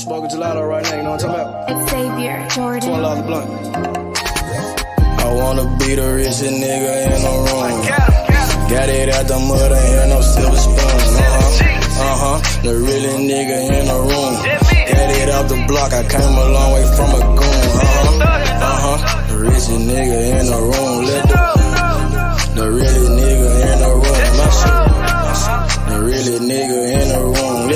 Smoking gelato right now, you know what I'm talking about? It's Xavier Jordan. $20 a blunt. I wanna be the richest nigga in the room. Got it out the mud, ain't no silver spoon. The realest nigga in the room. Got it out the block, I came a long way from a goon. The richest nigga in the room. The realest nigga in the room. My shit. The realest nigga in the room.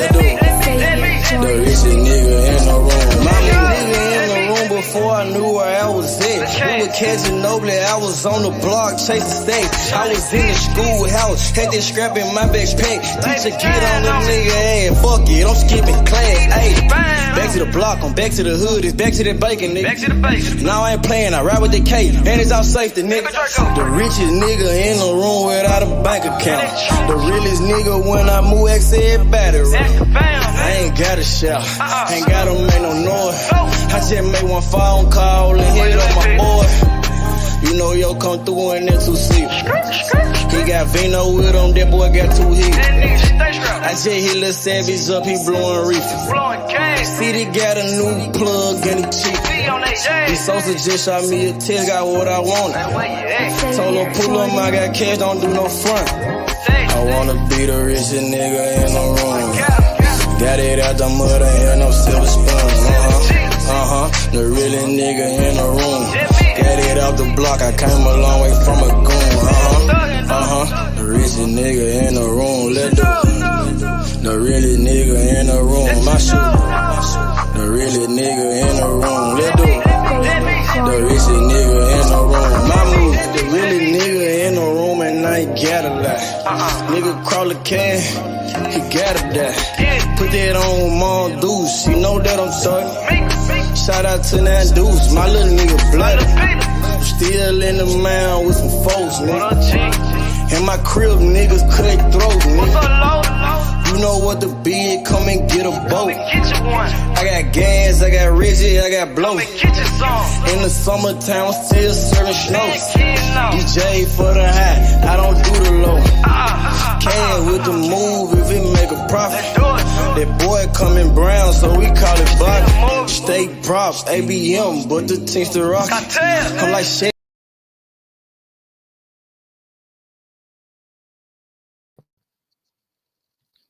The richest nigga in the room. My nigga in the room before I knew where I was at. We were catching Noble, I was on the block chasing steak. I was in the schoolhouse, had that scrap in my backpack. Teacher get on the nigga ass, fuck it, I'm skipping class. Ayy, back to the block, I'm back to the hood, it's back to that bacon, nigga. Back to the bacon. Now I ain't playing, I ride with the K, and it's out safety, nigga. The richest nigga in the room without a bank account. The realest nigga when I move, X everybody run. I ain't gotta shout, ain't gotta make no noise. I just made one phone call and hit up my boy. You know yo come through in that 2-seat. He got Vino with him, that boy got 2 hits. I just hit Lil Savage up, he blowing reefer. City got a new plug and he cheap. This Sosa just shot me a test, got what I wanted. Told him pull up, I got cash, don't do no front. I wanna be the richest nigga in the room. Got it out the mud, ain't no silver spoon. The realest nigga in the room. Got it out the block, I came a long way from a goon. The richest nigga in the room. The realest nigga in the room. My shit. The realest nigga in the room. The richest nigga in the room. My move. The realest nigga in the room and I ain't gotta lie. Nigga crawl a can, he gotta die. Put that on Mom Deuce, you know that I'm sorry. Shout out to that Deuce, my little nigga bloody. Still in the mound with some folks, nigga. In my crib, niggas cut throats, nigga. You know what the bid, come and get a boat. I got gas, I got rigid, I got blow. In the summertime, I'm still serving snow. DJ for the high, I don't do the low. Can with the move if it make a profit. That boy coming brown, so we call it body. Steak props, ABM, but the team's the rock. I'm like shit.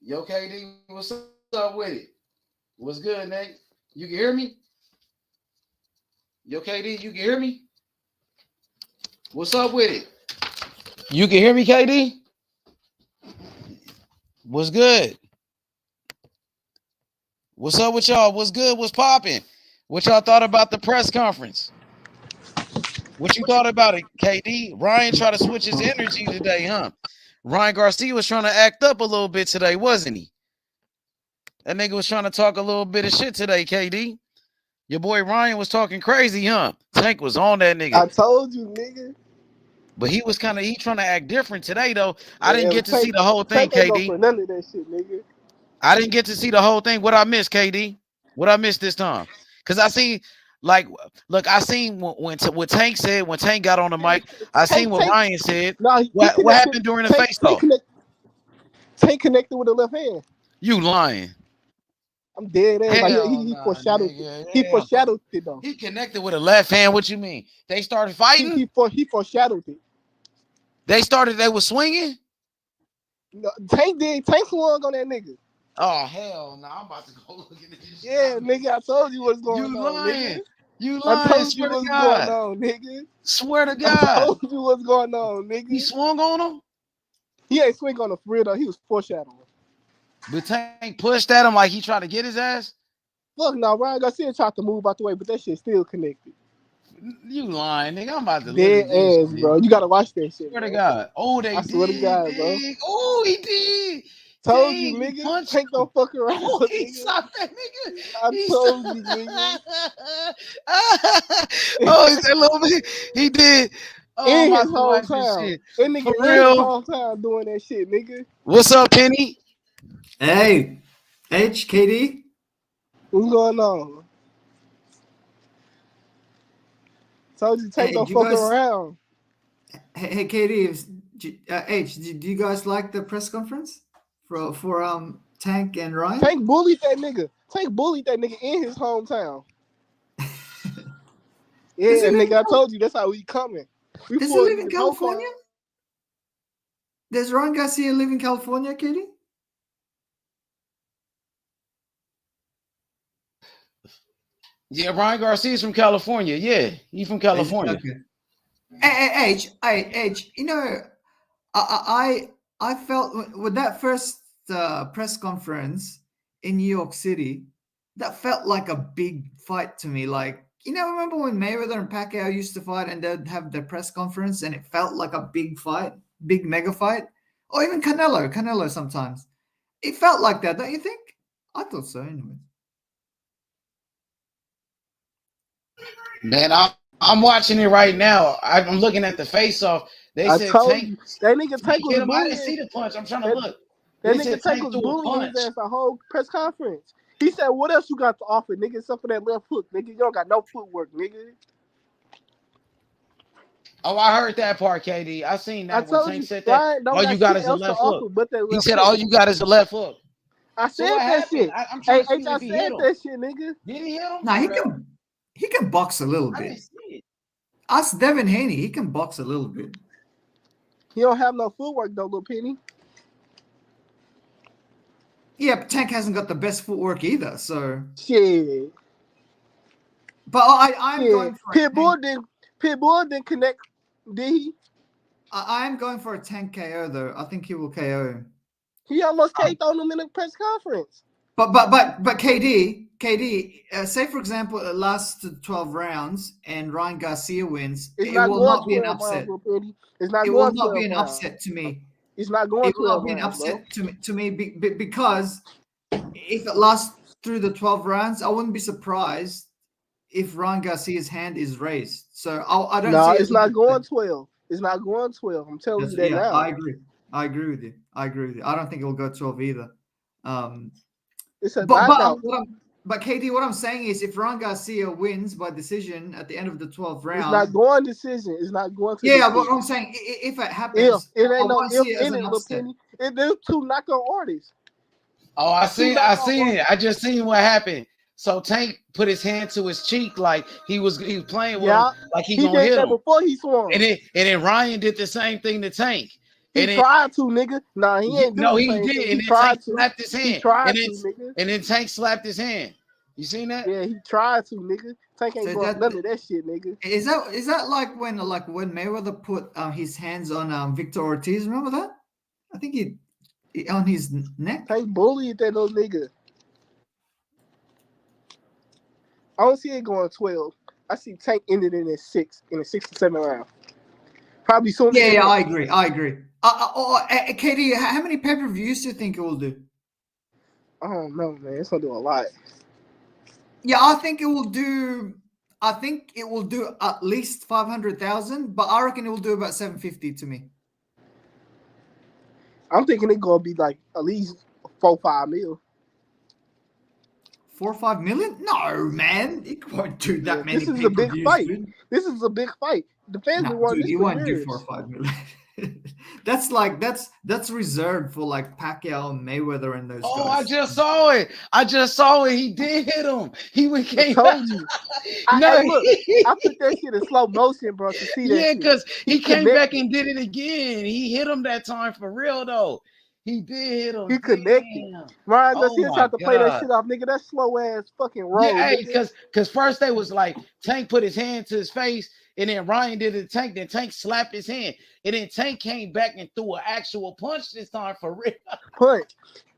Yo, KD, what's up with it? What's good, Nate? You can hear me? Yo, KD, you can hear me? What's up with it? You can hear me, KD? What's good? What's up with y'all? What's good? What's popping? What y'all thought about the press conference? What you thought about it, KD? Ryan tried to switch his energy today, huh? Ryan Garcia was trying to act up a little bit today, wasn't he? That nigga was trying to talk a little bit of shit today, KD. Your boy Ryan was talking crazy, huh? Tank was on that nigga. I told you, nigga. But he was trying to act different today, though. I didn't get to see the whole thing, Tank ain't KD. go for none of that shit, nigga. I didn't get to see the whole thing. What I missed, KD? What I missed this time? Because I seen, like, look, I seen what Tank said when Tank got on the mic. I seen what Ryan said. Nah, what happened during the face talk? Tank connected with the left hand. You lying. I'm dead ass. Like, he foreshadowed. He foreshadowed it though. He connected with a left hand. What you mean? They started fighting? He foreshadowed it. They was swinging? No, Tank swung on that nigga. Oh, hell no. I'm about to go look at this. Yeah, nigga, I told you what's going on. You lying. Nigga. You lying. I told you what's going on, nigga. Swear to God. I told you what's going on, nigga. He swung on him? He ain't swing on him for real, though. He was foreshadowing. But Tank pushed at him like he tried to get his ass? Look, now, Ryan Garcia tried to move out the way, but that shit still connected. You lying, nigga. I'm about to dead ass, bro. You gotta watch that shit. Swear to God. Oh, I swear to God, bro. Oh, he did. Told you, nigga. Tank don't fuck around. Oh, he stopped that nigga. I told you, nigga. Oh, he said a little bit. He did. Oh, in his whole time. That nigga for real. his whole time doing that shit, nigga. What's up, Penny? Hey, HKD. What's going on? Told you, Tank don't fuck around. Hey, KD. H, do you guys like the press conference for Tank and Ryan? Tank bullied that nigga. Tank bullied that nigga in his hometown. Yeah, nigga, I told you that's how we coming. Does he live in California? Does Ryan Garcia live in California, Katie? Yeah, Ryan Garcia's from California. Yeah, he's from California. Okay. Hey, you know, I felt with that first press conference in New York City, that felt like a big fight to me. Like, you know, remember when Mayweather and Pacquiao used to fight and they'd have their press conference and it felt like a big fight, big mega fight? Or even Canelo sometimes. It felt like that, don't you think? I thought so anyway. Man, I'm watching it right now. I'm looking at the face-off. They said Tank. That nigga Tank was bullying. I didn't see the punch. I'm trying to look. That nigga Tank was bullying his ass the whole press conference. He said, "What else you got to offer, nigga? Except for that left hook, nigga. You don't got no footwork, nigga." Oh, I heard that part, KD. I seen that when Tank said that. All you got is a left hook. He said, "All you got is a left hook." I said that shit. I'm trying to see I said that shit, nigga. Did he hit him? Nah, he can box a little bit. Ask Devin Haney. He can box a little bit. He don't have no footwork though, little Penny. Yeah, but Tank hasn't got the best footwork either. So shit. But I'm going for Pitbull didn't connect. Did he? I am going for a Tank KO though. I think he will KO him. He almost KO'd on him in the press conference. But KD, say for example, it lasts to 12 rounds and Ryan Garcia wins. It will not be an upset. It will not be an upset to me. It's not going to It will not be an upset to me because if it lasts through the 12 rounds, I wouldn't be surprised if Ryan Garcia's hand is raised. So I don't. No, it's not going 12. It's not going 12. I'm telling you that now. I agree with you. I don't think it will go 12 either. But KD, what I'm saying is, if Ryan Garcia wins by decision at the end of the 12th round, it's not going decision. It's not going to. Yeah, but I'm saying if it happens, it ain't no if in it, little Penny. There's two knockout artists. Oh, I seen it. I just seen what happened. So Tank put his hand to his cheek like he was playing with him, like he gonna hit him before he swung. And then Ryan did the same thing to Tank. He tried to, nigga. Nah, he ain't. No, he did. And then Tank slapped his hand. He tried to, nigga. And then Tank slapped his hand. You seen that? Yeah, he tried to, nigga. Tank ain't going none of that shit, nigga. Is that like when Mayweather put his hands on Victor Ortiz? Remember that? I think he on his neck. Tank bullied that little nigga. I don't see it going 12. I see Tank ended in a 6 to 7 round. Probably soon. Yeah, I agree. KD, how many pay-per-views do you think it will do? I don't know, man. It's gonna do a lot. Yeah, I think it will do at least 500,000, but I reckon it will do about 750 to me. I'm thinking it's gonna be like at least 4-5 mil. 4 or 5 million? No, man, it won't do that many. This is a big fight. Dude. This is a big fight. The fans will want this. You won't do 4 or 5 million. That's reserved for like Pacquiao and Mayweather and those guys. I just saw it. He did hit him. I told you. I put that shit in slow motion, bro, to see that. Yeah, because he came back and did it again. He hit him that time for real though. He did hit him. He connected. Ryan Garcia tried to play that shit off, nigga. That slow ass fucking roll. Yeah, because first they was like Tank put his hand to his face, and then Ryan did it to Tank. Then Tank slapped his hand, and then Tank came back and threw an actual punch this time for real. Punch.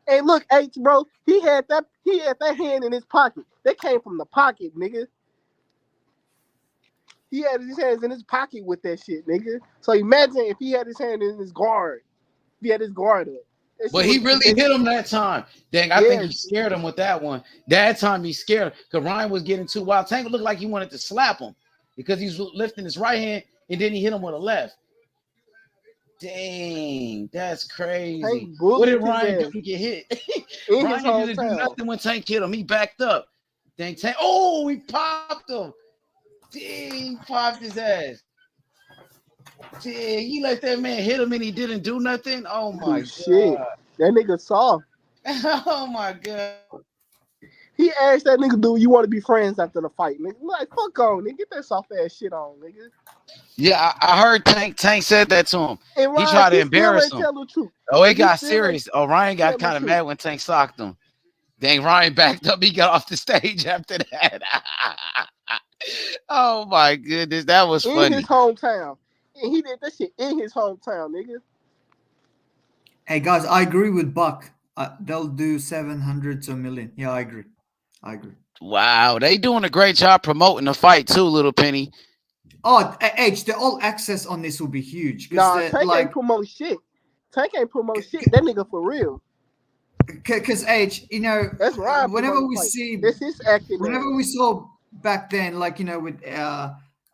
Hey, look, bro. He had that hand in his pocket. That came from the pocket, nigga. He had his hands in his pocket with that shit, nigga. So imagine if he had his hand in his guard. If he had his guard up. But he really hit him that time. Dang, I think he scared him with that one. That time he scared him because Ryan was getting too wild. Tank looked like he wanted to slap him because he's lifting his right hand and then he hit him with a left. Dang, that's crazy. What did Ryan do to get hit? Ryan didn't do nothing when Tank hit him. He backed up. Dang, Tank. Oh, he popped him. Dang, he popped his ass. Dang, he let that man hit him and he didn't do nothing. Oh my shit. God. That nigga soft. Oh my god. He asked that nigga, "Do you want to be friends after the fight?" Nigga, like, fuck on, nigga. Get that soft ass shit on, nigga. Yeah, I heard Tank said that to him. And He Ryan, tried to he still embarrass ain't him. tell the truth. Oh, it He got still ain't serious. Oh, Ryan got tell the kind of truth. mad when Tank socked him. Then Ryan backed up. He got off the stage after that. Oh my goodness, that was In his funny. hometown. And he did that shit in his hometown, nigga. Hey guys, I agree with Buck. They'll do 700 to a million. Yeah, I agree. Wow, they doing a great job promoting the fight too, Little Penny. Oh, H, the all access on this will be huge Nah, because Tank ain't promote shit. Tank ain't promote shit. That nigga for real. because H, you know, That's Ryan whenever promoting we the fight. see, That's his acting. whenever we saw back then, like, you know, with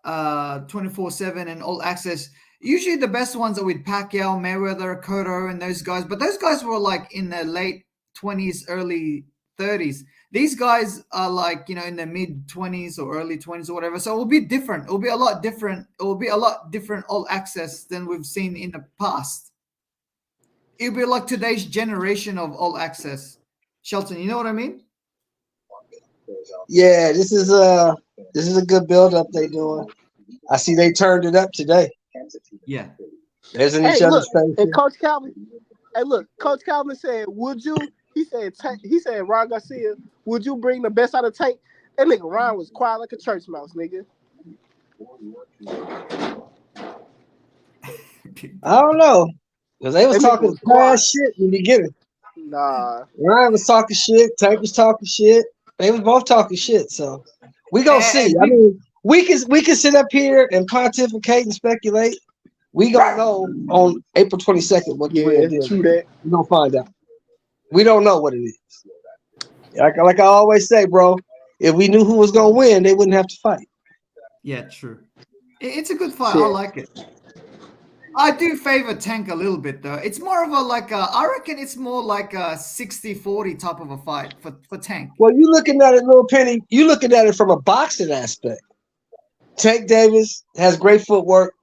24/7 and all access, usually the best ones are with Pacquiao, Mayweather, Cotto, and those guys. But those guys were like in their late 20s, early 30s. These guys are like, you know, in their mid 20s or early 20s or whatever. So it will be different. It will be a lot different. It will be a lot different all access than we've seen in the past. It'll be like today's generation of all access. Shelton, you know what I mean? Yeah, this is a good build up they doing. I see they turned it up today. Yeah. There's in each Hey, look, other's faces. and Coach Calvin. Hey, look, Coach Calvin said, "Would you?" He said, Ron Garcia, "Would you bring the best out of Tank?" That nigga Ron was quiet like a church mouse, nigga. I don't know. Because they was That nigga talking was quiet. shit in the beginning. Nah. Ryan was talking shit. Tank was talking shit. They was both talking shit. So we gonna see. I mean, we can sit up here and pontificate and speculate. We gonna know on April 22nd what the real deal is. True that. We gonna find out. We don't know what it is. Like I always say, bro. If we knew who was gonna win, they wouldn't have to fight. Yeah, true. It's a good fight. Shit. I like it. I do favor Tank a little bit, though. It's more of a I reckon it's more like a 60-40 type of a fight for Tank. Well, you looking at it, Little Penny, you looking at it from a boxing aspect. Tank Davis has great footwork,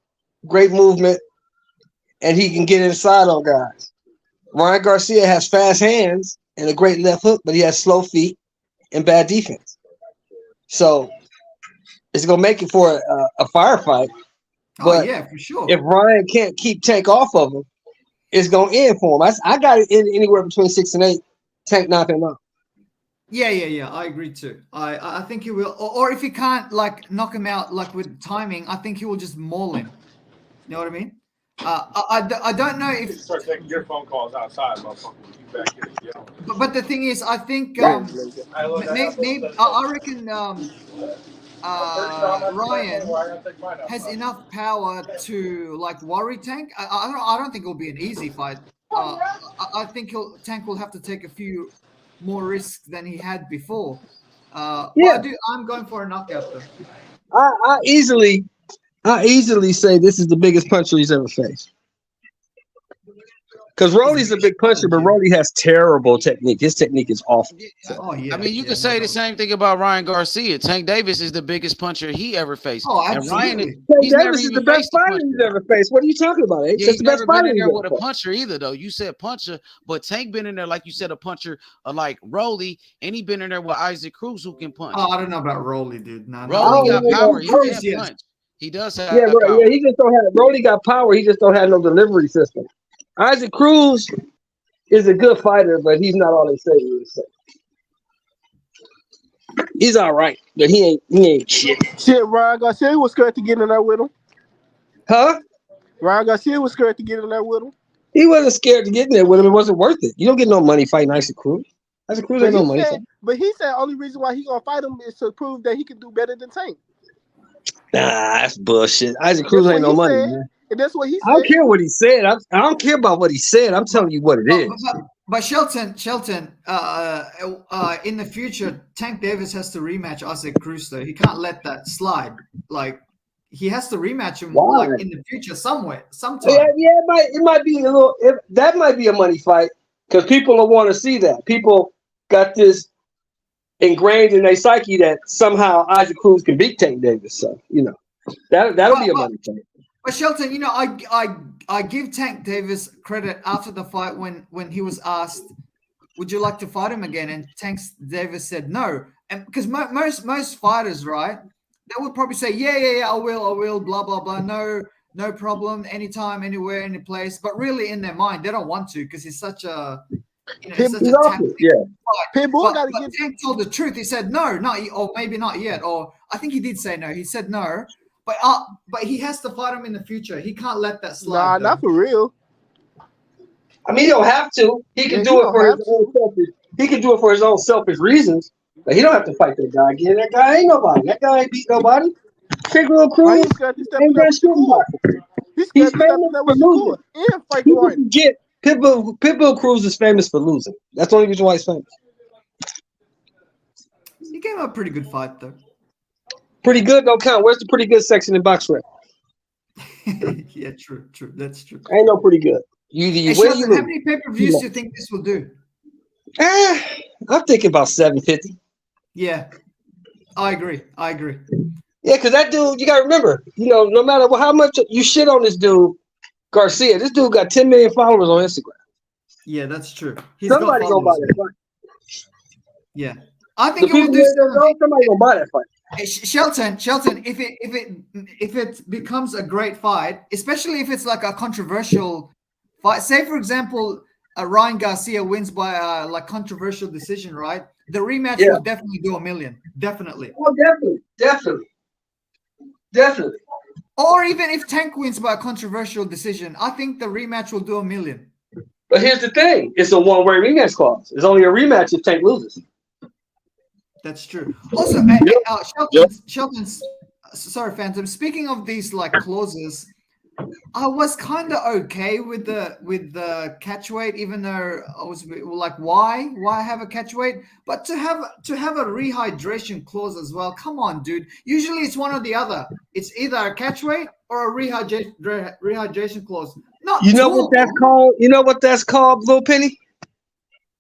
great movement, and he can get inside on guys. Ryan Garcia has fast hands and a great left hook, but he has slow feet and bad defense. So it's going to make it for a firefight. But yeah, for sure. If Ryan can't keep Tank off of him, it's going to end for him. I got it in anywhere between 6 and 8. Tank knocking him out. Yeah. I agree too. I think he will, or if he can't like knock him out like with timing, I think he will just maul him. You know what I mean? I don't know if start taking your phone calls outside, motherfucker. You back here yelling. But the thing is, I think maybe I reckon Ryan has enough power to like worry Tank. I don't think it'll be an easy fight. I think Tank will have to take a few more risks than he had before. Yeah. I'm going for a knockout though. I easily say this is the biggest puncher he's ever faced. Because Rolly's a big puncher, but Rolly has terrible technique. His technique is awful. So. I mean, you could say the same thing about Ryan Garcia. Tank Davis is the biggest puncher he ever faced. Oh, absolutely. And Ryan, Tank Davis is the best fighter he's ever faced. What are you talking about? Yeah, That's the best fighter been in there he's with ever a puncher either, though. You said puncher, but Tank been in there, like you said, a puncher like Rolly, and he been in there with Isaac Cruz who can punch. Oh, I don't know about Rolly, dude. No, Rolly got power. He can punch. He does have power. Yeah, he just don't have. Rolly got power. He just don't have no delivery system. Isaac Cruz is a good fighter, but he's not all they say he is. So. He's all right, but he ain't shit. Shit, Ryan Garcia was scared to get in there with him. Huh? Ryan Garcia was scared to get in there with him. He wasn't scared to get in there with him. It wasn't worth it. You don't get no money fighting Isaac Cruz. Isaac Cruz ain't no money fighting. But he said only reason why he gonna fight him is to prove that he can do better than Tank. Nah, that's bullshit. Isaac Cruz ain't no money, man. And that's what he said. I don't care what he said. I don't care about what he said. I'm telling you what it is. But Shelton, in the future, Tank Davis has to rematch Isaac Cruz. Though he can't let that slide. Like he has to rematch him like in the future sometime. Yeah, it might be a little. That might be a money fight because people will want to see that. People got this ingrained in their psyche that somehow Isaac Cruz can beat Tank Davis. So that'll be a money fight. But Shelton, I give Tank Davis credit after the fight when he was asked, would you like to fight him again? And Tank Davis said no. And because most fighters, right, they would probably say, yeah, I will, blah, blah, blah. No problem. Anytime, anywhere, any place. But really in their mind, they don't want to because he's such a, such a tactic. Yeah. Pitbull got to But get. Tank told the truth. He said no, or maybe not yet. Or I think he did say no. He said no. But he has to fight him in the future. He can't let that slide. Nah, not for real. I mean, he don't have to. He can do it for his own selfish. He can do it for his own selfish reasons. But he don't have to fight that guy again. That guy ain't nobody. That guy ain't beat nobody. Pitbull Cruz ain't that shit. He's famous for losing. And fight People Ryan. forget Pitbull Cruz is famous for losing. That's the only reason why he's famous. He gave him a pretty good fight, though. Pretty good don't count. Where's the pretty good section in box rep? Yeah, true. That's true. Ain't no pretty good. Hey, Sheldon, how many pay-per-views do you think this will do? I'm thinking about 750. Yeah, I agree. Yeah, because that dude, you got to remember, no matter how much you shit on this dude, Garcia, this dude got 10 million followers on Instagram. Yeah, that's true. Somebody gonna buy that fight. Yeah, I think it will do. Somebody gonna buy that fight. Hey, Shelton, if it becomes a great fight, especially if it's like a controversial fight, say for example, Ryan Garcia wins by like controversial decision, right? The rematch will definitely do $1 million. Definitely. Oh, definitely. Or even if Tank wins by a controversial decision, I think the rematch will do $1 million. But here's the thing: it's a one-way rematch clause. It's only a rematch if Tank loses. That's true. Also, Shelton, sorry, Phantom. Speaking of these like clauses, I was kind of okay with the catch weight, even though I was like, why have a catch weight? But to have a rehydration clause as well. Come on, dude. Usually it's one or the other. It's either a catch weight or a rehydration clause. Not you know what that's called? You know what that's called, Lil Penny?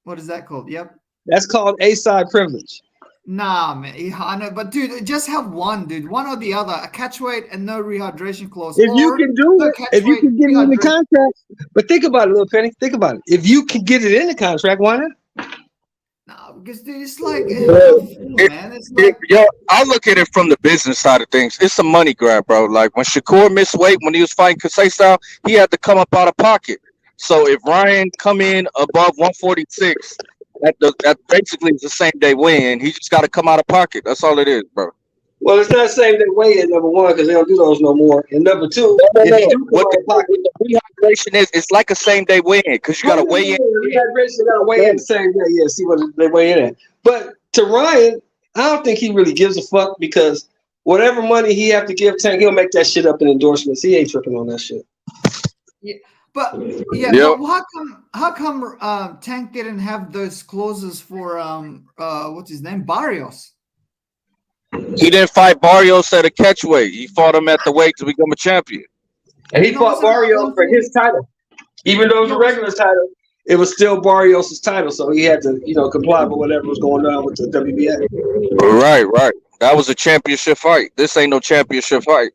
What is that called? Yep. That's called A-side privilege. Nah, man. I know, but dude, just have one, dude. One or the other. A catch weight and no rehydration clause. If you can do it, if you can get it in the contract. But think about it, Lil Penny. Think about it. If you can get it in the contract, why not? Nah, because dude, it's like, man. It's like, I look at it from the business side of things. It's a money grab, bro. Like when Shakur missed weight when he was fighting Kasey style, he had to come up out of pocket. So if Ryan come in above 146. That basically is the same day win. He just got to come out of pocket. That's all it is, bro. Well, it's not same day weigh-in, number one, because they don't do those no more. And number two, what the rehydration is, it's like a same day weigh in because you got to weigh in. Rehydration got to weigh in the same day. Yeah, see what they weigh in at. But to Ryan, I don't think he really gives a fuck because whatever money he have to give Tank, he'll make that shit up in endorsements. He ain't tripping on that shit. Yeah. But but how come Tank didn't have those clauses for what's his name, Barrios? He didn't fight Barrios at a catch weight. He fought him at the weight to become a champion. And he fought Barrios for his title, even though it was a regular title. It was still Barrios' title, so he had to comply with whatever was going on with the WBA. Right. That was a championship fight. This ain't no championship fight.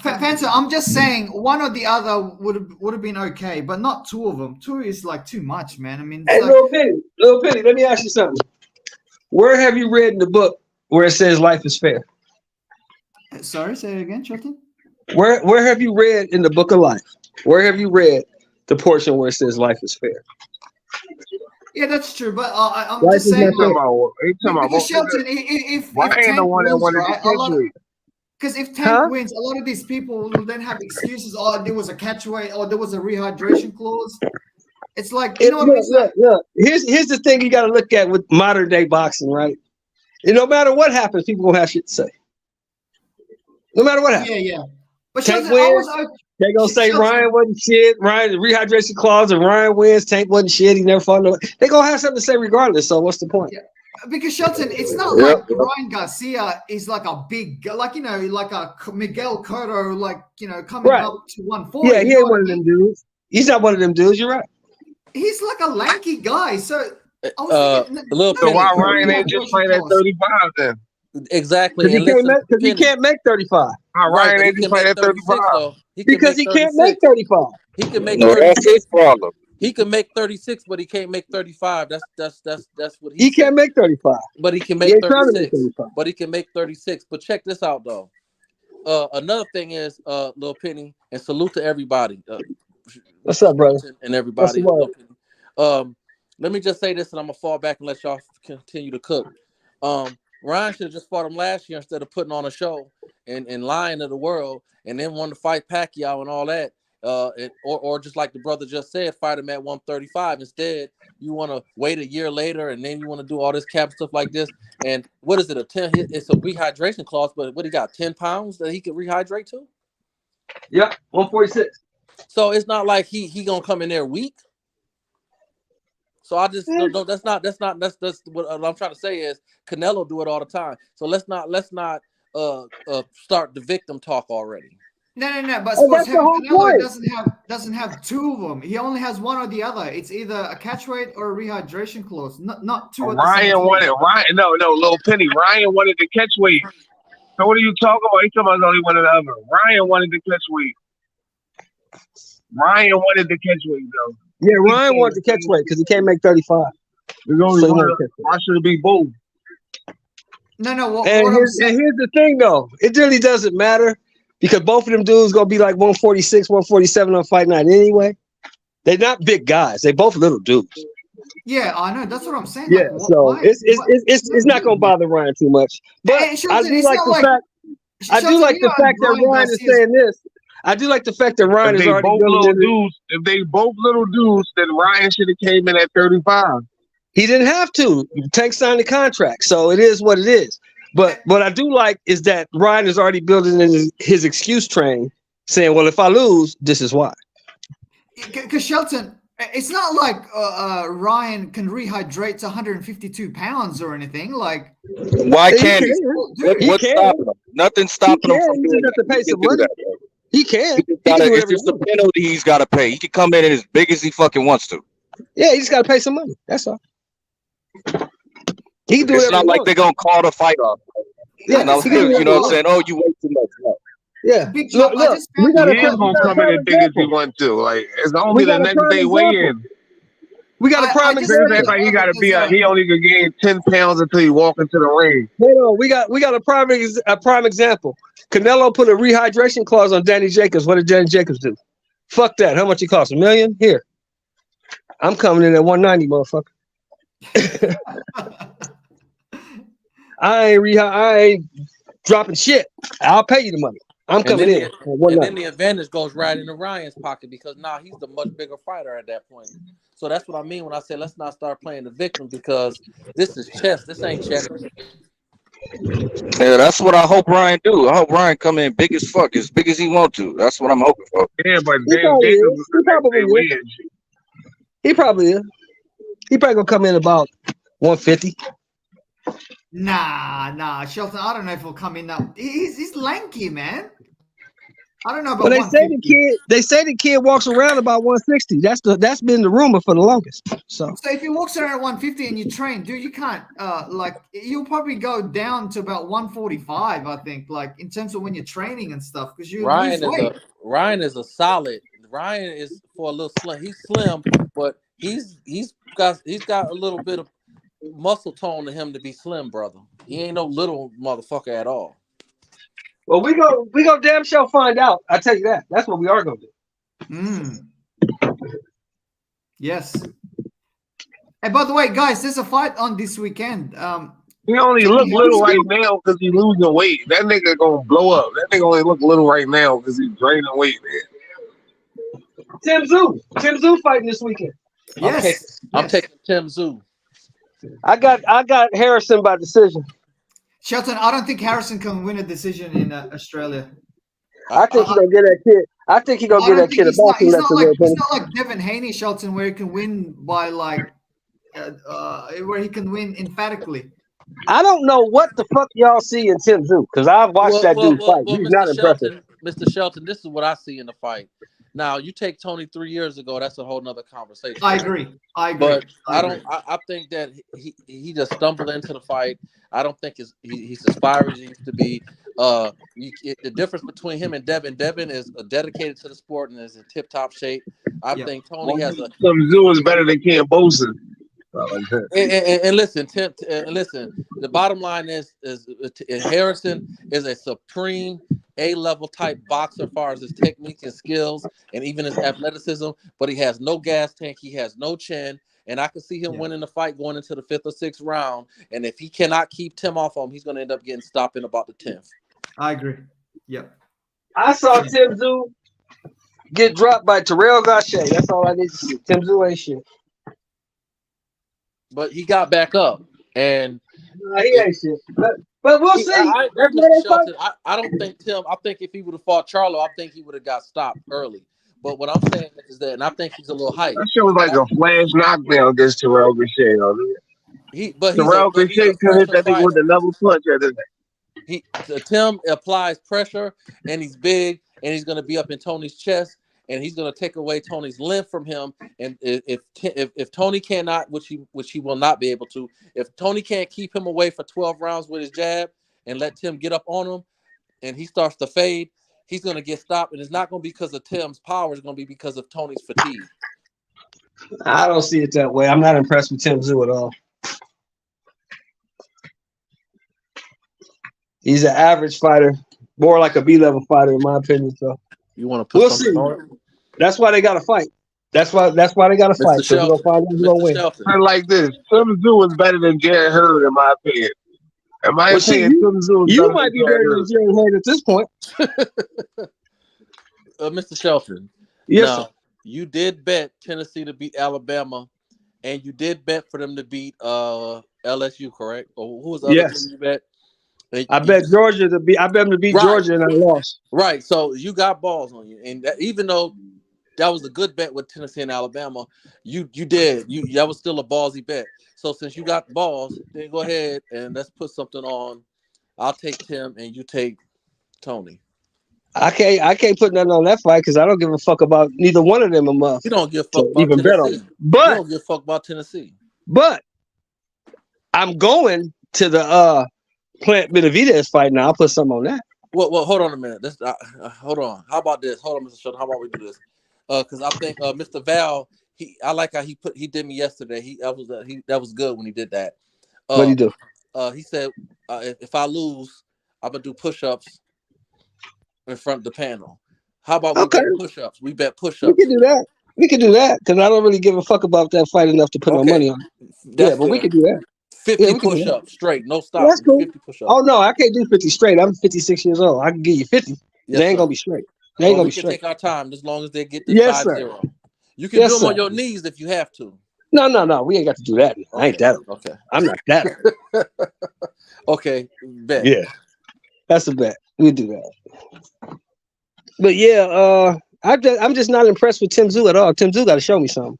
Fancy, I'm just saying one or the other would have been okay, but not two of them. Two is like too much, man. I mean, hey, Lil Penny, let me ask you something. Where have you read in the book where it says life is fair? Sorry, say it again, Shelton. Where have you read in the book of life? Where have you read the portion where it says life is fair? Yeah, that's true, but I'm just saying. Because Shelton, if Tank wins, right, because if Tank wins, a lot of these people will then have excuses. Oh, there was a catch weight, or there was a rehydration clause. It's like, what I mean? Look. Here's the thing you got to look at with modern day boxing, right? And no matter what happens, people gonna have shit to say. No matter what happens. Yeah. But Tank wins. They gonna say Ryan wasn't shit. Ryan, the rehydration clause, and Ryan wins. Tank wasn't shit. He never fought no. They gonna have something to say regardless. So what's the point? Yeah. Because Shelton, it's not like Ryan Garcia is like a big, like a Miguel Cotto, coming up to 140. Yeah, he ain't one of them dudes. He's not one of them dudes. You're right. He's like a lanky guy. So so why Ryan ain't just fight at 35 then? Exactly. Because he can't make 35. Ryan ain't just fight at 35. Because he can't make 35. He can make. No, that's his problem. He can make 36, but he can't make 35. That's what he He said. can't make 35. But he can He make ain't trying to make 36. 35. But he can make 36. But check this out though. Another thing is, Lil Penny, and salute to everybody. What's up, brother? And What's the everybody. word? Let me just say this, and I'm gonna fall back and let y'all continue to cook. Ryan should have just fought him last year instead of putting on a show and lying to the world, and then wanted to fight Pacquiao and all that. Or just like the brother just said, fight him at 135. Instead, you want to wait a year later, and then you want to do all this cap stuff like this. And what is it? It's a rehydration clause, but what he got? 10 pounds that he could rehydrate to. Yep, 146. So it's not like he gonna come in there weak. So I just no, that's what I'm trying to say is Canelo do it all the time. So let's not start the victim talk already. No. But Oh, sports that's the whole Canelo point. doesn't have two of them. He only has one or the other. It's either a catch weight or a rehydration clause. Not two. Ryan wanted Ryan. No, Lil Penny. Ryan wanted the catch weight. So what are you talking about? He talking about only one or the other. Ryan wanted the catch weight. Ryan wanted the catch weight though. Yeah, Ryan wanted to catch weight because he can't make 35. There's only one. Why should it be both? No. And here's the thing though, it really doesn't matter because both of them dudes gonna be like 146, 147 on fight night anyway. They're not big guys. They both little dudes. Yeah, I know. That's what I'm saying. Yeah, like, so it's not gonna bother Ryan too much. But I do like the fact. I do like the fact that Ryan is saying this. I do like the fact that Ryan is already both little dudes. If they both little dudes, then Ryan should have came in at 35. He didn't have to. Tank signed the contract, so it is what it is. But what I do like is that Ryan is already building in his excuse train, saying, "Well, if I lose, this is why." Because Shelton, it's not like Ryan can rehydrate to 152 pounds or anything. Like, why can't he? What's stopping him? Nothing's stopping him from doing that. He can do that. He can. It's just a penalty he's got to pay. He can come in as big as he fucking wants to. Yeah, he just got to pay some money. That's all. He can do it's not like they're gonna call the fight off. Yeah, you know what I'm saying? Oh, you weigh too much. No. Yeah, look, we got gonna come in as big as he wants to. Like it's only the next day weigh in. We got a prime example. Like he gotta be he only could gain 10 pounds until he walk into the ring. Hold on, we got a prime example. Canelo put a rehydration clause on Danny Jacobs. What did Danny Jacobs do? Fuck that. How much he cost? $1 million? Here. I'm coming in at 190, motherfucker. I ain't dropping shit. I'll pay you the money. I'm coming in. And then the advantage goes right into Ryan's pocket because now he's the much bigger fighter at that point. So that's what I mean when I say let's not start playing the victim because this is chess. This ain't checkers. Yeah, that's what I hope Ryan do. I hope Ryan come in big as fuck, as big as he want to. That's what I'm hoping for. Yeah, but he probably is. He probably gonna come in about 150. Nah, Shelton. I don't know if he'll come in that. He's lanky, man. I don't know about. Well, they say the kid walks around about 160. That's been the rumor for the longest. So if he walks around at 150 and you train, dude, you can't you'll probably go down to about 145. I think, like in terms of when you're training and stuff, because Ryan is a solid. Ryan is for a little slim. He's slim, but he's got a little bit of muscle tone to him to be slim, brother. He ain't no little motherfucker at all. Well, we go damn sure find out. I tell you that. That's what we are gonna do. Yes. And by the way, guys, there's a fight on this weekend. He only look little right now because he's losing weight. That nigga gonna blow up. That nigga only look little right now because he's draining weight, man. Tim Tszyu fighting this weekend. Yes. I'm taking Tim Tszyu. I got Harrison by decision. Shelton, I don't think Harrison can win a decision in Australia. I think he's gonna get that kid. I think he's gonna get that kid a boxing lesson. It's not like Devin Haney, Shelton, where he can win by where he can win emphatically. I don't know what the fuck y'all see in Tim Tszyu because I've watched that dude fight. He's Mr. not impressive. Mr. Shelton, this is what I see in the fight. Now, you take Tony 3 years ago, that's a whole nother conversation. I agree. But I think that he just stumbled into the fight. I don't think he's as fiery as he used to be. The difference between him and Devin is dedicated to the sport and is in tip top shape. I Yeah. think Tony has a Some Zoo is better than Ken Bosa. Like that. and listen, listen. The bottom line is Harrison is a supreme A-level type boxer as far as his technique and skills and even his athleticism, but he has no gas tank. He has no chin. And I could see him winning the fight going into the 5th or 6th round. And if he cannot keep Tim off him, he's going to end up getting stopped in about the 10th. I agree. Yep. I saw Tim Zoo get dropped by Terrell Garcia. That's all I need to see. Tim Zoo ain't shit. But he got back up. And Nah, he ain't shit. But we'll see. I agree, Mr. Shelton. I don't think Tim. I think if he would have fought Charlo, I think he would have got stopped early. But what I'm saying is that, and I think he's a little hype. That shit was like a flash knockdown against Terrell Garcia. Terrell Garcia could hit that nigga with a double punch at the Tim applies pressure, and he's big, and he's going to be up in Tony's chest, and he's going to take away Tony's length from him. And if Tony cannot, which he will not be able to, if Tony can't keep him away for 12 rounds with his jab and let Tim get up on him, and he starts to fade, he's going to get stopped, and it's not going to be because of Tim's power. It's going to be because of Tony's fatigue. I don't see it that way. I'm not impressed with Tim Zoo at all. He's an average fighter, more like a B-level fighter, in my opinion. So you want to put we'll something see. on it? That's why they got to fight. That's why they got to fight. So we're gonna find out who's gonna win. I like this. Tim Zoo is better than Jared Hurd, in my opinion. In my opinion, Tim Zoo is you better might than be better than Jared Hurd at this point. Mr. Shelton. Yes, now, sir. You did bet Tennessee to beat Alabama, and you did bet for them to beat LSU, correct? Or who was the other team you bet? I bet Georgia to beat. I bet them to beat Georgia, and I lost. Right. So you got balls on you, and even though that was a good bet with Tennessee and Alabama, you did. That was still a ballsy bet. So since you got balls, then go ahead and let's put something on. I'll take Tim, and you take Tony. I can't put nothing on that fight because I don't give a fuck about neither one of them a month. You don't give a fuck about even Tennessee. Bet on. But you don't give a fuck about Tennessee. But I'm going to the Plant Benavidez fight now. I'll put something on that. Well, hold on a minute. Hold on. How about this? Hold on, Mr. Shelton. How about we do this? Because I think Mr. Val, I like how he did me yesterday. That was good when he did that. What did he do? He said, if I lose, I'm gonna do push-ups in front of the panel. How about we bet push-ups? We bet push-ups. We can do that. We can do that because I don't really give a fuck about that fight enough to put no money on it. That's but we can do that. 50 push-ups straight, no stop. That's cool. 50 push-ups. Oh no, I can't do 50 straight. I'm 56 years old. I can give you 50. They ain't gonna be straight. They ain't gonna be straight. We can take our time as long as they get to 5-0. You can do them on your knees if you have to. No. We ain't got to do that. I ain't that. Okay. I'm not that. Okay. Bet. Yeah. That's a bet. We do that. But yeah, I'm just not impressed with Tim Zoo at all. Tim Zoo got to show me something.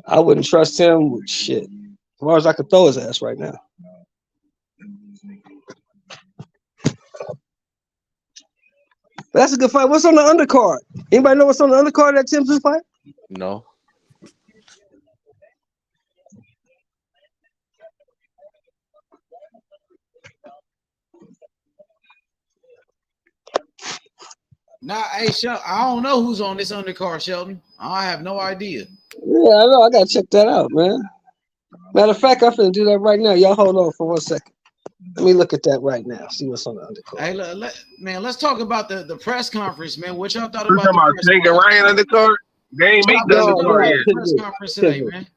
I wouldn't trust him with shit. As far as I could throw his ass right now. But that's a good fight. What's on the undercard? Anybody know what's on the undercard of that Tim Zoo fight? No. Nah, hey, Shelton, I don't know who's on this undercard, Shelton. I have no idea. Yeah, I know. I gotta check that out, man. Matter of fact, I'm finna do that right now. Y'all hold on for 1 second. Let me look at that right now. See what's on the undercard. Hey, let's talk about the press conference, man. What y'all thought about the press conference? Ryan undercard? They ain't make the undercard yet. Press conference today, man.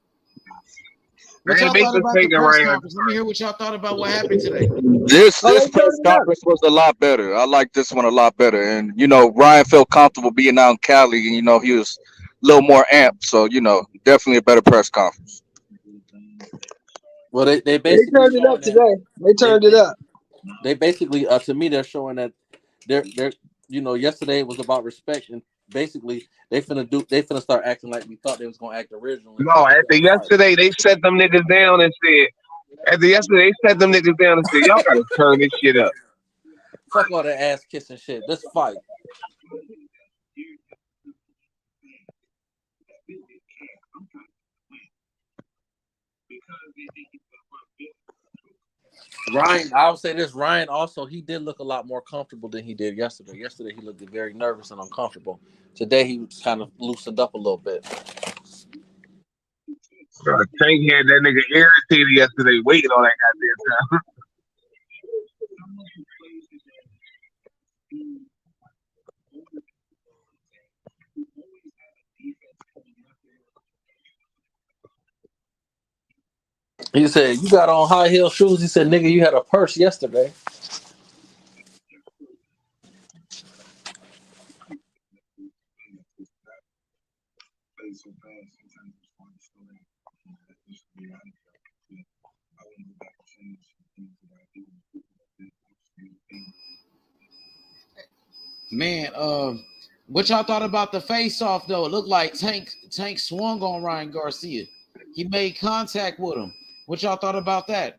What y'all thought about the press conference? Let me hear what y'all thought about what happened today. This press conference was a lot better. I like this one a lot better. And, Ryan felt comfortable being out in Cali. And, he was a little more amped. So, definitely a better press conference. Well, they basically turned it up today. They turned it up. They basically, to me, they're showing that they're yesterday was about respect, and basically they finna start acting like we thought they was gonna act originally. No, yesterday they set them niggas down and said, y'all gotta turn this shit up. Fuck all that ass kissing shit. Let's fight. Ryan, I would say this. Ryan also, he did look a lot more comfortable than he did yesterday. Yesterday he looked very nervous and uncomfortable. Today he was kind of loosened up a little bit. Tank had that nigga irritated yesterday, waiting on that goddamn time. He said, "You got on high heel shoes." He said, "Nigga, you had a purse yesterday." Man, what y'all thought about the face off though? It looked like Tank swung on Ryan Garcia. He made contact with him. What y'all thought about that?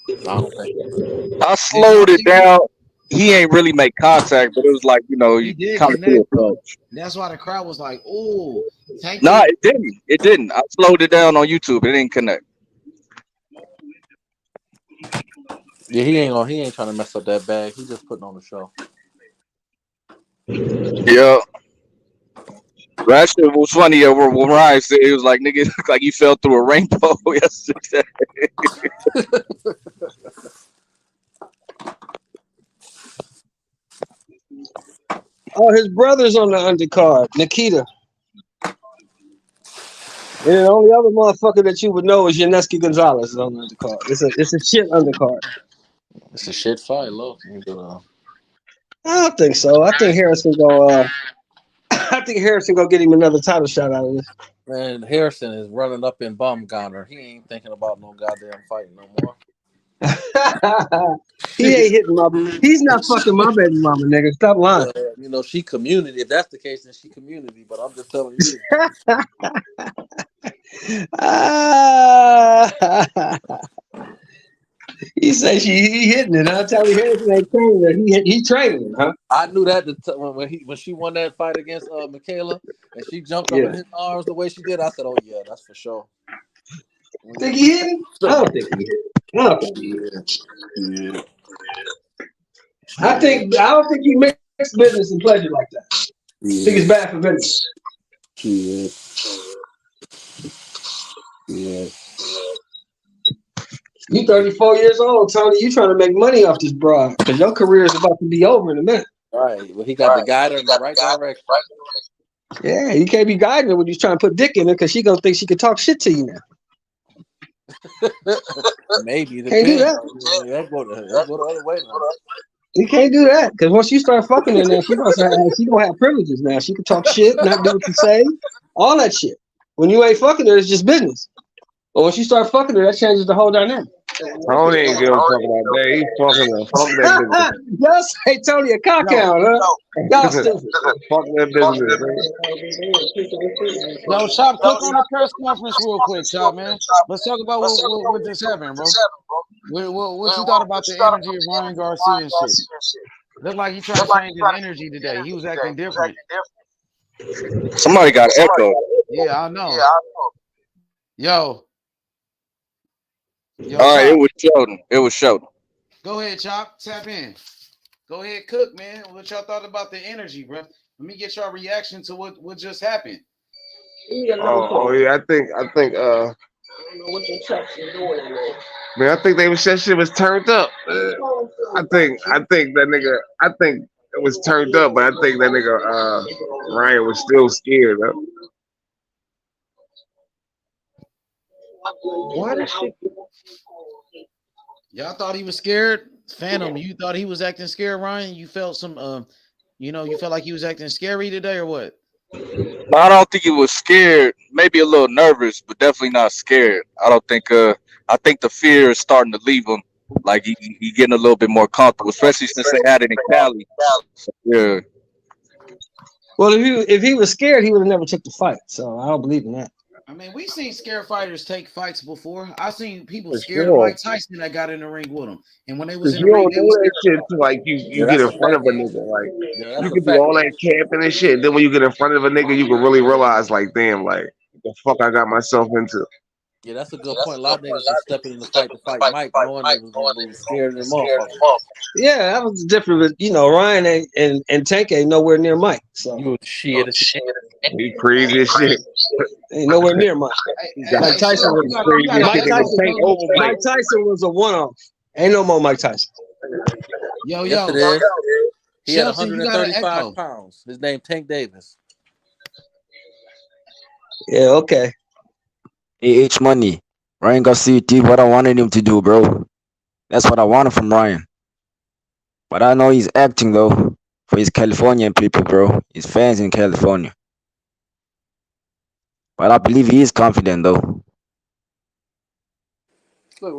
I don't think I Did y'all slowed it see it? down. He ain't really make contact, but it was like, He you did kind of connect, feel bro. touch. That's why the crowd was like, "Oh, Tank Nah, did." it didn't. It didn't. I slowed it down on YouTube. It didn't connect. Yeah, he ain't trying to mess up that bag. He just putting on the show. Yeah. That shit was funny. When Ryan said, it was like, nigga, it looked like you fell through a rainbow yesterday. Oh, his brother's on the undercard, Nikita. And the only other motherfucker that you would know is Yaneski Gonzalez is on the undercard. It's a shit undercard. It's a shit fight, look. I don't think so. I think Harrison go. I think Harrison gonna get him another title shot out of this. Man, Harrison is running up in Bumgarner. He ain't thinking about no goddamn fighting no more. He ain't hitting my. He's not fucking my baby mama, nigga. Stop lying. She community. If that's the case, then she community. But I'm just telling you. He said he hitting it. I'll tell you, Harrison ain't training her. He training her, huh? I knew that when she won that fight against Michaela and she jumped up in his arms the way she did. I said, "Oh yeah, that's for sure." Think he hitting? I don't think he hitting. I don't think he hitting. Yeah. I don't think you mix business and pleasure like that. I think it's bad for business. Yeah. You 34 years old, Tony. You trying to make money off this broad because your career is about to be over in a minute. Right. Well, he got the guide in the right direction. Yeah, you can't be guiding her when you're trying to put dick in her because she gonna think she can talk shit to you now. Maybe can't do that. That go the other way now. You can't do that because once you start fucking her now, she gonna have privileges now. She can talk shit, not do what you say, all that shit. When you ain't fucking her, it's just business. But once you start fucking her, that changes the whole dynamic. Tony ain't give a fuck about that. He fucking her. Fuck that business. Y'all say Tony a cock hound, huh? Y'all stupid. Fuck that business. Yo, Chop, click on the press conference real quick, Chop, man. Let's talk about what just happened, bro. What you thought about the energy of Ryan Garcia and shit? Looked like he tried to change his energy today. He was acting different. Somebody got echo. Yeah, I know. Yo, all right, Chop. it was Sheldon. It was Sheldon. Go ahead, Chop. Tap in. Go ahead, cook, man. What y'all thought about the energy, bro? Let me get your reaction to what just happened. Oh yeah, I think I don't know what the Chucks is doing, man. Man, I think that shit was turned up. I think it was turned up, but I think that nigga Ryan was still scared. Huh? What is shit? Y'all thought he was scared? Phantom, you thought he was acting scared, Ryan? You felt some you felt like he was acting scary today or what? I don't think he was scared. Maybe a little nervous, but definitely not scared. I don't think. I think the fear is starting to leave him. Like he getting a little bit more comfortable, especially since they had it in Cali. So, yeah. Well, if he was scared, he would have never took the fight. So I don't believe in that. I mean, we've seen scared fighters take fights before. I've seen people For scared of sure. Mike Tyson that got in the ring with him, and when they was Cause in you the ring, don't they know was that scared. shit till like you get that's in a front of fact. a nigga. Like Yeah, you that's a could do fact. all that camping and shit. Then when you get in front of a nigga, you can really realize like, damn, like what the fuck I got myself into. Yeah, that's a good point. A lot of niggas was stepping in the fight Mike, knowing they was gonna lose, scared of the motherfucker. Yeah, that was different. But Ryan and Tank ain't nowhere near Mike, so You shit. He crazy as shit. ain't nowhere near Mike. He got Mike Hey, Tyson Chef, was you crazy as gotta Mike shit. ask They him, gonna Tyson. take bro. over Mike. Mike Tyson was a one-off. Ain't no more Mike Tyson. Yo, Yes, it yo, is. He had Shelton, you gotta 135 echo. pounds. His name Tank Davis. Yeah, okay. H Money. Ryan Garcia did what I wanted him to do, bro. That's what I wanted from Ryan. But I know he's acting though for his Californian people, bro. His fans in California. But I believe he is confident though. Look, Yo,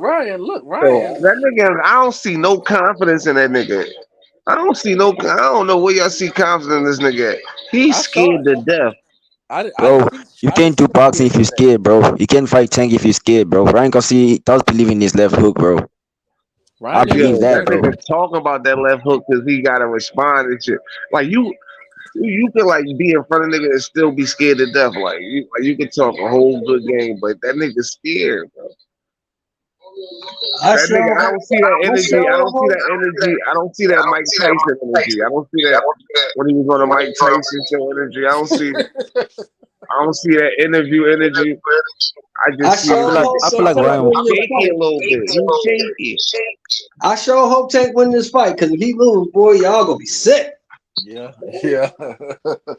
Ryan. that nigga, I don't see no confidence in that nigga. I don't see no. I don't know where y'all see confidence in this nigga at. He's I saw scared it. to death. Bro, you I didn't can't see do him boxing scared if you're yesterday. scared, bro. You can't fight Tank if you're scared, bro. Ryan Garcia does believe in his left hook, bro. I Ryan didn't look believe Yo, that that, scared bro. nigga today. talking about that left hook because he gotta respond and shit. Like you could like be in front of nigga and still be scared to death. Like you could talk a whole good game, but that nigga scared, bro. I That nigga, I sure, don't see that I energy. I sure don't see hope. that energy. I don't see that Mike Tyson energy. I don't see that when he was on the Mike Tyson show energy. I don't see that interview energy. I I just see sure this hope nigga I that feel like Tank Ryan. win this shaky a fight. little bit. He's shaky. I sure hope Tank win this fight because if he lose, boy, y'all gonna be sick. Yeah, yeah.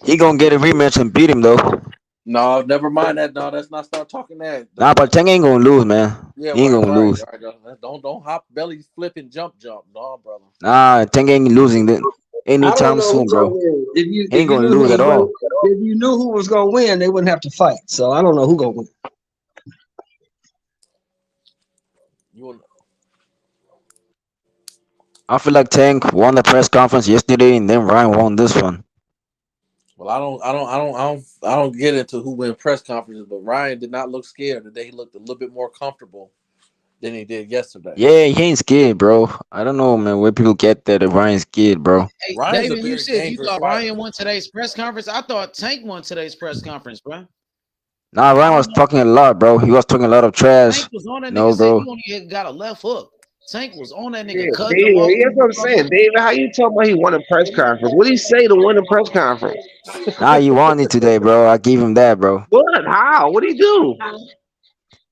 He gonna get a rematch and beat him though. No, never mind that. No, let's not start talking that. Nah, but Tank ain't gonna lose, man. Yeah, He ain't right, gonna right, lose. right. Don't hop belly flip and jump. No, brother. Nah, Tank ain't losing I don't anytime know soon, who's gonna bro. win. He ain't gonna lose at all. If you knew who was gonna win, they wouldn't have to fight. So I don't know who gonna win. You I feel like Tank won the press conference yesterday, and then Ryan won this one. well, I don't get into who win press conferences, but Ryan did not look scared today. He looked a little bit more comfortable than he did yesterday. Yeah, he ain't scared, bro. I don't know, man, where people get that Ryan's scared, bro. Hey, Ryan's a David, you very said you dangerous thought fighter. Ryan won today's press conference. I thought Tank won today's press conference, bro. Nah, I Ryan don't was know. talking a lot, bro. He was talking a lot of trash. Tank was on that nigga No, said bro. he only got a left hook. Tank was on that nigga, Yeah, cutting him off. David. That's what I'm saying. David, how you talking about he won a press conference? What did he say to win a press conference? Nah, he won it today, bro. I give him that, bro. What? How? What did he do?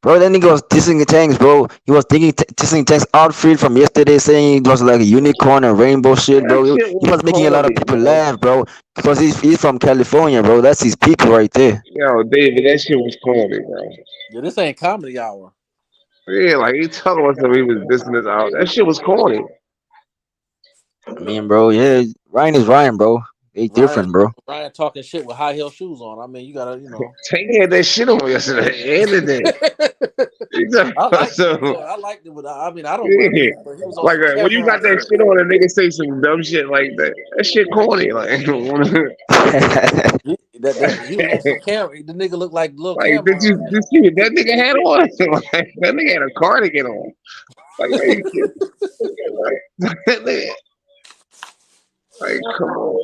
Bro, that nigga was dissing the Tanks, bro. He was dissing Tanks outfit from yesterday, saying it was like a unicorn and rainbow shit, That bro. He, shit he was was making a lot of corny, people bro. laugh, bro, because he's from California, bro. That's his people right there. Yo, David, that shit was corny, bro. Yeah, this ain't comedy hour. Yeah, like he telling us that he was dissing us out. That shit was corny. I mean, bro, yeah, Ryan is Ryan, bro. They Ryan different, bro. Ryan talking shit with high heel shoes on. I mean, you gotta, Tank had that shit on yesterday and today. I liked it. So, I liked it, but I mean, I don't wear yeah. shoes, but he was on Like some when you Cameron got that shit. shit on and niggas say some dumb shit like that, that shit corny. Like, He was on some Cam. The nigga looked like little like Cameron. did you see what that nigga had on? Like, that nigga had a cardigan on. Like, are you kidding? Like, like, come on.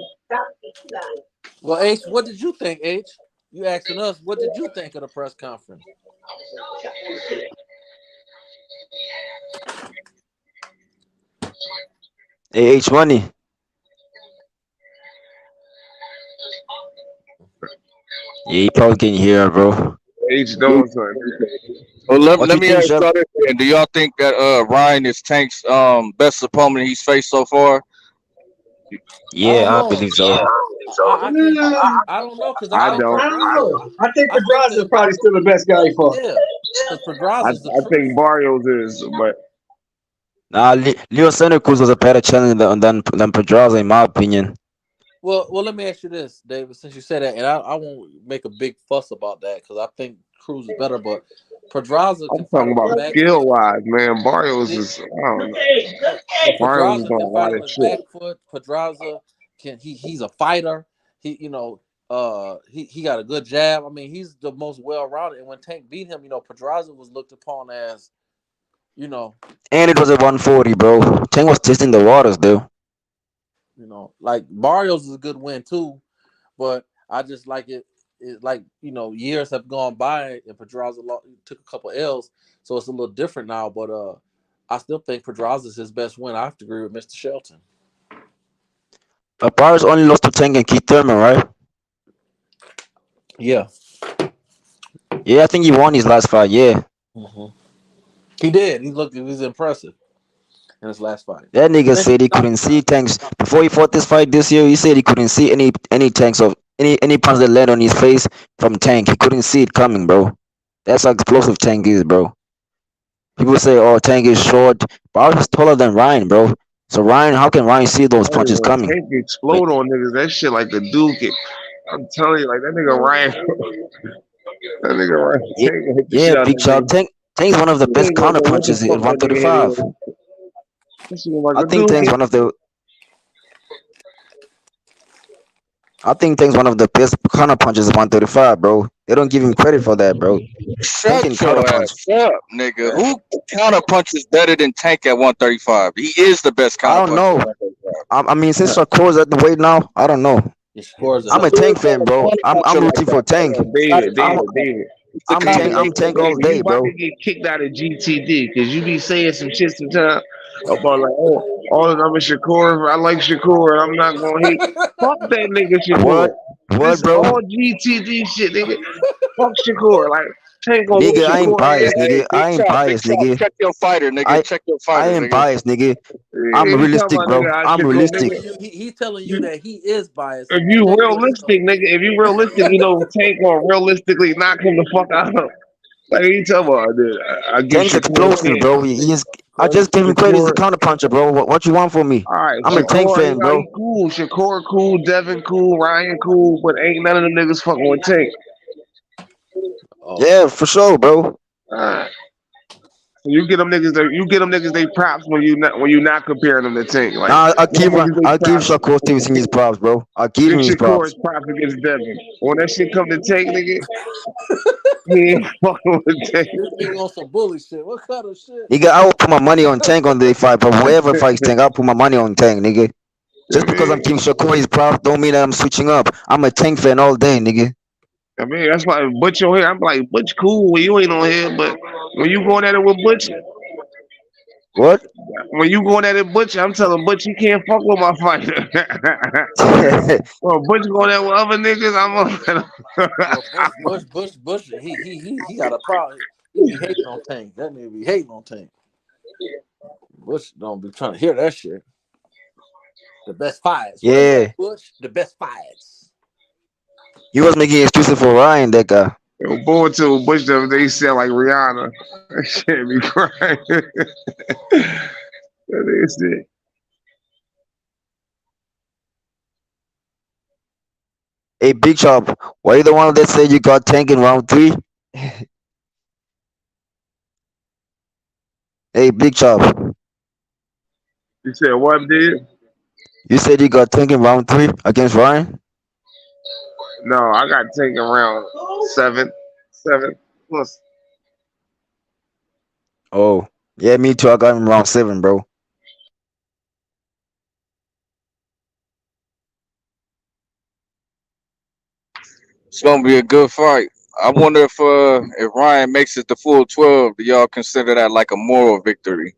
Well, H, what did you think, H? You asking us, what did you think of the press conference? Hey, H Money. Yeah, he probably can hear, bro. H doing something. Well, let, What let you me think, ask Chef? y'all this: then. Do y'all think that Ryan is Tank's best opponent he's faced so far? I don't Yeah, I know. believe so. I can't. I don't know because I I think don't. I don't know. Pedraza. I think I think Pedraza that is probably still the best guy he fought. yeah, because Pedraza's the I truth. think Barrios is, but Nah, Leo Santa Cruz was a better challenge than Pedraza, in my opinion. Well, let me ask you this, David. Since you said that, and I won't make a big fuss about that because I think Cruz is better, but Pedraza I'm can fight talking on his about back skill foot. wise, man. Barrios See, is, I don't know. but Barrios is Pedraza doing can a fight lot on of his shit. back foot. Pedraza can he's a fighter. He got a good jab. I mean, he's the most well rounded. And when Tank beat him, Pedraza was looked upon as, you know, And it was a 140, bro. Tank was testing the waters, though. like Barrios is a good win too. But I just like it like years have gone by and Pedraza took a couple L's, so it's a little different now. But I still think Pedraza's his best win. I have to agree with Mr. Shelton. Paris only lost to Tank and Keith Thurman, right? Yeah. Yeah, I think he won his last fight. Yeah. Mm-hmm. He did. He was impressive in his last fight. That nigga said he couldn't see Tanks before he fought this fight this year. He said he couldn't see any Tanks of any punch that land on his face from Tank. He couldn't see it coming, bro. That's how explosive Tank is, bro. People say, "Oh, Tank is short," but I was taller than Ryan, bro. So Ryan, how can Ryan see those punches coming? Tank explode on niggas. That shit like the Duke. I'm telling you, like that nigga Ryan. That nigga Ryan. Yeah, Hit the shit yeah, out big of shot. Tank's one of the best counter punches at that 135. shit like I a think Duke. Tank's one of the. I think Tank's one of the best counter punches at 135, bro. They don't give him credit for that, bro. Tank can Shut counter your punch. ass up, nigga. Who counter punches better than Tank at 135? He is the best I counter don't puncher. know. I mean, since Shakur's at the weight now, I don't know. I'm a Tank fan, bro. I'm rooting for Tank. David. I'm Tank all day, You about bro. to get kicked out of GTD because you be saying some shit sometimes about like, I'm a Shakur. I like Shakur. I'm not gonna hate. Fuck that nigga Shakur. What, This bro? all GTD shit, nigga. Fuck Shakur. Like, Tank on Nigga, I ain't Shakur. biased, Hey, nigga. I ain't biased, nigga. Check your fighter, nigga. I Check your fighter, I ain't nigga. biased, nigga. Yeah, I'm he talking realistic, about bro. nigga, I'm Shakur, realistic. nigga. He's telling you that he is biased. If you realistic, nigga, Tank gonna realistically knock him the fuck out. Like you talking about, dude. I give Tank's Shakur a explosive, chance. bro. He is. I just gave him credit as a Shakur, counter puncher, bro. What you want from me? all right, I'm a Tank Shakur, fan, bro. he cool. Shakur cool, Devin cool, Ryan cool, but ain't none of them niggas fucking with Tank. Yeah, for sure, bro. Alright. So you get them niggas they props when you not comparing them to Tank. Like Nah, I'll them give niggas they props. Shakur Stevenson his props, bro. I'll give Give him his props. Shakur's props against Devin. When that shit come to Tank, nigga, he ain't fucking with Tank. This nigga on some bully shit. What kind of shit? Nigga, I will put my money on Tank on the fight, but whoever fights Tank, I'll put my money on Tank, nigga. Just because I'm giving Shakur his props don't mean that I'm switching up. I'm a Tank fan all day, nigga. I mean, that's why Butch on here. I'm like, Butch cool when you ain't on here, but when you going at it with Butch, What? when you going at it Butch, I'm telling Butch he can't fuck with my fighter. Well, Butch going at with other niggas, Bush. He got a problem. He be hating on Tank. That nigga be hating on Tank. Bush don't be trying to hear that shit. The best fights. Yeah. Bush, the best fights. He was making excuses for Ryan, that guy. Yo, boy, to Bush, they sound like Rihanna. That shit be crying. That is it. Hey, Big Chop, were you the one that said you got Tank in round 3? Hey, Big Chop, You said what, dude? you said you got Tank in round 3 against Ryan? No, I got taken around 7 plus. Oh, yeah, me too. I got him round 7, bro. It's gonna be a good fight. I wonder if Ryan makes it the full 12, do y'all consider that like a moral victory?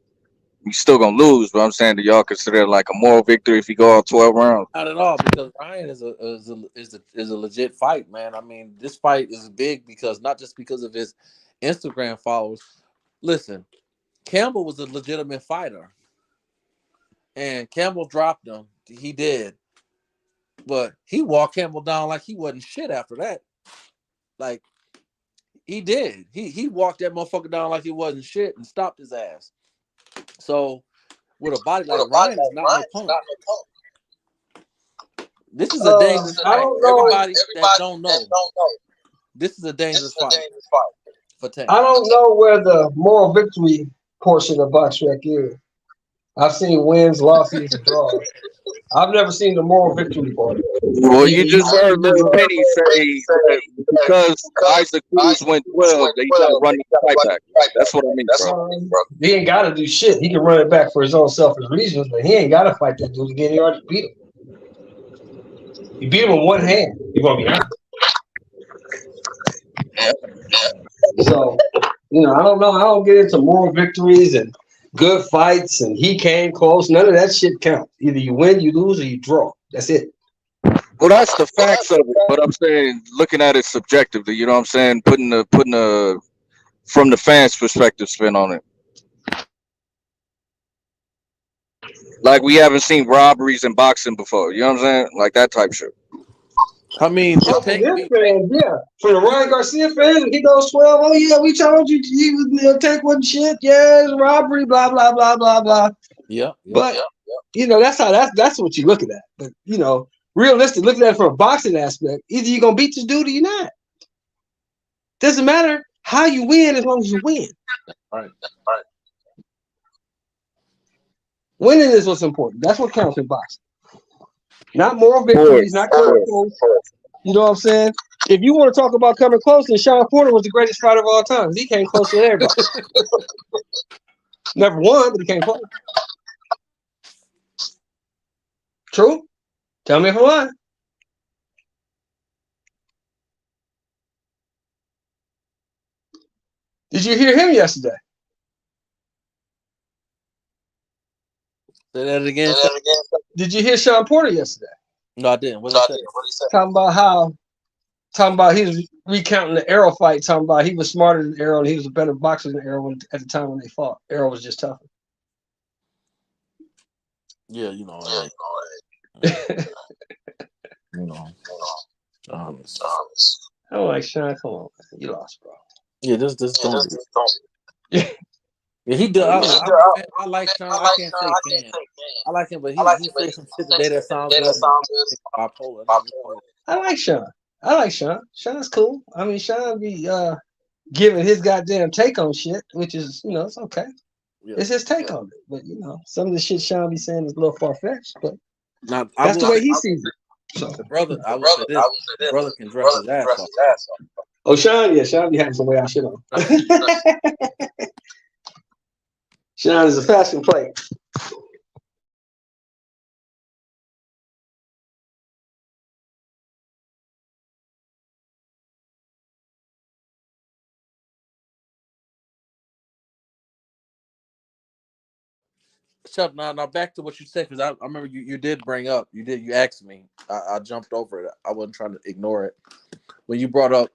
He's still gonna lose, but I'm saying, do y'all consider it like a moral victory if he go all 12 rounds? Not at all, because Ryan is a legit fight, man. I mean, this fight is big because not just because of his Instagram followers. Listen, Campbell was a legitimate fighter, and Campbell dropped him. He did, but he walked Campbell down like he wasn't shit after that. Like he did. He walked that motherfucker down like he wasn't shit and stopped his ass. So with a body like Ryan is not no punk. This is a dangerous fight. Everybody that don't know, this is a dangerous fight for Tank. I don't know where the moral victory portion of BoxRec is. I've seen wins, losses, and draws. I've never seen the moral victory part. Well, you just heard Little Penny say that because Isaac Cruz went 12, they got to run the fight back. That's what I mean, bro. He ain't got to do shit. He can run it back for his own selfish reasons, but he ain't got to fight that dude again. He already beat him. He beat him with one hand. You gonna be honest? So, I don't know. I don't get into moral victories and good fights and he came close. None of that shit counts. Either you win, you lose, or you draw. That's it. Well, that's the facts of it. But I'm saying, looking at it subjectively, you know what I'm saying? Putting from the fans' perspective spin on it. Like we haven't seen robberies in boxing before. You know what I'm saying? Like that type shit. I mean, if Oh, for Tank his beat, fans, yeah. For the Ryan Garcia fans, he goes 12. Oh, yeah, we told you he was Tank wasn't shit. Yeah, it's robbery, blah, blah, blah, blah, blah. yeah. But, that's what you're looking at. But, realistic, looking at it from a boxing aspect, either you're going to beat this dude or you're not. Doesn't matter how you win as long as you win. Right. Winning is what's important. That's what counts in boxing. Not moral victories, not coming close. You know what I'm saying? If you want to talk about coming close, then Sean Porter was the greatest fighter of all time. He came close to everybody. Never won, but he came close. True? Tell me if I'm lying. Did you hear him yesterday? Say that again. Did you hear Sean Porter yesterday? No, I didn't. What did he say? Talking about he was recounting the Arrow fight, talking about he was smarter than Arrow and he was a better boxer than Arrow at the time when they fought. Arrow was just tougher. Yeah, you know. I don't like Sean. Come on, man. You lost, bro. Yeah, this don't. Yeah, he does. I like Sean. I can't say fan. I like him, but he said some shit today that sounds good. Bipolar. I like Sean. Sean's cool. I mean, Sean be giving his goddamn take on shit, which is, it's okay. Yeah. It's his take on it. But, some of the shit Sean be saying is a little far-fetched, but that's the way he sees it. So the brother, I would say this, the brother can dress his ass off. Oh, Sean be having some way out shit on. Sean is a fashion plate. Chuck, now back to what you said, because I remember you did bring up, you asked me. I jumped over it. I wasn't trying to ignore it. When you brought up,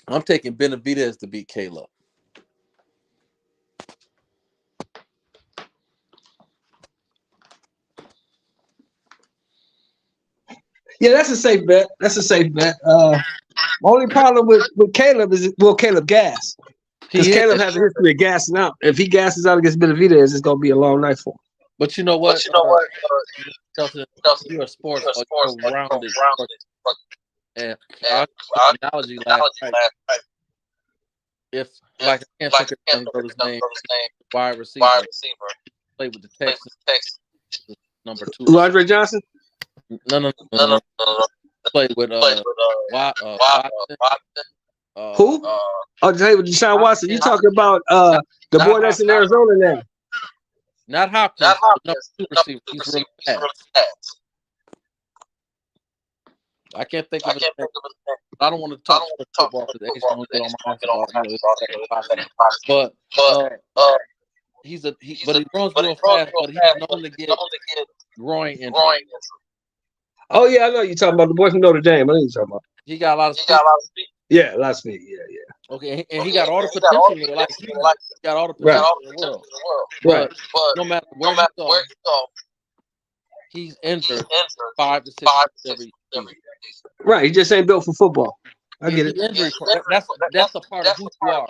I'm taking Benavidez to beat Caleb. Yeah, that's a safe bet. Only problem with Caleb is, Caleb gas. Because Caleb has a history of gassing out. If he gasses out against Benavidez, it's going to be a long night for him. But you know what? You're a sports, you're rounded. And our analogy last night, if, like, I can't think of his name, wide receiver, played with the Texans, number 2. Andre Johnson? No. Played with Watson. Who? Played with Deshaun Watson. You talking about the boy that's in Arizona now? Not Hopkins. Number 2 receiver. He's really fast. I can't think of his name. I don't want to talk football because H don't get on my but but he runs real fast, but he's known to get groin injury. Oh yeah, I know you're talking about the boy from Notre Dame. I know you're talking about. He got a lot of speed. Yeah, a lot of speed. Yeah. Okay, and he got all the potential. He got all the potential in the world. But no matter where you go, he's injured 5 to 6 every season. Right, he just ain't built for football. I get it. Injury, that's a part of who you are.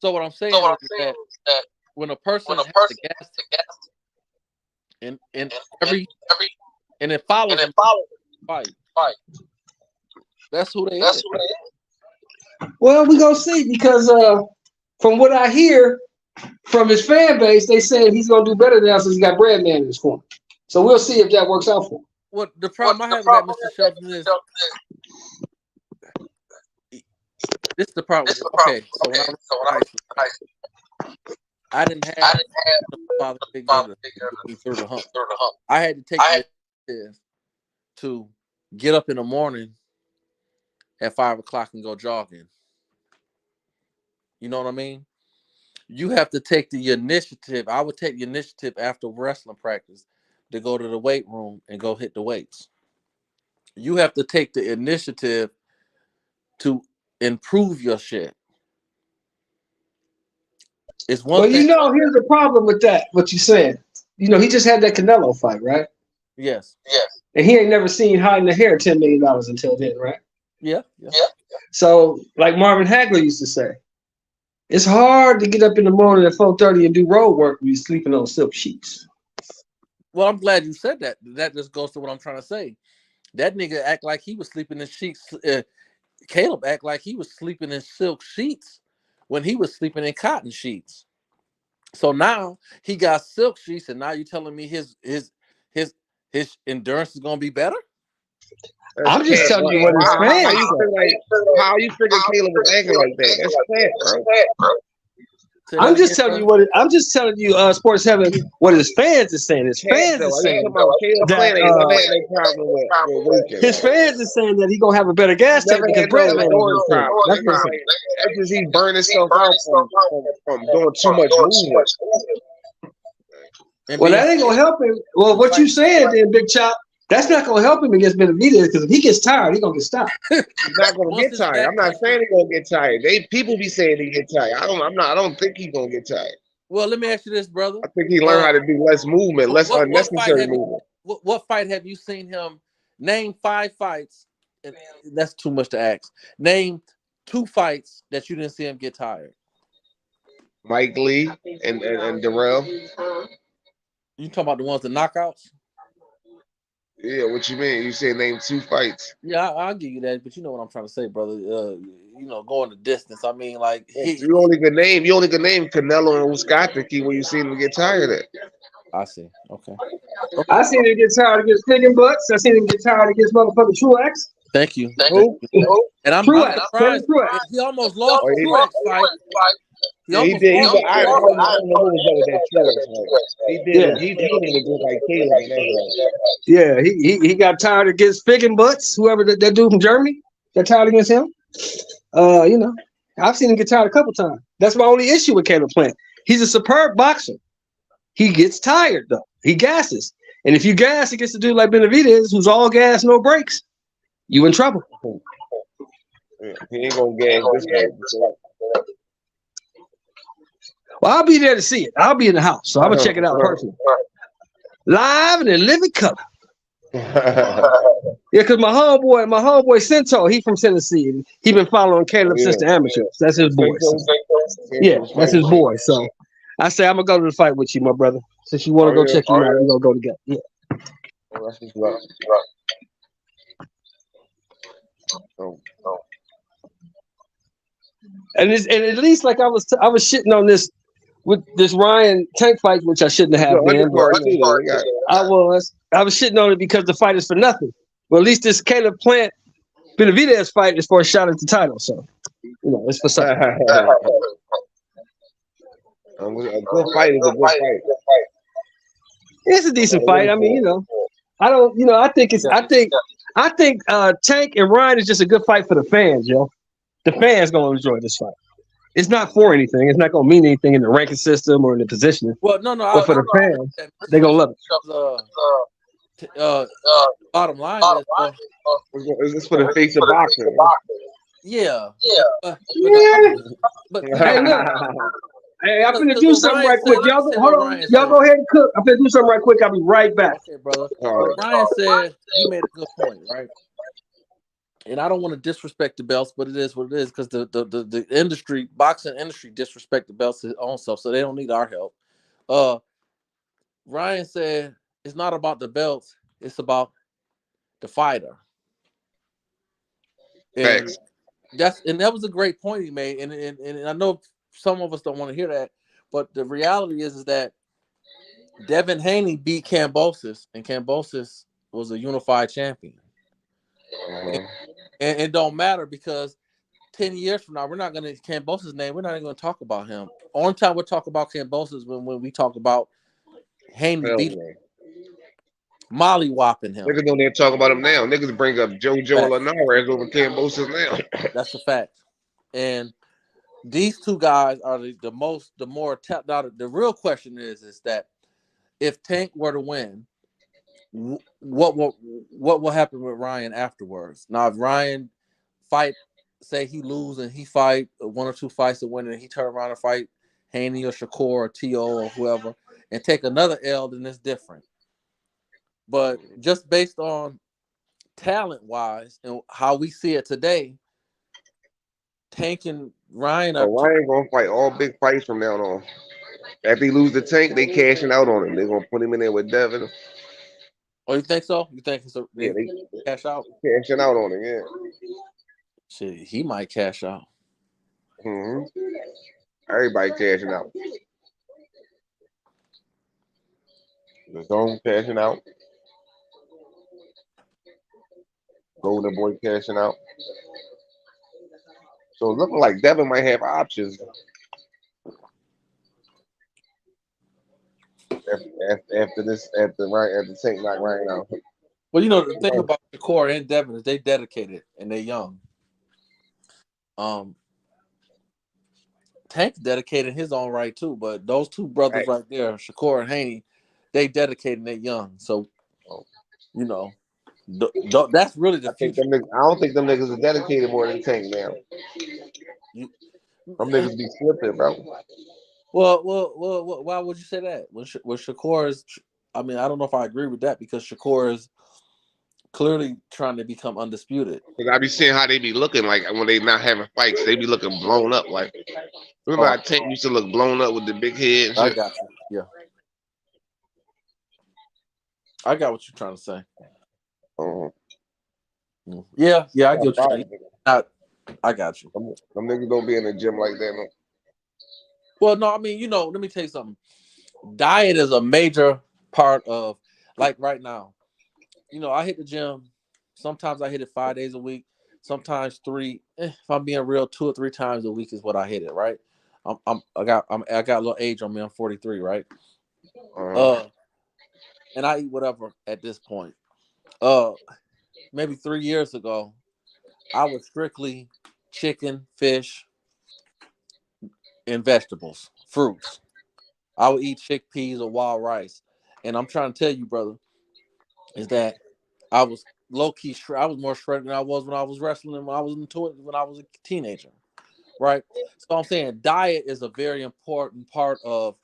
So what I'm saying is that when a person has the gas and every and it follows them fight. That's who they is. Well, we're gonna see, because from what I hear from his fan base, they say he's gonna do better now since he got Breadman in his corner. So we'll see if that works out for him. What the problem I have with that, Mr. Shelton, is this is the problem. Okay, so when I didn't have a father figure to get me through the hump. I had to take this to get up in the morning at 5 o'clock and go jogging. You know what I mean? You have to take the initiative. I would take the initiative after wrestling practice to go to the weight room and go hit the weights. You have to take the initiative to improve your shit. It's one Well, thing. here's the problem with that. What you saying? He just had that Canelo fight, right? Yes. And he ain't never seen hiding the hair $10 million until then, right? Yeah. So, like Marvin Hagler used to say, it's hard to get up in the morning at 4:30 and do road work when you're sleeping on silk sheets. Well, I'm glad you said that. That just goes to what I'm trying to say. That nigga act like he was sleeping in sheets. Caleb act like he was sleeping in silk sheets when he was sleeping in cotton sheets. So now he got silk sheets, and now you telling me his endurance is gonna be better? I'm just telling you what his fans say. How you figure Caleb was acting like that? That's fat, bro. I'm just telling you, Sports Heaven, what his fans are saying. His fans are saying that his fans are saying that he gonna have a better gas tank because Brett man is saying. That's what I'm saying. That's because he burned himself out from doing too much movement. Well, that ain't gonna help him. Well, what you saying then, Big Chop? That's not gonna help him against Benavidez because if he gets tired, he's gonna get stopped. He's not gonna get tired. I'm not saying he's gonna get tired. People be saying he get tired. I don't think he's gonna get tired. Well, let me ask you this, brother. I think he learned how to do less movement, less unnecessary movement. What fight have you seen him name 5 fights? And that's too much to ask. Name 2 fights that you didn't see him get tired. Mike Lee and Darrell. You talking about the ones, the knockouts? Yeah, what you mean? You said name 2 fights. Yeah, I'll give you that, but you know what I'm trying to say, brother. Going the distance. I mean, like you only could name Canelo and Wisconsin when you seen him get tired of it. I see. Okay. I seen him get tired against Figgin Butts. I seen him get tired against motherfucking Truex. Thank you. And I'm Truex. surprised. He almost lost the Truex fight. He did. I don't know who was that Truex. He did. He did just like Caleb. Yeah, he got tired against Figgin Butts, whoever that dude from Germany. Got tired against him. I've seen him get tired a couple times. That's my only issue with Caleb Plant. He's a superb boxer. He gets tired though. He gasses, and if you gas against a dude like Benavidez, who's all gas, no brakes, you in trouble. He ain't gonna gas this guy. Well, I'll be there to see it. I'll be in the house, so I'm gonna check it out personally, live and in living color. Yeah, because my homeboy Cento, he from Tennessee. And he been following Caleb since the amateurs. That's his boy. So. Yeah, that's his boy. So I say I'm gonna go to the fight with you, my brother. Since you want to go check him out, we're gonna go together. Yeah. And at least like I was shitting on this with this Ryan Tank fight, which I shouldn't have been. I was shitting on it because the fight is for nothing. Well, at least this Caleb Plant Benavidez fight is for a shot at the title. So it's for something. A good fight is a good fight. It's a decent fight. I mean, I don't. I think Tank and Ryan is just a good fight for the fans, yo. The fans gonna enjoy this fight. It's not for anything. It's not gonna mean anything in the ranking system or in the positioning. Well, no. But for the fans, they gonna love it. Bottom line is this for the face of boxing? Yeah. But hey, look. Hey, I'm finna do something right quick. Y'all go ahead and cook. I'm finna do something right quick. I'll be right back. Okay, brother. Ryan said you made a good point, right? And I don't want to disrespect the belts, but it is what it is because the industry, boxing industry, disrespect the belts his own self, so they don't need our help. Ryan said it's not about the belts; it's about the fighter. And that was a great point he made, and I know some of us don't want to hear that, but the reality is that Devin Haney beat Kambosos, and Kambosos was a unified champion. And it don't matter because 10 years from now, we're not going to Kambosos' name. We're not even going to talk about him. Only time we'll talk about Kambosos when we talk about Haney beating Molly whopping him. Niggas don't even talk about him now. Niggas bring up JoJo Linares over Kambosos now. That's a fact. And These two guys are the more now the real question is that if Tank were to win, what will happen with Ryan afterwards? Now, if Ryan fight, say he lose and he fight one or two fights to win, and he turn around and fight Haney or Shakur or To or whoever, and take another L, then it's different. But just based on talent wise and how we see it today, Tank and Ryan are. Ryan gonna fight all big fights from now on. After he lose the Tank, they cashing out on him. They're gonna put him in there with Devin. Oh, you think so? You think Yeah, they they cash out? cashing out on him. Yeah. Shit, he might cash out. Everybody cashing out. The Zone cashing out. Golden Boy cashing out. So it's looking like Devin might have options after Tank knock Ryan out. Well, you know the thing about Shakur and Devin is they dedicated and they young. Tank dedicated in his own right too, but those two brothers right there, Shakur and Haney, they dedicated and they young. So, you know, that's really the future. I don't think them niggas are dedicated more than Tank now. Them niggas be slipping, bro. Well, why would you say that? When Shakur is, I mean, I don't know if I agree with that because Shakur is clearly trying to become undisputed. Cause I be seeing how they be looking like when they not having fights, they be looking blown up. Like remember how Tank used to look blown up with the big head and shit? I got you. Yeah. I got what you're trying to say. Yeah, I get what you're saying. I got you. Them niggas don't be in the gym like that. No. Well, no, I mean, you know, let me tell you something. Diet is a major part of, like right now. You know, I hit the gym. Sometimes I hit it 5 days a week. Sometimes 3. If I'm being real, 2 or 3 times a week is what I hit it. Right. I got a little age on me. I'm 43. Right. And I eat whatever at this point. Maybe 3 years ago, I was strictly chicken, fish, and vegetables, fruits. I would eat chickpeas or wild rice. And I'm trying to tell you, brother, is that I was low key. I was more shredded than I was when I was wrestling. When I was when I was a teenager, right? So I'm saying diet is a very important part of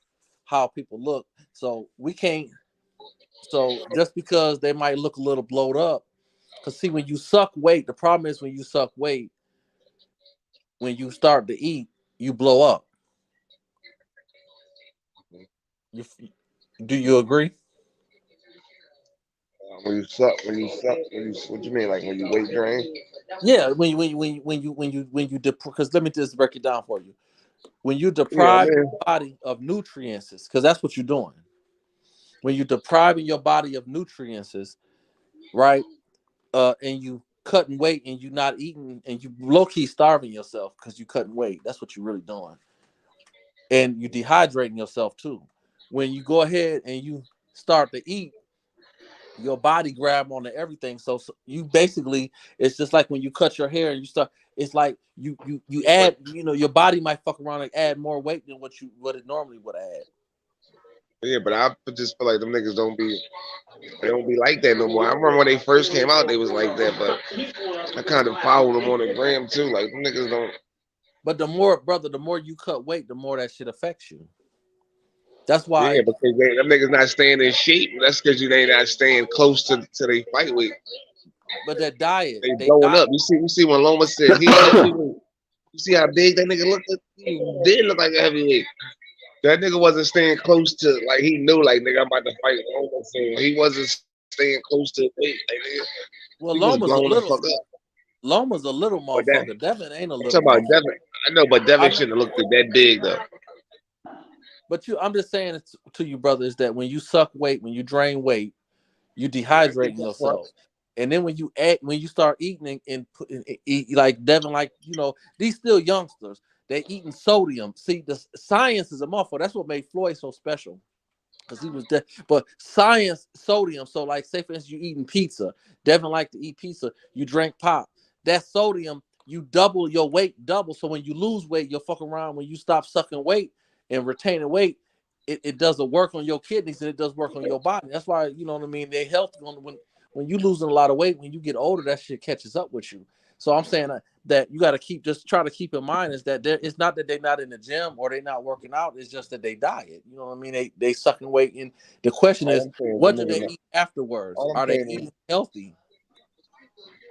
how people look. So we can't. So just because they might look a little blowed up, because see, when you suck weight, the problem is when you suck weight, when you start to eat, you blow up. Do you agree? When you suck, what you mean? Like when you weight drain? Yeah, because let me just break it down for you. When you deprive your body of nutrients, because that's what you're doing. When you're depriving your body of nutrients, right? And you cutting weight and you not eating and you low key starving yourself because you cutting weight. That's what you're really doing. And you dehydrating yourself too. When you go ahead and you start to eat, your body grab onto everything. So you basically, it's just like when you cut your hair and you start. It's like you add. You know, your body might fuck around and add more weight than what it normally would add. Yeah, but I just feel like them niggas don't be like that no more. I remember when they first came out, they was like that, but I kind of followed them on the gram too. Like them niggas don't. But the more you cut weight, the more that shit affects you. That's why. Yeah, because them niggas not staying in shape. That's because they not staying close to their fight weight. But that diet, they blowing up. You see when Loma said he heavyweight. You see how big that nigga looked? He did look like a heavyweight. That nigga wasn't staying close to, like, he knew, like, nigga, I'm about to fight Loma soon. He wasn't staying close to the weight. Like, nigga, well, he was blowing the fuck up. Loma's a little motherfucker. Devin ain't a little. I'm talking about Devin. I know, but Devin shouldn't have looked that big though. But I'm just saying to you, brother, is that when you suck weight, when you drain weight, you dehydrating yourself. And then when you start eating and eat like Devin, like, you know, these still youngsters, they eating sodium. See, the science is a motherfucker. That's what made Floyd so special. Because he was dead. But science, sodium. So, like, say for instance, you eating pizza. Devin liked to eat pizza. You drink pop. That sodium, you double your weight, double. So when you lose weight, you'll fuck around. When you stop sucking weight and retaining weight, it doesn't work on your kidneys and it does work on your body. That's why, you know what I mean? They health when you losing a lot of weight, when you get older, that shit catches up with you. So I'm saying that you got to try to keep in mind is that it's not that they're not in the gym or they're not working out. It's just that they diet. You know what I mean? They sucking weight. And the question is, what do they eat afterwards? Are they eating healthy?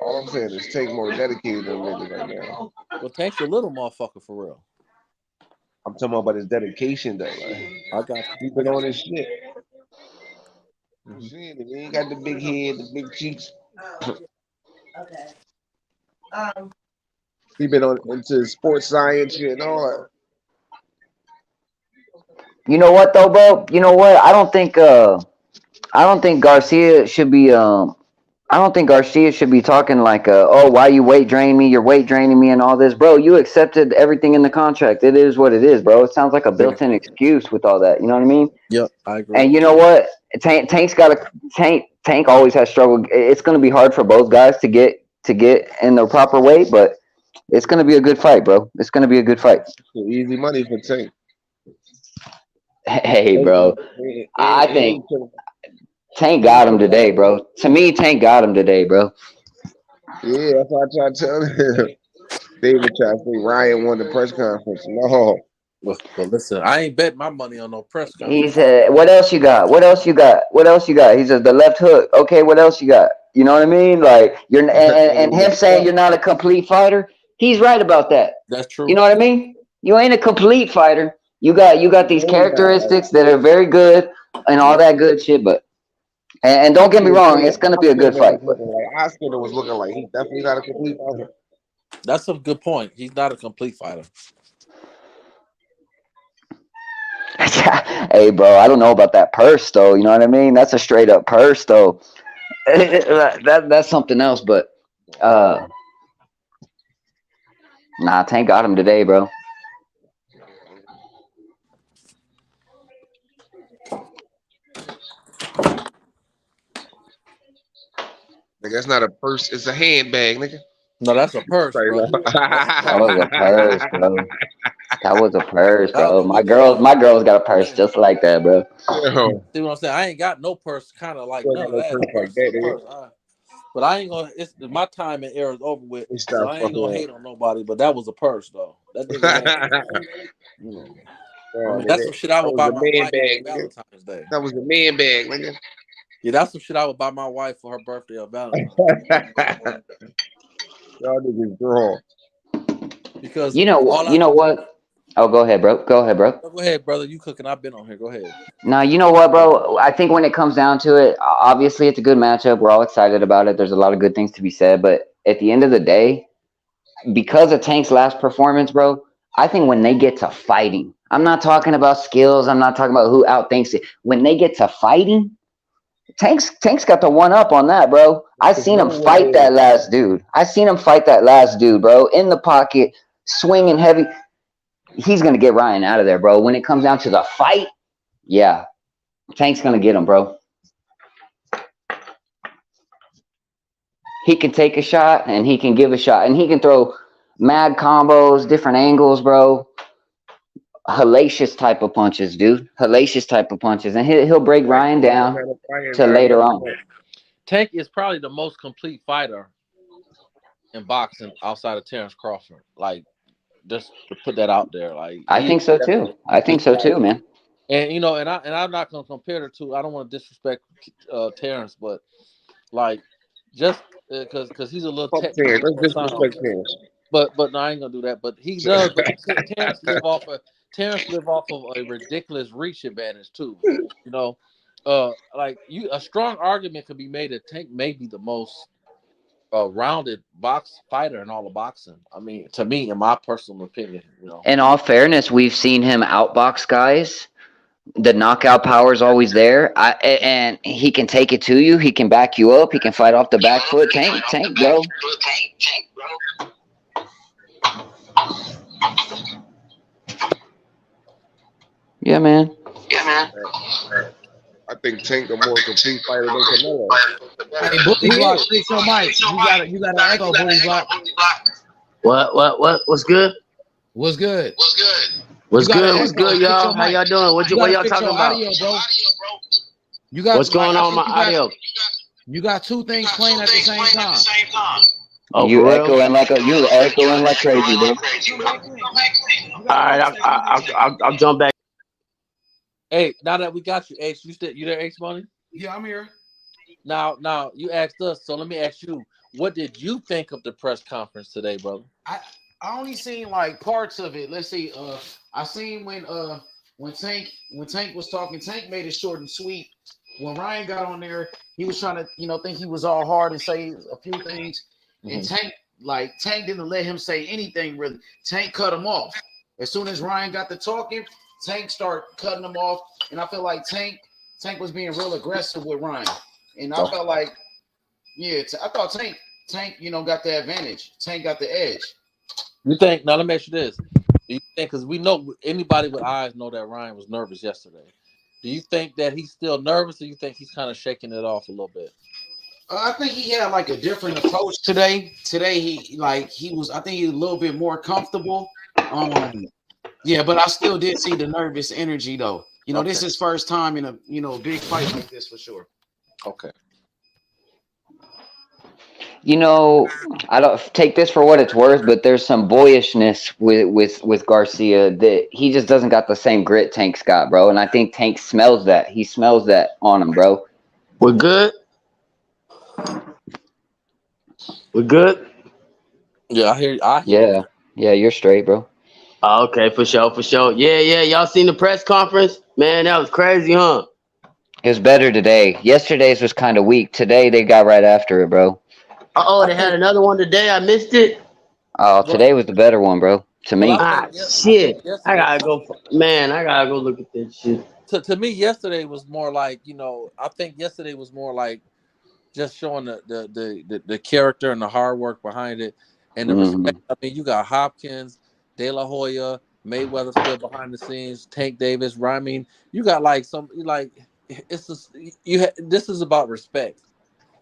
All I'm saying is Tank more dedicated than niggas right now. Well, Tank's a little motherfucker for real. I'm talking about his dedication though. Like, I got you. He been on his shit. He ain't got the big head, the big cheeks. He been into sports science shit and all that. You know what though, bro? You know what? I don't think Garcia should be I don't think Garcia should be talking like, oh, why you weight draining me? You're weight draining me and all this. Bro, you accepted everything in the contract. It is what it is, bro. It sounds like a built-in excuse with all that. You know what I mean? Yep, I agree. And you know what? Tank always has struggled. It's going to be hard for both guys to get in the proper weight, but it's going to be a good fight, bro. It's going to be a good fight. Easy money for Tank. Hey, bro. I think Tank got him today, bro. To me, Tank got him today, bro. Yeah, that's what I tried to tell him. David tried to say Ryan won the press conference. No. Well, listen, I ain't bet my money on no press conference. He said, "What else you got? What else you got? What else you got?" He says, "The left hook." Okay, what else you got? You know what I mean? Like you're and him saying you're not a complete fighter. He's right about that. That's true. You know what I mean? You ain't a complete fighter. You got these characteristics that are very good and all that good shit, but. And don't get me wrong, it's gonna be a good fight. But Oscar was looking like he's definitely not a complete fighter. That's a good point. He's not a complete fighter. Hey, bro, I don't know about that purse though. You know what I mean? That's a straight up purse though. That's something else. But nah, Tank got him today, bro. Nigga, that's not a purse. It's a handbag, nigga. No, that's a purse, bro. That was a purse, bro. That was a purse, bro. My girl's got a purse just like that, bro. See what I'm saying? I ain't got no purse, kind of like none of that. But I ain't gonna. My time in era is over with, so I ain't gonna hate on nobody. But that was a purse, though. That you know. I mean, that's some shit I would buy my wife for Valentine's Day. That was the man bag, nigga. Yeah, that's some shit I would buy my wife for her birthday or Valentine's. Y'all niggas draw. Because you know what? Oh, go ahead, bro. Go ahead, brother. You cooking? I've been on here. Go ahead. No, you know what, bro? I think when it comes down to it, obviously it's a good matchup. We're all excited about it. There's a lot of good things to be said, but at the end of the day, because of Tank's last performance, bro, I think when they get to fighting, I'm not talking about skills. I'm not talking about who outthinks it. When they get to fighting, Tank's got the one up on that, bro. I seen him fight that last dude. Bro, in the pocket, swinging heavy. He's gonna get Ryan out of there, bro. When it comes down to the fight, yeah, Tank's gonna get him, bro. He can take a shot and he can give a shot and he can throw mad combos, different angles, bro. Hellacious type of punches, dude. Hellacious type of punches, and he'll break Ryan down to later on. Tank is probably the most complete fighter in boxing outside of Terrence Crawford. Like, just to put that out there, like I think so too. Man. And you know, and I'm not gonna compare the two. I don't want to disrespect Terrence, but like just because he's a little technical. Let's disrespect Terrence. But no, I ain't gonna do that. But he does. But Terrence live off of a ridiculous reach advantage too. You know, like a strong argument could be made that Tank may be the most rounded box fighter in all of boxing. I mean, to me, in my personal opinion, you know. In all fairness, we've seen him outbox guys. The knockout power is always there, and he can take it to you. He can back you up. He can fight off the back foot. Tank, bro. Yeah, man. I think Tank a more complete fighter than Canelo. Hey, Bully Block, fix your mic. You got an echo, Bully Block. What's good? What's good? You What's got an good? What's echo. good, Fix y'all? your How mic. y'all doing? You What gotta y'all fix talking your about? audio, bro. You What's got going I on think with my audio? you got two things playing at the same time. Oh, You for real? echoing like crazy, bro. Come back in. You All gotta go right, to second gear. I'll jump back. Hey, now that we got you, H, you there, H Money? Yeah, I'm here. Now you asked us, so let me ask you, what did you think of the press conference today, brother? I only seen like parts of it. Let's see. I seen when Tank was talking. Tank made it short and sweet. When Ryan got on there, he was trying to think he was all hard and say a few things. And Tank didn't let him say anything really. Tank cut him off as soon as Ryan got to talking. Tank started cutting him off, and I feel like Tank was being real aggressive with Ryan, and I felt like I thought Tank got the advantage. Tank got the edge. You think? Now let me ask you this: do you think? Because we know anybody with eyes know that Ryan was nervous yesterday. Do you think that he's still nervous, or you think he's kind of shaking it off a little bit? I think he had like a different approach today. Today he was. I think he was a little bit more comfortable. Yeah, but I still did see the nervous energy though. This is first time in a big fight like this for sure. Okay. I don't take this for what it's worth, but there's some boyishness with Garcia that he just doesn't got the same grit Tank's got, bro. And I think Tank smells that. He smells that on him, bro. We're good. We're good. Yeah, I hear you. Yeah, you're straight, bro. Oh, okay, for sure. Yeah. Y'all seen the press conference? Man, that was crazy, huh? It was better today. Yesterday's was kind of weak. Today they got right after it, bro. They had think. another one today. I missed it. Oh, Well, today was the better one, bro. To well, me. I think Shit. I yesterday. gotta go. Man, I gotta go look at this shit. To me, yesterday was more like I think yesterday was more like just showing the character and the hard work behind it and the Hmm. respect. I mean, you got Hopkins, De La Hoya, Mayweather still behind the scenes, Tank Davis. I mean, you got like it's just this is about respect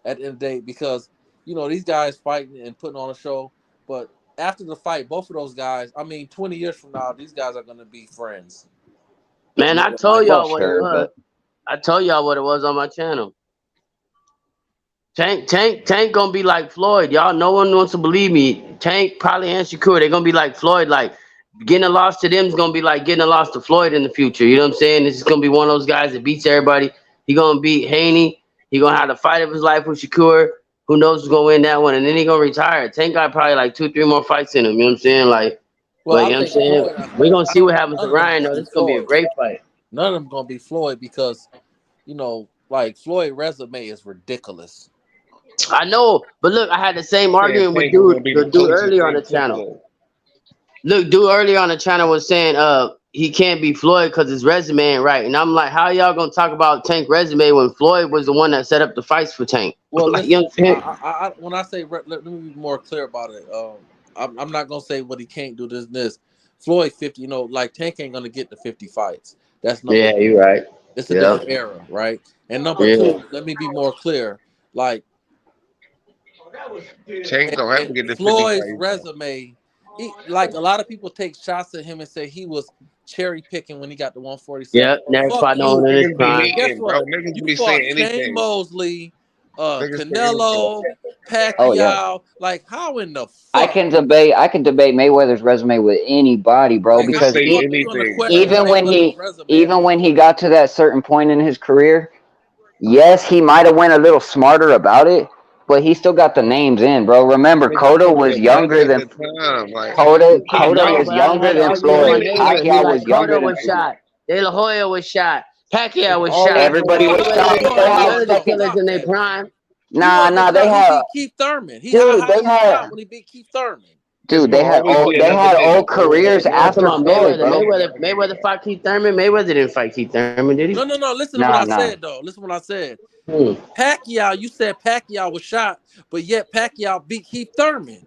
at the end of the day because these guys fighting and putting on a show, but after the fight, both of those guys, I mean, 20 years from now, these guys are gonna be friends. Man, I told For y'all what it sure, was. but I told y'all what it was on my channel. Tank gonna be like Floyd. Y'all, no one wants to believe me. Tank probably and Shakur, they're gonna be like Floyd. Like getting a loss to them is gonna be like getting a loss to Floyd in the future. You know what I'm saying? This is gonna be one of those guys that beats everybody. He gonna beat Haney. He gonna have the fight of his life with Shakur. Who knows who's gonna win that one? And then he gonna retire. Tank got probably like 2-3 more fights in him. You know what I'm saying? Like, Well, but I you know what I'm think saying? Floyd. We're gonna I see don't what think happens to none of them Ryan gonna though. be This is gonna be a Floyd. great fight. None of them gonna be Floyd because like Floyd resume is ridiculous. I know, but look, I had the same Saying argument with Tank is gonna be the the dude closest earlier on thing the to channel. Floyd. Look, dude earlier on the channel was saying he can't be Floyd because his resume ain't right. And I'm like, how y'all gonna talk about Tank resume when Floyd was the one that set up the fights for Tank? Well, Like, you listen, understand? when I say let me be more clear about it. I'm not gonna say what he can't do this and this. Floyd 50, like Tank ain't gonna get the 50 fights. That's number Yeah, one. you're right. It's a Yeah. different era, right? And number Yeah. two, let me be more clear. Like Tank don't have and to get the 50 Floyd's fights. resume, like a lot of people take shots at him and say he was cherry picking when he got to 147. Yeah. Never Fuck fought no one you. in his Niggas be prime. Guess hating, bro. what? Niggas You be fought saying Shane anything. Mosley, Niggas say anything. Canelo, oh yeah. Pacquiao. Like, how in the I fuck? can debate Mayweather's resume with anybody, bro, Like, Niggas how because the say fuck you gonna anything, question bro. even when Mayweather's he resume even after when he he beat him? got to that certain point in his career, yes, he might have went a little smarter about it, but he still got the names in, bro. Remember, Nigga, he Cotto was was the best younger at than the time. Like, Cotto. you I can't Cotto know, knock was but I done younger had an than there's argument so with my Floyd. many other neighbor. He Pacquiao like was greats younger Cotto than was besides him. Floyd. shot. De La Hoya was shot. It's Pacquiao was all these shot. Everybody was motherfuckers. shot Mayweather before fought he none was of the shot. killers Stop in their that. prime. He wasn't Nah, they shot. He had, beat Keith Thurman. dude, How they is he had, shot when he beat Keith Thurman? It's dude, gonna always be they another had nigga. old careers No, I'm talking after about Floyd, Mayweather. bro. Mayweather fought Keith Thurman. Mayweather didn't fight Keith Thurman, did he? No. Listen to what Nah, I nah. said, though. Listen to what I said. Hmm. Pacquiao, you said Pacquiao was shot, but yet Pacquiao beat Keith Thurman.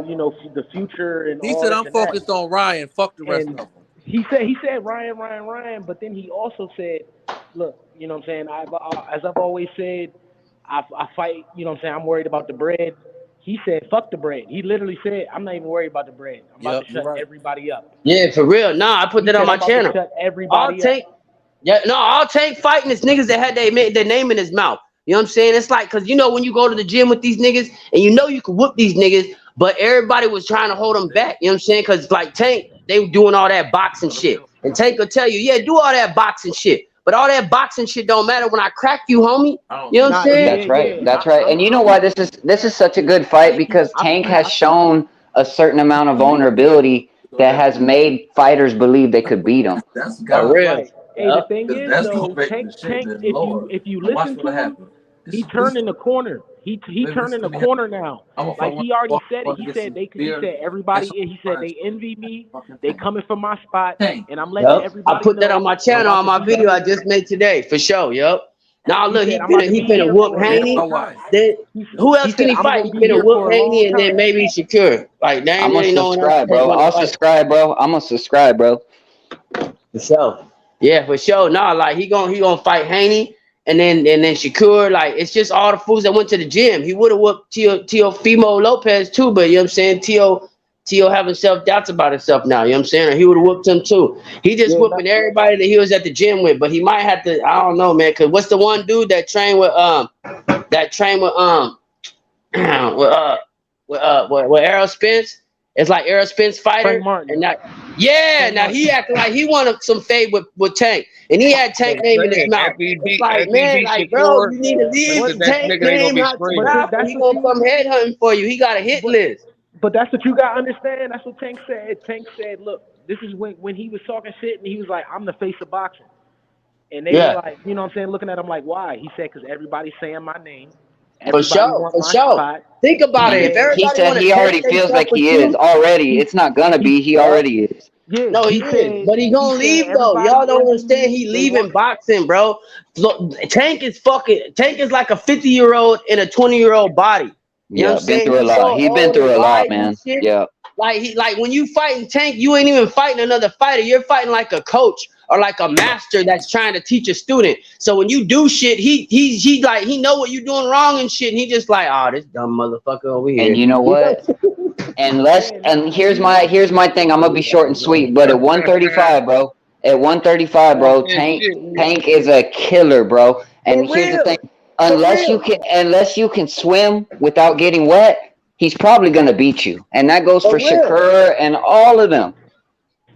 about the future and He all said, this "I'm and that. focused on Ryan. Fuck the rest And of them." he said Ryan, but then he also said, look, you know what I'm saying? As I've always said, I fight, you know what I'm saying? I'm worried about the bread. He said, fuck the bread. He literally said, I'm not even worried about the bread. I'm about Yep, to you're shut right. everybody up. Yeah, for real. Nah, I put He that on said, my I'm about to channel. shut All everybody up. Tank, Yeah, no, all Tank fighting is niggas that had their name in his mouth. You know what I'm saying? It's like, cause you know when you go to the gym with these niggas and you know you can whoop these niggas, but everybody was trying to hold them back. You know what I'm saying? Cause like Tank, they were doing all that boxing shit, and Tank will tell you, yeah, do all that boxing shit, but all that boxing shit don't matter when I crack you, homie. You know what I'm Nah, saying? That's right. yeah. That's right. And you know why this is such a good fight because Tank has shown a certain amount of vulnerability that has made fighters believe they could beat him. For real. Right. Hey, the thing is though, Tank, if you listen to him, he turned in the corner. He turned in the corner now. Like he already said it. He said everybody. He said they envy me. They coming for my spot, and I'm letting Yup. I everybody put that know on my I'm channel about on to my beat video I him. just made today, for sure. Yup. Now He look, said I'm about to he be finna here whoop for a Haney. long time. Then who else He can said he I'm fight? gonna He be finna here whoop for a Haney long and then time. maybe Shakur. Like there I'm ain't gonna really no one else subscribe, Tank bro. wanna I'll fight. subscribe, bro. I'm gonna subscribe, bro. For sure. Yeah, for sure. Nah, like he gonna fight Haney and then Shakur. Like it's just all the fools that went to the gym. He would have whooped Teofimo Lopez too, but you know what I'm saying? Tio having self-doubts about himself now, you know what I'm saying? Or he would have whooped him too. He just Yeah, whooping everybody that he was at the gym with, but he might have to, I don't know, man, cause what's the one dude that trained with with Errol Spence? It's like Errol Spence Frank fighter, Martin. and that yeah, Frank now Martin. he acting like he wanted some fade with Tank, and he had Tank name in his mouth. After he It's beat like, man, like bro, Shakur, you need to leave But the next Tank nigga they gonna name be out your but screaming. mouth, see, or that's he what gonna you. come headhunting for you. He got a hit But list. but that's what you gotta understand. That's what Tank said. Tank said, look, this is when he was talking shit and he was like, I'm the face of boxing. And they were Yeah, like, you know what I'm saying, looking at him like, why? He said, because everybody's saying my name. for Everybody sure, want for my sure. spot. Think He about it. If said, He everybody said want to he test already feels themselves like with he is you, already. he, It's not gonna he, be. He yeah. already is. yeah, No, he he is, said, but he gonna leave though. Y'all everybody don't envy understand. me. He They leaving want, boxing, bro. Look, Tank is like a 50-year-old in a 20-year-old body. You know what Yeah, I'm been saying? through a He's lot. so He been old through and a lot, wise and man. shit. Yeah. Like when you fighting Tank, you ain't even fighting another fighter. You're fighting like a coach or like a master that's trying to teach a student. So when you do shit, he like he know what you doing wrong and shit. And he just like, oh, this dumb motherfucker over And here. you know You know? what? And here's my thing. I'm gonna be short and sweet, but at 135, bro. At 135, Talk bro, that shit, nigga. Tank is a killer, bro. For And here's the thing. real, for real, Unless you can swim without getting wet, he's probably gonna beat you. And that goes for for real. Shakur and all of them.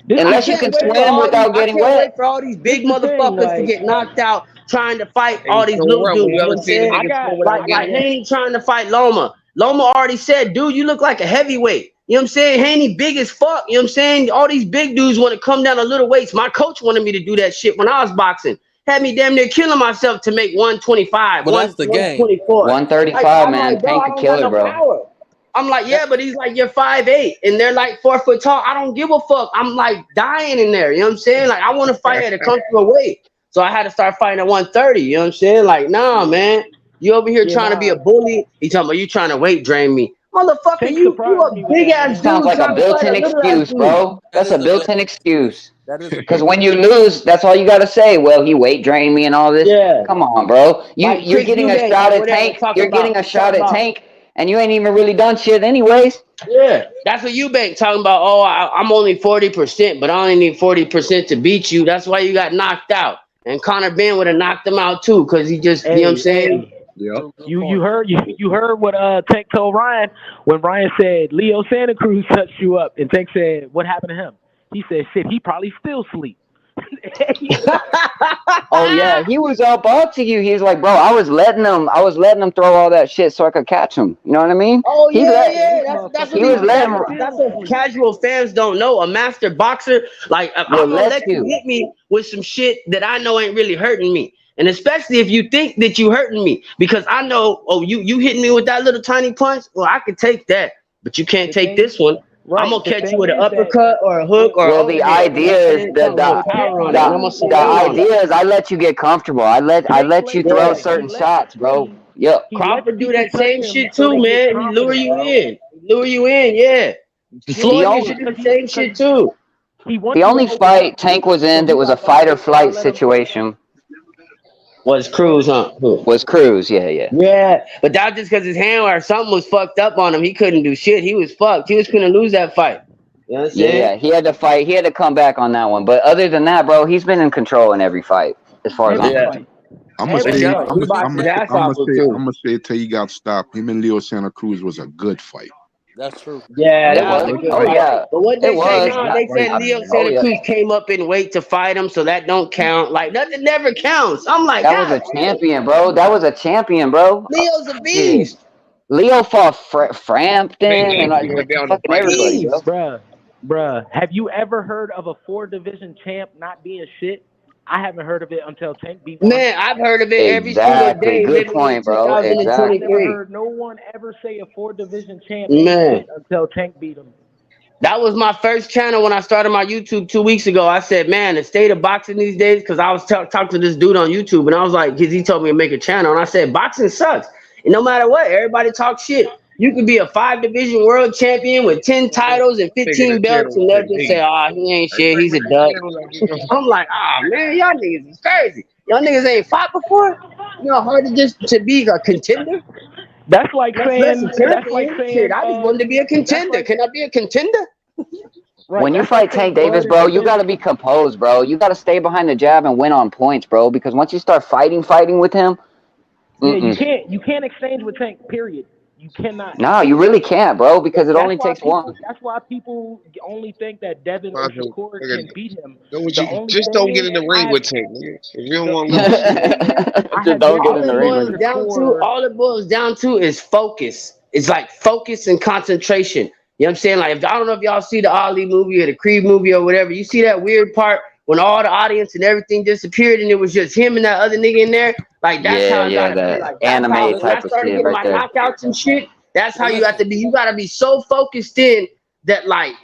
this I is, Unless you this can the can't wait for swim thing. all these. without I getting can't wait wet. for all these This big the thing. motherfuckers to Like, get knocked out trying to fight Hey, all these so little what? When dudes. you You know ever what I'm seen a saying? I nigga got, swim without I Like getting got, wet? Haney trying to fight Loma. Loma already said, dude, you look like a heavyweight. You know what I'm saying? Haney big as fuck. You know what I'm saying? All these big dudes want to come down a little weights. My coach wanted me to do that shit when I was boxing. Had me damn near killing myself to make 125, But that's the game. 124. Like 135, I'm man. like, bro, Tank I a don't got killer, no bro. power. I'm like, That yeah, but he's like, you're 5'8", and they're like 4 foot tall. I don't give a fuck. I'm like dying in there. You know what I'm saying? Like I want to fight at a comfortable weight. So I had to start fighting at 130. You know what I'm saying? Like, nah, man. You over here yeah, trying to be nah. a bully. He talking about you trying to weight drain me. Motherfucker, Tank you surprised a me with big that, ass man. Sounds dude like a trying to fight built-in a little ass excuse, dude. bro. That's a is a good. built-in excuse. That is a Because good. when you lose, that's all you got to say. Well, he weight drained me and all this. Yeah. Come on, bro. Like You're Chris getting a Eubank shot or at whatever Tank. You're getting a talking shot at about Tank, and you ain't even really done shit, anyways. yeah, that's what Eubank talking about. Oh, I'm only 40%, but I only need 40% to beat you. That's why you got knocked out. And Conor Ben would have knocked him out too, because he just, you know what I'm saying? Hey, Yep. Good you point. heard you heard what Tank told Ryan when Ryan said Leo Santa Cruz touched you up, and Tank said, what happened to him? He said, shit, he probably still sleep. Oh yeah, he was up to you. He was like, bro, I was letting him throw all that shit so I could catch him. You know what I mean? Oh He yeah, He let said yeah. this That's motherfucker what he was these probably letting that's still what sleep. casual fans don't know. A master boxer, like will I'm gonna let let you you. hit me with some shit that I know ain't really hurting me. And especially if you think that you hurting me, because I know, oh, you hitting me with that little tiny punch. Well, I could take that, but you can't The take thing, this one. I'm right? gonna The catch you thing with an is that uppercut or a hook or an Well, the overhand. You know idea what I'm is saying? Something with with Tank, power on it, and I'm the gonna the slow down. idea is I let you get comfortable. I Tank let you let throw Yeah. yeah he certain let shots, bro. Yep. he lets Crawford do people that touch same him shit so too, they get man. He lure confident, you bro. in. He lure you in, yeah. Yeah, The Floyd used only to do because the same shit too. he the wants you to only open up, fight Tank was so in that he was a got fight or confidence. So I flight let him touch him. situation Was Cruz, huh? was Cruz. Yeah, yeah. Yeah, but that was just because his hand or something was fucked up on him. He couldn't do shit. He was fucked. He was gonna lose that fight. You know what I'm saying? Yeah, he had to fight. He had to come back on that one. But other than that, bro, he's been in control in every fight, as far as I'm Every Yeah, concerned. fight. I'm gonna for Every say, sure. fight. He boxed his ass off with too. I'm gonna say till he got stopped. Him and Leo Santa Cruz was a good fight. That's true. Yeah, It that was was. a Good good Oh fight. fight. yeah, But what it they say was. now, Good they fight, said Leo man. Oh Santa yeah, Cruz came up in weight to fight him, so that don't count. Like nothing never counts. I'm like, that was a God damn, champion, bro. That was a champion, bro. Leo's a Shit, beast. Leo fought Frampton and He went down to fucking fight him. everybody, bro. Beast. Bruh. Have you ever heard of a 4 division champ not being shit? I haven't heard of it until Tank beat one. Man, I've heard of it every single Exactly. day, Good literally in point, bro. I never 2023. heard no one ever say a 4 division champ ain't Man, shit until Tank beat him. that was my first channel when I started my YouTube 2 weeks ago. I said, man, the state of boxing these days, because I was talking to this dude on YouTube, and I was like, because he told me to make a channel, and I said, boxing sucks. And no matter what, everybody talks shit. You could be a 5 division world champion with 10 titles and Making 15 a belts, channel and they'll like just say, me. oh, he ain't shit, Everybody he's a make a duck. channel like you. I'm like, ah, man, y'all niggas is crazy. Y'all niggas ain't fought before? You know how hard it is to be a contender? That's like That's less saying a champion. Shit, I just wanted to be a contender. Can I be a contender? When you that's like fight saying Tank Davis, Floyd bro, you versus gotta be composed, bro. You gotta stay behind the jab and win on points, bro. Because once you start fighting with him, yeah, you mm-mm. can't exchange with Tank, period. You cannot. No, you really can't, bro. Because it only takes one. That's why people only think that Devin or Nigga, Shakur can beat him. don't The you only just don't thing get in the ring with Tank, nigga. If you don't want to the lose. only thing is I Just have don't get yet in to the ring with him. All it boils down to is focus. It's like focus and concentration. You know what I'm saying? Like, I don't know if y'all see the Ali movie or the Creed movie or whatever. You see that weird part when all the audience and everything disappeared and it was just him and that other nigga in there? Like, that's how it Yeah, gotta be. that Like, that's how, anime when I type of started shit getting right my there. knockouts and shit, that's how Well, you have to listen. be. You gotta be so focused in that, like,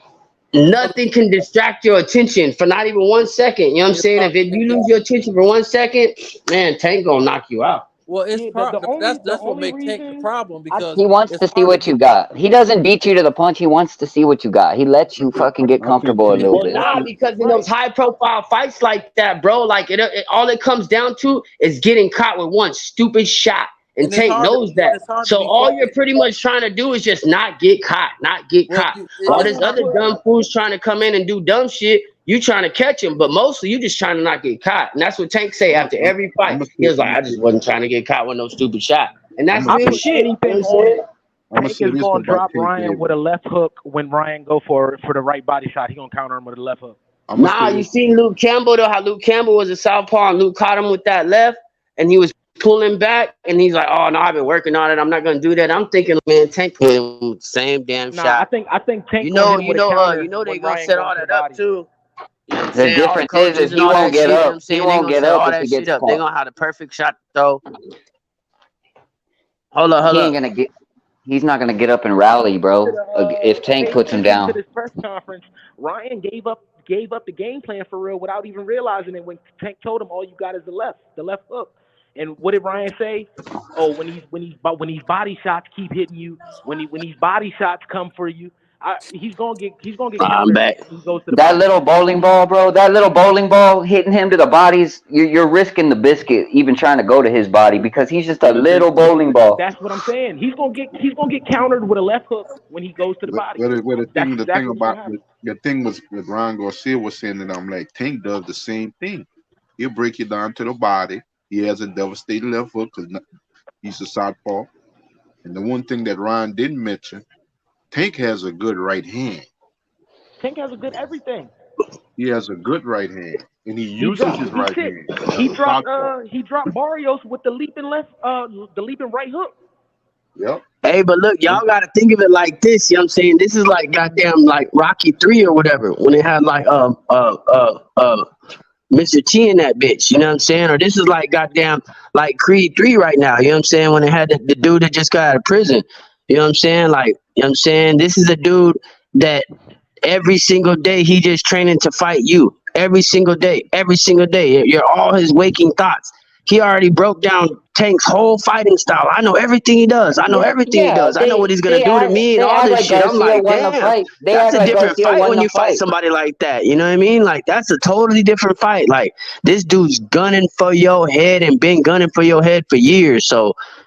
nothing can distract your attention for not even 1 second. You know what I'm saying? If you lose your attention for 1 second, man, Tank gonna knock you out. Well, it's yeah, the that's what only makes Tank the reason problem I because He wants it's to see hard to what you get. got. He doesn't beat you to the punch. He wants to see what you got. He lets you fucking get I think comfortable a Tank little Well, bit. nah, is because in those right. high profile fights like that, bro, like all it comes down to is getting caught with one stupid shot. And And it's Tank hard to knows that. it's hard to So be all you're focused. pretty much trying to do is just not get caught, not get Well, caught. I All it's this will hard. other put dumb fools trying to come in and do dumb shit, you trying to catch him, but mostly you just trying to not get caught. And that's what Tank say after every I'm fight. gonna He say was like, I just wasn't trying to get caught with no stupid shot. And I'm that's gonna I real say put shit. You know anything what I'm on saying? it. I'm gonna Tank say is this gonna about drop Tank Ryan Davis. with a left hook when Ryan go for the right body shot. He gonna counter him with a left hook. I'm gonna Nah, say you this. seen Luke Campbell though, how Luke Campbell was a southpaw and Luke caught him with that left and he was pulling back and he's like, oh no, I've been working on it. I'm not gonna do that. I'm thinking, man, Tank put him with the same damn Nah, shot. I think Tank gonna hit him with a counter They when gonna Ryan set goes all to the that up body. too. You know what I'm The saying? All the difference is coaches and he all won't that get shit, you know what up. I'm He saying? They won't gonna get set up all if that he shit gets up. They caught. gonna have the perfect shot though. Hold He up. ain't gonna get. He's not gonna get up and rally, bro. If If Tank they puts him listen to down. this press conference, Ryan gave up the game plan for real without even realizing it when Tank told him all you got is the left hook. And what did Ryan say? Oh, when these body shots keep hitting you, when these body shots come for you, he's gonna get I'm countered back. when he goes to the That body. little bowling ball, bro. That little bowling ball hitting him to the bodies. You're risking the biscuit even trying to go to his body because he's just a little bowling ball. That's what I'm saying. He's gonna get countered with a left hook when he goes to the body. Where That's the thing exactly what's about gonna happen. the thing was with Ron Garcia was saying that I'm like Tank does the same thing. He'll break you down to the body. He has a devastating left hook because he's a southpaw. And the one thing that Ron didn't mention, Tank has a good right hand. Tank has a good everything. He has a good right hand, and he He uses dropped. his He right shit. hand as a southpaw. He dropped Barrios with the leaping right hook. Yep. Hey, but look, And y'all gotta think of it like this, you know what I'm saying? This is like goddamn like Rocky 3 or whatever, when they had like Mr. T in that bitch, you know what I'm saying? Or this is like goddamn like Creed 3 right now, you know what I'm saying? When they had the dude that just got out of prison. You know what I'm saying? Like, you know what I'm saying? This is a dude that every single day he just training to fight you. Every single day. You're all his waking thoughts. He already broke down Tank's whole fighting style. I know everything he does. I know everything he Yeah, does. I know what he's gonna do to me and they all act this like shit. I'm Garcia like, won the damn, fight. They that's act a like different Garcia fight won when the you fight fight. somebody like that. You know what I mean? Like, that's a totally different fight. Like, this dude's gunning for your head and been gunning for your head for years. So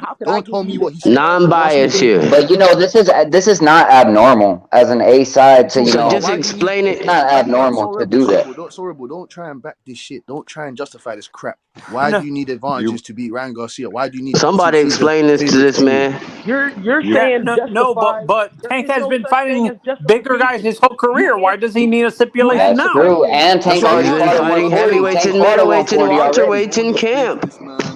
how could I Don't give tell me you what the he said. Don't ask me Non-bias what he here. said. But you know, this is not abnormal as an A side to, Bro, you So know, just why do you need? explain it's it. not Why do you? abnormal to do that. So rebel. Don't try and back this shit. Don't try and justify this crap. Why No, do you need advantages to beat Ryan Garcia? Why do you need Somebody he's the explain this to favorite to this do it? man. You're yeah, saying no, justified. but There Tank is has no been such thing fighting as bigger guys justification. his whole career. Why does he need a stipulation That's now? true. And That's Tank why he's already been fought at fighting 140. heavyweights Tank and fought at middleweights and 140 already. welterweights in camp. This man.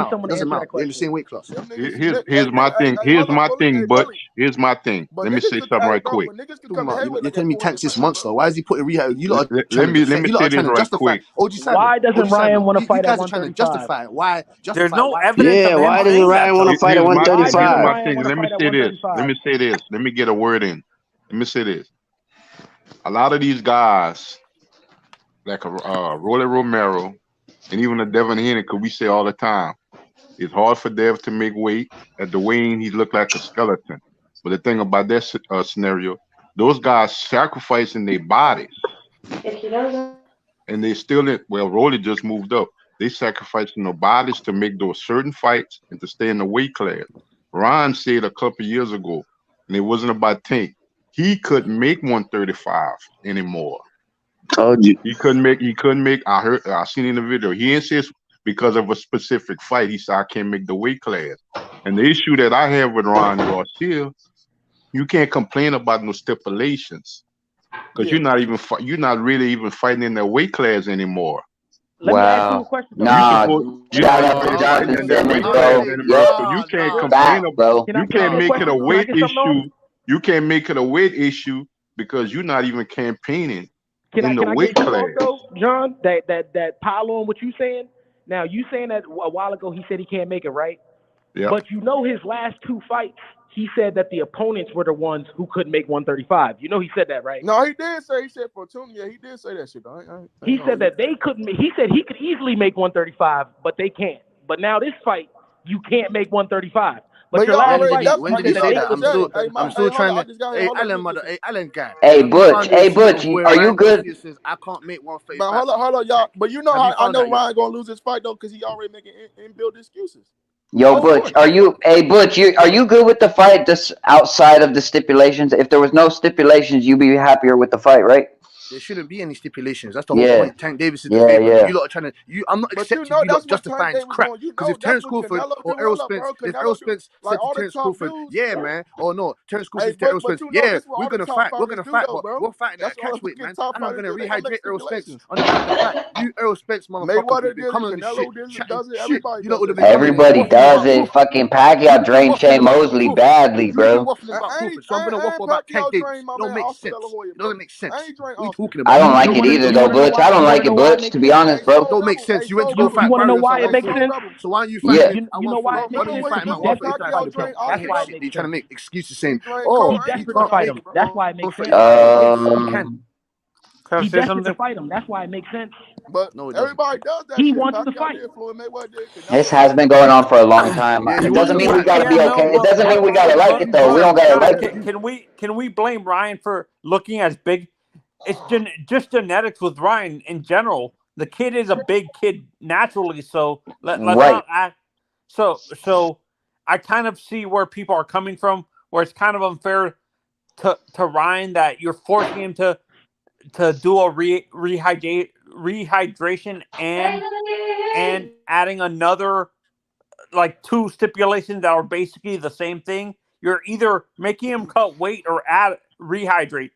matter. someone It doesn't answer matter. that They're in the question. same weight class. Here's my thing. Here's my thing, Butch. Here's my thing. Let me say something right quick. You're telling me Tank's this monster. Why is he putting rehab? You lot are Let me say trying this to right justify. quick. Why doesn't Ryan want to You fight at guys are trying to 135? justify it. Why? There's no Why? evidence Yeah, of him why doesn't saying that Ryan want to though. fight at Here's my thing. Here's 135? my Ryan thing. want to Let me fight at say this. 135? Let me say this. Let me get a word in. Let me say this. A lot of these guys, like Rolly Romero, and even a Devin Haney, because we say all the time, it's hard for Dev to make weight. At the weigh-in, he looked like a skeleton. But the thing about that scenario, those guys sacrificing their bodies, and they still in. Well, Rolly just moved up. They sacrificing their bodies to make those certain fights and to stay in the weight class. Ron said a couple years ago, and it wasn't about Tank. He couldn't make 135 anymore. Told you. He couldn't make. I seen in the video. He didn't say it's because of a specific fight. He said I can't make the weight class. And the issue that I have with Ron Garcia, you can't complain about no stipulations. because you're not really even fighting in that weight class anymore. Let me ask you a Wow. question though. Nah. You're Shout not out to really fighting Jonathan in that weight Simmons, class bro. anymore, so you Yeah. can't complain. Fact, bro. You can't make it a Can I weight get something off? issue. You can't make it a weight issue because you're not even campaigning Can in the I weight get something class. off though, John? That pile on what you saying. Now you saying that a while ago he said he can't make it, right? Yeah. But you know his last 2 fights, he said that the opponents were the ones who couldn't make 135. You know he said that, right? No, he said Fortune. Yeah, he did say that shit. He said that they couldn't. He said he could easily make 135, but they can't. But now this fight, you can't make 135. But your last fight, when did he say that? I'm still trying to. Hey, Alan, mother. Hey, Alan, guy. Hey, Butch. Hey, Butch. Are you good? Says, I can't make 135. But hold on, y'all. But you know how I know Ryan gonna lose his fight though, because he already making inbuilt excuses. Yo, Butch, are you good with the fight just outside of the stipulations? If there was no stipulations, you'd be happier with the fight, right? There shouldn't be any stipulations. That's the whole point. Tank Davis is the favorite. Yeah. You lot are trying to. I'm not accepting you lot justifying his crap. Because if Terence Crawford or Errol Spence, said to Terence Crawford, yeah, man, or no, Terence Crawford said to Errol Spence, yeah, we're gonna fight. We're gonna fight, but we're fighting at catchweight, man. And I'm gonna rehydrate Errol Spence on the fight. You Errol Spence, motherfucker, be coming on this shit, chatting shit. You lot would have been Everybody does it. Fucking Pacquiao drained Shane Mosley badly, bro. Waffling about Crawford, so I'm gonna waffle about Tank Davis. Don't make sense. It doesn't make sense. What are you talking about? I don't like it either, though, Butch. I don't like it, Butch, to be honest, bro. Don't make sense. You went to go fight. You want to know why it makes sense? So why are you fighting? You know why it makes sense? That's why you're trying to make excuses saying, "Oh, he's desperate to fight him." That's why it makes sense. He's desperate to fight him. That's why it makes sense. But no, everybody does that. He wants to fight. This has been going on for a long time. It doesn't mean we gotta be okay. It doesn't mean we gotta like it, though. We don't gotta like it. Can we blame Ryan for looking as big? It's just genetics with Ryan in general. The kid is a big kid naturally, so let's not act. So I kind of see where people are coming from, where it's kind of unfair to Ryan that you're forcing him to do a rehydration and adding another like 2 stipulations that are basically the same thing. You're either making him cut weight or add rehydrate.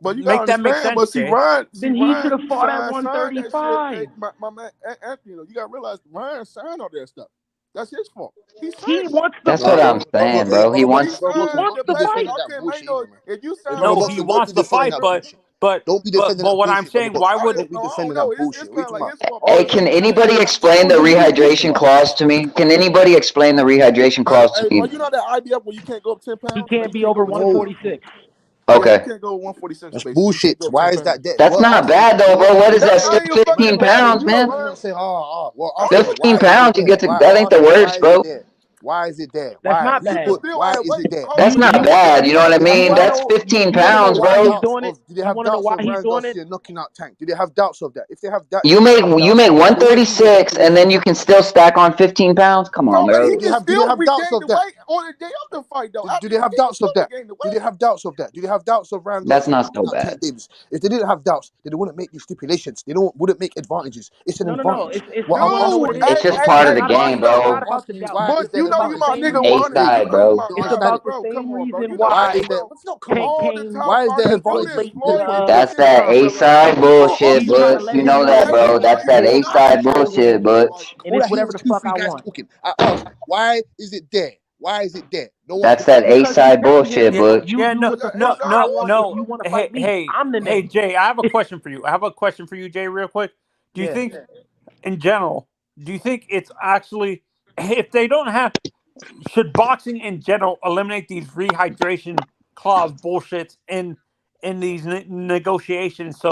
But you make that make sense. But see, Ryan, then he should have fought at 135. My man Anthony, you gotta realize Ryan signed all that stuff. That's his fault. He wants the That's what I'm saying, bro. He wants the fight. If you sign no, he wants the fight, but what I'm saying, why would be defending that bullshit? Hey, can anybody explain the rehydration clause to me? Can anybody explain the rehydration clause to me? You know that IBF where you can't go up 10 pounds? He can't be over 146. Okay. You can't go 146. That's bullshit. Why is that? That's not bad though, bro. What is that? 15 pounds, man. 15 pounds, you get to. That ain't the worst, bro. Why is it there? That's not bad. Why is it there? That's not bad. You know what I mean? That's 15 pounds, bro. Do they have doubts of Ryan Garcia knocking out Tank? Do they have doubts of that? If they have doubts, you make 136, and then you can still stack on 15 pounds. Come on, bro. Do they have doubts of that? On the day of the fight, though. Do they have doubts of that? Do they have doubts of that? Do they have doubts of Ryan Garcia? That's not so bad. If they didn't have doubts, then they wouldn't make these stipulations. They wouldn't make advantages. It's an advantage. It's just part of the game, bro. But you know you my nigga. A-side, bro. It's about the same reason why is there advantage? That's that A-side bullshit, Butch. You know that, bro. That's that A-side bullshit, Butch. And it's whatever the fuck I want. I asked, why is it there? Why is it there? That's that A-side bullshit, Butch. Yeah, no. Hey, Jay, I have a question for you. Jay, real quick. Do you think, in general, it's actually, if they don't have, should boxing in general eliminate these rehydration clause bullshits in these negotiations so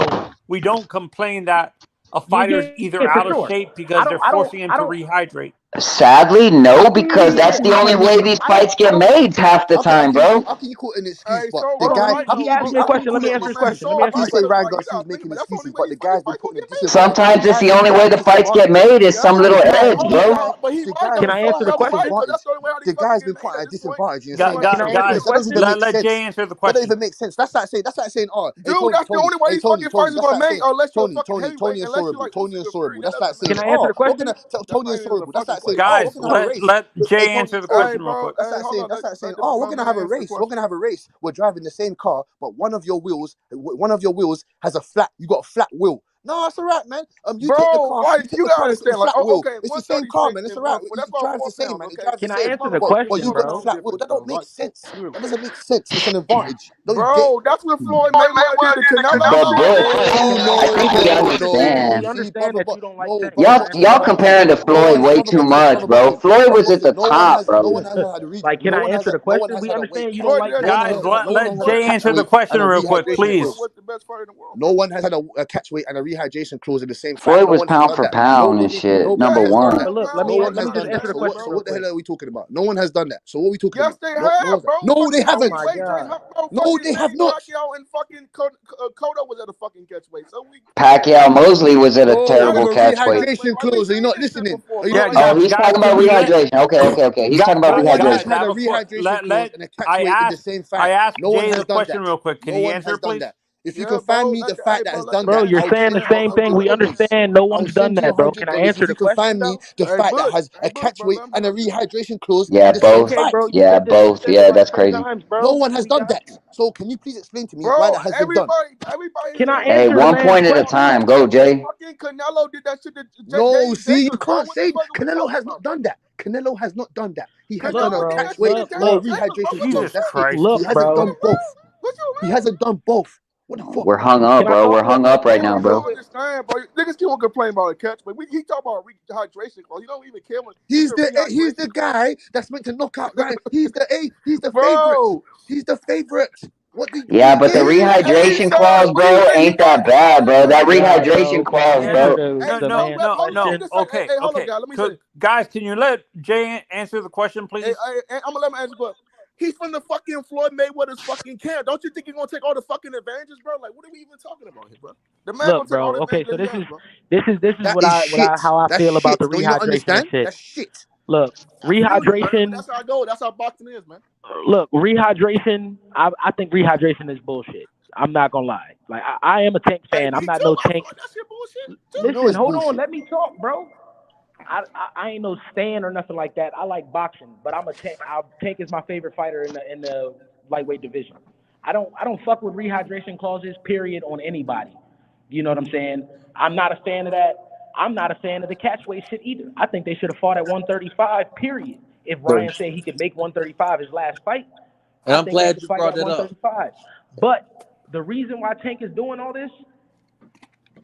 we don't complain that a fighter's either out of shape because they're forcing him to rehydrate? Sadly, no, because that's the only way these fights get made half the time, bro. How can you call it an excuse? But the guy, let me ask you a question. Let me answer this question. How can you say Ryan Garcia's making excuses, but the guy's been putting a disadvantage? Sometimes it's the only way the fights get made is some little edge, bro. Can I answer the question? The guy's been put at a disadvantage. Let Jay answer the question. That doesn't even make sense. That's like saying, oh, dude, that's the only way these fucking fights are gonna make unless you're fucking Tony and Sorable. That's like saying, can I answer the question? Tony and Sorable. That's like saying, oh, guys, we're gonna have a race. let Jay Hey, answer the hey, question real quick. that's like saying, oh, we're gonna have a race. We're gonna have a race. We're driving the same car, but one of your wheels has a flat. You got a flat wheel. No, that's all right, man. You take the car. You take the car with a flat wheel. It's the same car, man. It's all right. It drives the same, man. It drives the Can I same. answer the But question, you got bro? the flat wheel. That don't make sense. That doesn't make sense. It's an advantage. Don't you get? That's what Floyd Mayweather did to Canelo. But Bush, I think we We understand. See, understand brother, that but you don't like no, Tank. brother, Y'all comparing to no Floyd one, way brother too Buckingham, much, brother bro. Buckingham, Floyd brother was at the Buckingham. top, No one bro. has had a read. Like, can No I one answer has the no one question? has We had a weight understand you catch. don't like No one Tank, Guys, has bro. had a, no one has let had a Jay catch answer the weight question and a real quick, rehydration please. clause. No one has had a catch weight and a rehydration clause in the same fight. Floyd No was one has pound done for that. pound and shit. Number Nobody has done one. that. But look, let No me one has just done that. answer the So question real what the quick. hell are we talking about? No one has done that. So what are we talking about? No one's, no, they Oh haven't. my god. No, they have not. Pacquiao and fucking Cotto was at a fucking catch weight. So we Pacquiao Mosley was at a Oh, with terrible a catch weight. rehydration clause. Are you not listening? Are you Yeah, not Oh, listening? he's guys, talking about can you let rehydration. Okay. He's talking about No one has guys? rehydration. I had have a a rehydration clause and a catch weight in the same I fight. asked No one Jay has the done question that. real quick. Can No he one answer, has done please? that. If you can find me the fight that has done Bro, that, you're I'll saying the send you same thing. We $100. understand no I'll one's done send you that, bro. Can I $100 answer if the you can question find me though? the fight that has a catch weight and a rehydration clause in Yeah, the same both. Okay, bro, fight. you Yeah, said this. You both. said it Yeah, like that's three crazy. times, No bro. one has We done got that. you. So can you please explain to me why bro, that has been done? everybody Can I saying Hey, answer the one man's point at a question? time. Go, Jay. fucking Canelo did that shit to No, see, you Davis, bro. can't What the say fuck are we Canelo talking has about, not bro? done that. Canelo has not done that. He has done Look, a Canelo did bro. that catch shit weight to Look, or a look, Davis, bro. rehydration What you clause. Jesus That's it. Christ. He look, hasn't bro. done both. What you He hasn't done both. What the fuck? We're hung up, Can I bro. talk We're real hung quick? up right Hold now, on, real bro. don't quick. understand, bro. Niggas keep on complaining about a catch, but he talk about rehydration clause. He don't even care when it's He's a the rehydration clause. guy that's meant to knock out Ryan. He's the favorite. Bro, He's the favorite. What do Yeah, you but the get? rehydration said clause, what he bro, said. He ain't fought. that bad, Oh bro. my That god, rehydration bro. Can I clause, answer bro. the man's Hold on. Let me question? just say, Okay, hold on, okay. guys. Let me say, Guys, can you let Jay answer the question, please? I'm gonna let him answer, but he's from the fucking Floyd Mayweather's fucking camp. Don't you think he's gonna take all the fucking advantages, bro? Like, what are we even talking about here, bro? The man Look, gonna take all bro. the Okay, advantages so that he has, bro. this is That is shit. how I That's feel about shit. the Don't you not rehydration and understand? shit. That's shit. Look, I feel you, man, but rehydration. that's how I go. That's how boxing is, man. Look, rehydration. I think rehydration is bullshit. I'm not gonna lie. Like I am a Tank fan. I'm Me not too. no I Tank. thought that shit bullshit You too. know Listen, it's hold on. bullshit. Let me talk, bro. I ain't no stan or nothing like that. I like boxing, but I'm a Tank. Tank is my favorite fighter in the lightweight division. I don't fuck with rehydration clauses. Period on anybody. You know what I'm saying? I'm not a fan of that. I'm not a fan of the catchweight shit either. I think they should have fought at 135. Period. If Ryan said he could make 135 his last fight, And I I'm think they glad should you fight brought at that up. 135. But the reason why Tank is doing all this,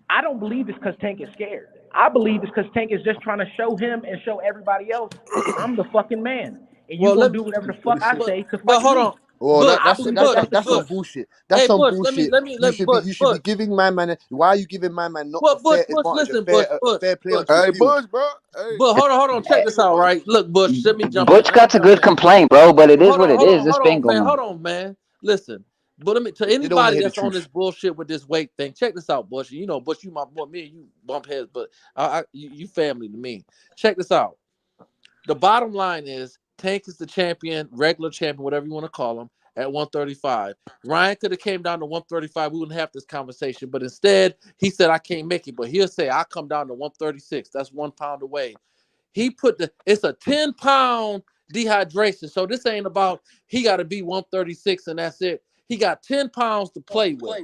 I don't believe it's because Tank is scared. I believe it's because Tank is just trying to show him and show everybody else, I'm the fucking man. And you Well, gonna do whatever the fuck I say to but fight hold me. on, Well, Bush, I believe Bush, that's the that's some Bush. truth. bullshit. That's Hey, some Bush, bullshit. let Bush, You should be Bush. giving my man. Why are you giving my man not a Well, fair Bush, advantage, listen, Bush, a fair play Bush. onto the Hey, field? Bush, bro. Hey, But hold on, check this nigga, out, Bush. right? Look, Bush, let me jump in. Butch got a good complaint, bro, but it is what it is. This been going on. Hold on, man. Listen, but let me to They don't want to anybody hear the that's on this truth. bullshit with this weight thing. Check this out, Bush. You know, Bush, you my boy, me and you bump heads, but you family to me. Check this out. The bottom line is Tank is the champion, regular champion, whatever you want to call him, at 135. Ryan could have came down to 135. We wouldn't have this conversation, but instead he said I can't make it. But he'll say I come down to 136. That's 1 pound away. He put it's a 10-pound dehydration. So this ain't about he got to be 136 and that's it. He got 10 pounds to play with.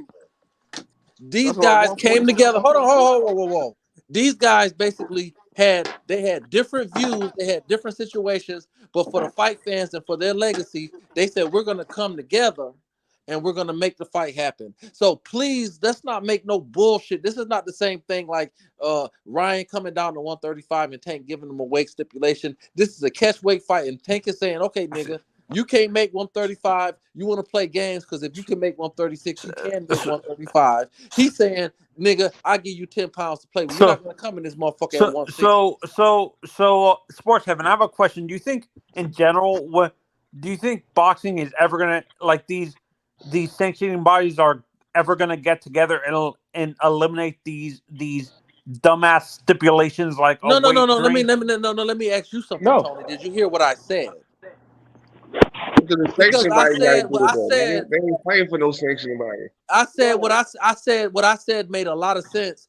These guys came together. Hold on, whoa. These guys basically had different views, they had different situations, but for the fight fans and for their legacy, they said we're gonna come together and we're gonna make the fight happen. So please, let's not make no bullshit. This is not the same thing like Ryan coming down to 135 and Tank giving him a weight stipulation. This is a catch weight fight, and Tank is saying, okay, nigga. You can't make 135. You want to play games because if you can make 136, you can make 135. He's saying, nigga, I give you 10 pounds to play with. You're not going to come in this motherfucker at 160. Sports Heaven, I have a question. Do you think, in general, do you think boxing is ever gonna like these sanctioning bodies are ever gonna get together and eliminate these dumbass stipulations like No. Let Let me ask you something, No. Tony. Did you hear what I said? Because the Because sanction I body got to said do what it I though. They said. ain't fighting for no sanction body. I said what I said made a lot of sense,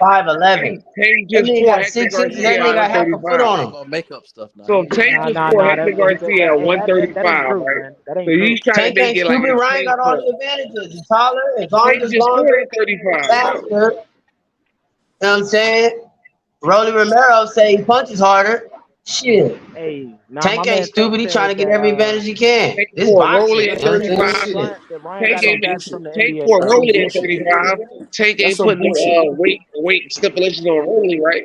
like 5'11". Tank That just nigga fought got Hector 6 inches. That Garcia nigga at got half a foot 135. on Ain't him. gonna make up stuff now. So Tank just fought Hector Garcia at 135, true, right? man. That So ain't true. he's trying to Tank make ain't it like stupid. a Ryan Tank got all fight. the advantages. He's taller. His arms Tank is just fought longer. at 35, bro. Faster. You know what I'm saying? Rolly Romero say he punches harder. Shit. Hey, nah, my Tank ain't man Tank stupid. He trying said to get that every advantage he can. Tank This fought boxing. Rolly You at know what I'm saying? 35. This shit. that Ryan Tank got his ain't stats from the Tank NBA, fought bro. Rolly at 35. Tank That's ain't some putting bullshit. no weight stipulations on Rolly, right?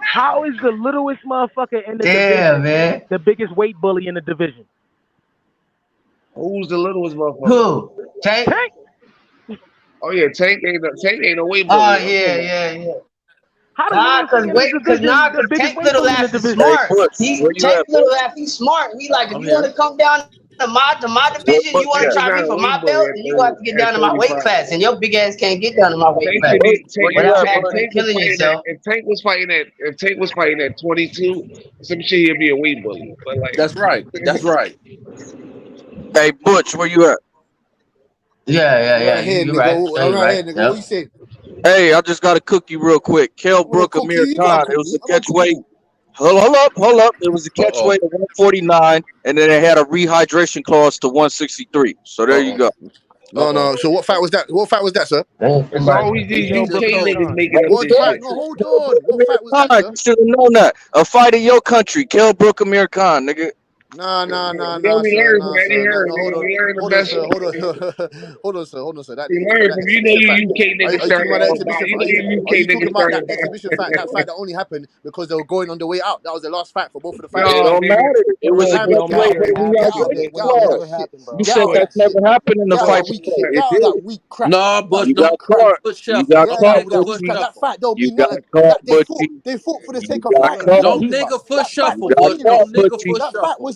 How is the littlest motherfucker in the Damn, division man. the biggest weight bully in the division? Who's the littlest motherfucker? Who? Tank? Oh yeah, Tank ain't no weight Oh bully. yeah. How the Nah, littlest nigga in the division the biggest Tank weight little bully in the ass is division? smart. Where you Tank at, little Bush? ass, he's smart. He like, if I'm you want here. to come down to my division, Bush you want to at? try me Not a for my weight bully belt, at then you have to get down to my weight 35. class, and your big ass can't get down to my weight Tank class should be Where you without at, if Bush? actually killing yourself. If Tank was fighting at 22, some shit he'd be a weight bully. But like, That's right. That's right. Hey, Butch, where you at? Yeah. Right here, You're nigga. right. All You're right right. here, nigga. Yep. What you say? Hey, I just got a cookie real quick. Kell I want a Brook, cookie. Amir You got a Khan. It cookie. was a I got a catch cookie weight. too. Hold up. It was a catch Uh-oh. weight of 149, and then it had a rehydration clause to 163. So there you go. No. So what fight was that? What fight was that, sir? it's always these Tell the UK coach. niggas making up What this fight? shit. No, hold on. What fight was Khan, that, sir? you should have known that. A fight in your country. Kell Brook, Amir Khan, nigga. Nah, We sir. learn from Nah, Eddie sir. Hearn, No, hold nigga. on. We learn the Hold on, best. sir. Hold on, sir. That We nigga, learn that from you know exhibition you fight. UK Are you niggas talking started about that all exhibition about. You fight? know you Are UK you talking niggas about started that exhibition fight? That fight that only happened because they were going on the way out. That was the last fight for both of the It fighters. No, don't nigga. matter. It was a Man, It catch don't get weight out matter. of with It a there. Get happened. out of rehydration there. It Get out of will there. never That clause. shit. happen, bro. You Get out said of that's that shit. never happened in the Get out of fight that you weak said. shit. It Get out of did. that weak crap. No, That Bush, You shit. got don't crack caught. foot You shuffle. got Get Don't out caught, with nigga that foot weak Butchie. crap. That shuffle. fight don't You mean got nothing. caught, That they Butchie. fought. They fought for the You sake of got fighting. caught. That's what it Don't mean, bro. nigga foot That fight shuffle, was You got Bush. meaningless. caught, Don't nigga Butchie. foot That fight shuffle. was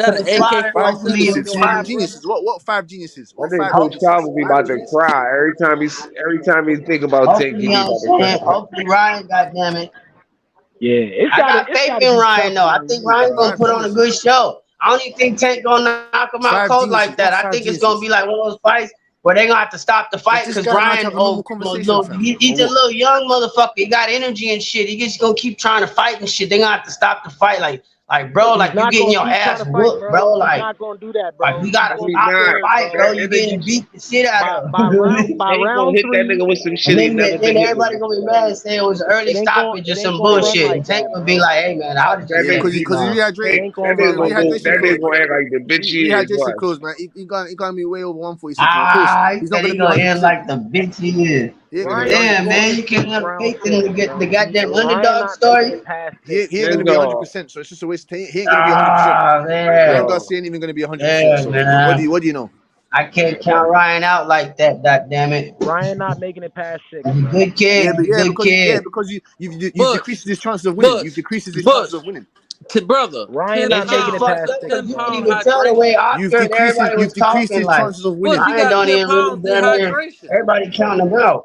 that an AK-47 Five in your geniuses. Five hand, bro? geniuses. What five geniuses? I What think five Coach geniuses? Calvin be Five about to geniuses. cry every time he think about Tank. He Hopefully, you be know what I'm about to cry. saying? Hopefully, Ryan, goddamn it. Yeah, I got it's faith gotta in be Ryan, tough, though. I man. think You Ryan gonna Five put on a geniuses. good show. I don't even think Tank gonna knock him out Five cold geniuses. like that. What's I five think it's gonna geniuses? be like one of those fights where they gonna have to stop the Does fight this because guy not have Ryan, a normal conversation, fam? he's Or a what? little young motherfucker. He got energy and shit. He just gonna keep trying to fight and shit. They gonna have to stop the fight, like bro, He's like you not getting gonna your keep trying ass to fight, whooped, bro. bro. He's Like not gonna do that, like bro. we He's gotta No, gonna he be stop the not. scared, fight, bro. bro. That, You that getting nigga beat the shit out of. By Tank gonna round hit that 3, nigga with some And shit he never then been hit with. everybody gonna be mad and say it was an early it ain't stoppage or some gonna run bullshit. And like Tank that, would be bro. like, hey man, I was That just Yeah, nigga, saying, because he It rehydrate. ain't gonna run like that, Rehydration that close. nigga gonna act like the bitch he is. Rehydration What? close, man. He gonna be way over 146. Of course, he he's not said gonna he be gonna end 100%. like the bitch he is. He ain't gonna be Ryan ain't 100%. Damn, going man, to you can't sleep have round faith 6, in the bro. goddamn Ryan underdog not making story. it past He 6, ain't Let's gonna be bro. go. 100%. So it's just a waste. He ain't gonna be 100%. Ryan Man. Garcia ain't even gonna be 100%. Yeah, So what do man. you know? I can't count Ryan out like that, damn it. Ryan not making it past 6, He's a bro. good kid. Yeah, He's a good kid. because you've Bush, decreased his chances of winning. You've Bush, decreased his chances Bush. of winning. Brother, Ryan 10 not It's just making it pound, fucked past up 6, because 10 you bro. can pound even tell the way hydration. Oscar and everybody was talking. His Like chances of winning. Bush, he Ryan got don't 10 even really pounds damn near. dehydration. Everybody counting him out.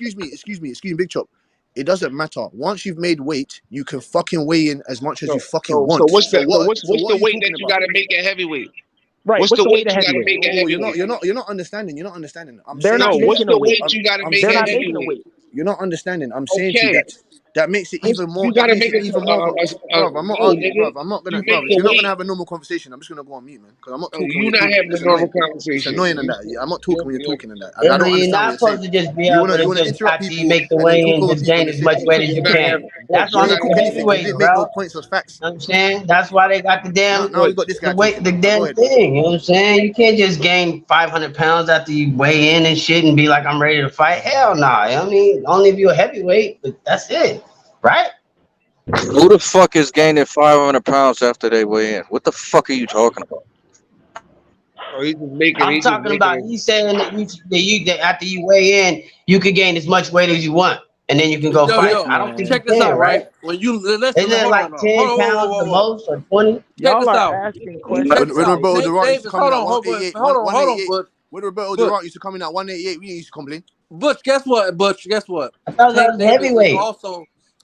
excuse me, Big Chop. It doesn't matter. Once you've made weight, you can fucking weigh in as much as you fucking want. So what's the what are you weight talking that you about? got to make at heavyweight? Right. What's the weight of you got to heavyweight? make at Oh, heavyweight? you're not understanding. You're not understanding. I'm They're saying not to you, What's making a the weight. weight you got to I'm make They're at not saying to making a heavyweight? weight. you're not understanding. I'm saying to you Okay. that makes it even more. You got That to makes make it even more. Bro, I'm not no, arguing, nigga. bro. I'm not You gonna, make bro. If the you're not weight. gonna have a normal conversation, I'm just gonna go on mute, man. Because I'm not No, talking when you you're not talking. having a It's normal annoying. It's conversation. annoying and that. Yeah, I'm not talking when you're talking and that. I Yeah, don't but you're understand what not you're saying. supposed to just be You able wanna to just interrupt after you people make the and then weigh talk in, over just people gain and as say much things. weight as You you not can. having. That's You why wanna they go got Kenny thing because you heavyweights, didn't make no bro. points as facts. You know what I'm saying? That's why they got the damn Now we got this guy the weight, talking. the Go damn ahead, man. thing. You know what I'm saying? You can't just gain 500 pounds after you weigh in and shit and be like, I'm ready to fight. Hell no. Nah. I mean, only if you're a heavyweight, but that's it, right? Who the fuck is gaining 500 pounds after they weigh in? What the fuck are you talking about? Oh, he's just making. I'm He's just talking about making. he's saying that after you weigh in, you could gain as much weight as you want, and then you can go fight. Yo, I don't think you check this can, out, right? right? When you listen, Isn't it hold like on, now. 10 Hold on, pounds the most or 20? check Y'all this are out. asking Check questions this When out. like Roberto Tank Durant used to Davis, come in at hold 188, on, Butch. when Roberto Butch, Durant used to come in at 188, we used to complain. Butch, guess what? Butch, guess what? I thought that Tank was Davis is heavyweight. also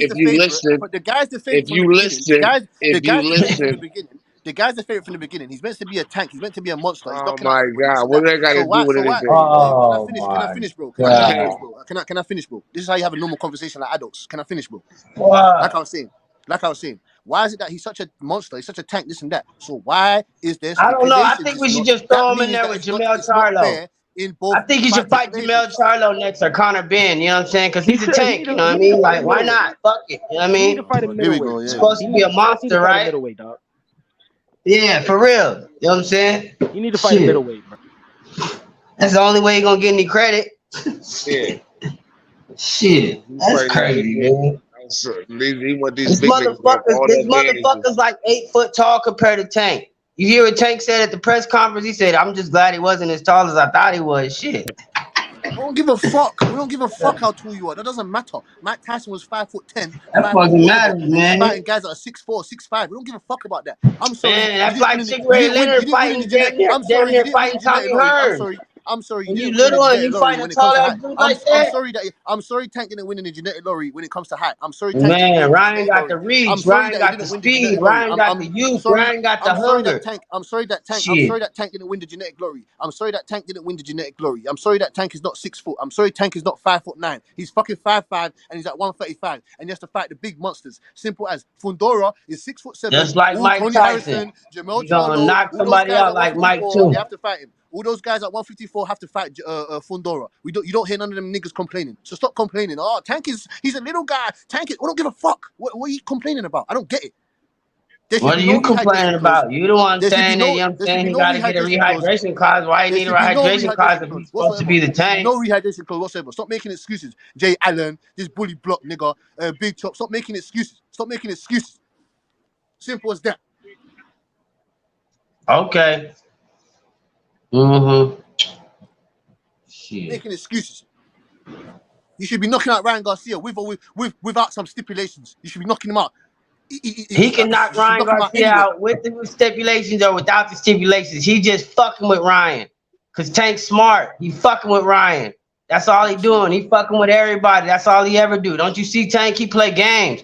if the you favorite, listen, but the guy's the if favorite from the you beginning. The listen, guy's if the you guy's the favorite from the listen, beginning. The guy's the favorite from the beginning. He's meant to be a tank. He's meant to be a monster. He's oh knocking out my everybody, this God, and what that. do that got So to do why? with So why? anything? Can I Oh finish? Can I my finish, bro? Can I finish, God. bro? Can I finish, bro? This is how you have a normal conversation like adults. Can I finish, bro? Wow. Like I was saying, why is it that he's such a monster? He's such a tank, this and that. So why is there I don't know. I stipulations? think It's we should not. just That throw him in means there that with Jamel it's not Charlo. fair in I both think he should fighting fight Jamel stages. Charlo next or Connor Ben. You know what I'm saying? Because he's a tank. You know what I he need to mean? fight Like, a why middleweight. not? Fuck it. You know what I He need mean? to fight a Here we middleweight. go. He's Yeah. supposed to be a He need monster, to fight a right? middleweight, dog. Yeah, for real. You know what I'm saying? You need to fight a Shit. middleweight, bro. That's the only way you're gonna get any credit. Yeah, Shit. That's crazy, man. He want these This big niggas to have all the advantages. motherfucker's like 8 foot tall compared to Tank. You hear what Tank said at the press conference? He said, I'm just glad he wasn't as tall as I thought he was. Shit. I don't give a fuck. We don't give a fuck how tall you are. That doesn't matter. Mike Tyson was 5'10", That 5 foot fucking whatever, matters, and he's man. fighting guys that are 6'4", 6'5". We don't give a fuck about that. I'm sorry, Man, you that's didn't like win. Chick You Ray didn't win. You Leonard didn't win in fighting the genetic. damn I'm sorry, near you didn't win in fighting the genetic Tommy lottery. I'm Hearn. sorry. I'm sorry, you When you didn't win in the little and genetic you lottery fighting a when it comes tall to ass height. dude I'm like that. sorry Tank didn't win in the genetic lottery when it comes to height. I'm sorry Tank didn't Man, win in the Ryan genetic got the lottery. I'm reach. sorry Ryan that he got the didn't win the genetic speed. lottery. Ryan got the youth. Sorry. Ryan got the I'm sorry hunger. that Tank. I'm sorry that Shit. Tank didn't win the genetic lottery. I'm sorry that Tank didn't win the genetic lottery. I'm sorry that Tank is not 6 foot. I'm sorry Tank is not 5'9". He's fucking 5'5" and he's at 135 and he has to fight the big monsters. Simple as Fundora is 6'7". Just like All Mike Tony Tyson. Harrison, Jamel You gonna Charlo, knock all those somebody guys out at like Mike 154, they too. have to fight him. All those guys at 154 have to fight Fundora. You don't hear none of them niggas complaining. So stop complaining. Oh, he's a little guy. We don't give a fuck. What are you complaining about? I don't get it. There should What be are no you complaining rehydration clause. about? You the one There should be saying that, no you know what I'm there should saying? be He no got to get a rehydration clause. rehydration clause. Why he There need a should be no rehydration clause rehydration if clause he's supposed to whatsoever. be the There should be tank? no rehydration clause whatsoever. Stop making excuses. Jay Allen, this bully block nigga, Big Chop. Stop making excuses. Stop making excuses. Simple as that. Okay. Mm-hmm. Shit. Making excuses. You should be knocking out Ryan Garcia without some stipulations. You should be knocking him out. He can knock You should Ryan knock him out Garcia anyway. out with the stipulations or without the stipulations. He just fucking with Ryan. Cause Tank's smart. He fucking with Ryan. That's all he doing. He fucking with everybody. That's all he ever do. Don't you see Tank? He play games.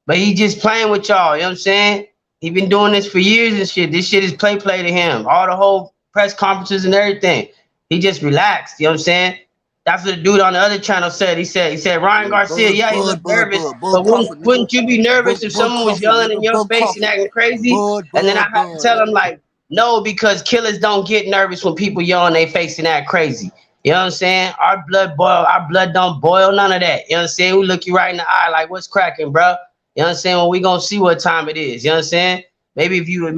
But he just playing with y'all. You know what I'm saying? He been doing this for years and shit. This shit is play to him. All the whole press conferences and everything. He just relaxed. You know what I'm saying? That's what the dude on the other channel said. He said Ryan Garcia, yeah, he looked nervous, but wouldn't you be nervous if someone was yelling in your face and acting crazy? And then I had to tell him like, no, because killers don't get nervous when people yell in their face and act crazy. You know what I'm saying? Our blood don't boil, none of that. You know what I'm saying? We look you right in the eye like, what's cracking, bro? You know what I'm saying? Well, we gonna see what time it is. You know what I'm saying? Maybe if you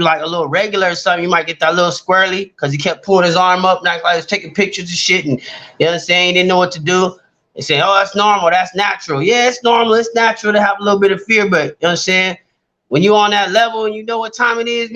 like a little regular or something, you might get that little squirrely because he kept pulling his arm up, like he was taking pictures and shit, and you know what I'm saying? He didn't know what to do. They say, oh, that's normal, that's natural. Yeah, it's normal, it's natural to have a little bit of fear, but you know what I'm saying? When you on that level and you know what time it is,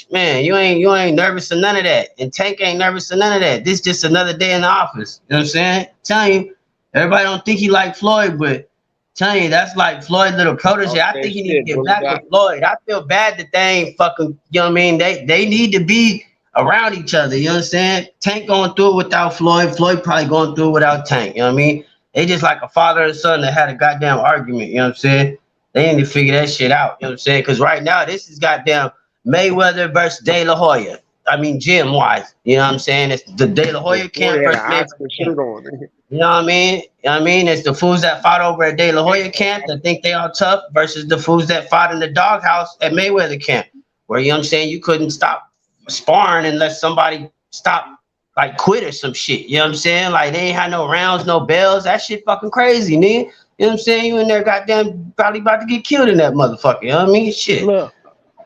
man, you ain't nervous or none of that. And Tank ain't nervous or none of that. This just another day in the office. You know what I'm saying? Telling you, everybody don't think he like Floyd, but telling you, that's like Floyd's little protege. I think he needs to get back with Floyd. I feel bad that they ain't fucking, you know what I mean? They need to be around each other, you know what I'm saying? Tank going through it without Floyd. Floyd probably going through it without Tank, you know what I mean? They just like a father and son that had a goddamn argument, you know what I'm saying? They need to figure that shit out, you know what I'm saying? Because right now, this is goddamn Mayweather versus De La Hoya. I mean, gym-wise, you know what I'm saying? It's the De La Hoya camp versus Mayweather camp. You know what I mean? You know what I mean? It's the fools that fought over at De La Hoya camp that think they all tough versus the fools that fought in the doghouse at Mayweather camp, where, you know what I'm saying, you couldn't stop sparring unless somebody stopped, like, quit or some shit. You know what I'm saying? Like, they ain't had no rounds, no bells. That shit fucking crazy, nigga. You know what I'm saying? You in there goddamn probably about to get killed in that motherfucker. You know what I mean? Shit. Look,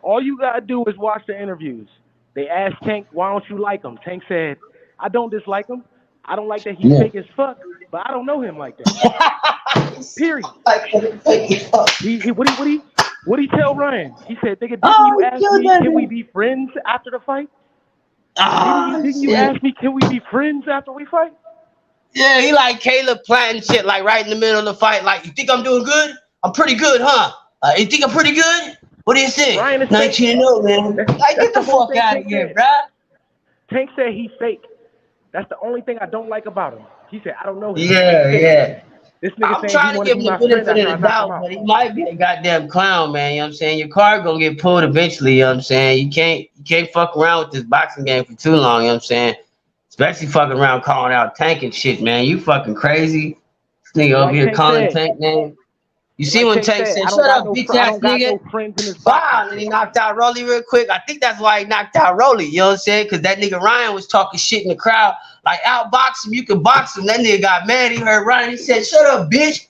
all you gotta do is watch the interviews. They asked Tank, why don't you like him? Tank said, I don't dislike him. I don't like that he's fake as fuck, but I don't know him like that. Period. What he tell Ryan? He said, nigga, didn't you ask me, can we be friends after the fight? Didn't you ask me, can we be friends after we fight? Yeah, he like Caleb planting shit like right in the middle of the fight. Like, you think I'm doing good? I'm pretty good, huh? You think I'm pretty good? What do you think? 19-0, man. Like, get the fuck out of here, bruh. Tank said he's fake. That's the only thing I don't like about him. He said, I don't know him. Yeah. This nigga I'm trying to give him the benefit of the doubt, but he might be a goddamn clown, man. You know what I'm saying? Your card gonna get pulled eventually, you know what I'm saying? You can't fuck around with this boxing game for too long, you know what I'm saying? Especially fucking around calling out Tank and shit, man. You fucking crazy. This nigga over here calling Tank name. You see when Tank said, shut up, bitch ass nigga. Wow, and he knocked out Rolly real quick. I think that's why he knocked out Rolly, you know what I'm saying? Because that nigga Ryan was talking shit in the crowd. Like, outbox him, you can box him. That nigga got mad. He heard Ryan. He said, shut up, bitch.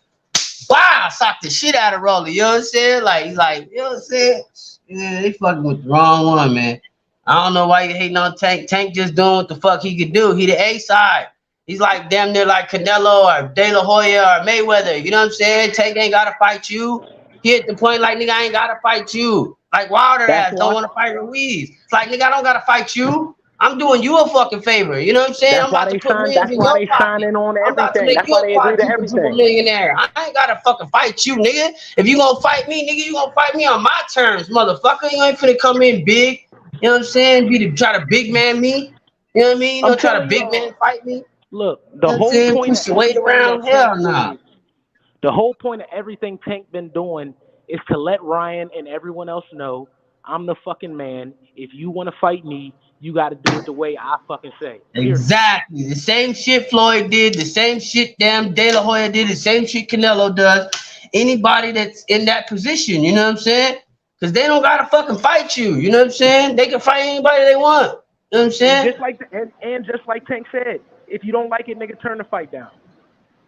Wow, socked the shit out of Rolly, you know what I'm saying? Like, he's like, you know what I'm saying? Yeah, they fucking with the wrong one, man. I don't know why you hating on Tank. Tank just doing what the fuck he could do. He the A side. He's like damn near like Canelo or De La Hoya or Mayweather. You know what I'm saying? Tank ain't gotta fight you. He at the point like, nigga, I ain't gotta fight you. Like Wilder ass don't want to fight Ruiz. It's like, nigga, I don't gotta fight you. I'm doing you a fucking favor. You know what I'm saying? I'm about to put millions in your pocket. I'm about to make you a quadruple millionaire. I ain't gotta fucking fight you, nigga. If you gonna fight me, nigga, you gonna fight me on my terms, motherfucker. You ain't finna come in big. You know what I'm saying? Try to big man me. You know what I mean? You I'm don't try to telling big y'all. man fight me. Look, You the know what I'm whole saying? point of Push the weight everything that around. Hell Tank no. did, the whole point of everything Tank been doing is to let Ryan and everyone else know I'm the fucking man. If you want to fight me, you got to do it the way I fucking say. Period. Exactly. The same shit Floyd did, the same shit damn De La Hoya did, the same shit Canelo does. Anybody that's in that position, you know what I'm saying? Because they don't got to fucking fight you. You know what I'm saying? They can fight anybody they want. You know what I'm And saying? just like Tank said, if you don't like it, nigga, turn the fight down.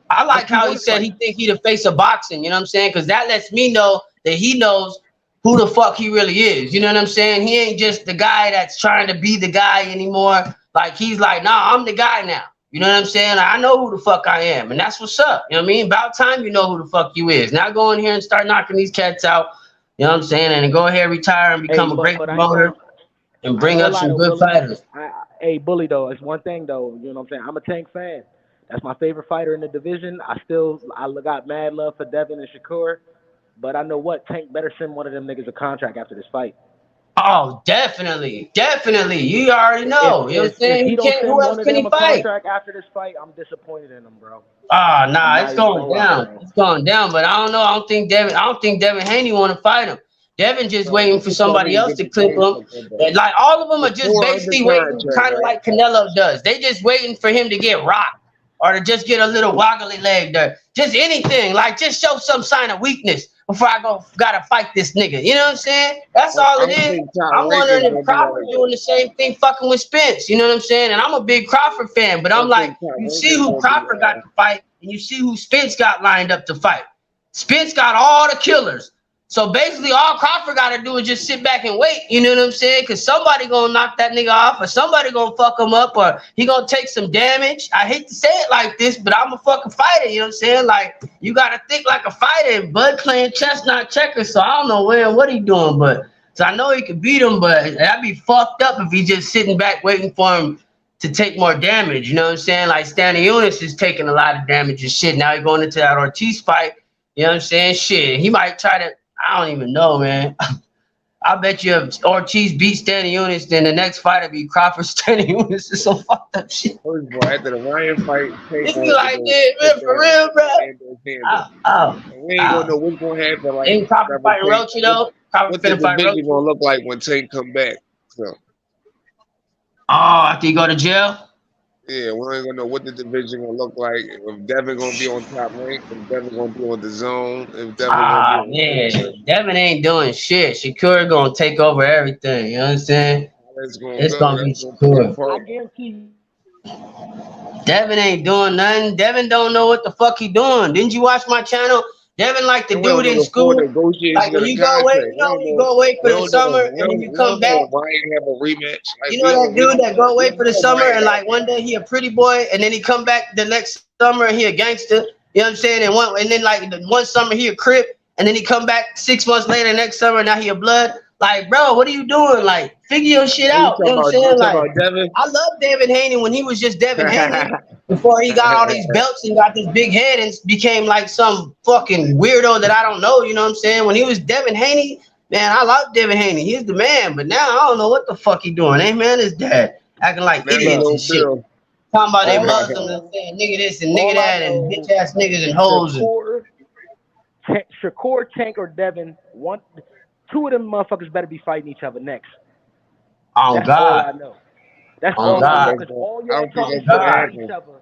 I like But you how he want to said fight. he think he the face of boxing, you know what I'm saying? Because that lets me know that he knows who the fuck he really is. You know what I'm saying? He ain't just the guy that's trying to be the guy anymore. Like he's like, nah, I'm the guy now. You know what I'm saying? I know who the fuck I am, and that's what's up. You know what I mean? About time you know who the fuck you is. Now go in here and start knocking these cats out. You know what I'm saying? And then go ahead, retire, and become a great promoter and bring up some good fighters. Hey, Bully, though, it's one thing, though. You know what I'm saying? I'm a Tank fan. That's my favorite fighter in the division. I got mad love for Devin and Shakur. But I know what, Tank better send one of them niggas a contract after this fight. Oh, definitely. Definitely. You already know. You know what I'm If saying? he He don't can't, who send else one of can them he a fight? contract after this fight, I'm disappointed in him, bro. Ah, I'm nah, not it's even going gonna lie, down. bro. It's going down, but I don't know. I don't think Devin Haney want to fight him. Devin just No, waiting he for can come in somebody and else get to the clip him. contract on And like all of them are just Shakur under basically waiting, contract, kind of right? like Canelo does. They just waiting for him to get rocked or to just get a little woggly leg there. Just anything, like just show some sign of weakness before I gotta fight this nigga. You know what I'm saying? That's all I it don't is. think Top I'm Rank is wondering if gonna be Crawford like doing the same thing, fucking with Spence. You know what I'm saying? And I'm a big Crawford fan, but I I'm don't like, think Top you Rank see is who gonna be Crawford got to fight, and you see who Spence got lined up to fight. Spence got all the killers. So basically, all Crawford got to do is just sit back and wait. You know what I'm saying? Because somebody gonna knock that nigga off, or somebody gonna fuck him up, or he gonna take some damage. I hate to say it like this, but I'm a fucking fighter. You know what I'm saying? Like you gotta think like a fighter. And Bud playing chess, not checkers. So I don't know where and what he doing, but so I know he could beat him, but that'd be fucked up if he just sitting back waiting for him to take more damage. You know what I'm saying? Like Stanley Eunice is taking a lot of damage and shit. Now he's going into that Ortiz fight. You know what I'm saying? Shit, he might try to. I don't even know, man. I bet you if Ortiz beats Stanley Eunice, then the next fight will be Crawford Stanley Eunice. It's some fucked up shit. First of all, after the Ryan fight, Tank It be gonna like go this, sit man, for down real, bro. and handle. And we ain't gonna know what's gonna happen. Like, Ain't Crawford whatever fighting Tank, Rochi though? Crawford what the finna fight division Rochi. gonna look like when Tank come back. So Oh, after he go to jail? yeah, we ain't gonna know what the division gonna look like. If Devin gonna be on Top Rank, if Devin gonna be on the zone, if Devin gonna be Ah, on man. Future. Devin ain't doing shit. Shakur gonna take over everything. You know what I'm saying? That's gonna It's go. gonna be That's gonna play a Shakur. part. I guarantee Devin ain't doing nothing. Devin don't know what the fuck he doing. Didn't you watch my channel? Devin like the And we don't dude know in the full school. Like negotiation of when the you go away, contract. you know when you go away for the summer and then you We come don't back. know if Ryan have a rematch. Like You know that we dude that go away don't for the know if summer Ryan and got. like one day he a pretty boy and then he come back the next summer and he a gangster. You know what I'm saying? And then like the one summer he a crip and then he come back 6 months later next summer and now he a blood. Like, bro, what are you doing? Like, figure your shit What you out. You know what I'm talking saying? Like, about Devin? I love Devin Haney when he was just Devin Haney before he got all these belts and got this big head and became like some fucking weirdo that I don't know. You know what I'm saying? When he was Devin Haney, man, I love Devin Haney. He's the man. But now I don't know what the fuck he doing. Hey, man, his dad acting like Now you idiots know and shit. Bill. Talking about they all I Muslims know, and saying nigga this and nigga that and bitch ass niggas and hoes. And Shakur, Tank, or Devin, two of them motherfuckers better be fighting each other next. oh That's all God, I know. That's oh all I know. God, Because all I y'all don't think talking that's shit gonna about God, each happen. other.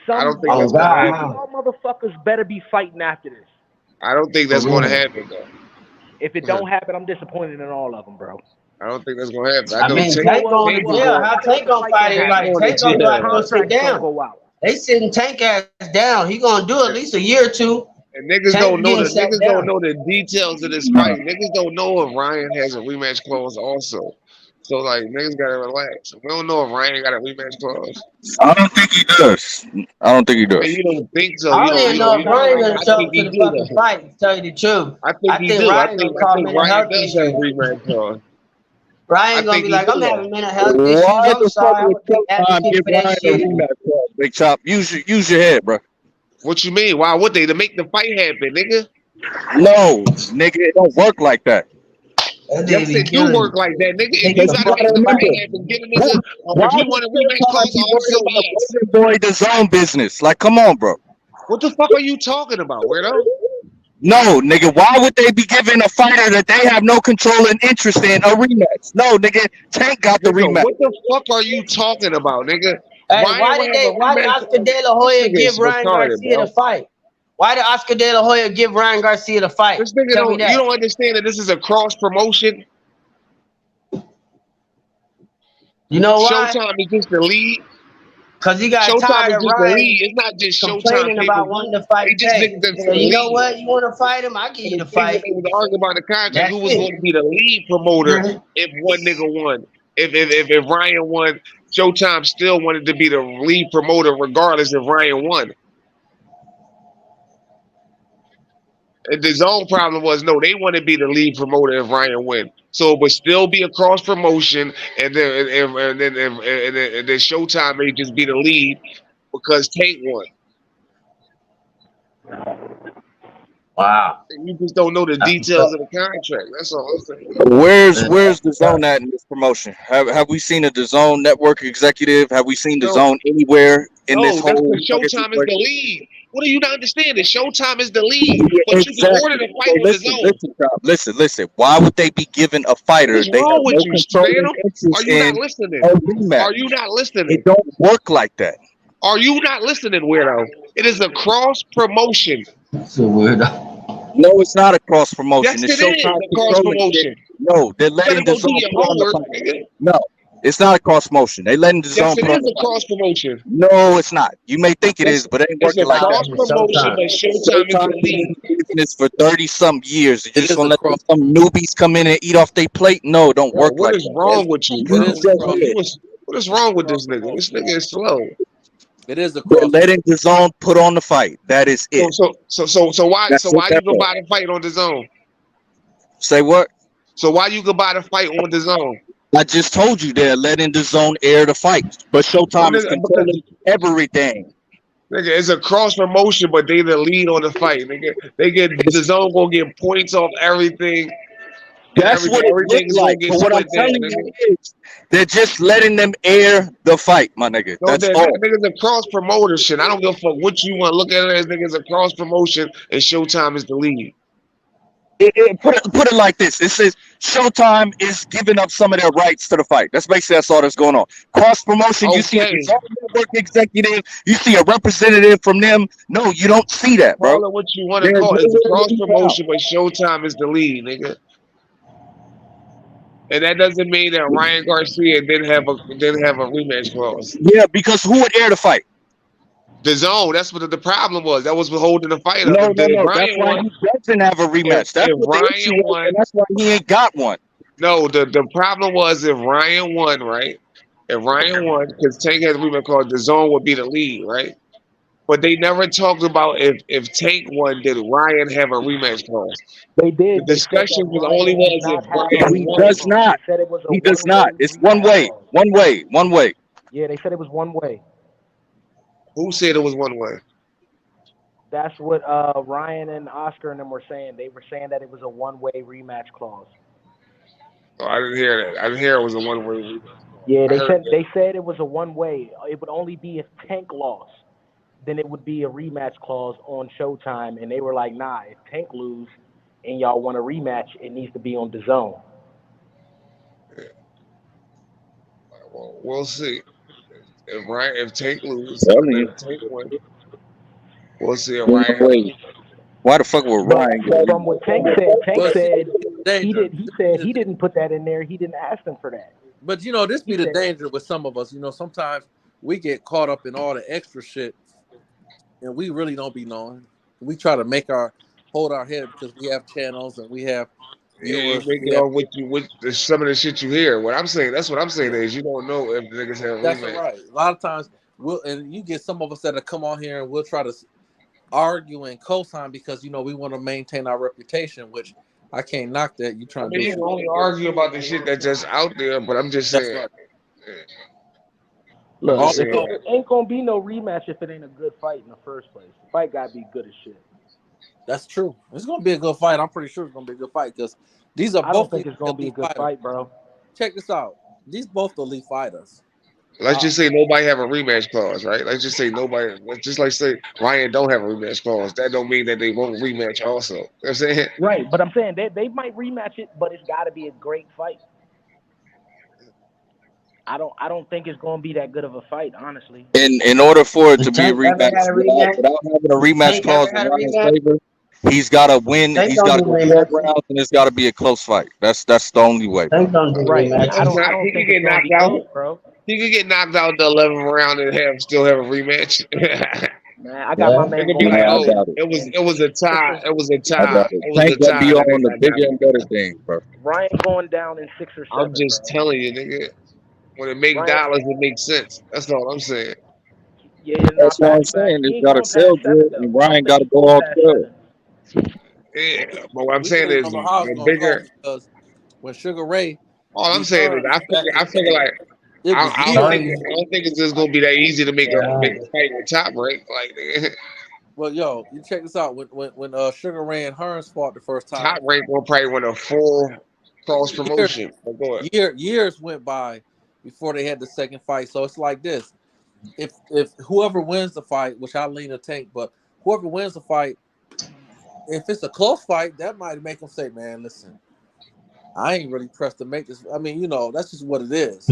I don't think oh that's gonna God, One of happen. huh? y'all motherfuckers better be fighting after this. I don't think For that's gonna real. happen though. If it don't happen, I'm disappointed in all of them, bro. I don't think that's gonna happen. I I know mean, You Tank. know Tank what? going Guess Tank to is what? jail. I'm going. How happy that Tank the gonna fight fight don't Tank anybody? happen. going to Tank gonna Because go the out there and jail. sit contract's gonna down. go out. They sitting Tank ass down. He gonna do at least a year or two. And niggas Tank don't know getting the sat niggas don't down. know the details of this fight. Niggas don't know if Ryan has a rematch clause also. So like niggas gotta relax. We don't know if Ryan got a rematch clause. I don't think he does. I don't think he I mean, does. you don't think so. I You don't don't. even You don't. know You if don't. Ryan gonna I show think up to he the do fucking though. fight. To tell you the truth, I think I he think do. I Ryan think. gonna I call think mental Ryan health does have a issues. rematch clause. I Ryan gonna think be he like, do I'm though. having mental health issues. Why I'm the fuck sorry. I'm would a big Showtime advocate give for that Ryan a shit. rematch clause, Big Chop? Use your head, bro. What you mean? Why would they to make the fight happen, nigga? No, nigga, it don't work like that. That Your nigga be shit do killing work me. like that, nigga. If Taking you the Because you gotta fuck. make gotta somebody remember, mad and get a nigga, why if you would want a rematch Showtime clause, be ask your worried about ass. Golden Boy the zone business? Like, come on, bro. What the fuck are you talking about, weirdo? No, nigga, why would they be giving a fighter that they have no control and interest in a rematch? No, nigga, Tank got the Nigga, rematch. what the fuck are you talking about, nigga? Hey, Ryan will have a why did rematch. Oscar De La This Hoya nigga give is Ryan retarded, Garcia the bro. fight? Why did Oscar De La Hoya give Ryan Garcia the fight? This nigga Tell me don't. You that. don't understand that this is a cross promotion. You know why? Showtime is just the lead. Cause he got Showtime tired is of just the Ryan lead. It's not just Showtime complaining pay per about view. wanting to They fight just Tank. niggas that's So the you know lead. what? You want to fight him? I give you And the the thing that fight. they was arguing about the contract, That's who was it. going to be the lead promoter if one nigga won. If Ryan won, Showtime still wanted to be the lead promoter regardless if Ryan won. And the zone problem was no, they want to be the lead promoter if Ryan win. So it would still be a cross promotion, and then Showtime may just be the lead because Tank won. Wow. You just don't know the That's what's details of up. the contract. That's all I'm saying. Where's the zone at in this promotion? Have we seen a DAZN network executive? Have we seen No, DAZN anywhere in this no, that's whole because fucking Showtime is the situation? lead. What do you not understand? That Showtime is the lead, Yeah, but you can order exactly. the So fight on the zone. listen. Why would they be giving a What fighter is they wrong have with no you, control and Phantom? Are interest you not in listening? a Are rematch? you not listening? It don't work like that. Are you not listening, weirdo? It is a cross promotion. It's a weirdo. No, it's not a cross promotion. Yes, It's it is Showtime a cross controlling shit. promotion. No, they're You better letting the go do zone your put on the homework, fight. nigga. No, it's not a cross motion. They letting the Yes, zone it put on is the a fight. cross promotion. No, it's not. You may think it Yes, is, but it ain't it's a working like that. cross It's promotion, Showtime. but Showtime is the Showtime been lead. in the business for 30 some years. You It just is gonna a let cross. some newbies come in and eat off their plate? No, it don't Yo, work what like is that. wrong with you, It You bro? is a just cross. did. What is wrong with Cross this nigga? This promotion. nigga is slow. It is a They're cross promotion. letting the zone put on the fight. That is it. So That's it. why you That's go all. buy the fight on the zone? Say what? So why you go buy the fight on the zone? I just told you they're letting the zone air the fight, but No, Showtime is nigga, because controlling everything. nigga, it's a cross promotion, but they the lead on the fight, nigga. They get the It's, zone gonna get points off everything, and that's what it everything looked is gonna like. get But what I'm split down, telling nigga. you is, they're just letting them air the fight, my nigga. No, That's that all. nigga's a cross promoter shit. I don't give a fuck what you want to look at it as. Nigga's a cross promotion, and Showtime is the lead. Put it like this. It says Showtime is giving up some of their rights to the fight. That's all that's going on. Cross promotion, you see a Okay, DAZN network executive, you see a representative from them. No, you don't see that, bro. call it what you want to They're call it. It's a nowhere cross to be found. promotion, but Showtime is the lead, nigga. And that doesn't mean that Ryan Garcia didn't have a rematch clause. Yeah, because who would air the fight? The zone. That's what the problem was. That was holding the fight up. No, no, If no. That's Ryan why won, he doesn't have a rematch. That's if what the issue Ryan is, won, and that's why he ain't got one. no, the problem was if Ryan won, right? If Ryan won, because Tank has a rematch clause, the zone would be the lead, right? But they never talked about if Tank won, did Ryan have a rematch clause? They The did. They said that discussion was only Ryan did was if not have a Ryan He rematch won. does clause. They not. said it was a He does not. one-way It's one rematch way. clause. One way. One way. Yeah, they said it was one way. Who said it was one way? That's what Ryan and Oscar and them were saying. They were saying that it was a one-way rematch clause. Oh, I didn't hear that. I didn't hear it was a one-way rematch clause. Yeah, I heard that. they said it was a one-way. It would only be if Tank lost. Then it would be a rematch clause on Showtime, and they were like, "Nah, if Tank lose and y'all want a rematch, it needs to be on the zone." Well, we'll see. If Tank lose, I Telling mean you. if Tank win, we'll see if No Ryan has a way. rematch. Why the fuck would But Ryan get a from rematch? what Tank But see, said danger. he didn't put that in there. He didn't ask them for that. But you know, this He be the said, danger with some of us. You know, sometimes we get caught up in all the extra shit, and we really don't be knowing. We try to hold our head because we have channels and we have Yeah, you viewers. make We it have. off with some of the shit you hear. That's what I'm saying is you don't know if the niggas have a That's rematch. right. A lot of times, and you get some of us that come on here and we'll try to argue and co-sign because we want to maintain our reputation, which I can't knock that. You I trying to mean, do you can some. only argue about the shit that's just out there, but I'm just That's saying. right. I'm "Look, just if saying. it ain't gonna be no rematch if it ain't a good fight in the first place. The fight gotta be good as shit." That's true. It's gonna be a good fight. I'm pretty sure it's gonna be a good fight because These are I both don't think it's gonna be a elite good fighters. fight, bro. Check this out. These both elite fighters. Let's just say nobody have a rematch clause, right? Let's just say nobody. Let's just like say Ryan don't have a rematch clause. That don't mean that they won't rematch. Also, you know what I'm saying. Right, but I'm saying they might rematch it, but it's got to be a great fight. I don't think it's gonna be that good of a fight, honestly. In order for it Has to be a Tank ever rematch had a rematch? without having a rematch Tank ever clause in had a Ryan's rematch? favor, he's got to win. Tank He's don't got to do go 12 rematches. rounds, and it's got to be a close fight. That's the only way, Tank bro. don't do Right, and I rematches. don't He think could it's get gonna knocked be out. close, bro. He could get knocked out the 11th round and still have a rematch. Man, I got my Yeah. It man could be going like, Nah, I down oh, in doubt it. it was a tie. It was a I tie. doubt it. It was Tank a gonna be tie. That they on the got bigger knocked and out. better things, bro. Ryan going down in 6 or I'm 7, just bro. telling you, nigga. When it make Ryan, dollars, it makes sense. That's all I'm saying. yeah, That's not what I'm facts. saying. He It's ain't got to going sell past 7 good, though. and I don't Ryan think got to he go goes all past 12. 7. Yeah, but what I'm We saying just is don't know how it's the gonna bigger. fight because when Sugar Ray All I'm beat saying is Hearns back in I the figure day, like it was I years. don't think it's just gonna be that easy to make Yeah. a fight with Top Rank. Like Well, yo, you check this out. When Sugar Ray and Hearns fought the first time, Top Rank will probably win a full cross years promotion. But go ahead. years went by before they had the second fight. So it's like this: if whoever wins the fight, which I lean a Tank, but whoever wins the fight, if it's a close fight, that might make them say, "Man, listen, I ain't really pressed to make this." I mean, that's just what it is.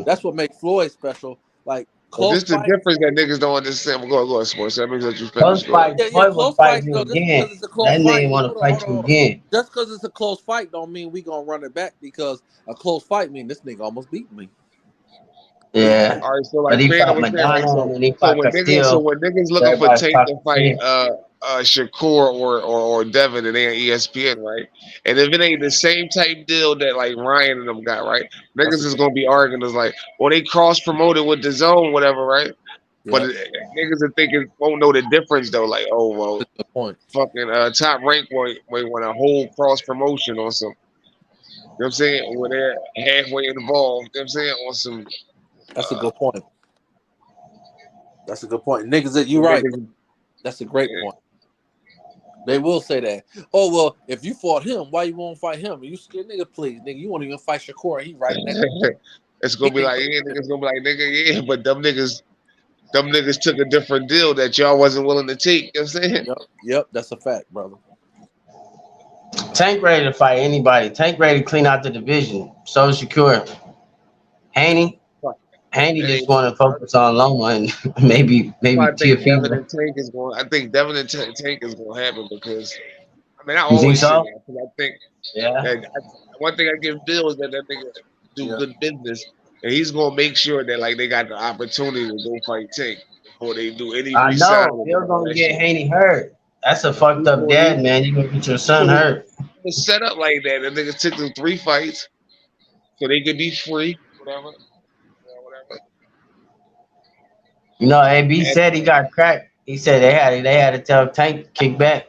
That's what makes Floyd special. Like But close this the fight. difference that niggas don't understand. Well, go ahead, sports. That means that you finish. Close Go ahead. fight. Yeah, Floyd would close fight fights you though. Just again. because it's a close That fight. nigga want to fight you again. Just because it's a close fight don't mean we gonna run it back because a close fight mean this nigga almost beat me. Yeah. All right, so But like he Fanta fought was saying, right? Madonna and then he fought So Castillo. when niggas looking for Everybody Tank fought to fight Castillo. Shakur or Devin and they on ESPN, right? And if it ain't the same type deal that like Ryan and them got, right? That's Niggas is gonna be arguing is like, well, they cross promoted with the zone, whatever, right? But yep. niggas are thinking won't know the difference though. Like, oh well, That's a good point. fucking Top Rank might want a whole cross promotion on some. You know what I'm saying? When they're halfway involved, you know what I'm saying? On some That's a good point. That's a good point. Niggas, that you right. niggas. That's a great point. They will say that. Oh well, if you fought him, why you won't fight him? You scared, nigga? Please, nigga, you won't even fight Shakur. He right next. It's He gonna be ain't like, gonna yeah, do niggas gonna be like, nigga, yeah, but them niggas took a different deal that y'all wasn't willing to take. You know what I'm saying? Yep. That's a fact, brother. Tank ready to fight anybody. Tank ready to clean out the division. So secure. Haney Hey, just want to focus on Loma and maybe I think Devin Teofimo. and Tank is going. I think Devin and Tank is going to happen because I mean I You think always say so? that because I think Yeah. that one thing I give Bill is that nigga do Yeah. good business and he's going to make sure that like they got the opportunity to go fight Tank before they do any I resigning know. and Bill all gonna that get shit. Haney hurt. That's a fucked He's up going. dad, man. You gonna get your son It hurt. was set up like that. The niggas took them 3 fights so they could be free, whatever. Whatever. You know, AB And said he got cracked. He said they had to tell Tank to kick back.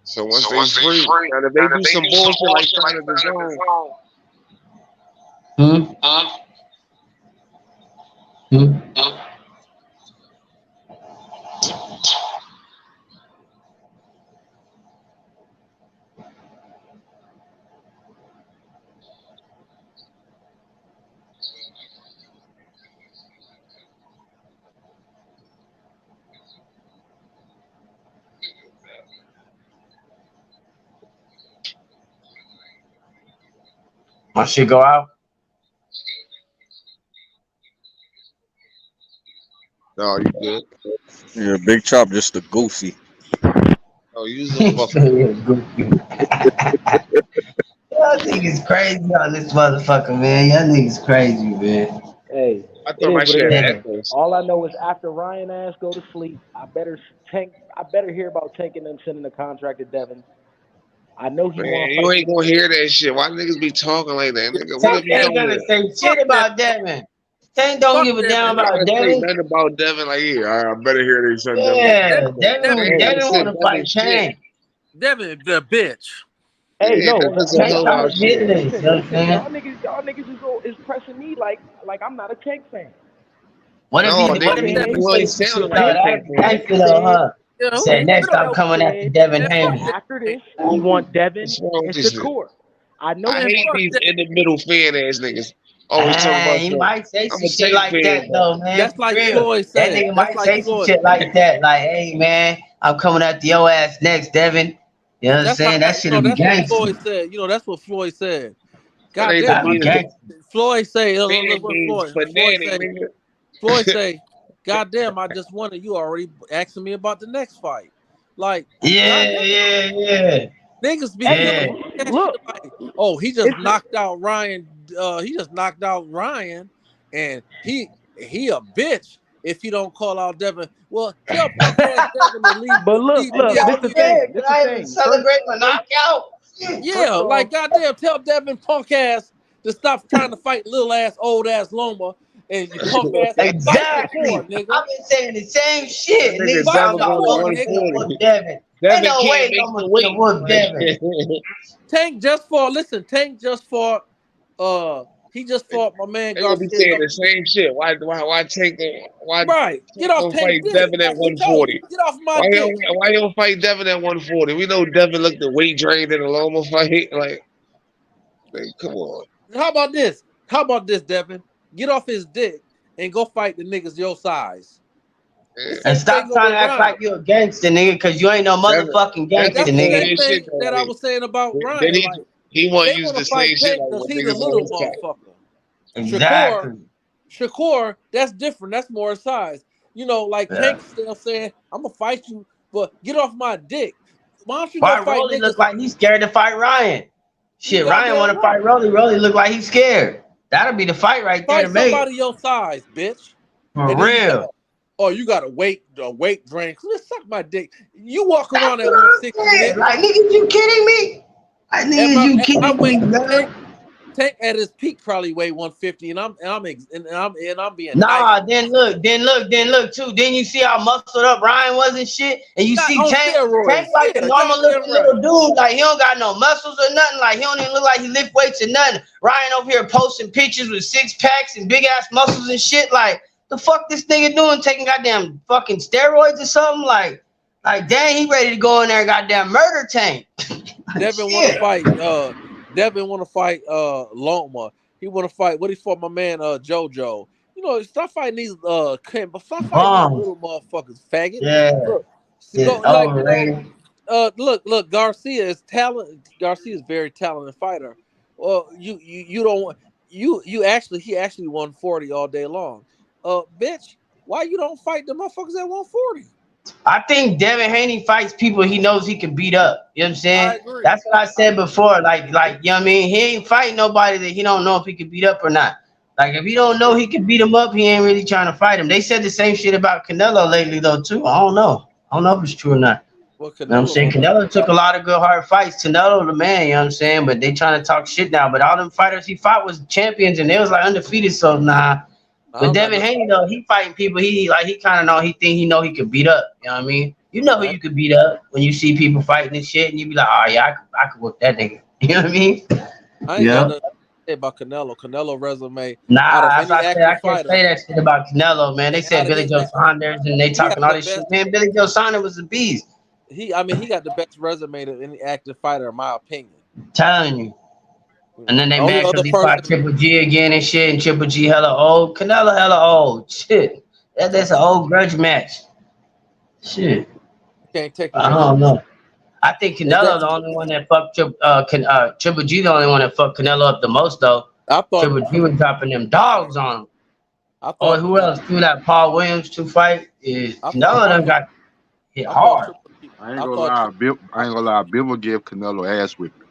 so once they free, and if they do some bullshit like signing the zone, Hmm? Hmm? My shit go out. no, you good. Yeah, Big Chop just a goofy. Oh, use a He fucking. said, "Yeah, goofy." Y'all niggas crazy on this motherfucker, man. Y'all niggas crazy, man. Hey, I it thought is my what it shit is. had Yeah. echoes. All I know is after Ryan ass go to sleep, I better hear about Tank and them sending the contract to Devin. I know he Man, want to you fight ain't gonna hear that shit. Why niggas be talking like that, nigga? What if Tank he ain't don't gonna hear? say Fuck shit that. about Devin. Tank don't Fuck give a Devin. damn He ain't about gonna say Devin. nothing about Devin. Like, yeah, I better hear they said Devin. Devin, Yeah, Devin, Devin Hey, Devin listen, wanna Devin fight shit. Tank. Devin, the bitch. Hey, Yeah, no, Devin's some Tank hoe listen, out talk listen, shit. business, you listen, know what I'm listen. saying? Y'all niggas is pressing me like I'm not a Tank fan. What if No, he You know nigga, what what I'm if he saying? do you say ain't some sounding shit like though? a Tank, tank That's fan. Tank gangster though, said, huh? You know, Said next I'm Yourself coming after said Devin man, fuck Haney. that. after this you want Devin What's wrong and with this shit? Shakur. I know I Man, you hate want fuck these that. in the middle fan ass niggas. Always talking about He something. might say I'm some a shit Tank like fan, that bro. though, man. That's For like real. Floyd That said. nigga That's might like say some Floyd shit said. like that. Like, hey man, I'm coming after your ass next, Devin. You know what I'm That's saying? like That shit'll be that's what gangster. Floyd said. That's what Floyd said. That God ain't damn, That'd the I be meaning. just gangster. Floyd say, look Fan what means fanatic, say. nigga. Floyd say, God damn, I just wanted you already asking me about the next fight. Like, God damn, Yeah. niggas be Hey, feeling Yeah. that look, shit like, oh, he just it's knocked out Ryan. He just knocked out Ryan, and he a bitch if he don't call out Devin. Well, tell punk ass Devin to leave. but look, And Leave look, y'all this the NBA. thing. scared. This Can the I even thing. First, celebrate my first, knockout? Yeah, first off, like goddamn, tell Devin punk ass to stop trying to fight little ass old ass Loma, and you punk ass fight Exactly. Shakur, nigga. I've been saying the same That shit. Niggas nigga Fight talking Devin about going Shakur, Loma to nigga. finna whoop 140. Devin. Ain't Devin no can't way make Loma the finna weight. whoop Devin. Tank just fought he just fought my man They gonna be Garcia. saying the same shit. Why Right. Get Tank off don't Tank fight dick. Devin at He told you, 140? get off my dick. Why you don't fight Devin at 140? We know Devin looked the weight drained in a Loma fight. Like, come on. How about this? How about this, Devin? Get off his dick and go fight the niggas your size. The Yeah. And same thing stop go trying with to act Ryan. like you a gangster, nigga, cause you ain't no Devin, motherfucking Devin gangster, That's the saying nigga. same his thing shit though. that I Like, was saying about then Ryan. Like he want to they use want to the same fight shit Tank like because when he the niggas on little his side. motherfucker. Exactly. Shakur, that's different. That's more size. Like Yeah. Tank still saying, I'm gonna fight you, but get off my dick. Why don't you go Why fight Rolly look niggas? like he's scared to fight Ryan? You Shit, Ryan goddamn want to right. fight Rolly. Rolly look like he's scared. That'll be the fight right there to Fight make. somebody your size, bitch. For And then you say, real. oh, you got a weight drain. Let's suck my dick. You walk That's around at what I'm 160, saying. nigga. Like, niggas, you kidding me? Like, At niggas, my you at my kidding me, weight, bro? Tank at his peak probably weigh 150, and I'm being nice. Nah, then look too. Then you see how muscled up Ryan was and shit. And you Got see on Tank steroids. like a Yeah, normal goddamn looking right. little dude. Like, he don't got no muscles or nothing. Like, he don't even look like he lift weights or nothing. Ryan over here posting pictures with 6-packs and big ass muscles and shit. Like, the fuck this nigga doing? Taking goddamn fucking steroids or something? Like dang, he ready to go in there and goddamn murder Tank. Devin want to Shit. fight. Devin want to fight. Loma. He want to fight. What he fought my man JoJo. Stop fighting these but stop fighting these Bums. little motherfuckers, faggot. Yeah. Look, It's go like overrated. look. Garcia is talent. Garcia is very talented fighter. Well, you don't want he actually won 40 all day long. Bitch, why you don't fight the motherfuckers at 140? I think Devin Haney fights people he knows he can beat up. You know what I'm I saying? agree. That's what I said before. Like, you know what I mean? He ain't fighting nobody that he don't know if he can beat up or not. Like, if he don't know he can beat him up, he ain't really trying to fight him. They said the same shit about Canelo lately, though, too. I don't know. I don't know if it's true or not. Well, You know what I'm saying? Canelo. Canelo took a lot of good hard fights. Canelo the man, you know what I'm saying? But they trying to talk shit now. But all them fighters he fought was champions and they was like undefeated, so nah. I But don't got Devin no. Haney though, he fighting people he kind of know he could beat up. You know what I mean? You know who I, you could beat up when you see people fighting and shit, and you be like, oh yeah, I could whoop that nigga. You know what I mean? I ain't got Yeah. nothing to say about Canelo. Canelo resume out Nah, of that's any what I said. I active can't fighter say that shit about Canelo, man. They and out said of Billy his Joe Saunders and they he has talking all the this shit. best. Man, Billy Joe Saunders was a beast. He got the best resume of any active fighter, in my opinion. I'm telling you. And then they Only mad other because he fought person Triple G again and shit, and Triple G hella old. Canelo hella old. Shit. That's an old grudge match. Shit. can't take I away don't from. know. I think Is Canelo that the only one that fucked Triple G the only one that fucked Canelo up the most though. I thought Triple G was dropping them dogs on him. I Oh, thought who else threw that Paul Williams to fight? Is I thought Canelo I done thought got hit I thought hard. Triple G. I ain't I gonna thought lie, Bill. I ain't gonna lie. Bill will give Canelo ass whipping.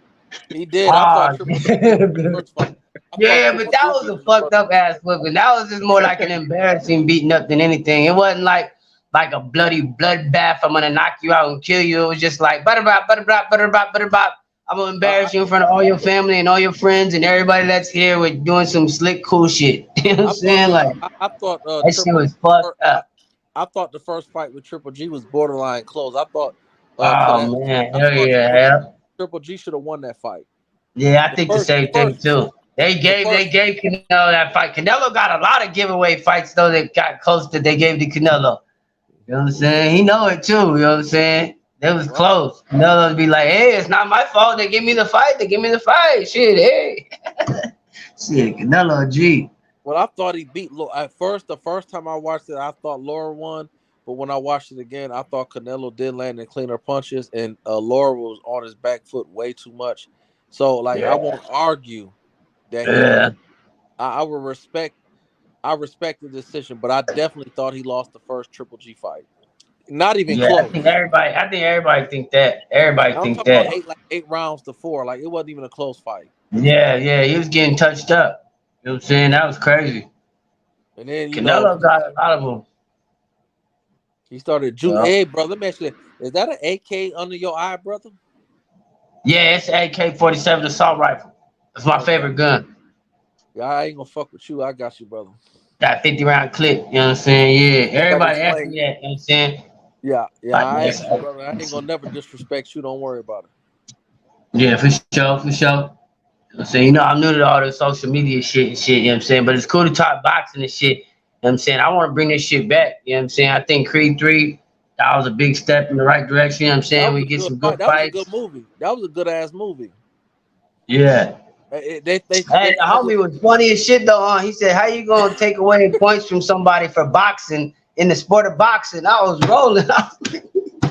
he did. I Ah, thought Triple G was the first fight. I thought yeah, but Triple that G was was a the fucked first. up ass whooping. That was just more like an embarrassing beating up than anything. It wasn't like a bloody bloodbath. I'm gonna knock you out and kill you. It was just like butter bop, butter bop, butter bop, butter bop. I'm gonna embarrass you in front of all your family and all your friends and everybody that's here with doing some slick cool shit. You know what I'm saying? Like I thought that shit Triple G. was fucked up. I thought the first fight with Triple G was borderline close. I thought to that. Oh man, I hell thought yeah, hell. Triple G should have won that fight. Yeah, I The think the first, same thing too. They the gave first. Canelo that fight. Canelo got a lot of giveaway fights though that got close that they gave to Canelo. You know what I'm saying? He know it too. You know what I'm saying? That was close. Canelo would be like, hey, it's not my fault. They give me the fight. They give me the fight. Shit, hey. Shit, Canelo G. Well, I thought he beat at first. The first time I watched it, I thought Laura won. But when I watched it again, I thought Canelo did land in cleaner punches, and Laura was on his back foot way too much. So, like, I won't argue that he. Yeah. I will respect. I respect the decision, but I definitely thought he lost the first Triple G fight. Not even Yeah, close. I think everybody think that. Everybody I'm think talking about that. 8 rounds to 4. Like, it wasn't even a close fight. Yeah, he was getting touched up. You know what I'm saying? That was crazy. And then Canelo got a lot of them. he started Hey, brother, let me ask you this. Is that an AK under your eye, brother? Yeah, it's AK-47 assault rifle. That's my favorite gun. Yeah, I ain't gonna fuck with you. I got you, brother. Got 50 round clip. You know what I'm saying? Yeah, everybody asked me that. You know what I'm saying? Yeah, Like, I asked you, brother. I ain't gonna never disrespect you. Don't worry about it. Yeah, for sure. So, you know, I'm new to all this social media shit and shit, you know what I'm saying? But it's cool to talk boxing and shit. You know what I'm saying? I want to bring this shit back. You know what I'm saying? I think Creed 3, that was a big step in the right direction. You know what I'm saying? We get some good That was a fights. good movie. That was a good ass movie. Yeah. They Hey, the homie was funny as shit though. He said, "How you gonna take away points from somebody for boxing in the sport of boxing?" I was rolling.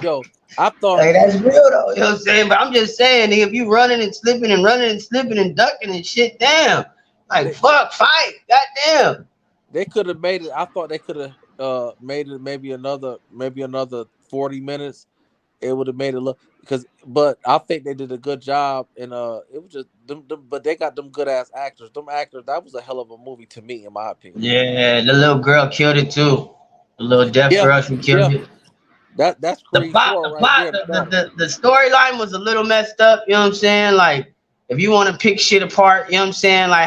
Yo, I thought hey, that's real though. You know what I'm saying? But I'm just saying, if you running and slipping and running and slipping and ducking and shit, damn, like fuck, fight, goddamn. they could have made it. I thought they could have made it maybe another 40 minutes. It would have made it look but I think they did a good job, and it was just them, but they got them good ass actors. Them actors, that was a hell of a movie to me, in my opinion. Yeah, the little girl killed it too. The little deaf girl, she killed it. That's Creed 4 right there. The storyline was a little messed up. You know what I'm saying? Like, if you want to pick shit apart, you know what I'm saying? Like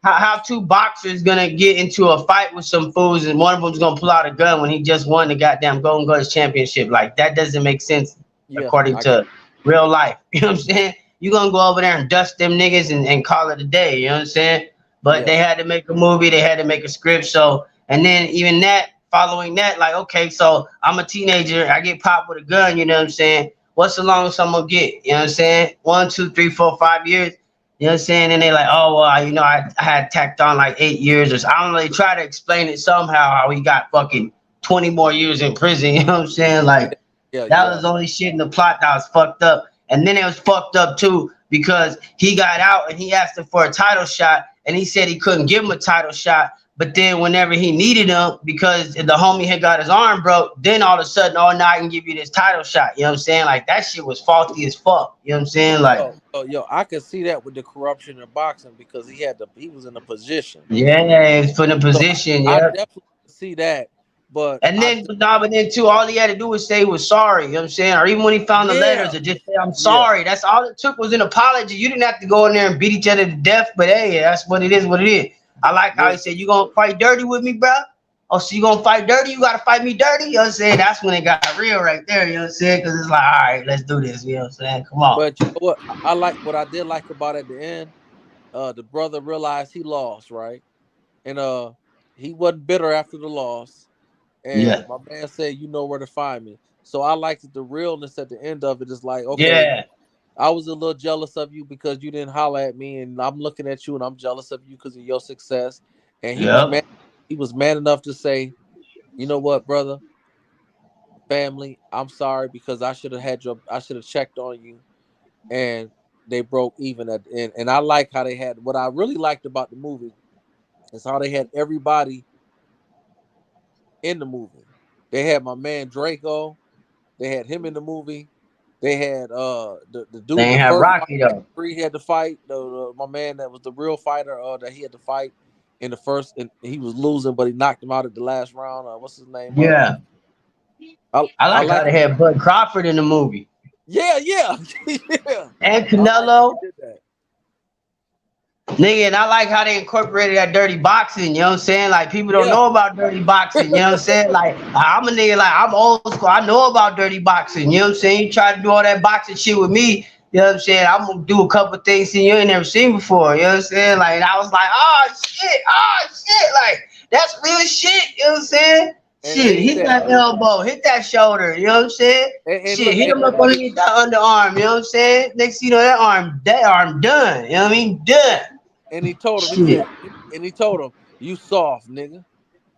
how two boxers gonna get into a fight with some fools and one of them's gonna pull out a gun when he just won the goddamn Golden Gloves championship. Like, that doesn't make sense according to real life. You know what I'm saying? You gonna go over there and dust them niggas and call it a day. You know what I'm saying? But they had to make a movie, they had to make a script. So, and then even that, following that, like, okay, so I'm a teenager, I get popped with a gun, you know what I'm saying? What's the longest I'm gonna get? You know what I'm saying? 1, 2, 3, 4, 5 years. You know what I'm saying? And they like, oh, well, you know, I had tacked on like 8 years or so. I don't really try to explain it somehow how we got fucking 20 more years in prison. You know what I'm saying? Like, that was the only shit in the plot that was fucked up. And then it was fucked up too because he got out and he asked him for a title shot and he said he couldn't give him a title shot. But then whenever he needed him, because the homie had got his arm broke, then all of a sudden, oh, now I can give you this title shot. You know what I'm saying? Like, that shit was faulty as fuck. You know what I'm saying? Like, yo, I could see that with the corruption in boxing because he was in a position. Yeah, he was put in a position. I Yeah. definitely see that. But then too, all he had to do was say he was sorry, you know what I'm saying? Or even when he found the letters, or just say, I'm sorry. That's all it took was an apology. You didn't have to go in there and beat each other to death, but hey, that's what it is, I like how he said, you gonna fight dirty with me, bro? Oh, so you gonna fight dirty? You gotta fight me dirty? You know what I'm saying? That's when it got real right there, you know what I'm saying? Because it's like, all right, let's do this, you know what I'm saying? Come on. But you know what I did like about at the end, the brother realized he lost, right? And he wasn't bitter after the loss. And my man said, you know where to find me. So I liked the realness at the end of it. Is like, okay, I was a little jealous of you because you didn't holler at me, and I'm looking at you and I'm jealous of you because of your success. And he was man enough to say, you know what, brother, family, I'm sorry because I should have checked on you. And they broke even at the end. And I like how they had, what I really liked about the movie is how they had everybody in the movie. They had my man Draco. They had him in the movie. They had the dude. They ain't have Rocky though. He had to fight. My man that was the real fighter. That he had to fight in the first, and he was losing, but he knocked him out at the last round. What's his name? Yeah. I like how they had Bud Crawford in the movie. Yeah. And Canelo. Nigga, and I like how they incorporated that dirty boxing, you know what I'm saying? Like, people don't know about dirty boxing, you know what I'm saying? Like, I'm a nigga, like, I'm old school. I know about dirty boxing, you know what I'm saying? You try to do all that boxing shit with me, you know what I'm saying? I'm gonna do a couple of things you ain't never seen before, you know what I'm saying? Like, and I was like, oh, shit, like, that's real shit, you know what I'm saying? Shit, hit that elbow, hit that shoulder, you know what I'm saying? Shit, hit him up underneath that underarm, you know what I'm saying? Next thing you know, that arm done, you know what I mean? Done. And he told him, Shit. you soft, nigga.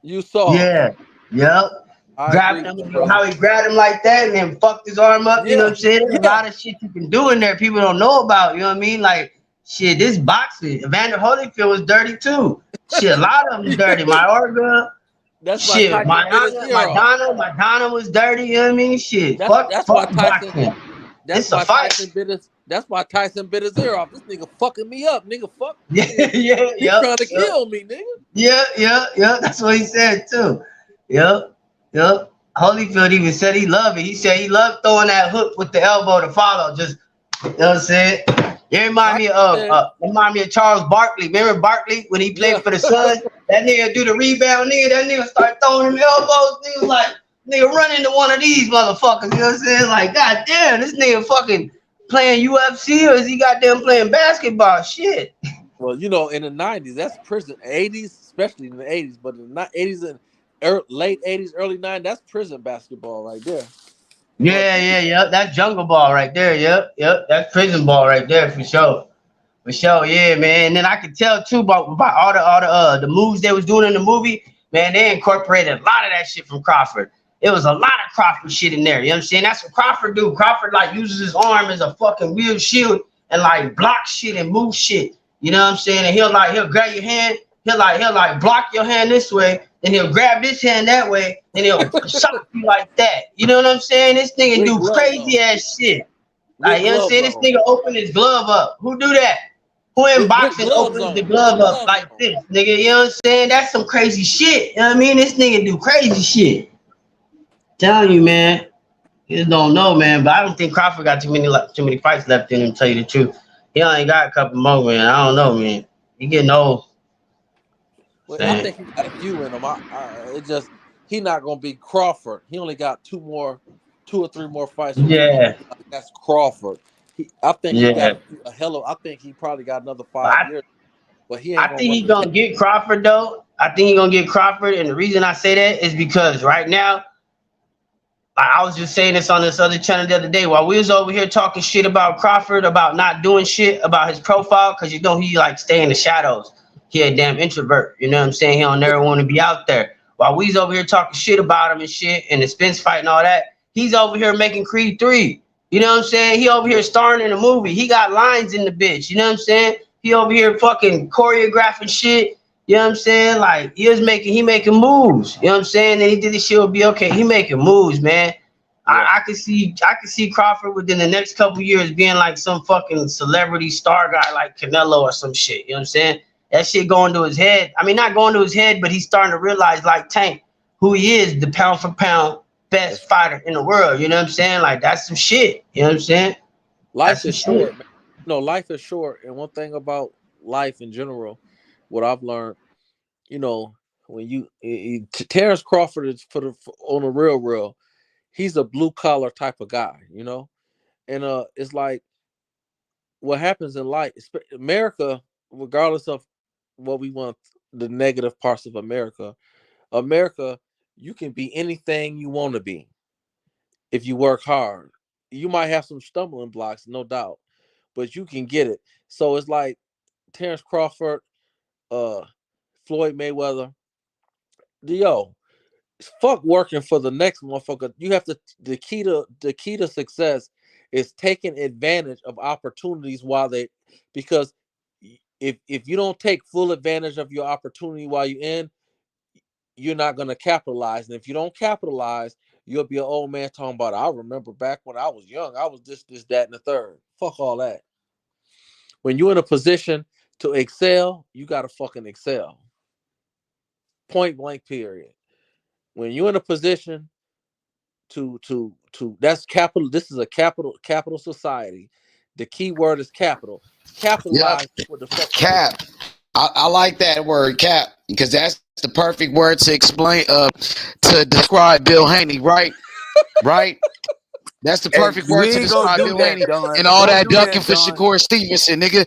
You soft. Yeah. Yep. I agree Grabbed with him, you, bro. how he grabbed him like that and then fucked his arm up, you know what I'm saying? There's a lot of shit you can do in there people don't know about, you know what I mean? Like, shit, this boxing, Evander Holyfield was dirty too. Shit, a lot of them dirty. My Orga. That's Shit, why Tyson bit his ear off. my Donna was dirty, you know what I mean? Shit, That's why fuck Tyson. boxing. That's It's a why fight. Tyson bit his ear off. This nigga fucking me up, nigga. Fuck. Yeah, He trying to kill me, nigga. Yeah. That's what he said too. Yep. Holyfield even said he loved it. He said he loved throwing that hook with the elbow to follow. Just, you know what I'm saying? It remind me of Charles Barkley. Remember Barkley when he played for the Suns? That nigga do the rebound, nigga. That nigga start throwing him elbows. Nigga like, nigga run into one of these motherfuckers. You know what I'm saying? Like, god damn, this nigga fucking playing UFC or is he goddamn playing basketball? Shit. Well, you know, in the 90s, that's prison. 80s, especially in the 80s, but in the 80s and late 80s, early 90s, that's prison basketball right there. Yeah. That's jungle ball right there. Yep. That's prison ball right there for sure. Yeah, man. And then I could tell too about all the moves they was doing in the movie. Man, they incorporated a lot of that shit from Crawford. It was a lot of Crawford shit in there. You know what I'm saying? That's what Crawford do. Crawford like uses his arm as a fucking real shield and like block shit and move shit. You know what I'm saying? And he'll grab your hand. He'll like block your hand this way, then he'll grab this hand that way, and he'll shock you like that. You know what I'm saying? This nigga do crazy ass shit. Like, you know what I'm saying? This nigga open his glove up. Who do that? Who in boxing opens the glove up like this, nigga? You know what I'm saying? That's some crazy shit. You know what I mean? This nigga do crazy shit. Telling you, man. You just don't know, man. But I don't think Crawford got too many fights left in him, to tell you the truth. He only got a couple more, man. I don't know, man. He getting old. Well, I think he got a few in him. It just he not gonna beat Crawford. He only got two or three more fights. Yeah, that's Crawford. I think he got a hell of. I think he probably got another 5 years. But he ain't. I think he's gonna get Crawford though. I think he's gonna get Crawford, and the reason I say that is because right now, I was just saying this on this other channel the other day while we was over here talking shit about Crawford, about not doing shit about his profile, because you know he like stay in the shadows. He a damn introvert, you know what I'm saying? He don't never want to be out there. While we's over here talking shit about him and shit and the Spence fight and all that, he's over here making Creed 3. You know what I'm saying? He over here starring in a movie. He got lines in the bitch. You know what I'm saying? He over here fucking choreographing shit. You know what I'm saying? Like he making moves. You know what I'm saying? And he did this shit would be okay. He making moves, man. I could see Crawford within the next couple years being like some fucking celebrity star guy like Canelo or some shit. You know what I'm saying? That shit going to his head. I mean, not going to his head, but he's starting to realize like Tank, who he is, the pound for pound best fighter in the world. You know what I'm saying? Like that's some shit. You know what I'm saying? Life is short, man. No, life is short. And one thing about life in general, what I've learned, you know, when Terrence Crawford is on the real, he's a blue collar type of guy, you know? And it's like what happens in life, America, regardless of what we want, the negative parts of America, you can be anything you want to be if you work hard. You might have some stumbling blocks, no doubt, but you can get it. So it's like Terrence Crawford, Floyd Mayweather, fuck working for the next motherfucker. You have to the key to success is taking advantage of opportunities because if you don't take full advantage of your opportunity while you're in, you're not gonna capitalize. And if you don't capitalize, you'll be an old man talking about, I remember back when I was young, I was this, that, and the third. Fuck all that. When you're in a position to excel, you gotta fucking excel. Point blank, period. When you're in a position to that's capital. This is a capital society. The key word is capital. Capitalize with the fuck. Cap. I like that word, cap, because that's the perfect word to explain to describe Bill Haney, right? Right? That's the perfect word to describe Bill Haney and all that ducking for Shakur Stevenson, nigga.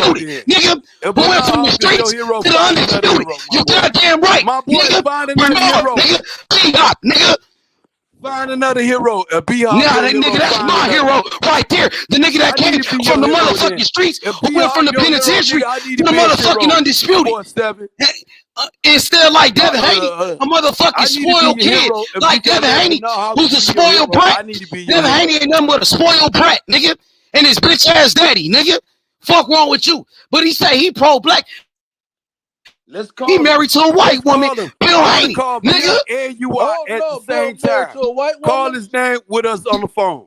undisputed, nigga. Who went from the streets to the undisputed. You goddamn right, my boy. nigga. Find another hero, nigga. B-Hop, nigga. Find another hero. B-Hop, nah, that nigga, that's my hero right there. The nigga that came from the motherfucking streets, who went from the penitentiary to the motherfucking undisputed. And still like Devin Haney, a motherfucking spoiled kid. Like Devin Haney, who's a spoiled brat. Devin Haney ain't nothing but a spoiled brat, nigga. And his bitch ass daddy, nigga. Fuck wrong with you. But he say he pro-black. He married to a white woman, Bill Haney, call nigga. And you are at the same time. Call his name with us on the phone.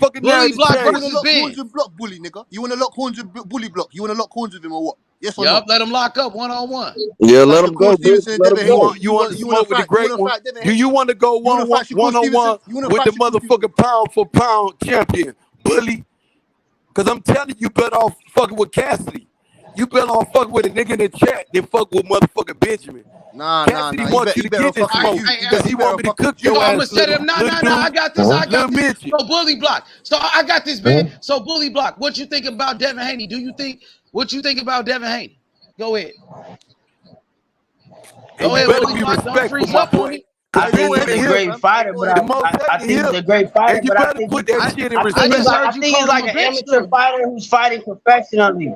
motherfucking Bully narrative block You wanna versus lock Ben. horns with block bully, nigga? You wanna lock horns with bully block? You wanna lock horns with him or what? Yes or Yup, no? let him lock up 1-on-1. Yeah, Like let him Shakur go, bitch. Stevenson and Let Devin him You Haney. go. want you want to You wanna smoke with the fight? You great wanna one? fight Devin Do Haney? you want to go You wanna fight Shakur one on Stevenson? one You wanna with fight the Shakur Stevenson? motherfucking pound for pound champion, bully? Cause I'm telling you, better off fucking with Cassidy. You better off fucking with a nigga in the chat than fuck with motherfucking Benjamin. Nah. Cassidy wants you He to better get off this fucking with smoke you. because he He better want off me to fucking cook with you. So your I'm ass, gonna set him. little No. I dude, got this. little midget. So Bully block. So I got this, man. So Bully block. What you think about Devin Haney? What you think about Devin Haney? Go ahead. And Go you ahead, better Bully be block. Don't respectful, freeze my up on boy. me. Cause I Ben think he's ain't a here. great fighter, but The most I ain't think here. he's a great fighter, And you but I better think put that shit in I just respect. heard you he's call him like a an bitch amateur though. fighter who's fighting professionally.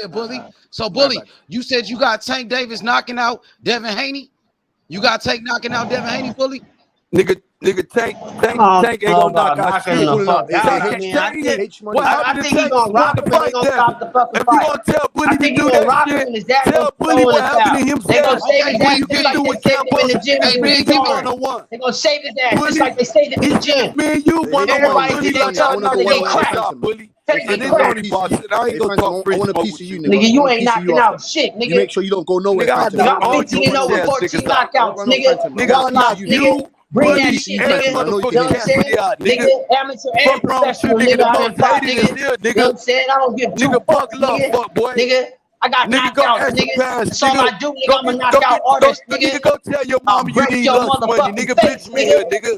ahead, Bully. So, Bully, you said you got Tank Davis knocking out Devin Haney. You got Tank knocking out Devin Haney, Bully. Tank ain't gonna knock out shit. The fuck out. I mean, I think he's gonna rock him and they're gonna stop the fucking fight. I think he's gonna rock him and his dad gonna throw in the towel. They're gonna save his ass just like they saved him in the gym. They're gonna save his ass just like they saved him in the gym. Everybody did they get cracked. I want a piece of you, nigga. Nigga, you ain't knocking out shit, nigga. You make sure you don't go nowhere. Y'all 15-0 with 14 knockouts, nigga. Y'all not, nigga. Bring that shit, nigga. You know what I'm saying? Nigga, amateur and professional, nigga. I done fought, nigga. You know what I'm saying? I don't give two fucks, nigga. I got knockouts, nigga. That's all I do, nigga. I'm a knockout artist, nigga. Go tell your mom you need lunch money, nigga. Bitch me here, nigga.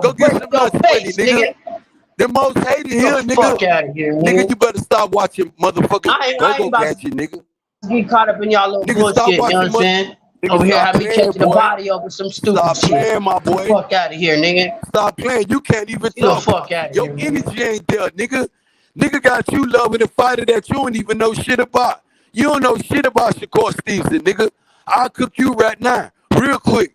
Go get some lunch money, nigga. The most hated here, nigga. Fuck out of here, nigga. You better stop watching motherfucking go catch you, nigga. Get caught up in y'all little bullshit, you know what I'm saying? Over here, I be catching the body over some stupid stop shit. Playing, my boy. Fuck out of here, nigga. Stop playing. You can't even talk. Fuck out of Your here, energy ain't there, nigga. Nigga got you loving a fighter that you don't even know shit about. You don't know shit about Shakur Stevenson, nigga. I'll cook you right now, real quick.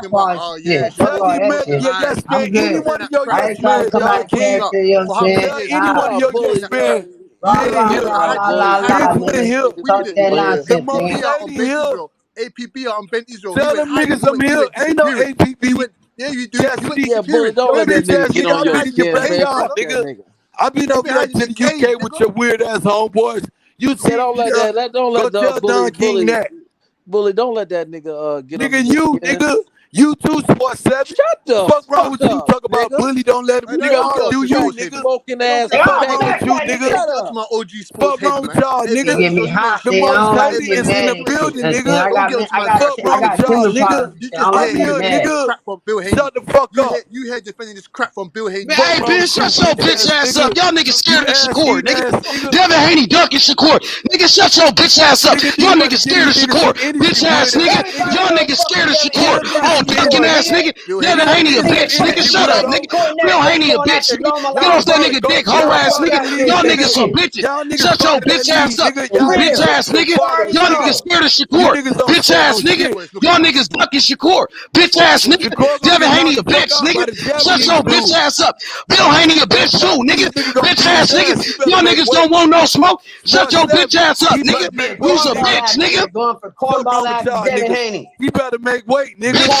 talking about, oh yeah, Fuck all that shit. Yes, I'm man. Any good. one of your I yes ain't trying to men, come y'all out of can. character, you know what I'm saying? Tell any one of your yes men, Rah, men rah, here, rah, la, la, Hey, la, gentlemen nigga. here, Talk that the nonsense, most nigga. APP on lady Ben here. Israel. APP on Ben Israel. He Tell went them hiding. niggas I'm here. Ain't no APP. He went, yeah, you do. He went Chastity. Yeah, Bully, disappearing. don't Your let that bitch nigga ass get nigga, on I've your been in your skin, man. Bayard, Fuck that nigga. nigga. I've been He over been there hiding to in the his cage, UK with nigga. your weird ass homeboys. You Yeah, see, don't go let the tell Don King bully, that. don't let that nigga get under Nigga, your you, skin. nigga, you too, Sports 7. Shut the Fuck wrong fuck with you? up, Talk about nigga. bully, don't let him. Hey, You don't Nigga, get got on I'll your Sports do Haven. you, crack nigga. smoking Hey, don't ass get on Fuck Sports wrong Haven. with back. you, Hey, nigga. don't Shut get on to up. my OG Sports Fuck wrong Haven, with man. y'all, Hey, They Ben nigga. get me Israel, you hot, know The nigga. I shit. most don't like Hey, to lady get Ben is in Israel, the mad you and know shit. building, shit. Listen, nigga. I Don't got get onto my I got Fuck shit, I wrong nigga. with got y'all, tender nigga. problems and You shit. I just don't I'm like to here get here, mad. defending this nigga. crap from Bill Haney. Shut the fuck up. You here defending this crap from Bill Haney. Man, Fuck hey, wrong bitch, with you, shut your bitch bitch ass ass up. nigga. Y'all niggas You scared of ass Shakur, eating nigga. ass nigga. Devin Haney dunking Shakur. Nigga, shut your bitch ass up. Nigga, Y'all you better niggas give scared me of nigga Shakur. some energy, Bitch ass weird ass nigga. Everybody nigga. Y'all know niggas fuck scared with of Devin Shakur. Haney Tell niggas Oh, fucking some dinking Shakur, energy. ass nigga. nigga. Bill Devin Haney. Nigga, Haney a give me some bitch. Nigga, Nigga, energy, shut nigga, up, nigga, nigga. weirdo. Shakur Bill never Haney a going bitch, after nigga. normal Get like Y'all off that fuck. bird, nigga go dick, get hoe off ass nigga. fucking Fuck knee, that Y'all bitch niggas nigga. some shit. bitches. Y'all niggas Shut your fart bitch that knee, ass up. nigga. You Y'all For bitch niggas real. don't ass even nigga. fart Already or Y'all shit. niggas know. scared of You Shakur. niggas don't Bitch stand ass on nigga. shit. Y'all niggas ducking Shakur. Bitch ass nigga. Shakur gonna Devin get Haney knocked a the fuck bitch, out nigga. by the Shut Japanese your bitch dude. ass up. Bill Haney a bitch The too, nigga. Japanese nigga gonna Bitch beat his ass nigga. ass. He better Y'all make niggas don't weight. want no smoke. Shut Sport your bitch 7, ass up, he nigga. better Be a make weight, You's a cornball nigga. bitch, ass nigga. nigga going for Fuck cornball wrong with ass y'all Devin niggas. Haney. He better make weight, nigga. Bitch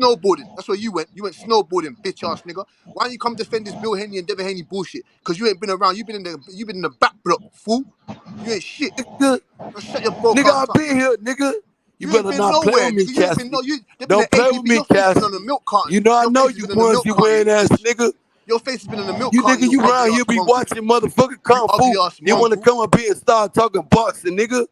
snowboarding. That's where you went. You went snowboarding, bitch ass nigga. Why don't you come defend this Bill Haney and Devin Haney bullshit? Because you ain't been around. You've been in the back block, fool. You ain't shit. Nigga, Now shut your broke nigga, ass I up, been man. here, nigga. You You ain't better been not play nowhere, with me, nigga. You ain't been Cassidy. They've been Don't at play APB. with me, Your face has been on Cassidy. the milk carton. You know I Your know face has you been on the milk onesie carton, wearing you ass bitch. nigga. Your face has been on the milk You carton, nigga, you you ugly around ass here be monkey. watching motherfucking You Kung ugly Fu. ass You wanna mongrel. come up here and start talking boxing, nigga?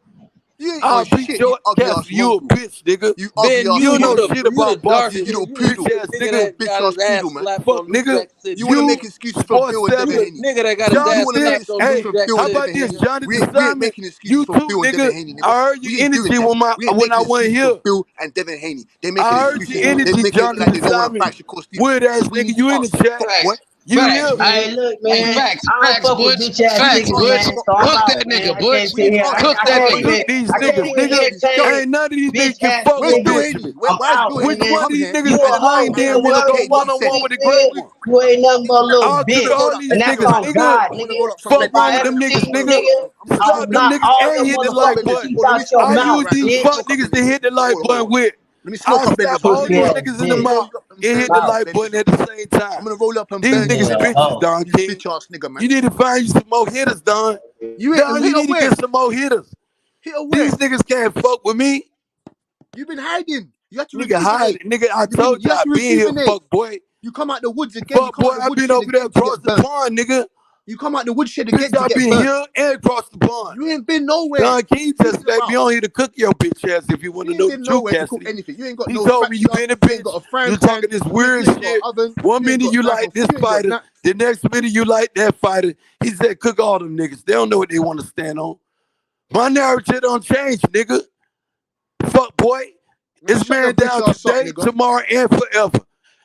You ain't on I'll beat shit, you your ugly ass Cassidy. You a mongrel. bitch, nigga. You ugly Ben, ass You don't know monkey. shit you the about dark You boxing, little skinned, bitch poodle. the ass nigga nigga. that Bitch got ass his ass poodle, man. slapped Fuck, on New nigga. Jack City. You want to You make excuses for sports Bill and Devin 7, Haney. Nigga that got his Johnny You ass want to make Dick. slapped on excuses New Hey, for Jack Bill how and City. about Devin this, Haney. Johnny We ain't Simon? making excuses You for too, Bill and Devin nigga. Haney, nigga. I heard your We ain't doing energy that. when We ain't I making wasn't excuses for here. Bill and Devin Haney. They making I heard excuses. your They energy, making it Johnny like they don't want to Simon. fight Shakur Stevenson. Weird ass Because we nigga, need to you in the box. chat. Fuck boy. You Facts. here. Hey, look, Hey, man. facts, I don't facts, fuck with Butch. bitch ass We need Facts, niggas, Butch. Butch. man. Fuck So I'm boy. Cook out, that man. nigga, I can't Butch. We sit need here. Butch. Cook I that Hey, can't nigga. cook even. these I can't niggas, even nigga. entertain Ain't none of these bitch niggas can ass fuck Where's with Bill niggas. Haney? Benjamin. I'm Why is out, Bill Which Haney nigga. one of coming these here niggas You and a that then I hoe, ain't and nigga. then then want to want to go say what Whatever he fuck said? one-on-one he with the great said, one? you ain't nothing but a little I'll cook bitch. I'm all gonna And these that's niggas, on nigga. God, I'm gonna nigga. roll up some Fuck bed By wrong with them sheets. niggas, everything, nigga. nigga. I'm gonna I'll Slap smoke them knock niggas all and your hit the smoke up like motherfucking Benders. button. teeth Oh, out your I let me mouth, use right these now. Let bitch. me fuck smoke up niggas to Benders. hit the like Hold button on. with. Let me smoke I up slap Benders real all quick. Pussy these ass niggas in the I'm bitch. gonna mouth roll up them and hit the Mouth. like button Benders. at the same I'm time. gonna roll up them These Benders niggas Yeah, real quick. bitches, hoe. Don You King. bitch ass nigga, man. You need to find you some more hitters, Don. You ain't Don, you hit need up to where? get some more hitters. Hit up These where? niggas can't fuck with me. You've been hiding. You have to Nigga hide rejuvenate. it. Nigga, I told You you have I to been here, rejuvenate. fuck boy. You come out the woods again. You Fuck come boy, out the I been woodshed over there again to across get the burnt. pond, nigga. You come out the woodshed again Bitch, to I get been burnt. here and across the pond. You ain't been nowhere. Don King What are you just talking let me about? on here to cook your bitch ass if you want You to ain't know the been truth, nowhere to cook Cassidy. anything. You ain't got He no told me you spatula. been a You ain't got bitch. a frying You pan. talking this You weird ain't got an shit. oven. One You ain't minute got you knife like and this you ain't got fighter, that. the next minute you like that fighter. He said cook all them niggas. They don't know what they want to stand on. My narrative don't change, nigga. Fuck boy. Man, It's shut your man bitch down ass up, today, nigga. tomorrow, and forever.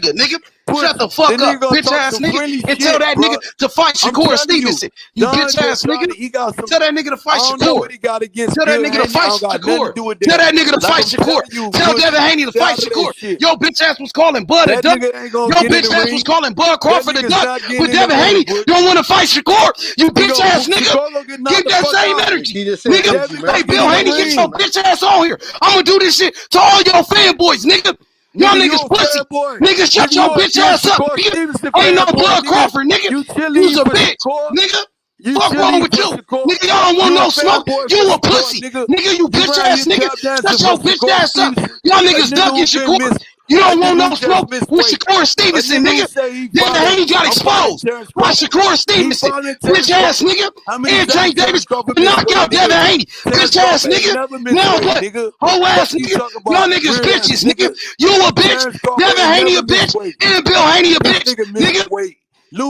nigga, nigga. Pussy. Shut the fuck The nigga up, gonna bitch talk ass some nigga, friendly and tell shit, that bro. nigga to fight I'm Shakur telling you, Stevenson. You Don bitch ass nigga. Gervonta, he got some. Tell that nigga to I fight don't know Shakur. what he got against Tell that Devin nigga to Haney. I fight don't got nothing to Shakur. do with Tell that. that nigga to Like fight I'm Shakur. telling you, Tell pussy, Devin Haney to stay fight out of that Shakur. shit. Yo, bitch ass was calling Bud a That duck. nigga ain't gonna Yo, get in bitch the ass was ring. calling Bud That Crawford a nigga's duck. not getting With in the Devin ring, Haney, pussy. don't want to fight Shakur. You He bitch ass nigga. Shakur gonna get knocked Keep the that fuck same out. energy. He just said Nigga, energy, Devin man. hey, gonna get Bill in the Haney, get your ring. bitch ass on here. I'm gonna do this shit to all your fanboys, nigga. Y'all Nigga, you niggas a pussy. fanboy. Nigga, shut Nigga, your bitch you a ass up, Shakur nigga. Stevenson Ain't no fanboy, Bud nigga. Crawford, nigga. You You's cheerleading a for bitch, Shakur. nigga. You Fuck wrong cheerleading with for you? Shakur. Nigga, y'all don't want You a no smoke. fanboy for You a Shakur, pussy. nigga. Nigga, you You bitch around ass here nigga. tap dancing Shut for your bitch Shakur ass up. Stevenson. Y'all A niggas nigga ducking who been Shakur. missed. You A don't nigga want no who just smoke missed with weight. Shakur A Stevenson, nigga who nigga. say he Then the fighting. Haney got I'm fighting exposed Terrence by Crawford. Shakur He Stevenson. fighting Bitch Terrence ass Crawford. nigga. How many And Tank times Davis Terrence Crawford missed knock weight, out Devin nigga? Haney. Terrence Bitch ass Crawford ain't nigga. never missed Now weight, what? nigga. Whole Fuck ass you nigga. talk Y'all about, niggas weird ass bitches, nigga. nigga. You a bitch. Terrence Crawford Devin ain't Haney never a missed bitch. weight. And Bill Haney a This bitch. nigga missed Nigga, weight.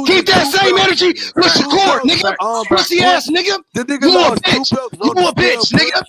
keep Losing that 2 same belts. energy with 2 Shakur, belts nigga. on Pussy ass push. nigga. The nigga You a lost 2 bitch. belts You on the a scale bitch, nigga. push.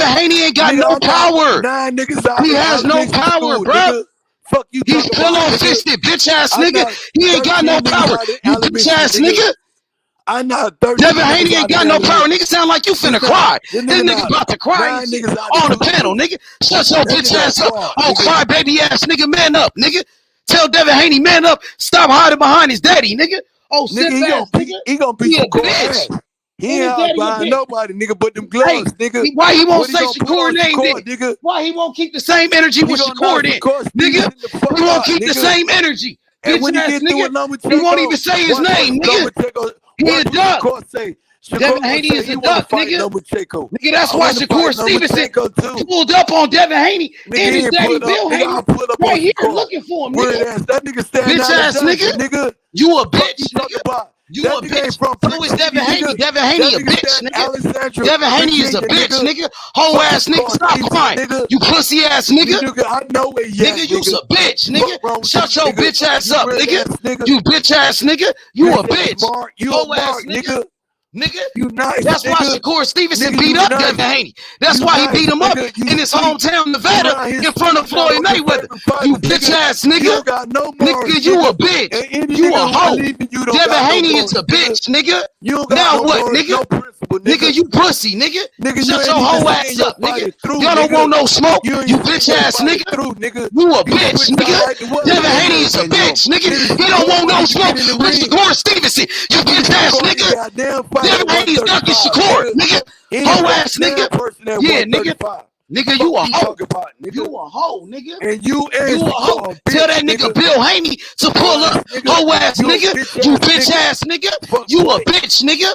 Devin Haney ain't got Nigga, no I got power. 9 niggas out He in has no elementary power, school, bro. nigga. Fuck you He's talking about, pillow nigga. fisted, bitch ass I nigga. knocked He ain't got no 13 niggas power. out in You bitch elementary, ass nigga. nigga. I knocked 13 Devin niggas Haney ain't out in got no power. elementary. Nigga sound like you finna This cry. This nigga nigga knocked about to cry 9 and shit niggas out in on the 2 panel, days. nigga. Shut your That bitch nigga a ass up. fraud, Oh, nigga. cry baby ass nigga, man up, nigga. Tell Devin Haney, man up. Stop hiding behind his daddy, nigga. Oh, Nigga, simp ass nigga. he gonna beat He a Shakur bitch. ass. He And ain't his hard daddy a behind bitch. nobody, nigga, but them Hey, gloves, nigga. why he won't What he say gonna put Shakur on name Shakur, then? nigga? Why he won't keep the same energy He with gonna knock Shakur then? Shakur Nigga, Stevenson the fuck he won't out, keep the nigga. same energy. And Bitch when he ass get through nigga. with He won't Lomachenko, even say his watch name, nigga. Lomachenko, He a watch what duck. Shakur say. Devin Shakur gonna Haney say is he a wanna duck, fight nigga. Lomachenko. Nigga, that's I why wanna fight Shakur Stevenson Lomachenko too. pulled up on Devin Haney Nigga, and he his ain't daddy pulled up. Bill Nigga, Haney I pulled up on right here Shakur. looking for him, Weird nigga. ass. That nigga stand Bitch out of ass nigga. Johnson, nigga. You a Fuck bitch, you talking nigga. about? You That a nigga ain't bitch. from So Brick is City, Devin Haney. nigga. Devin Haney That a nigga bitch, stand nigga. Alexandria, Devin Haney is a Virginia, bitch, nigga. nigga. Whole Fuck ass nigga. Shakur Stop Stevenson, crying. nigga. You pussy ass You nigga. nigga, I know where you Nigga, at, you's nigga. a bitch, nigga. Fuck wrong with Shut you, your nigga. bitch ass You up, weird nigga. ass nigga. You bitch ass nigga. You a Bitch ass bitch. Mark. You a Whole ass Mark, nigga. nigga. Nigga. You nice, That's why nigga. Shakur Stevenson Nigga, beat you up nice. Devin Haney. That's You why he nice, beat him up nigga. You in his sweet. hometown, You Nevada, around here in front of sweeping out Floyd on your Mayweather. favorite You fighters, bitch nigga. ass You nigga. don't got no Nigga, morals, you a nigga. bitch. And any You nigga a who hoe. believe in you don't Devin got no Haney is morals, a nigga. bitch, nigga. You don't got Now no what, morals, nigga? no principle, Nigga, nigga. you pussy, nigga. Nigga, you Shut ain't your even whole seeing ass your up, nigga. fighter through, Y'all don't nigga. want no smoke. You You ain't bitch seeing your ass fighter nigga. through, nigga. You a You bitch, switched out nigga. like the what, Devin nigga? Haney is a bitch, nigga. Nigga He don't Shakur want wouldn't no even get smoke in the with ring. Shakur Stevenson. You Nigga bitch ass Shakur can nigga. goddamn fight Devin at Haney's ducking 135, Shakur, nigga. nigga. He ain't Whole fight ass a damn nigga. person at Yeah, nigga. 135. Nigga, you a hoe. About, nigga. You a hoe, nigga. And you a hoe. Tell that nigga Bill Haney to pull up. Hoe ass nigga. You bitch ass nigga. You a bitch, nigga.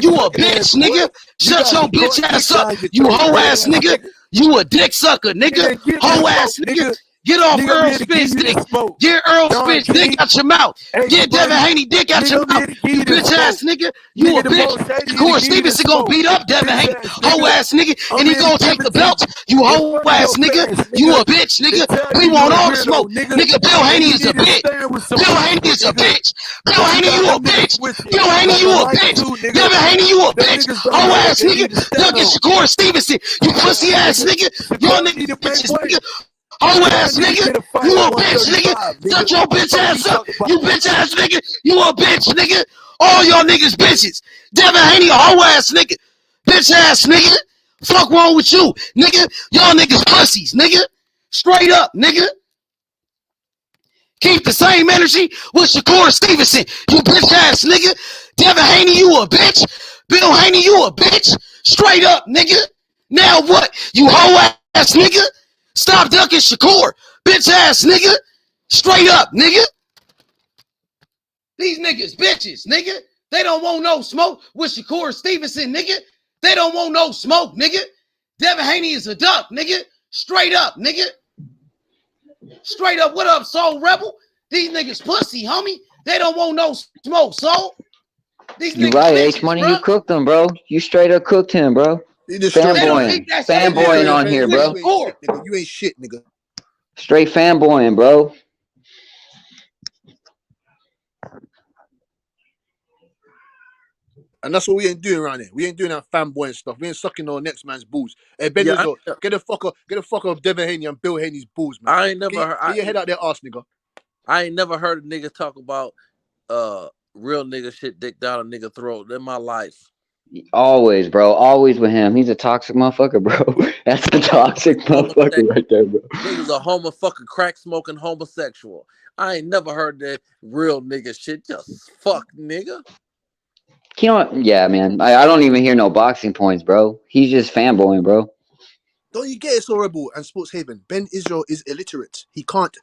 You a bitch, nigga. Shut your bitch ass up. You hoe ass nigga. You a dick sucker, nigga. Hoe ass nigga. Get off Earl Spence dick. Get Earl Spence dick out your mouth. Get Devin Haney dick out your mouth. You bitch ass nigga. You a bitch. Corey Stevenson gonna beat up Devin Haney. Hoe ass nigga. And he gonna take the belt. You hoe ass nigga. You a bitch, nigga. We want all the smoke. Nigga, Bill Haney is a bitch. Bill Haney is a bitch. Bill Haney, you a bitch. Bill Haney, you a bitch. Devin Haney, you a bitch. Hoe ass nigga. Look at Shakur Stevenson. You pussy ass nigga. Y'all niggas bitches, nigga. Hoe ass nigga, you a bitch nigga, shut your bitch ass up, you bitch ass nigga, you a bitch nigga, all y'all niggas bitches, Devin Haney a hoe ass nigga, bitch ass nigga, fuck wrong with you, nigga, y'all niggas pussies, nigga, straight up, nigga. Keep the same energy with Shakur Stevenson, you bitch ass nigga, Devin Haney, you a bitch, Bill Haney, you a bitch, straight up, nigga, now what, you hoe ass nigga? Stop ducking Shakur, bitch ass nigga. Straight up, nigga. These niggas bitches, nigga. They don't want no smoke with Shakur Stevenson, nigga. They don't want no smoke, nigga. Devin Haney is a duck, nigga. Straight up, nigga. Straight up, what up, Soul Rebel? These niggas pussy, homie. They don't want no smoke, Soul. These You niggas right, bitches, H Money. bro. You cooked him, bro. You straight up cooked him, bro. Fanboying on here, bro. You ain't shit, nigga. Straight fanboying, bro. And that's what we ain't doing around here. We ain't doing that fanboy stuff. We ain't sucking on next man's balls. Hey, Ben Izzo, get the fuck off Devin Haney and Bill Haney's balls, man. I ain't never heard. Get your head out there, ass nigga. I ain't never heard a nigga talk about real nigga shit dick down a nigga throat in my life. Always, bro. Always with him. He's a toxic motherfucker, bro. That's a toxic motherfucker right there, bro. Nigga's a motherfucking crack smoking homosexual. I ain't never heard that real nigga shit. Just fuck, nigga. You know what? Yeah, man. I don't even hear no boxing points, bro. He's just fanboying, bro. Don't you get it, so Rebel and Sports Haven? Ben Israel is illiterate. He cannot,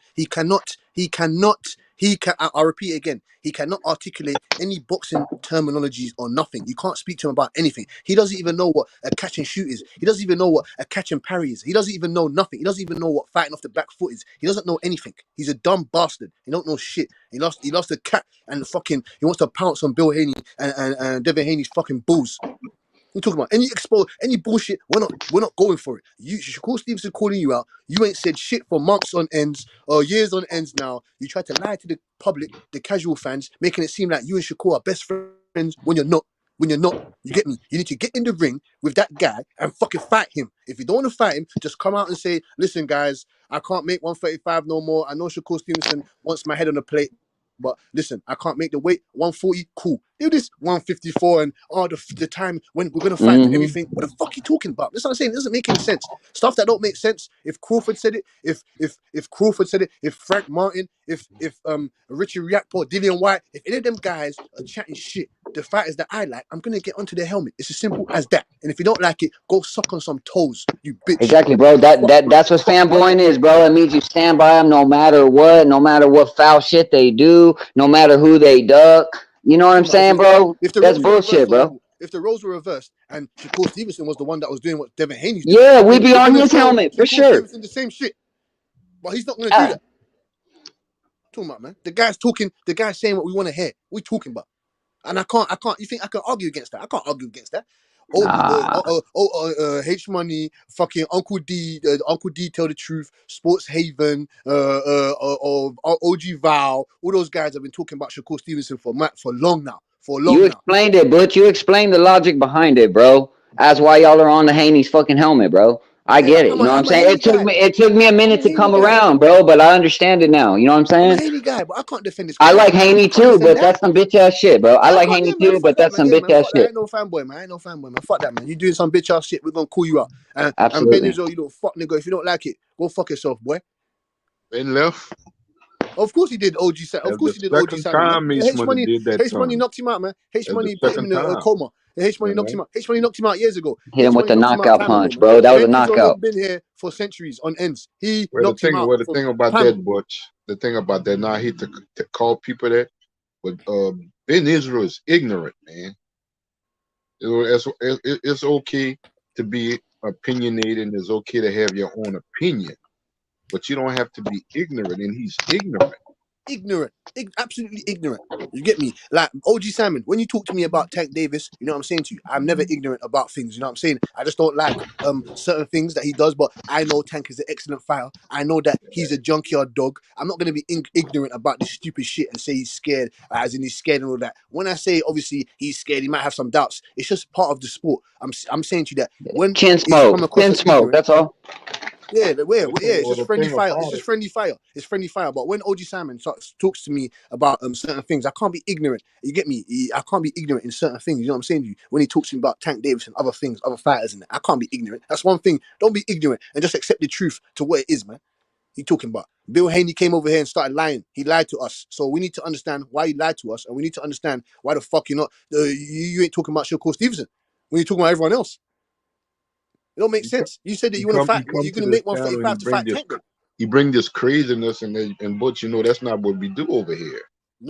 I'll repeat it again. He cannot articulate any boxing terminologies or nothing. You can't speak to him about anything. He doesn't even know what a catch and shoot is. He doesn't even know what a catch and parry is. He doesn't even know nothing. He doesn't even know what fighting off the back foot is. He doesn't know anything. He's a dumb bastard. He don't know shit. He lost the cat and fucking, he wants to pounce on Bill Haney and Devin Haney's fucking balls. We're talking about any bullshit. We're not going for it. You should call Stevenson calling you out. You ain't said shit for months on ends or years on ends now. You try to lie to the public, the casual fans, making it seem like you and Shakur are best friends when you're not. When you're not, you get me? You need to get in the ring with that guy and fucking fight him. If you don't want to fight him, just come out and say, listen, guys, I can't make 135 no more. I know Shakur Stevenson wants my head on the plate. But listen, I can't make the weight. 140, cool. Do this 154 and the time when we're gonna fight and everything. What the fuck are you talking about? That's what I'm saying. It doesn't make any sense. Stuff that don't make sense. If Crawford said it, if Crawford said it, if Frank Martin, if Richie Riakpo, Dillian White, if any of them guys are chatting shit, the fighters that I like, I'm gonna get onto their helmet. It's as simple as that. And if you don't like it, go suck on some toes, you bitch. Exactly, bro. That's what fanboying is, bro. It means you stand by them no matter what foul shit they do, no matter who they duck. You know what I'm saying, bro? That's bullshit, bro. If the roles were reversed and Shakur Stevenson was the one that was doing what Devin Haney's doing, yeah, we'd be on his helmet for sure. Stevenson the same shit, but he's not going to do that. Talking about, man. The guy's talking. The guy's saying what we want to hear. What we talking about? And I can't. You think I can argue against that? I can't argue against that. H Money, fucking Uncle D, Tell the Truth, Sports Haven, OG Val, all those guys have been talking about Shakur Stevenson for long now. You explained it, but you explained the logic behind it, bro. That's why y'all are on the Haney's fucking helmet, bro. I get it. You know what I'm saying? It took me a minute to come around, bro, but I understand it now. You know what I'm saying? I'm a Haney guy, but I can't defend this. I like Haney too, but that's some bitch ass shit, bro. I like Haney too, but that's some bitch ass shit. I ain't no fanboy, man. Fuck that, man. You doing some bitch ass shit, we're gonna call you out. Absolutely. And Ben Israel, you don't fuck nigga. If you don't like it, go fuck yourself, boy. Ben left. Of course he did. OG Sam. Of That's course the he did. OG second Simon, man. time H Money did that H to Money him. knocked him out, man. H That's the Money put him second in a time. coma. H Money You knocked him know? out. H Money knocked him out years ago. Hit him H with Money the knocked him out knockout time ago, punch, man. bro. That was a Ben Israel has knockout. been here for centuries on ends. He Well, knocked him out the from thing about time that, ago. Butch, the thing about that, now I hate to call people that, but Ben Israel is ignorant, man. It's okay to be opinionated, and it's okay to have your own opinion, but you don't have to be ignorant, and he's ignorant. Ignorant, absolutely ignorant. You get me? Like OG Simon, when you talk to me about Tank Davis, you know what I'm saying to you? I'm never ignorant about things. You know what I'm saying? I just don't like certain things that he does, but I know Tank is an excellent fighter. I know that he's a junkyard dog. I'm not gonna be ignorant about this stupid shit and say he's scared, as in he's scared and all that. When I say obviously he's scared, he might have some doubts. It's just part of the sport. I'm saying to you that when Chin it's come smoke. across Chin as smoke. ignorant. That's all. Yeah, it's Well, just the friendly thing fire. It's about just it, friendly fire. It's friendly fire. But when OG Simon talks to me about certain things, I can't be ignorant. You get me? I can't be ignorant in certain things. You know what I'm saying to you? When he talks to me about Tank Davis and other things, other fighters, and that, I can't be ignorant. That's one thing. Don't be ignorant and just accept the truth to what it is, man. He talking about Bill Haney came over here and started lying. He lied to us, so we need to understand why he lied to us, and we need to understand why the fuck you're not. You ain't talking about Shakur Stevenson when you're talking about everyone else. It don't make sense. You said that you want to he fight. come You're to gonna this make 145 channel and to fight Tank, then. he bring this craziness, and Butch, that's not what we do over here.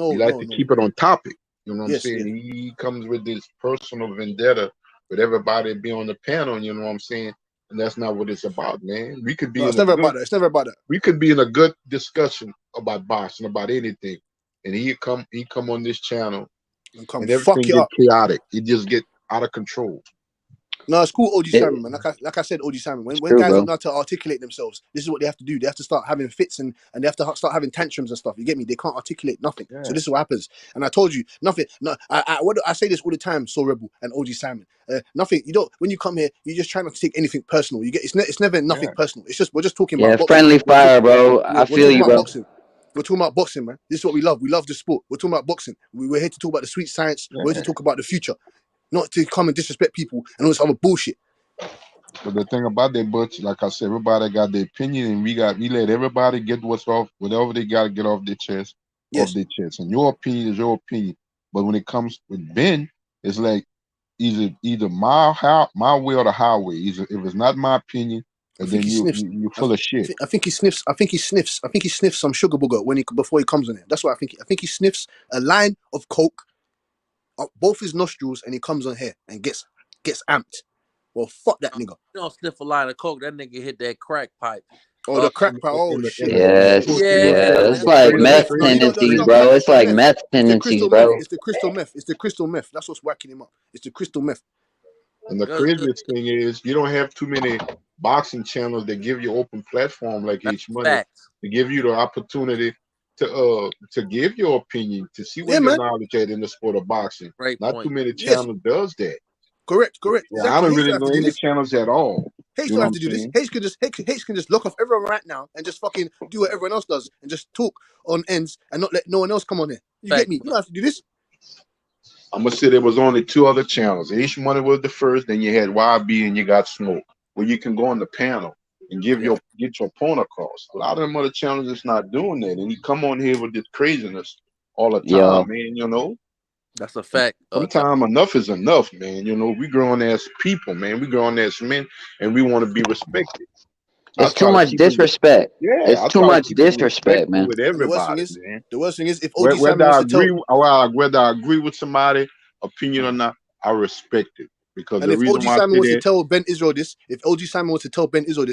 We No, like no, to no. keep it on topic. You know what I'm Yes, saying? yes. He comes with this personal vendetta with everybody be on the panel. You know what I'm saying? And that's not what it's about, man. We could be No, in it's a never good about that. It's never about that. we could be in a good discussion about boxing, about anything, and he come on this channel, And come and fuck everything it get up. chaotic. It just get out of control. No, it's cool, OG It, Simon, man. Like I said, OG Simon. it's When true, guys don't bro. know how to articulate themselves, this is what they have to do. They have to start having fits and they have to start having tantrums and stuff. You get me? They can't articulate nothing. Yeah. So this is what happens. And I told you nothing. No, I say this all the time. So Rebel and OG Simon. Nothing. You don't. When you come here, you just try not to take anything personal. You get. It's never nothing Yeah. personal. It's just we're just talking Yeah, about boxing. friendly fire, bro. I We're feel talking you, about bro. boxing. We're talking about boxing, man. This is what we love. We love the sport. We're talking about boxing. We're here to talk about the sweet science. We're here to talk about the future, not to come and disrespect people and all this other bullshit. But the thing about that, Butch, like I said, everybody got their opinion, and we let everybody get whatever they got to get off their chest, Yes. And your opinion is your opinion. But when it comes with Ben, it's like either my way or the highway. If it's not my opinion, I and think then he sniffs. you're full of shit. I think he sniffs. I think he sniffs some sugar booger before he comes in it. That's what I think. I think he sniffs a line of coke up both his nostrils and he comes on here and gets amped. Well, fuck that nigga. You don't sniff a line of coke. That nigga hit that crack pipe. Oh, the crack pipe. Oh In the shit. Yes, Yeah. it's like The meth meth. No, it's tendencies, not bro. crack. It's It's the like meth. meth It's the tendencies, crystal meth. bro. It's the crystal meth. It's the crystal meth. That's what's whacking him up. It's the crystal meth. And the craziest thing is, you don't have too many boxing channels that give you open platform like H Money Facts. to give you the opportunity to give your opinion, to see where Yeah, your man. knowledge at in the sport of boxing. Great Not point. too many Yes. channels does that. Correct. Yeah, I Exactly. don't Hayes really don't have know to do any this. channels at all. Hayes You don't know have what to I'm do this. saying? Hayes can just lock off everyone right now and just fucking do what everyone else does and just talk on ends and not let no one else come on here. You get me? You don't have to do this. I'm gonna say there was only two other channels. H Money was the first, then you had YB and you got Smoke, where you can go on the panel and get your point across. A lot of them other channels is not doing that, and you come on here with this craziness all the Yo. time, man. You know, That's a fact. sometimes enough is enough, man. You know, we grown as people, man. We grown as men, and we want to be respected. I It's too try to much keep it. disrespect. Yeah, It's I too try to much keep it disrespect, respectful man. with And the worst thing everybody, is, man. if OG Simon Whether wants I to tell, whether I agree with somebody opinion or not, I respect it, because and the if reason OG why I Simon say wants to that, tell Ben Israel this,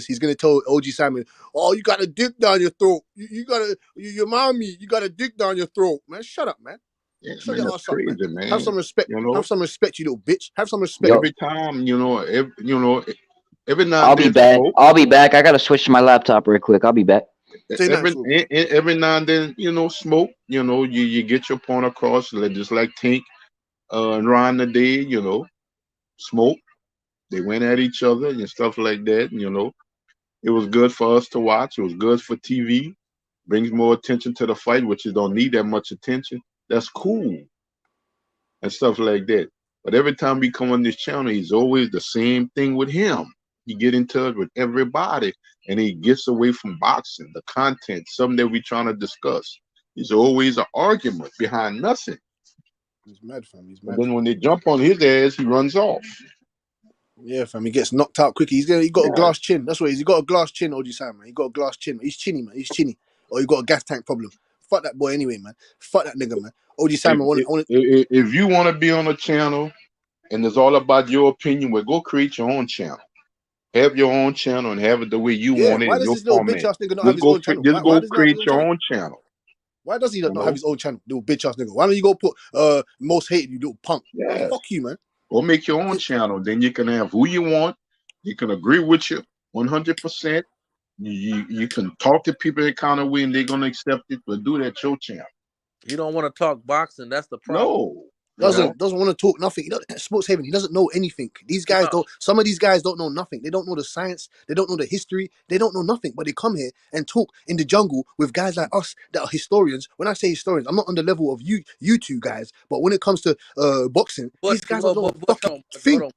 he's gonna tell OG Simon, "Oh, you got a dick down your throat. Your mommy, you got a dick down your throat, man. Shut up, man. yeah, Shut man, your that's ass up, man. crazy, Have man. some respect. You know, Have some respect, you little bitch. Have some respect." Yo, every time, every now I'll and be then, back. Smoke. I'll be back. I gotta switch to my laptop real quick. I'll be back. Say nothing, Smoke. Every now and then, Smoke. You get your point across, just like Tink and Ron today. Smoke. They went at each other and stuff like that. It was good for us to watch. It was good for TV. Brings more attention to the fight, which you don't need that much attention. That's cool and stuff like that. But every time we come on this channel, he's always the same thing with him. He get into it with everybody, and he gets away from boxing, the content, something that we trying to discuss. There's always an argument behind nothing. He's mad, fam. He's And mad. then when they jump on his ass, he runs off. Yeah, fam. He gets knocked out quickly. He got a glass chin. That's what he is. He got a glass chin, OG Sam, man. He got a glass chin. He's chinny, man. He's chinny. Or he got a gas tank problem. Fuck that boy anyway, man. Fuck that nigga, man. OG Simon, If you want to be on a channel and it's all about your opinion, well, go create your own channel. Have your own channel and have it the way you want it why in does your this little bitch format. ass nigga not have his own channel? Just Why go does he not have his create own your channel? own channel. Why does he not have his own channel, little bitch ass nigga? Why don't you go put most hated, you little punk? Yeah. Fuck you, man. Or make your own channel. Then you can have who you want. You can agree with you 100%. You can talk to people in kind of way and they're gonna accept it, but do that your channel. You don't want to talk boxing. That's the problem. Doesn't want to talk nothing. Sports Haven. He doesn't know anything. These guys don't. Some of these guys don't know nothing. They don't know the science. They don't know the history. They don't know nothing. But they come here and talk in the jungle with guys like us that are historians. When I say historians, I'm not on the level of you two guys. But when it comes to boxing, these guys don't know a fucking thing. Hold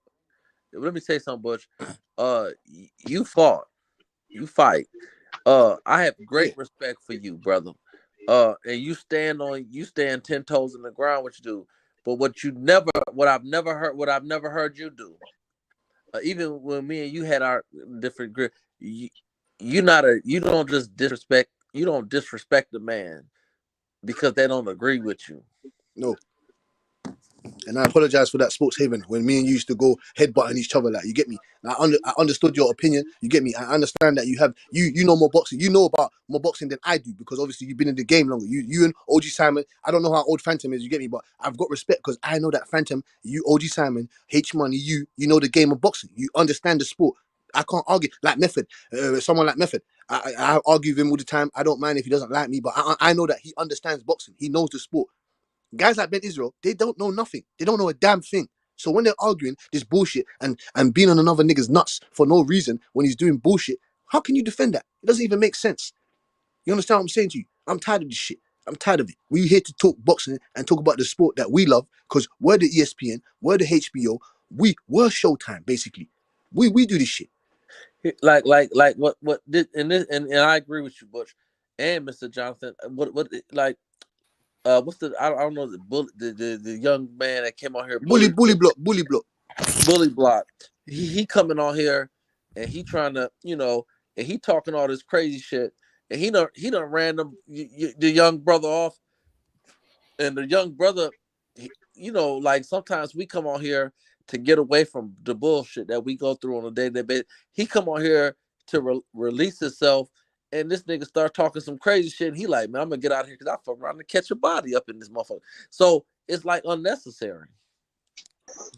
on. Let me say something, Butch. You fought. You fight. I have great respect for you, brother. And you stand 10 toes in the ground, what you do. But what I've never heard you do, even when me and you had our different grip, you don't just disrespect. You don't disrespect the man because they don't agree with you. No. And I apologize for that, Sports Haven, when me and you used to go headbutting each other. Like, you get me? I understood your opinion. You get me? I understand that you know more boxing. You know about more boxing than I do because obviously you've been in the game longer. You and OG Simon. I don't know how old Phantom is. You get me? But I've got respect because I know that Phantom, you, OG Simon, H Money, you know the game of boxing. You understand the sport. I can't argue like Method. Someone like Method, I argue with him all the time. I don't mind if he doesn't like me, but I know that he understands boxing. He knows the sport. Guys like Ben Israel, they don't know nothing. They don't know a damn thing. So when they're arguing this bullshit and being on another nigga's nuts for no reason when he's doing bullshit, how can you defend that? It doesn't even make sense. You understand what I'm saying to you? I'm tired of this shit. I'm tired of it. We're here to talk boxing and talk about the sport that we love because we're the ESPN, we're the HBO, we're Showtime, basically. We do this shit. Like what did and I agree with you, Butch and Mr. Jonathan. What what's the I don't know the young man that came on here Bully block. He coming on here and he trying to and he talking all this crazy shit and he done random the young brother off and the young brother like sometimes we come on here to get away from the bullshit that we go through on a day-to-day basis. He come on here to release himself. And this nigga start talking some crazy shit. And he like, man, I'm gonna get out of here because I fuck around and catch a body up in this motherfucker. So it's like unnecessary.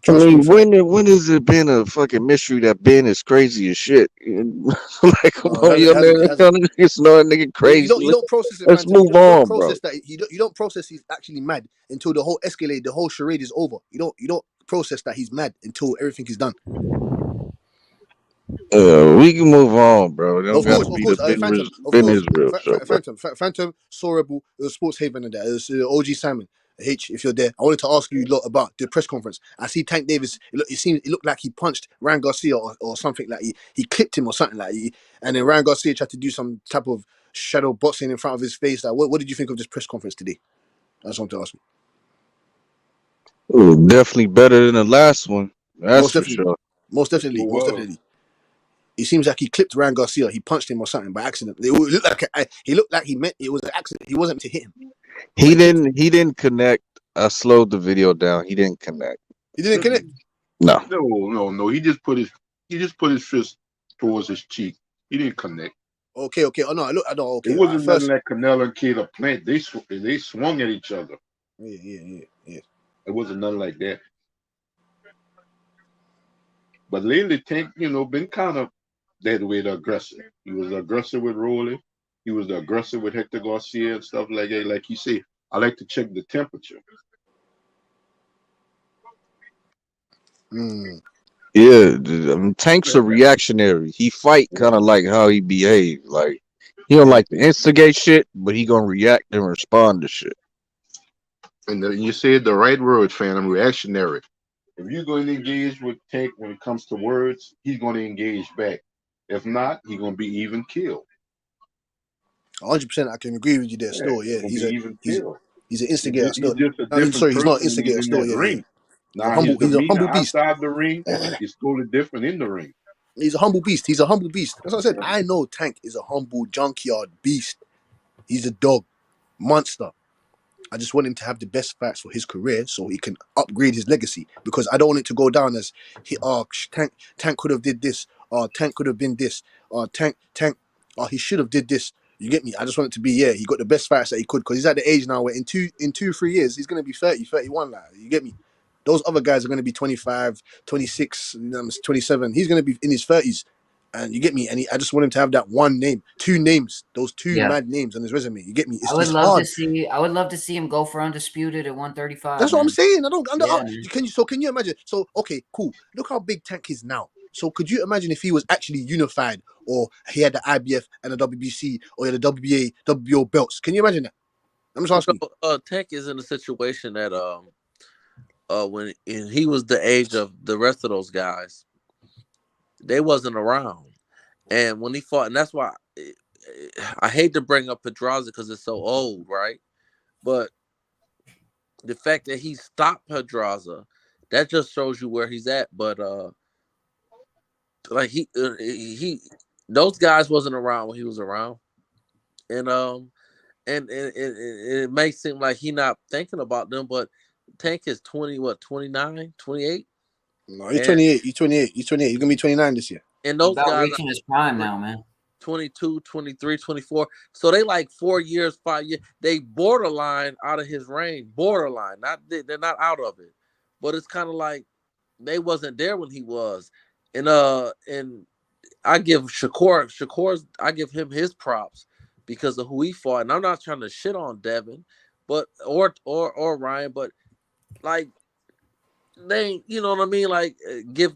I mean, when has it been a fucking mystery that Ben is crazy as shit? Like, come on, you niggas know a nigga crazy. You don't process it. Let's move on, bro. You don't process he's actually mad until the whole escalade, the whole charade is over. You don't process that he's mad until everything is done. We can move on, bro. Of course, Phantom, Phantom, Sorable, Sports Haven, and that. It was OG Simon. H, if you're there, I wanted to ask you a lot about the press conference. I see Tank Davis. It looked like he punched Ryan Garcia or something like he clipped him or something like and then Ryan Garcia tried to do some type of shadow boxing in front of his face. Like, what did you think of this press conference today? I just wanted to ask you. Definitely better than the last one. That's for sure. Most definitely. It seems like he clipped Ryan Garcia. He punched him or something by accident. He looked like he meant it was an accident. He wasn't to hit him. He didn't connect. I slowed the video down. He didn't connect. He didn't connect. No. He just put his fist towards his cheek. He didn't connect. Okay. Oh no, okay. It wasn't nothing like Canelo and Caleb Plant. They swung at each other. Yeah. It wasn't nothing like that. But lately, Tank, been kind of that way, the aggressor. He was aggressive with Rolly. He was aggressive with Hector Garcia and stuff like that. Like he said, I like to check the temperature. Yeah, Tank's a reactionary. He fight kind of like how he behave. Like he don't like to instigate shit, but he gonna react and respond to shit. And you said the right word, fam. Reactionary. If you're going to engage with Tank when it comes to words, he's going to engage back. If not, he's going to be even killed. 100%, I can agree with you there. Yeah, Still, yeah, he's going to be even killed. he's an instigator. He's Still, just a I mean, different sorry, he's not person an when he's instigator. in Still, that yeah, ring. Now He's his a demeanor humble beast. outside the ring is totally different in the ring. He's a humble beast. He's a humble beast. That's what I said. I know Tank is a humble junkyard beast. He's a dog, monster. I just want him to have the best fights for his career so he can upgrade his legacy. Because I don't want it to go down as Tank could have did this. Tank could have been this. Tank. He should have did this. You get me? I just want it to be, he got the best fights that he could because he's at the age now where in 3 years he's gonna be 30, 31. Like, you get me? Those other guys are gonna be 25, 26, 27. He's gonna be in his 30s. And you get me? And I just want him to have that one name, two names, those two Yeah. mad names on his resume. You get me? I would It's love hard. to see. I would love to see him go for undisputed at 135. That's what I'm saying. Yeah, man. Can you imagine? So okay, cool. Look how big Tank is now. So could you imagine if he was actually unified, or he had the IBF and the WBC, or he had the WBA, WBO belts? Can you imagine that? I'm just asking. Tank is in a situation that when he was the age of the rest of those guys, they wasn't around, and when he fought, and that's why I hate to bring up Pedraza because it's so old, right? But the fact that he stopped Pedraza, that just shows you where he's at. But like he those guys wasn't around when he was around, and it may seem like he not thinking about them, but Tank is 29, 28. No, he's 28. He's 28. He's 28. He's gonna be 29 this year. And those About guys reaching his prime now, man. 22, 23, 24. So they like 4 years, 5 years. They borderline out of his range. Borderline. They're not out of it. But it's kind of like they wasn't there when he was. And I give I give him his props because of who he fought. And I'm not trying to shit on Devin, but or Ryan, but like they, you know what I mean? Like give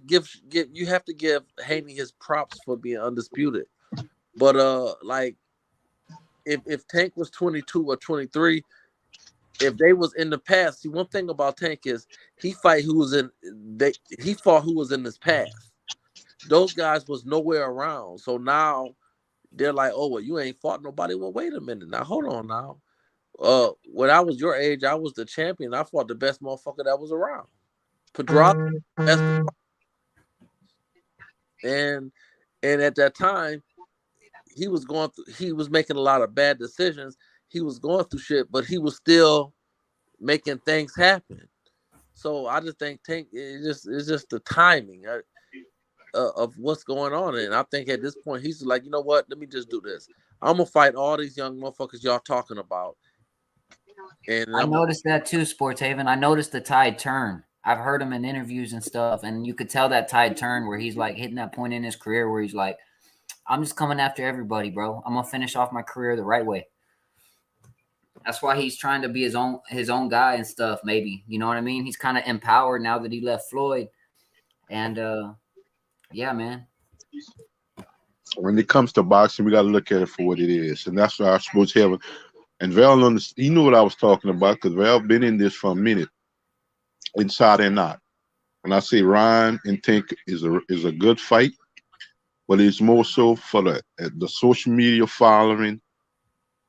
you have to give Haney his props for being undisputed. But like if Tank was 22 or 23, if they was in the past, see, one thing about Tank is he fought who was in his past. Those guys was nowhere around. So now they're like, oh, well, you ain't fought nobody. Well, wait a minute now. Hold on now. When I was your age, I was the champion. I fought the best motherfucker that was around. Pedraza, and at that time, he was making a lot of bad decisions. He was going through shit, but he was still making things happen. So I just think Tank it's just the timing of what's going on. And I think at this point, he's like, you know what? Let me just do this. I'm gonna fight all these young motherfuckers y'all talking about. And I noticed that too, Sporthaven. I noticed the tide turn. I've heard him in interviews and stuff, and you could tell that tide turn where he's like hitting that point in his career where he's like, I'm just coming after everybody, bro. I'm gonna finish off my career the right way. That's why he's trying to be his own guy and stuff, maybe. You know what I mean? He's kind of empowered now that he left Floyd. And yeah, man. When it comes to boxing, we got to look at it for what it is. And that's why I suppose Heaven. And Val, he knew what I was talking about because Val been in this for a minute, inside and out. And I say Ryan and Tank is a good fight, but it's more so for the social media following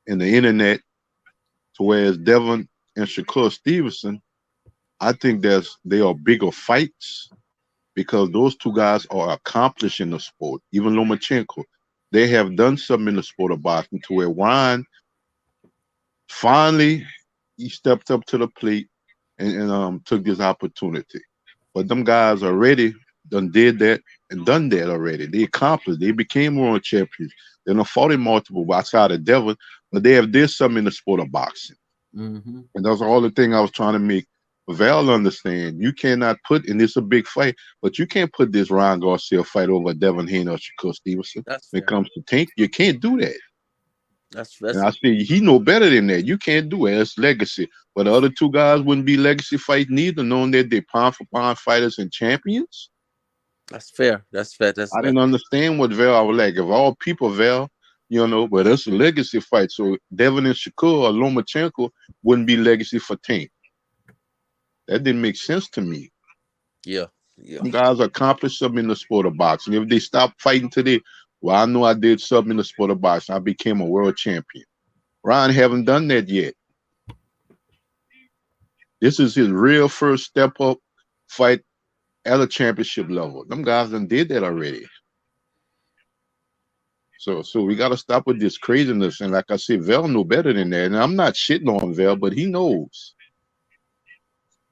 and the internet. To whereas Devin and Shakur Stevenson, I think they are bigger fights because those two guys are accomplished in the sport. Even Lomachenko, they have done something in the sport of boxing to where Ryan finally he stepped up to the plate and took this opportunity. But them guys already did that and done that already. They accomplished. They became world champions. They done fought in multiple outside of Devin, but they have did something in the sport of boxing. Mm-hmm. And that's all the thing I was trying to make Val understand. You cannot put, and it's a big fight, but you can't put this Ryan Garcia fight over Devin Haney or Shakur Stevenson. When it comes to Tank, you can't do that. That's and I say he know better than that. You can't do it. It's legacy. But the other two guys wouldn't be legacy fight neither, knowing that they're pound for pound fighters and champions. That's fair. I didn't understand what Val was like. Of all people, Val, but it's a legacy fight. So Devin and Shakur or Lomachenko wouldn't be legacy for Tank. That didn't make sense to me. Yeah, yeah. Them guys accomplished something in the sport of boxing. If they stop fighting today, well, I know I did something in the sport of boxing. I became a world champion. Ryan haven't done that yet. This is his real first step up fight at a championship level. Them guys done did that already. So we got to stop with this craziness. And like I said, Vel know better than that. And I'm not shitting on Vel, but he knows.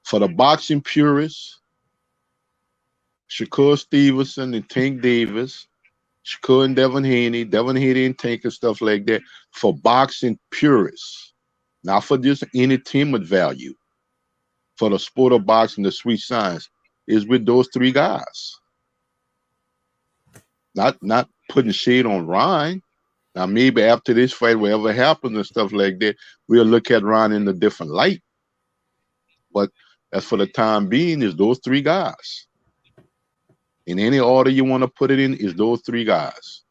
For the boxing purists, Shakur Stevenson and Tank Davis, Shakur and Devin Haney and Tank and stuff like that. For boxing purists, not for just entertainment value. For the sport of boxing, the sweet science is with those three guys. Not putting shade on Ryan. Now, maybe after this fight, whatever happens and stuff like that, we'll look at Ron in a different light. But as for the time being, is those three guys. In any order you want to put it in, is those three guys.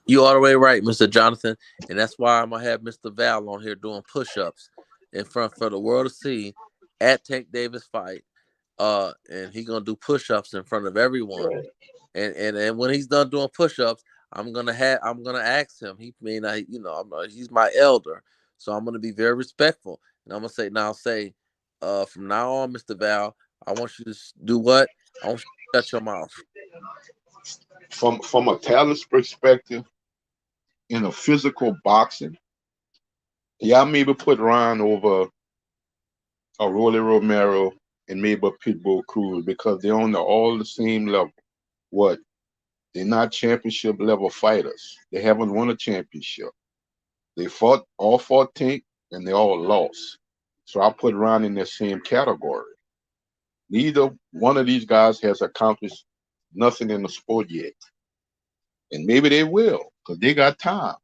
You all the way right, Mr. Jonathan. And that's why I'm going to have Mr. Val on here doing push-ups in front for the world to see at Tank Davis fight. And he's going to do push-ups in front of everyone. And when he's done doing push-ups, I'm gonna ask him. He may not, he's my elder, so I'm gonna be very respectful, and I'm gonna say, from now on, Mr. Val, I want you to do what? I want you to shut your mouth. From a talent's perspective, in a physical boxing, yeah, I maybe put Ryan over a Rolly Romero and maybe a Pitbull Cruz because they're on all the same level. What? They're not championship level fighters. They haven't won a championship. They all fought Tank, and they all lost. So I put Ron in the same category. Neither one of these guys has accomplished nothing in the sport yet. And maybe they will, because they got time.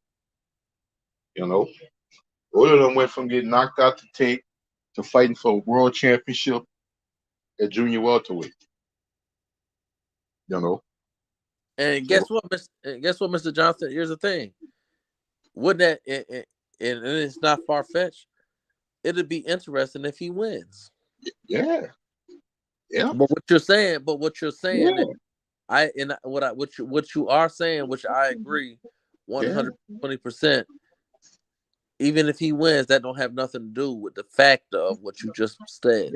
All of them went from getting knocked out to Tank to fighting for a world championship at junior welterweight. And guess what, Mr. Johnson? Here's the thing. Wouldn't that, and it's not far-fetched, it'd be interesting if he wins. Yeah. But what you're saying, Yeah. what you are saying, which I agree 120%, even if he wins, that don't have nothing to do with the fact of what you just said.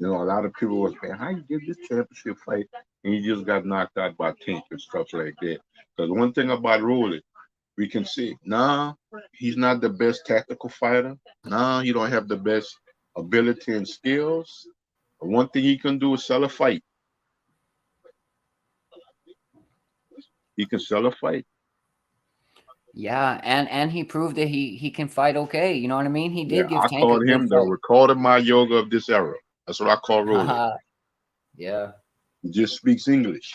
A lot of people was saying, how you get this championship fight and he just got knocked out by Tank and stuff like that. Because one thing about Rolly, we can see, he's not the best tactical fighter. He don't have the best ability and skills. But one thing he can do is sell a fight. He can sell a fight. Yeah, and he proved that he can fight okay. You know what I mean? He did give I Tank called a good him the fight. Ricardo Mayorga of this era. That's what I call Rolly. Yeah. He just speaks English.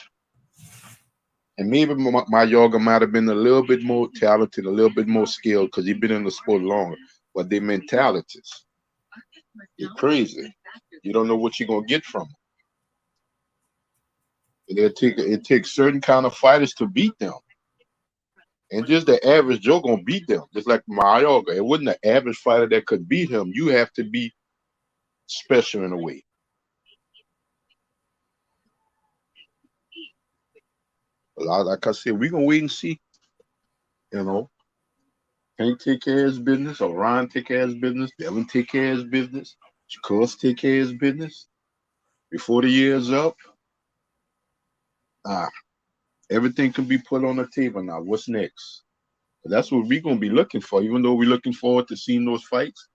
And maybe Mayorga might have been a little bit more talented, a little bit more skilled because he's been in the sport longer. But their mentalities, you're crazy. You don't know what you're going to get from them. It takes certain kind of fighters to beat them. And just the average Joe going to beat them. Just like Mayorga. It wasn't an average fighter that could beat him. You have to be special in a way. Like I said, we're going to wait and see. Tank take care of his business, or Ryan take care of his business, Devin take care of his business, Shakur take care of his business. Before the year's up, everything can be put on the table now. What's next? That's what we're going to be looking for. Even though we're looking forward to seeing those fights,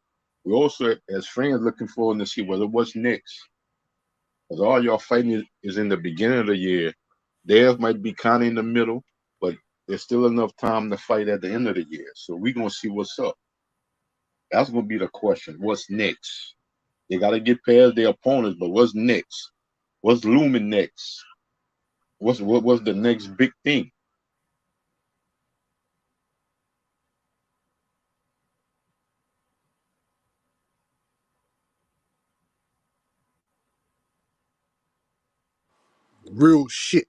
we're also, as friends, looking forward to see what's next. Because all y'all fighting is in the beginning of the year. Theirs might be kind of in the middle, but there's still enough time to fight at the end of the year. So we're going to see what's up. That's going to be the question. What's next? They got to get past their opponents, but what's next? What's looming next? What's the next big thing? Real shit.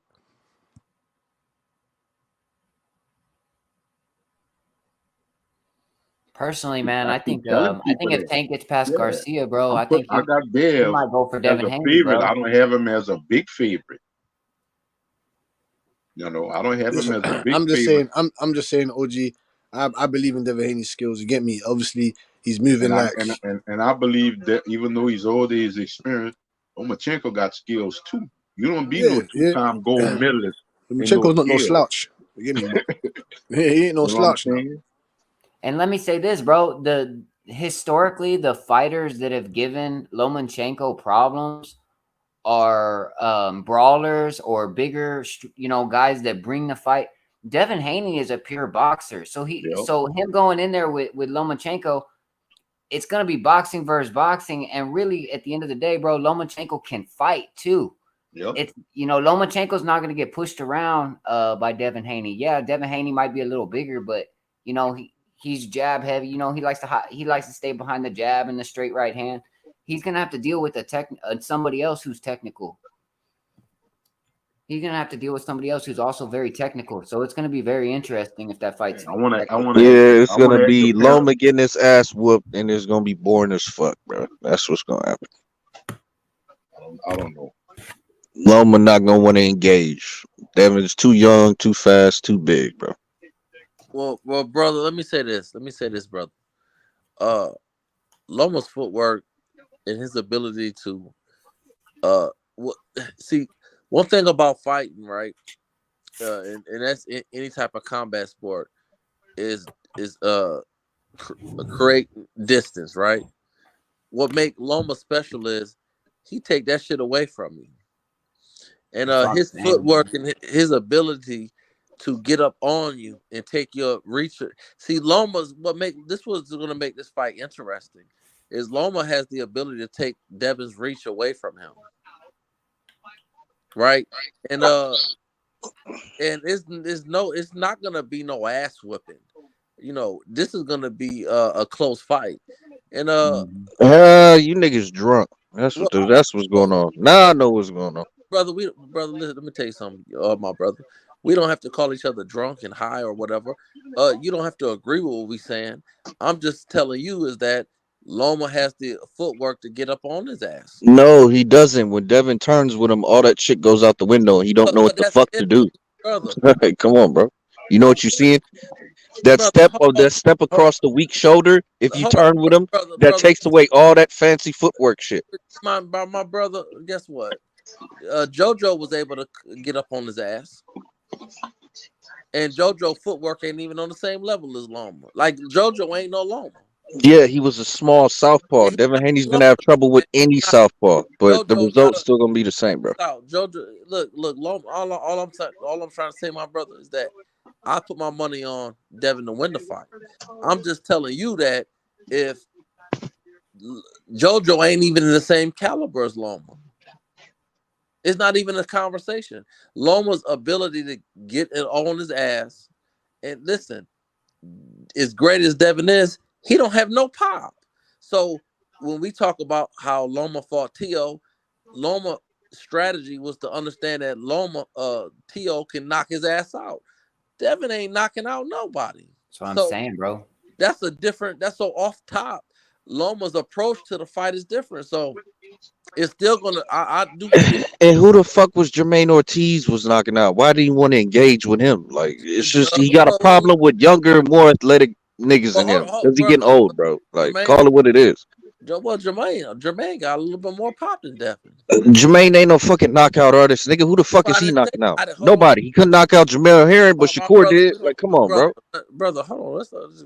Personally, man, I I keep think telling I people think if that. Tank gets past Yeah, Garcia, bro, I think I got he Bev might go for as Devin a Haney, favorite. I bro. don't have him as a big favorite. You know, I don't have him Listen, as a big I'm just favorite. saying. I'm just saying. OG, I believe in Devin Haney's skills. You get me? Obviously, he's moving And I like. and I believe that even though he's older, his experience, Lomachenko got skills too. You don't be no Yeah, yeah. two-time gold medalist and no Lomachenko's not no skills. slouch. You get me? He ain't no You know what I'm slouch now. saying? And let me say this, bro. Historically, the fighters that have given Lomachenko problems are brawlers or bigger, guys that bring the fight. Devin Haney is a pure boxer, so Yep. him going in there with Lomachenko, it's gonna be boxing versus boxing, and really at the end of the day, bro, Lomachenko can fight too. Yep. It's Lomachenko's not gonna get pushed around by Devin Haney. Yeah, Devin Haney might be a little bigger, but he's jab heavy. He likes to stay behind the jab and the straight right hand. He's gonna have to deal with somebody else who's technical. He's gonna have to deal with somebody else who's also very technical. So it's gonna be very interesting if that fight's. I want to Yeah, it's I want gonna to ask be your parents. Loma getting his ass whooped, and it's gonna be boring as fuck, bro. That's what's gonna happen. I don't know. Loma not gonna want to engage. Devin's too young, too fast, too big, bro. Well, brother, let me say this. Brother. Loma's footwork and his ability to see one thing about fighting, right? And that's in any type of combat sport is create distance, right? What make Loma special is he take that shit away from you, and his footwork and his ability to get up on you and take your reach. See, Loma's this was going to make this fight interesting. Is Loma has the ability to take Devin's reach away from him, right? And it's not gonna be no ass whipping. This is gonna be a close fight. And You niggas drunk. well, That's what's going on. Now I know what's going on. brother, listen, let me tell you something, my brother. We don't have to call each other drunk and high or whatever. You don't have to agree with what we saying. I'm just telling you is that Loma has the footwork to get up on his ass. No, he doesn't. When Devin turns with him, all that shit goes out the window, and he don't know what But the that's fuck to his do. brother. Like, come on, bro. You know what you're seeing? Brother, That step across the weak shoulder. If you hold on, turn with him, that brother. takes away all that fancy footwork shit. My brother, guess what? JoJo was able to get up on his ass, and JoJo footwork ain't even on the same level as Loma. Like JoJo ain't no Loma. Yeah, he was a small southpaw. Devin Haney's gonna have trouble with any southpaw, but the JoJo not result's a still gonna be the same, bro. out. JoJo, look, Loma. All I'm trying to say, my brother, is that I put my money on Devin to win the fight. I'm just telling you that if JoJo ain't even in the same caliber as Loma. It's not even a conversation. Loma's ability to get it on his ass, and listen, as great as Devin is, he don't have no pop. So when we talk about how Loma fought Tio, Loma strategy was to understand that Tio can knock his ass out. Devin ain't knocking out nobody. That's what I'm So saying, bro. that's so off top. Loma's approach to the fight is different. So it's still gonna. I do. And who the fuck was Jermaine Ortiz was knocking out? Why did he want to engage with him? Like, it's just he got a problem with younger, more athletic niggas than him because he getting old, bro. Like, call it what it is. Well, Jermaine got a little bit more pop than Devin. Jermaine ain't no fucking knockout artist, nigga. Who the fuck is he knocking out? Nobody. He couldn't knock out Jamel Herring, but Shakur did. Like, come on, bro. Brother, hold on. Let's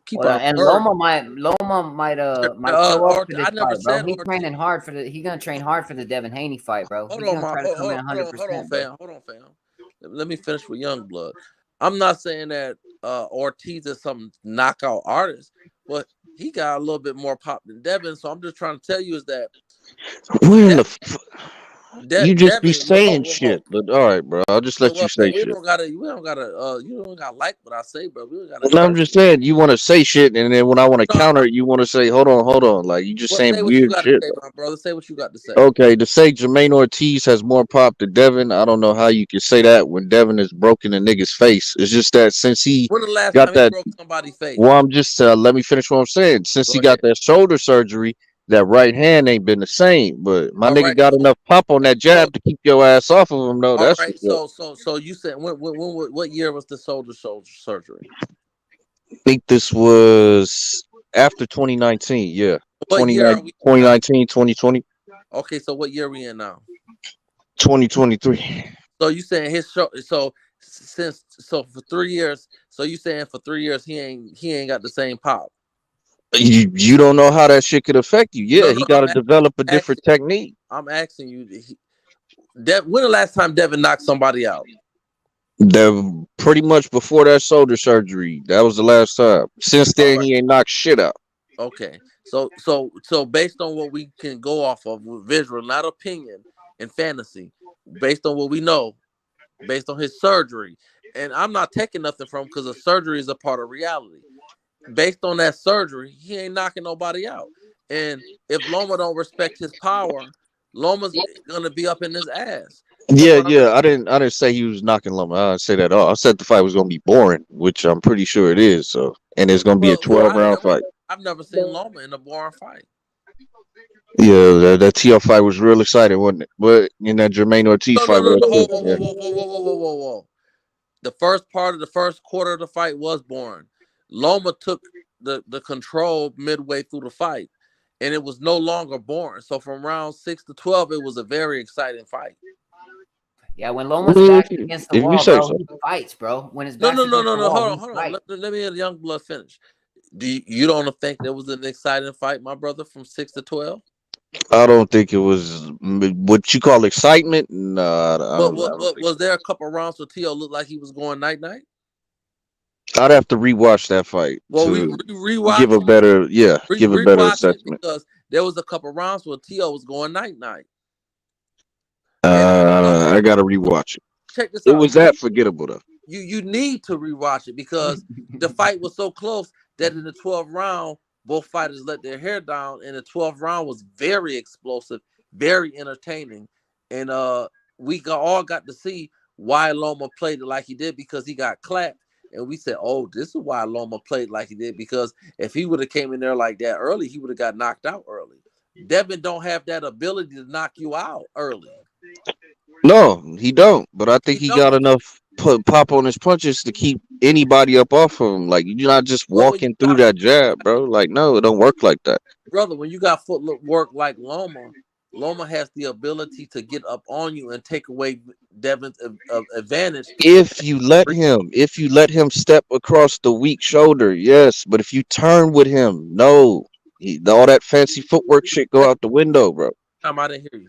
keep Well, our and word. Loma might show up for this I never fight, bro. said He's Ortiz. training hard he's gonna train hard for the Devin Haney fight, bro. He's gonna try to come in 100%. Hold on, fam. Let me finish with Youngblood. I'm not saying that Ortiz is some knockout artist, but he got a little bit more pop than Devin. So I'm just trying to tell you is that Where in the You just be Devin, saying shit, but all right, bro. I'll just let you say we shit. don't gotta, you don't gotta like what I say, bro. We don't gotta And I'm curse. just saying, you want to say shit, and then when I want to counter it, you want to say, hold on. Like, you just Well, saying say what you weird got to shit. say, my brother. Say what you got to say. Okay, to say Jermaine Ortiz has more pop than Devin, I don't know how you can say that when Devin is broken a nigga's face. It's just that since he When the last got time he that, broke somebody's face? well, I'm just, let me finish what I'm saying. Since Go he ahead. got that shoulder surgery, that right hand ain't been the same. But my All nigga right. got enough pop on that So jab to keep your ass off of him, though. all That's for right. sure. So you said what year was the shoulder surgery? I think this was after 2019. Yeah. What year are we in now? 2019, 2020, Okay. So what year are we in now? 2023. So you saying his show? So for 3 years. So you saying for 3 years he ain't got the same pop? You don't know how that shit could affect you. No, Yeah, he got to develop a different technique. I'm asking you. When the last time Devin knocked somebody out? That pretty much before that shoulder surgery. That was the last time. Since All then, right. he ain't knocked shit out. Okay. So based on what we can go off of with visual, not opinion and fantasy, based on what we know, based on his surgery, and I'm not taking nothing from because the surgery is a part of reality. Based on that surgery, he ain't knocking nobody out. And if Loma don't respect his power, Loma's gonna be up in his ass. So Yeah, what I'm yeah. I didn't say he was knocking Loma. I didn't say that at all. I said the fight was gonna be boring, which I'm pretty sure it is. So, and it's gonna be a well, 12 round fight. I've never seen Loma in a boring fight. Yeah, that TL fight was real exciting, wasn't it? But in that Jermaine Ortiz fight No. was Whoa, too. whoa, Yeah. whoa, whoa, whoa, whoa, whoa, whoa, whoa, whoa. The first part of the first quarter of the fight was boring. Loma took the control midway through the fight, and it was no longer boring. So from round 6 to 12, it was a very exciting fight. Yeah, when Loma's back against the If you wall, say bro, so. he fights, bro. When his No, back's no, no, against no, the no. wall, Hold on, he hold on. fights. Let me hear the young blood finish. You don't think there was an exciting fight, my brother, from 6 to 12? I don't think it was what you call excitement. Nah, I don't think Was so. there a couple rounds where T.O. looked like he was going night night? I'd have to rewatch that fight Well, to give rewatch a it. better, yeah, give a better Rewatch it assessment. because there was a couple rounds where T.O. was going night night. And I gotta rewatch it. check this It out. was that forgettable though. You need to rewatch it because the fight was so close that in the 12th round, both fighters let their hair down, and the 12th round was very explosive, very entertaining, and all got to see why Loma played it like he did because he got clapped, and we said, "Oh, this is why Loma played like he did because if he would have came in there like that early, he would have got knocked out early." Devin don't have that ability to knock you out early. No, he don't. But I think He he got don't. enough pop on his punches to keep anybody up off of him. Like you're not just But when you walking through got that jab, bro. Like no, it don't work like that. brother, when you got footwork like Loma, Loma has the ability to get up on you and take away Devin's advantage. If you let him step across the weak shoulder, yes. But if you turn with him, no. All that fancy footwork shit go out the window, bro. I didn't hear you.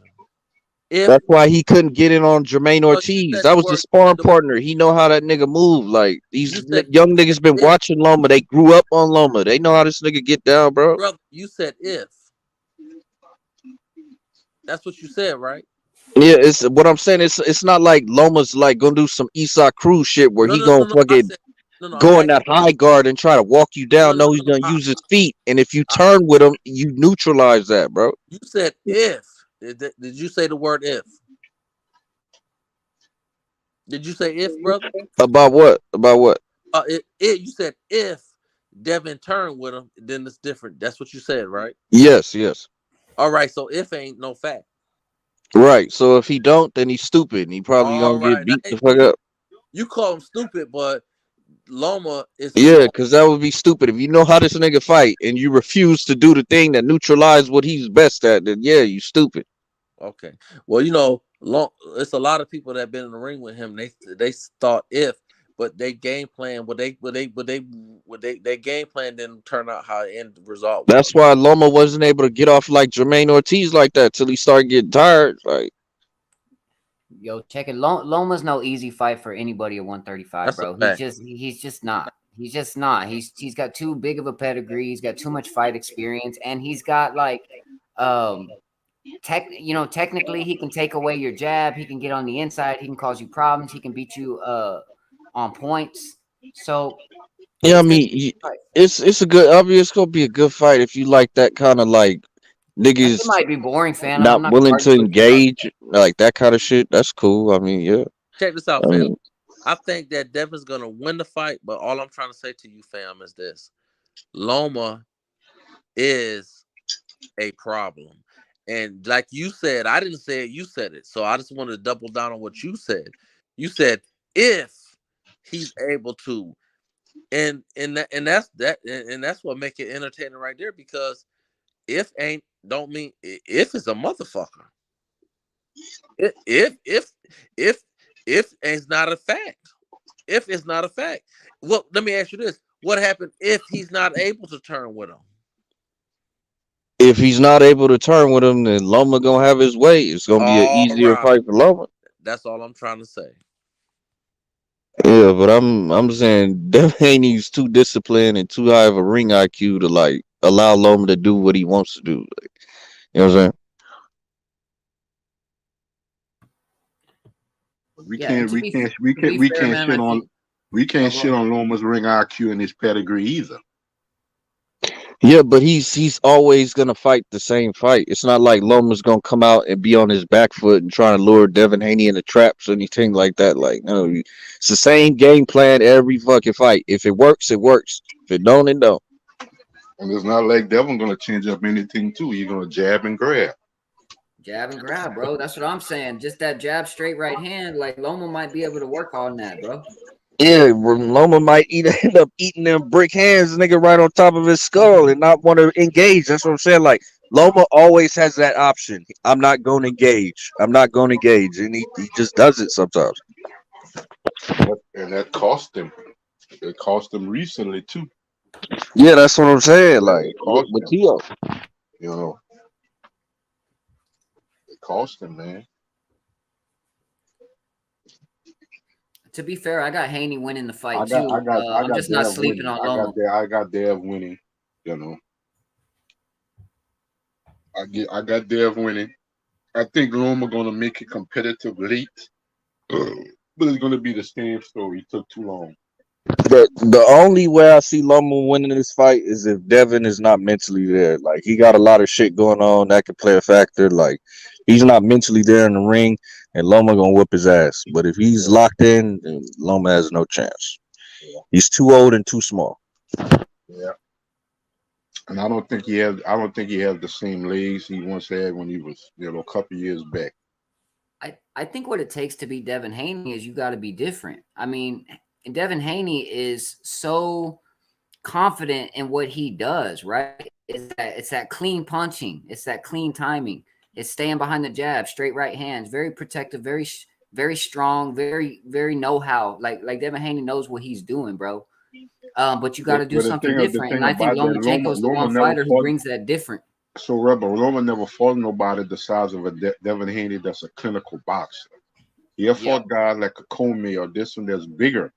If That's why he couldn't get in on Jermaine well, you Ortiz. said That the was the word, sparring partner. He know how that nigga move. Like you these said young niggas been if, watching Loma. They grew up on Loma. They know how this nigga get down, bro. brother, you said if. That's what you said, right? Yeah, it's what I'm saying. It's not like Loma's like gonna do some Esau Cruz shit where No, he no, gonna no, no. I fucking said no. I'm go in that asking. high guard and try to walk you No, down. no, No, he's no. gonna use his feet, and if you turn with him, you neutralize that, bro. You said if. Did you say the word if? Did you say if, brother? About what? About what? You said if Devin turned with him, then it's different. That's what you said, right? Yes, yes. All right. So if ain't no fact. Right. So if he don't, then he's stupid, and he probably All gonna get right. Now, beat the fuck up. you call him stupid, but Loma is a Yeah, smart. because that would be stupid. If you know how this nigga fight and you refuse to do the thing that neutralize what he's best at, then yeah, you stupid. Okay. Well, it's a lot of people that have been in the ring with him. They thought if, but they game plan. Their game plan didn't turn out how the end result was. That's why Loma wasn't able to get off like Jermaine Ortiz like that till he started getting tired. Like Yo, check it. Loma's no easy fight for anybody at 135, That's a bro. fact. He's just not. He's just not. He's got too big of a pedigree. He's got too much fight experience, and he's got like technically he can take away your jab. He can get on the inside. He can cause you problems. He can beat you on points. So Yeah, I it's gonna mean, be a fight. it's a good. I mean, it's gonna be a good fight if you like that kind of like That shit niggas might be boring, Phantom. I'm not not gonna willing argue to with you, bro. engage, like that kind of shit. That's cool. I mean, yeah. Check this out, I fam. mean, I think that Devin's gonna win the fight, but all I'm trying to say to you, fam, is this: Loma is a problem. And like you said, I didn't say it, you said it. So I just wanted to double down on what you said. You said if he's able to. And that's what make it entertaining right there, because if ain't don't mean if is a motherfucker. If if is not a fact. If it's not a fact. Well, let me ask you this. What happened if he's not able to turn with him? if he's not able to turn with him, then Loma gonna have his way. It's gonna be an All easier right. fight for Loma. That's all I'm trying to say. Yeah, but I'm saying Devin Haney's too disciplined and too high of a ring IQ to like allow Loma to do what he wants to do. Like, you know what I'm saying? We Yeah, and can't to we be can't we to be can't we fair, can't man, I shit on think. we Oh, can't go shit ahead. on Loma's ring IQ and his pedigree either. Yeah, but he's always gonna fight the same fight. It's not like Loma's gonna come out and be on his back foot and trying to lure Devin Haney into traps or anything like that. Like, no, it's the same game plan every fucking fight. If it works, it works. If it don't, it don't. And it's not like Devin gonna change up anything too. You're gonna jab and grab. Jab and grab, bro. That's what I'm saying. Just that jab, straight right hand. Like Loma might be able to work on that, bro. Yeah, Loma might end up eating them brick hands, nigga, right on top of his skull and not want to engage. That's what I'm saying. Like Loma always has that option. I'm not going to engage. I'm not going to engage, and he just does it sometimes. And that cost him. It cost him recently too. Yeah, that's what I'm saying. Yeah, Like it cost with him. Tio. You know, it cost him, man. To be fair, I got Haney winning the I fight got I too. got I I'm got just not Dev sleeping winning. on Loma. I got Dev winning. You know, I got Dev winning. I think Loma gonna make it competitive late, but it's gonna be the same story. It took too long. The only way I see Loma winning this fight is if Devin is not mentally there. Like he got a lot of shit going on that could play a factor. Like he's not mentally there in the ring, and Loma gonna whip his ass. But if he's Yeah, locked in, then Loma has no chance. yeah, He's too old and too small. yeah. And I don't think he has. I don't think he has the same legs he once had when he was, a couple years back. I think what it takes to be Devin Haney is you got to be different. I mean, Devin Haney is so confident in what he does, right? It's that clean punching, it's that clean timing, it's staying behind the jab, straight right hands, very protective, very strong, very know how. Like Devin Haney knows what he's doing, bro. But you got to do But something the different, and thing I think about that, Lomachenko is the Loma one never fighter who fought. brings that different. So Rebel Loma never fought nobody the size of a Devin Haney that's a clinical boxer. He have Yep, fought guys like a Comey or this one that's bigger,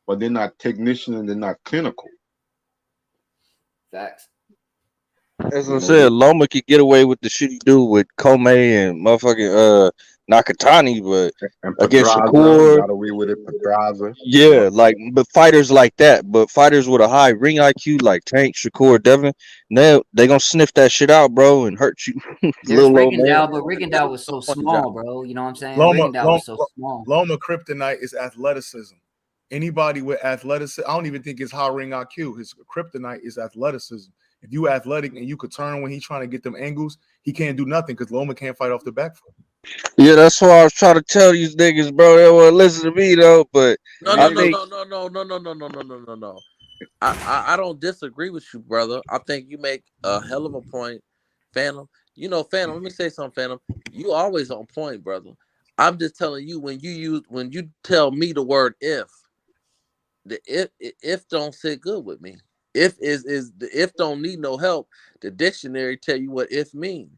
but they're not technician and they're not clinical. facts. As You I know, said, Loma could get away with the shit he do with Komei and motherfucking Nakatani, but and against Pedraza, he Shakur, got away with it. Pedraza, yeah, like but fighters like that, but fighters with a high ring IQ like Tank, Shakur, Devin, they gonna sniff that shit out, bro, and hurt you, There's little old man. Rigondeaux, but Rigondeaux was so Point, Josh. small, bro. You know what I'm saying? Loma, Rigondeaux Loma, was so small. Loma kryptonite is athleticism. Anybody with athleticism, I don't even think it's high ring IQ. His kryptonite is athleticism. If you athletic and you could turn when he's trying to get them angles, he can't do nothing because Loma can't fight off the back foot. Yeah, that's why I was trying to tell these niggas, bro. They want to listen to me though, but No, I no, no, think no, no, no, no, no, no, no, no, no, no, no. I don't disagree with you, brother. I think you make a hell of a point, Phantom. Phantom, let me say something, Phantom. You always on point, brother. I'm just telling you, when you tell me the word the if don't sit good with me. If is the if don't need no help. The dictionary tell you what if mean.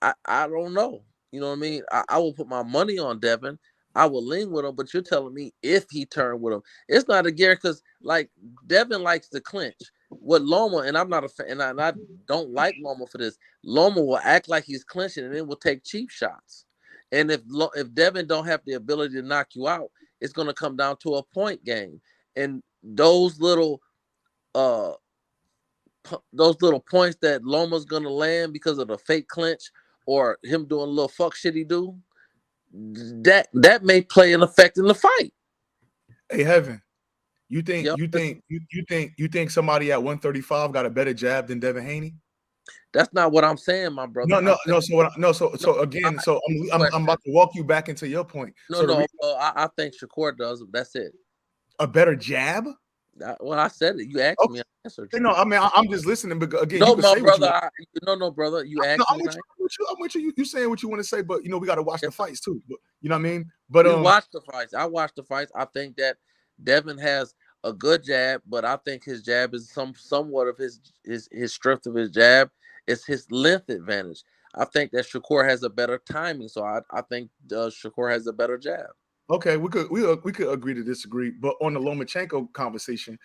I don't know. You know what I mean? I will put my money on Devin. I will lean with him, but you're telling me if he turned with him, it's not a guarantee because like Devin likes to clinch. what Loma, and I'm not a fan, and I don't like Loma for this. Loma will act like he's clinching and then will take cheap shots. And if Devin don't have the ability to knock you out, it's going to come down to a point game. And those little points that Loma's going to land because of the fake clinch or him doing a little fuck shit he do, that may play an effect in the fight. Hey, Heaven, you think somebody at 135 got a better jab than Devin Haney? That's not what I'm saying, my brother. So again, I'm about to walk you back into your point. I think Shakur does. That's it. A better jab? Well, I said it. You asked me. I answered you. No, I mean I'm just listening. Because again, no, my brother. No, brother. You asked me. I'm with you. You saying what you want to say, but we got to watch the fights too. But, you know what I mean? But we watch the fights. I watch the fights. I think that Devin has a good jab, but I think his jab is somewhat of his strength of his jab. It's his length advantage. I think that Shakur has a better timing, so I think Shakur has a better jab. Okay, we could agree to disagree, but on the Lomachenko conversation,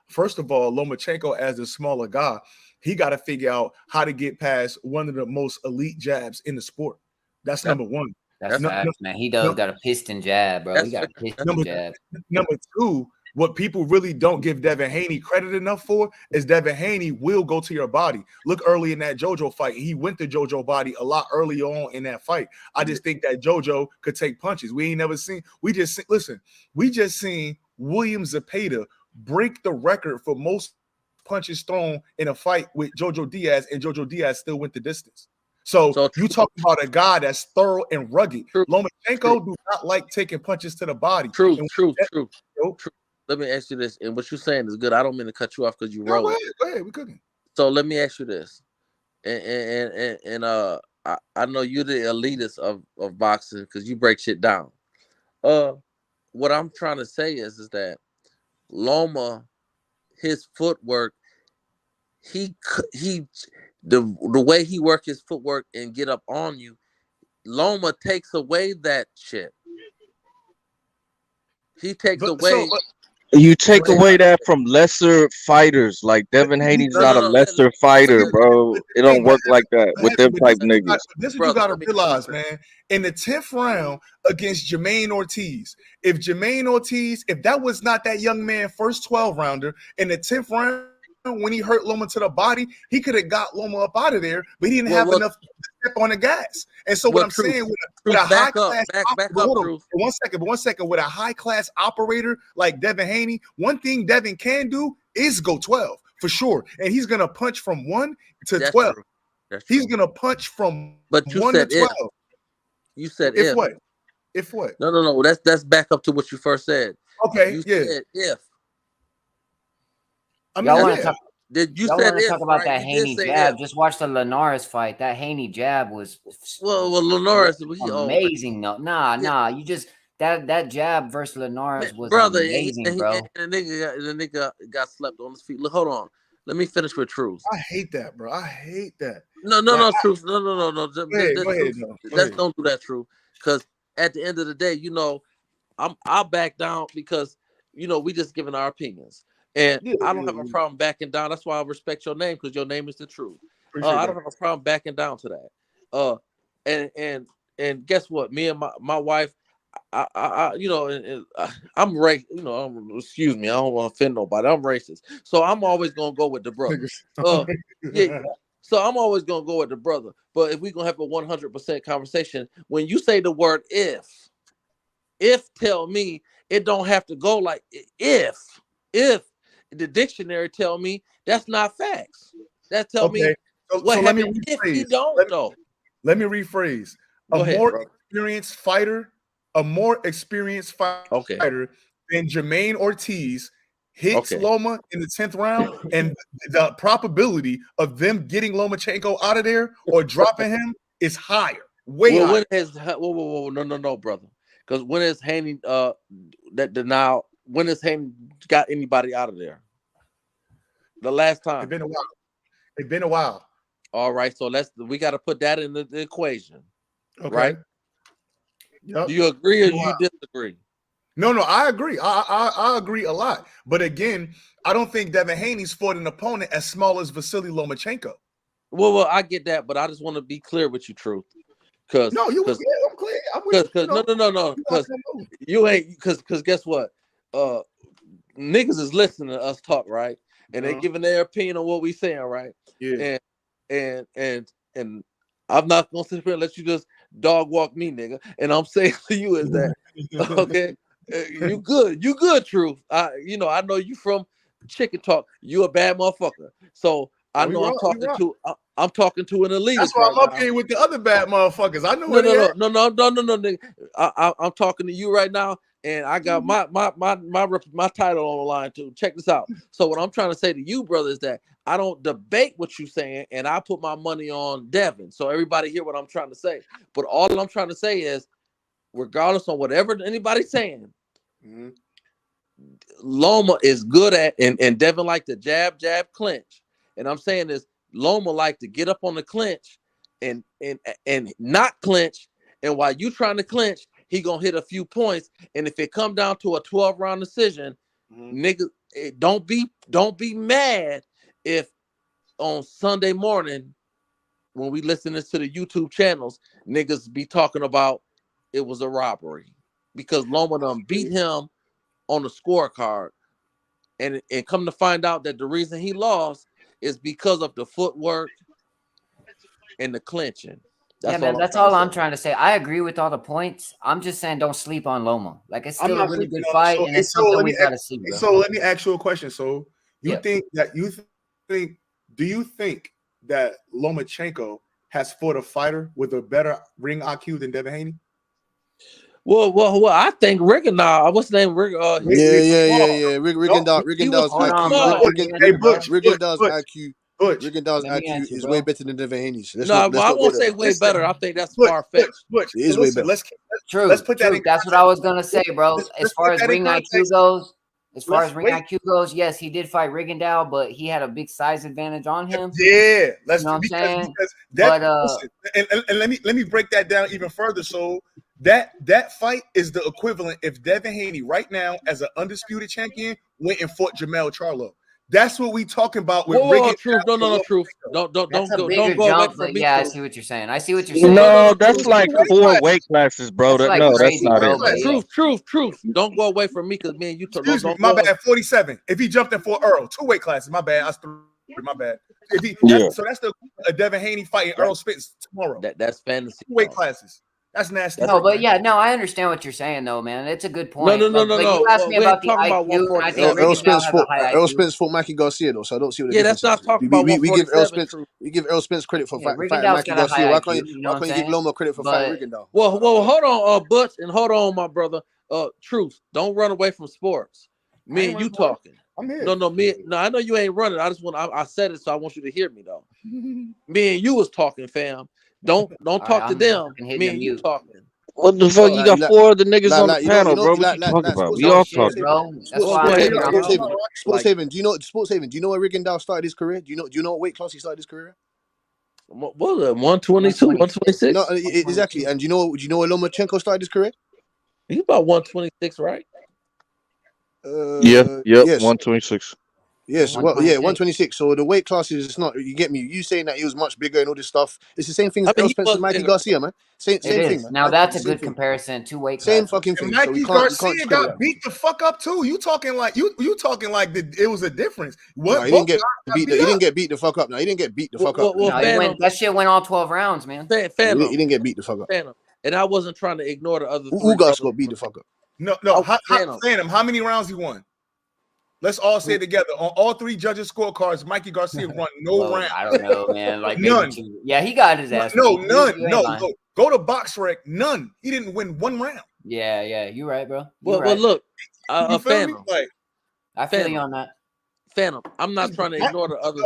first of all, Lomachenko as a smaller guy, he got to figure out how to get past one of the most elite jabs in the sport. That's number one. That's facts, man. He got a piston jab, bro. He got a piston jab. Number two, what people really don't give Devin Haney credit enough for is Devin Haney will go to your body. Look early in that JoJo fight. He went to JoJo body a lot early on in that fight. I just think that JoJo could take punches. We just seen William Zepeda break the record for most punches thrown in a fight with Jojo Diaz, and Jojo Diaz still went the distance. So you talk about a guy that's thorough and rugged. Lomachenko do not like taking punches to the body. True. Let me ask you this, and what you're saying is good. I don't mean to cut you off because you wrote. Go ahead, we cooking. So let me ask you this, and I know you're the elitist of boxing because you break shit down. What I'm trying to say is that Loma, his footwork, the way he work his footwork and get up on you, Loma takes away that shit. He takes away. You take away that from lesser fighters. Like Devin Haney's not a lesser fighter, bro. It don't work like that with them type niggas. This is what you got to realize, man. In the 10th round against Jermaine Ortiz, if that was not that young man first 12 rounder in the 10th round, when he hurt Loma to the body, he could have got Loma up out of there, but he didn't have enough to step on the gas. And so what I'm saying with a high class one second, with a high class operator like Devin Haney, one thing Devin can do is go 12 for sure, and he's gonna punch from 1 to 12. He's gonna punch from 1 to 12. You said if what? If what? No. That's back up to what you first said. Okay, you said if. Y'all want to talk? Did you y'all said want to talk about that you Haney jab? Just watch the Linares fight. That Haney jab was Linares amazing. Nah. You just that jab versus Linares was amazing, bro. And the nigga got slept on his feet. Look, hold on. Let me finish with Truth. I hate that, bro. I hate that. No, Truth. No. Go ahead. Don't do that, Truth. Because at the end of the day, I'll back down because we just giving our opinions. And I don't have a problem backing down. That's why I respect your name, because your name is the truth. I don't have a problem backing down to that. And guess what? Me and my wife, I'm excuse me, I don't want to offend nobody. I'm racist, so I'm always gonna go with the brother. So I'm always gonna go with the brother. But if we're gonna have a 100% conversation, when you say the word if tell me it don't have to go like if. The dictionary tell me that's not facts. That tell me what happens if he don't though. Let me rephrase. A more experienced fighter than Jermaine Ortiz hits Loma in the 10th round, and the probability of them getting Lomachenko out of there or dropping him is higher. Higher. No, brother. Because when is Haney when has Haney got anybody out of there? The last time. It's been a while. All right, so we got to put that in the equation. Okay. Right? Yep. Do you agree or you disagree? No, I agree. I agree a lot. But again, I don't think Devin Haney's fought an opponent as small as Vasily Lomachenko. Well, I get that, but I just want to be clear with you, Truth. I'm clear. I'm with you. No. Because you ain't. Because guess what? Niggas is listening to us talk, right? And they giving their opinion on what we saying, right? Yeah. And I'm not gonna sit here and let you just dog walk me, nigga. And I'm saying to you is that okay? You good, Truth. I know you from Chicken Talk. You a bad motherfucker. So I know I'm talking to an elitist. That's why I'm up here with the other bad motherfuckers. I know No, nigga. I'm talking to you right now, and I got my title on the line too. Check this out. So what I'm trying to say to you, brother, is that I don't debate what you're saying, and I put my money on Devin. So everybody hear what I'm trying to say. But all that I'm trying to say is, regardless of whatever anybody's saying, Loma is good at, and Devin like to jab, clinch. And I'm saying is Loma like to get up on the clinch and not clinch. And while you trying to clinch, he gonna hit a few points. And if it come down to a 12-round decision, nigga, don't be mad if on Sunday morning when we listening to the YouTube channels, niggas be talking about it was a robbery because Loma done beat him on the scorecard, and come to find out that the reason he lost is because of the footwork and the clinching. That's all I'm trying to say. I agree with all the points. I'm just saying don't sleep on Loma. Like, it's still a really good fight, and it's something we gotta see, bro. So let me ask you a question. So do you think that Lomachenko has fought a fighter with a better ring IQ than Devin Haney? Well, I think Rigondeaux. What's the name? Rigondeaux's IQ is way better than Devin Haney's. I won't say way better. I think that's far fetched. It is way better. Let's put that. That's what I was gonna say, bro. As far as ring IQ goes, yes, he did fight Rigondeaux, but he had a big size advantage on him. Yeah, you know what I'm saying. And let me break that down even further. So that fight is the equivalent if Devin Haney right now, as an undisputed champion, went and fought Jamel Charlo. That's what we talking about with Truth. No, Truth. Don't go away from me. Yeah, I see what you're saying. No, that's like 4 weight classes, bro. That's not it. Truth. Don't go away from me because me and you. Excuse me, my bad. 47. If he jumped in for Earl, 2 weight classes. My bad. I was 3. My bad. So that's the Devin Haney fighting Earl Spence tomorrow. That's fantasy. 2 weight classes. That's nasty. I understand what you're saying, though, man. It's a good point. No. You asked me about the IQ. I think Earl Spence fought Mikey Garcia, though, so I don't see what the difference is. that's not talking about we give Earl Spence credit for fighting Mikey Garcia. Why can't you give Loma credit for fighting Rigondeaux? Well, hold on, Butch, and hold on, my brother. Truth. Don't run away from sports. Me and you talking. I'm here. No, I know you ain't running. I said it, so I want you to hear me though. Me and you was talking, fam. Don't talk to them. Me and you talking. What the fuck? You got 4 other niggas on the panel, bro. What you talking about? We all talking. Sportshaven, do you know where Rigondeaux started his career? Do you know what weight class he started his career? What was it? 122, 126? No, exactly. And do you know where Lomachenko started his career? He's about 126, right? Yep, 126. Yes, 126. So the weight classes, it's not. You get me? You saying that he was much bigger and all this stuff. It's the same thing as Earl Spence and Mikey Garcia, man. Same thing, man. Now that's a good comparison. 2 weight classes. Same fucking thing. Mikey Garcia got beat the fuck up too. You talking like it was a difference. What? No, he didn't get beat. He didn't get beat the fuck up. Now he didn't get beat the fuck up. That shit went all 12 rounds, man. He didn't get beat the fuck up. And I wasn't trying to ignore the other. Ugas got beat the fuck up. No. Phantom. How many rounds he won? Let's all say it together. On all 3 judges' scorecards, Mikey Garcia won no round. I don't know, man. Like none. Yeah, he got his ass. None. Go to BoxRec. None. He didn't win 1 round. Yeah. You right, bro. Well, look, Phantom. I feel you on that. Phantom. I'm not trying to ignore the other.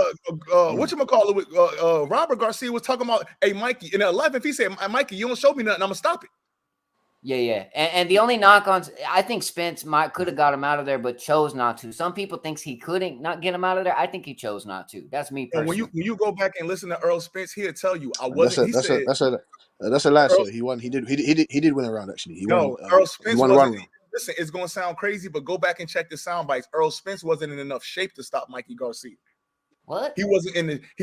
Whatchamacallit? Robert Garcia was talking about, hey, Mikey, in the 11th, he said, Mikey, you don't show me nothing, I'm gonna stop it. Yeah. And the only knock-ons, I think Spence could have got him out of there, but chose not to. Some people think he couldn't not get him out of there. I think he chose not to. That's me personally. When you go back and listen to Earl Spence, he'll tell you I wasn't. That's a lie, sir. He won. He did win a round actually. Earl Spence won 1 round. listen, it's gonna sound crazy, but go back and check the sound bites. Earl Spence wasn't in enough shape to stop Mikey Garcia. What? He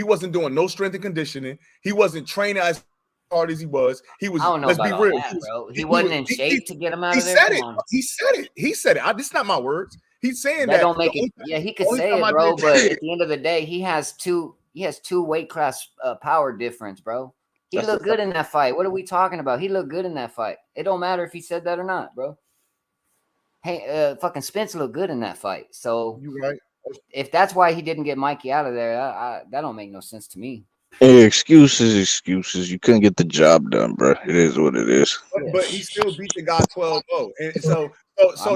wasn't doing no strength and conditioning. He wasn't training as hard as he was. He was. I don't know Let's about be all real, that, bro. He wasn't in shape to get him out he of there. said Come it. on. He said it. He said it. This is not my words. He's saying That that. don't make it. Yeah, he could say it, bro. But at the end of the day, he has two weight class power difference, bro. He looked good in that fight. What are we talking about? He looked good in that fight. It don't matter if he said that or not, bro. Hey, fucking Spence looked good in that fight. So you right. If that's why he didn't get Mikey out of there, that don't make no sense to me. Hey, excuses. You couldn't get the job done, bro. It is what it is. But he still beat the guy 12-0. And so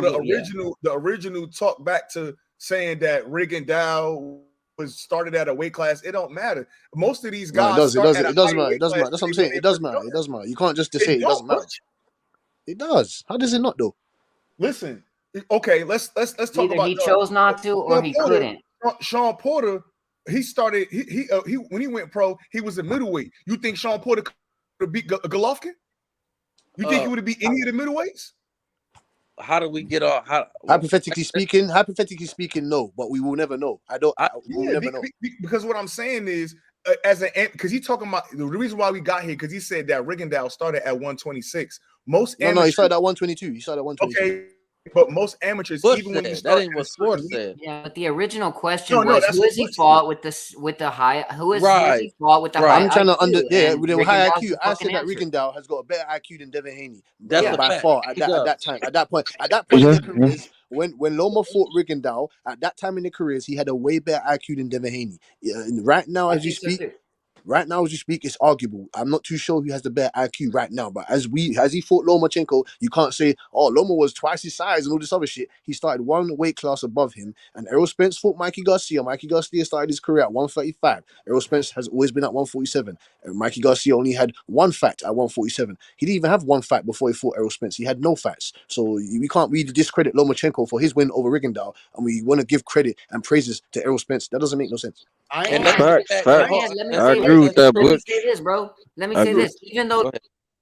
the original talk back to saying that Rigondeaux was started at a weight class. It don't matter. Most of these guys it doesn't matter. That's what I'm saying. It doesn't matter. It doesn't matter. You can't just say it doesn't matter. It does. How does it not though? Listen, okay, let's talk Either about he chose not to or he couldn't. Sean Porter, he started he when he went pro, he was a middleweight. You think Sean Porter could beat Golovkin? You think he would have beat any of the middleweights? How do we get off? Hypothetically speaking, no, but we will never know. We'll never know. Because what I'm saying is, because he talking about the reason why we got here, because he said that Rigondeaux started at 126. No, he started at 122. He started at 122. Okay. But most amateurs, Bush even when you said, start, that ain't what Sports said. Yeah, but the original question was who has he fought with the high? Who has he fought with the high? high? I'm trying to with the high Rigondeaux's IQ. I said that answer. Rigondeaux has got a better IQ than Devin Haney. That's by far at that time. At that point in their careers, when Loma fought Rigondeaux, at that time in their careers, he had a way better IQ than Devin Haney. Right now, as you speak. Right now, as you speak, it's arguable. I'm not too sure who has the better IQ right now, but as he fought Lomachenko, you can't say, oh, Loma was twice his size and all this other shit. He started one weight class above him, and Errol Spence fought Mikey Garcia. Mikey Garcia started his career at 135. Errol Spence has always been at 147. And Mikey Garcia only had one fight at 147. He didn't even have one fight before he fought Errol Spence. He had no fights. So we can't really discredit Lomachenko for his win over Rigondeaux, and we want to give credit and praises to Errol Spence. That doesn't make no sense. Facts. Let me I agree with that, Let me Butch. say this, bro. Let me say this. Even though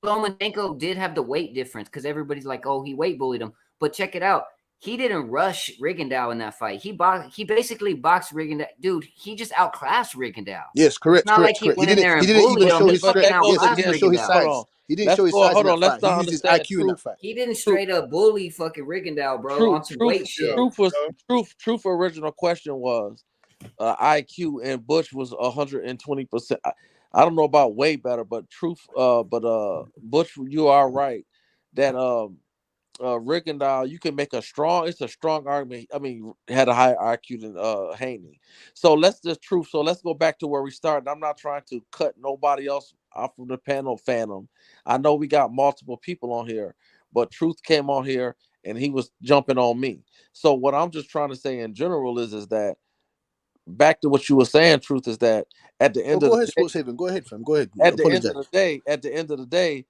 Lomachenko did have the weight difference, because everybody's like, oh, he weight bullied him. But check it out. He didn't rush Rigondeaux in that fight. He basically boxed Rigondeaux. Dude, he just outclassed Rigondeaux. Yes, correct. It's not like he went in there and bullied him. He didn't show his size. He didn't show his size. Hold on, let's he used his IQ in that fight. He didn't straight up bully fucking Rigondeaux, bro, on some weight shit. Truth. Original question was IQ, and Bush was 120%. I don't know about way better, but Bush, you are right that Rigondeaux, you can make a strong argument. I mean, had a higher IQ than Haney. So let's go back to where we started. I'm not trying to cut nobody else off from the panel, Phantom. I know we got multiple people on here, but Truth came on here and he was jumping on me. So what I'm just trying to say in general is that back to what you were saying, Truth, is that at the end of the day, go ahead, fam. Go ahead. At the end of the day,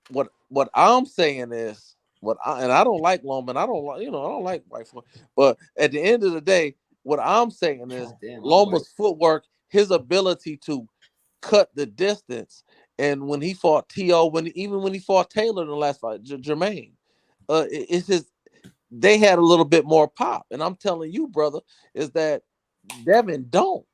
what I'm saying is and I don't like Loma, and I don't like white folk, but at the end of the day, what I'm saying is Loma's footwork, his ability to cut the distance, and when he fought T.O., even when he fought Taylor in the last fight, Jermaine, they had a little bit more pop. And I'm telling you, brother, is that Devin don't.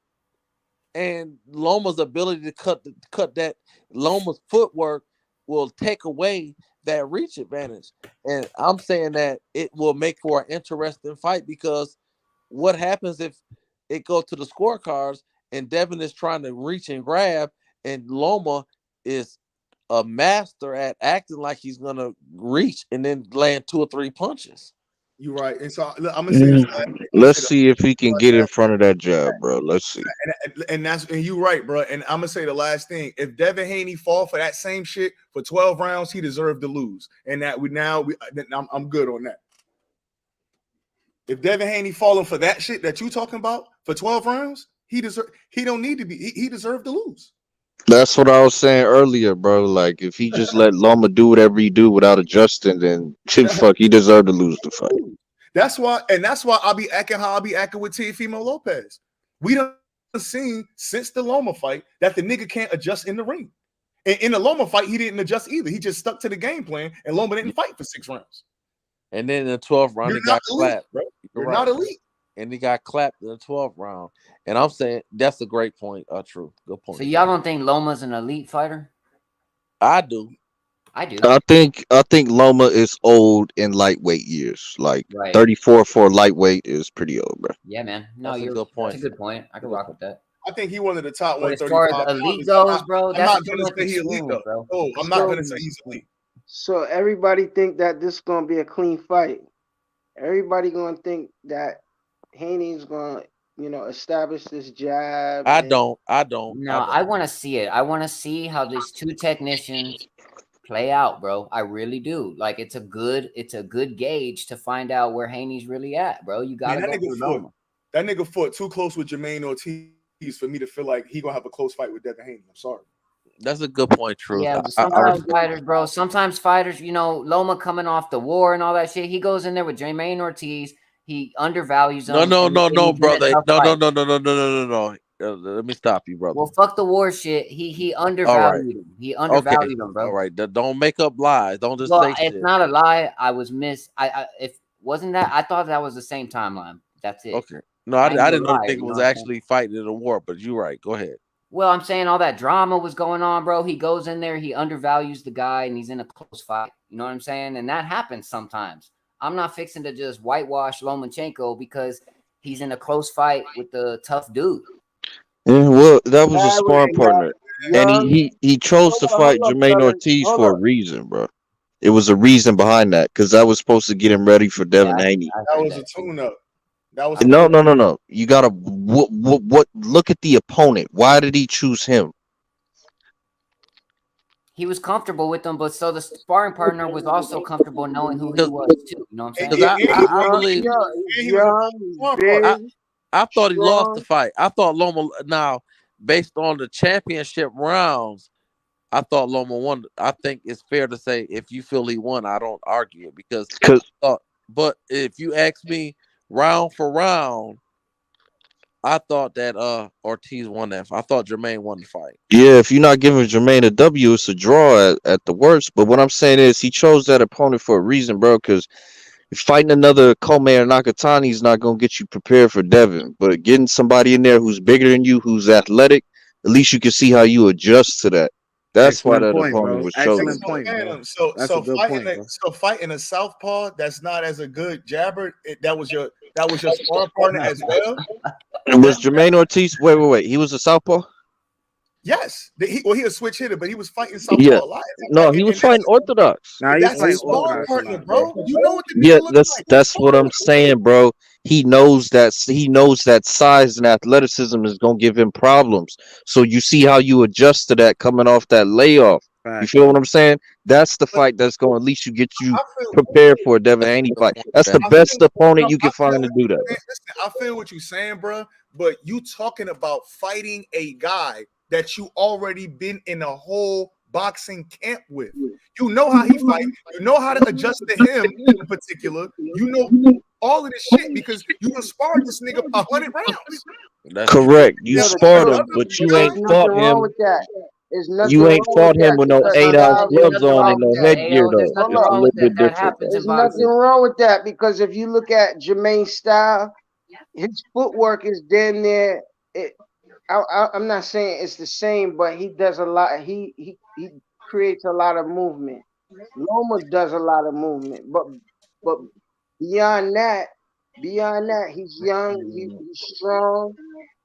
And Loma's ability to cut that, Loma's footwork will take away that reach advantage. And I'm saying that it will make for an interesting fight, because what happens if it goes to the scorecards and Devin is trying to reach and grab, and Loma is a master at acting like he's going to reach and then land 2 or 3 punches. You're right. And so I'm gonna say this. Let's see if he can get in front of that jab, bro. Let's see. And you're right, bro. And I'm gonna say the last thing: if Devin Haney fought for that same shit for 12 rounds, he deserved to lose. And I'm good on that. If Devin Haney falling for that shit that you talking about for 12 rounds, he don't need to be. He deserved to lose. That's what I was saying earlier, bro. Like, if he just let Loma do whatever he do without adjusting, then fuck, he deserved to lose the fight. That's why I'll be acting how I'll be acting with Teofimo Lopez. We done seen since the Loma fight that the nigga can't adjust in the ring. And in the Loma fight, he didn't adjust either. He just stuck to the game plan, and Loma didn't fight for 6 rounds. And then in the 12th round, You're he not got elite, clapped. bro. You're You're right. not elite. And he got clapped in the 12th round. And I'm saying that's a great point. True. Good point. So y'all don't think Loma's an elite fighter? I do. I do. I think Loma is old in lightweight years. Like Right. 34 for lightweight is pretty old, bro. Yeah, man. No, That's a you're. good point. That's a good point. I can rock with that. I think he one of the top But as far 135 as elite pounders. goes, bro, I'm that's not too gonna much say he elite experience, though. bro. Oh, I'm not gonna say he's elite. So everybody think that this is gonna be a clean fight. Everybody gonna think that Haney's gonna, establish this jab. I And don't. No, I want to see it. I want to see how these two technicians play out, bro. I really do. Like it's a good gauge to find out where Haney's really at, bro. You gotta Man, go through Loma. that nigga fought too close with Jermaine Ortiz for me to feel like he gonna have a close fight with Devin Haney. I'm sorry. That's a good point, Truth. Yeah, but sometimes fighters, bro. Sometimes fighters, Loma coming off the war and all that shit. He goes in there with Jermaine Ortiz. He undervalues him. No, and he's in a brother. tough No. fight. Let me stop you, brother. Well, fuck the war shit. He undervalued him. He undervalued him, bro. All right. Don't make up lies. Don't just Well, say it's shit. not a lie. I was if wasn't that I thought that was the same timeline. That's it. Okay. No, I didn't lie, think it was actually fighting in a war, but you're right. Go ahead. Well, I'm saying all that drama was going on, bro. He goes in there, he undervalues the guy, and he's in a close fight. You know what I'm saying? And that happens sometimes. I'm not fixing to just whitewash Lomachenko because he's in a close fight with the tough dude. Yeah, well, that was a sparring partner, and he chose to fight hold up, Jermaine brother. Ortiz Hold for a up. reason, bro. It was a reason behind that because that was supposed to get him ready for Devin Haney. That was a tune-up. That was No. You gotta what? Look at the opponent. Why did he choose him? He was comfortable with them, but so the sparring partner was also comfortable knowing who he was too. You know what I'm saying? Because I believe I thought he lost the fight. I thought Loma now based on the championship rounds, I thought Loma won. I think it's fair to say if you feel he won, I don't argue it because but if you ask me round for round, I thought that Ortiz won that. I thought Jermaine won the fight. Yeah, if you're not giving Jermaine a W, it's a draw at the worst. But what I'm saying is he chose that opponent for a reason, bro, because fighting another Coleman or Nakatani is not going to get you prepared for Devin. But getting somebody in there who's bigger than you, who's athletic, at least you can see how you adjust to that. That's why that opponent was chosen. So fighting a southpaw that's not as a good jabber, that was your sparring partner as well. Was Jermaine Ortiz? Wait. He was a southpaw. Yes, he a switch hitter, but he was fighting southpaw Yeah. a lot. No, he was fighting orthodox. That's a sparring partner, bro. You know what the Yeah, nigga look like. that's what I'm saying, bro. He knows that size and athleticism is gonna give him problems. So you see how you adjust to that coming off that layoff. You feel what I'm saying? That's the fight that's going to at least get you prepared for a Devin Haney fight. That's the best opponent you can find to do that. Listen, I feel what you're saying, bro. But you talking about fighting a guy that you already been in a whole boxing camp with. You know how he fight. You know how to adjust to him in particular. You know all of this shit because you done sparred this nigga 100 rounds. Correct. You sparred him, but you ain't fought him. You ain't fought him with no 8-ounce gloves on and no headgear, though. It's a little bit different. There's nothing wrong with that because if you look at Jermaine's style, his footwork is damn near. I'm not saying it's the same, but he does a lot. He creates a lot of movement. Loma does a lot of movement, but beyond that, he's young. He's strong.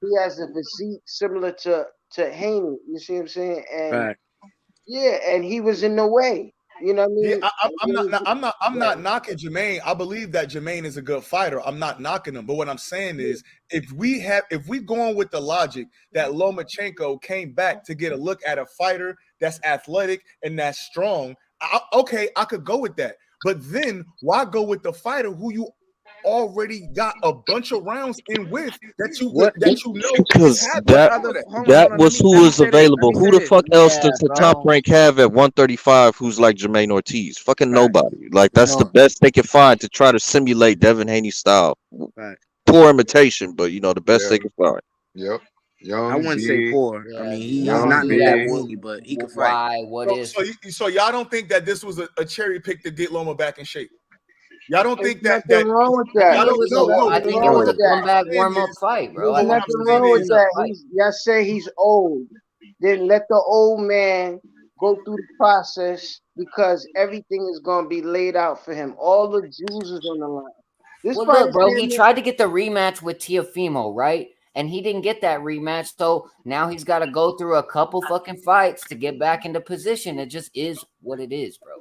He has a physique similar to Haney. You see what I'm saying? And and he was in the way. You know what I mean? Yeah, I'm not knocking Jermaine. I believe that Jermaine is a good fighter. I'm not knocking him. But what I'm saying is if we going with the logic that Lomachenko came back to get a look at a fighter that's athletic and that's strong, I could go with that. But then why go with the fighter who you already got a bunch of rounds in with that you know because that was who was available. Who the fuck else does the top rank have at 135 who's like Jermaine Ortiz? Fucking nobody. Like that's the best they can find to try to simulate Devin Haney's style. Poor imitation, but the best they can find. Yep. I wouldn't say poor. I mean, he's not in that Haney, but he could fight. So y'all don't think that this was a cherry pick to get Loma back in shape? Y'all don't There's think that nothing wrong with I that. think y'all it don't was There's a. no. I nothing think it wrong was with a What that. comeback I'm saying warm up is, fight, bro. There's I think what it I'm nothing was a saying wrong with is, tune-up that. fight. Y'all say he's old. Then let the old man go through the process because everything is gonna be laid out for him. All the Jews is on the line. This Well, fight look, is bro, damn he near. tried to get the rematch with Teofimo, right? And he didn't get that rematch, so now he's got to go through a couple fucking fights to get back into position. It just is what it is, bro.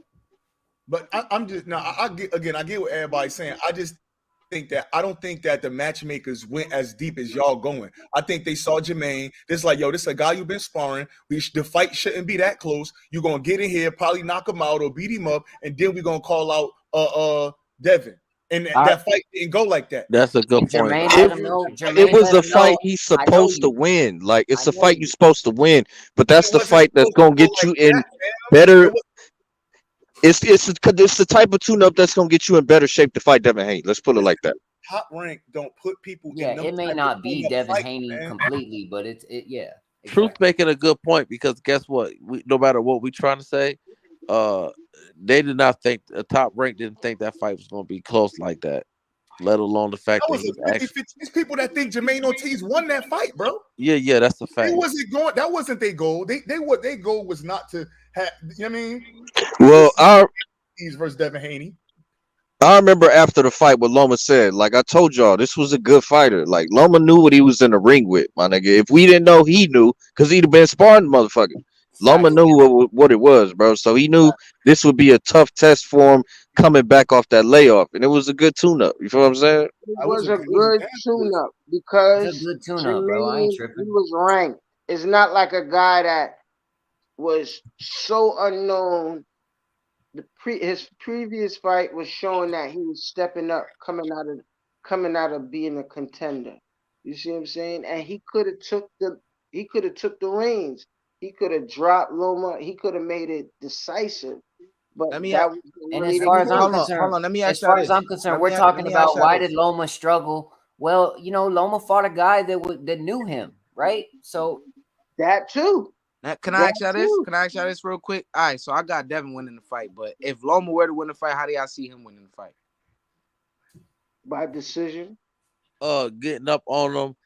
but I'm just now. I get again. I get what everybody's saying. I just think that I don't think that the matchmakers went as deep as y'all going. I think they saw Jermaine. This like, yo, this a guy you've been sparring. The fight shouldn't be that close. You're gonna get in here, probably knock him out or beat him up, and then we're gonna call out Devin. And that fight didn't go like that. That's a good And point. Jermaine It let him know. it Jermaine was let a him fight know. he's I know supposed to you. win. Like I it's a know fight you're you. supposed to win, but But that's it the wasn't fight that's supposed to gonna go get like you that, in fam. better. It's the type of tune up that's gonna get you in better shape to fight Devin Haney. Let's put it like that. Top rank don't put people Yeah, in them it may type of not be tune-up Devin fights, Haney man. completely, but yeah, Truth exactly. making a good point because guess what? No matter what we trying to say, uh, they did not think a top rank didn't think that fight was going to be close like that. Let alone the fact That that was he's a 50-50. actually, There's people that think Jermaine Ortiz won that fight, bro. yeah, that's a They fact. wasn't going. That wasn't their goal. They what their goal was not to have. You know what I mean? Well, Ortiz versus Devin Haney. I remember after the fight what Loma said. Like I told y'all, this was a good fighter. Like Loma knew what he was in the ring with, my nigga. If we didn't know, he knew because he'd have been sparring, the motherfucker. Loma knew what it was, bro. So he knew this would be a tough test for him coming back off that layoff, and it was a good tune-up. You feel what I'm saying? It was a good tune-up It's a because good tune-up, bro. I ain't Jermaine, he tripping. was ranked. It's not like a guy that was so unknown. His previous fight was showing that he was stepping up, coming out of being a contender. You see what I'm saying? And he could have took the reins. He could have dropped Loma. He could have made it decisive. But that was the And way as to far as I'm go. concerned, Let me as ask y'all far as this. I'm concerned, Let me we're let talking me ask about y'all why this. did Loma struggle? Well, Loma fought a guy that knew him, right? So that too. Now, can I ask y'all this? Can I ask y'all this real quick? All right, so I got Devin winning the fight, but if Loma were to win the fight, how do y'all see him winning the fight? By decision. Getting up on them,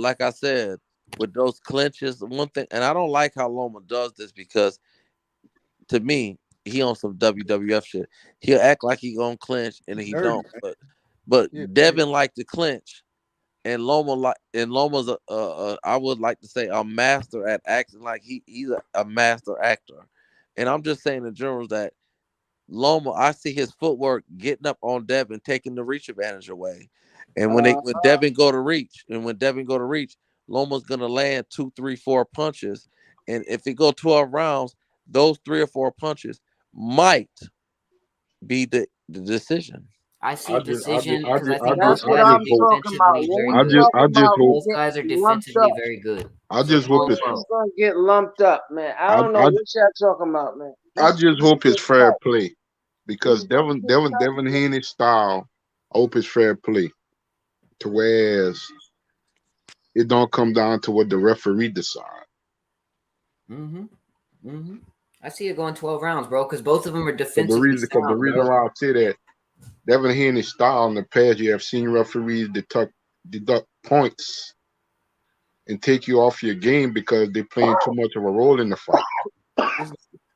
like I said, with those clinches. One thing, and I don't like how Loma does this because to me, he on some WWF shit. He'll act like he gonna clinch and he Dirty, don't. man. But Yeah, Devin like to clinch, and Loma's I would like to say a master at acting like he's a master actor. And I'm just saying in general that Loma, I see his footwork getting up on Devin, taking the reach advantage away. And when Devin go to reach, Loma's gonna land 2, 3, 4 punches. And if it go 12 rounds, those 3 or 4 punches might be the decision. I see decision because I think That's both what guys are I'm talking about. defensively When very we good. talk about who Both guys are gets lumped defensively up, very good. I So just hope both it's. he's gonna get lumped up, man. I don't know I what y'all talking about, man. I just hope it's He's fair play because He's gonna get Devin Haney's style. I hope it's fair play to whereas it don't come down to what the referee decide. I see it going 12 rounds, bro, because both of them are Because defensively the sound, reason bro. why I say that Devin Haney's style in the past, you have seen referees deduct points and take you off your game because they're playing too much of a role in the fight.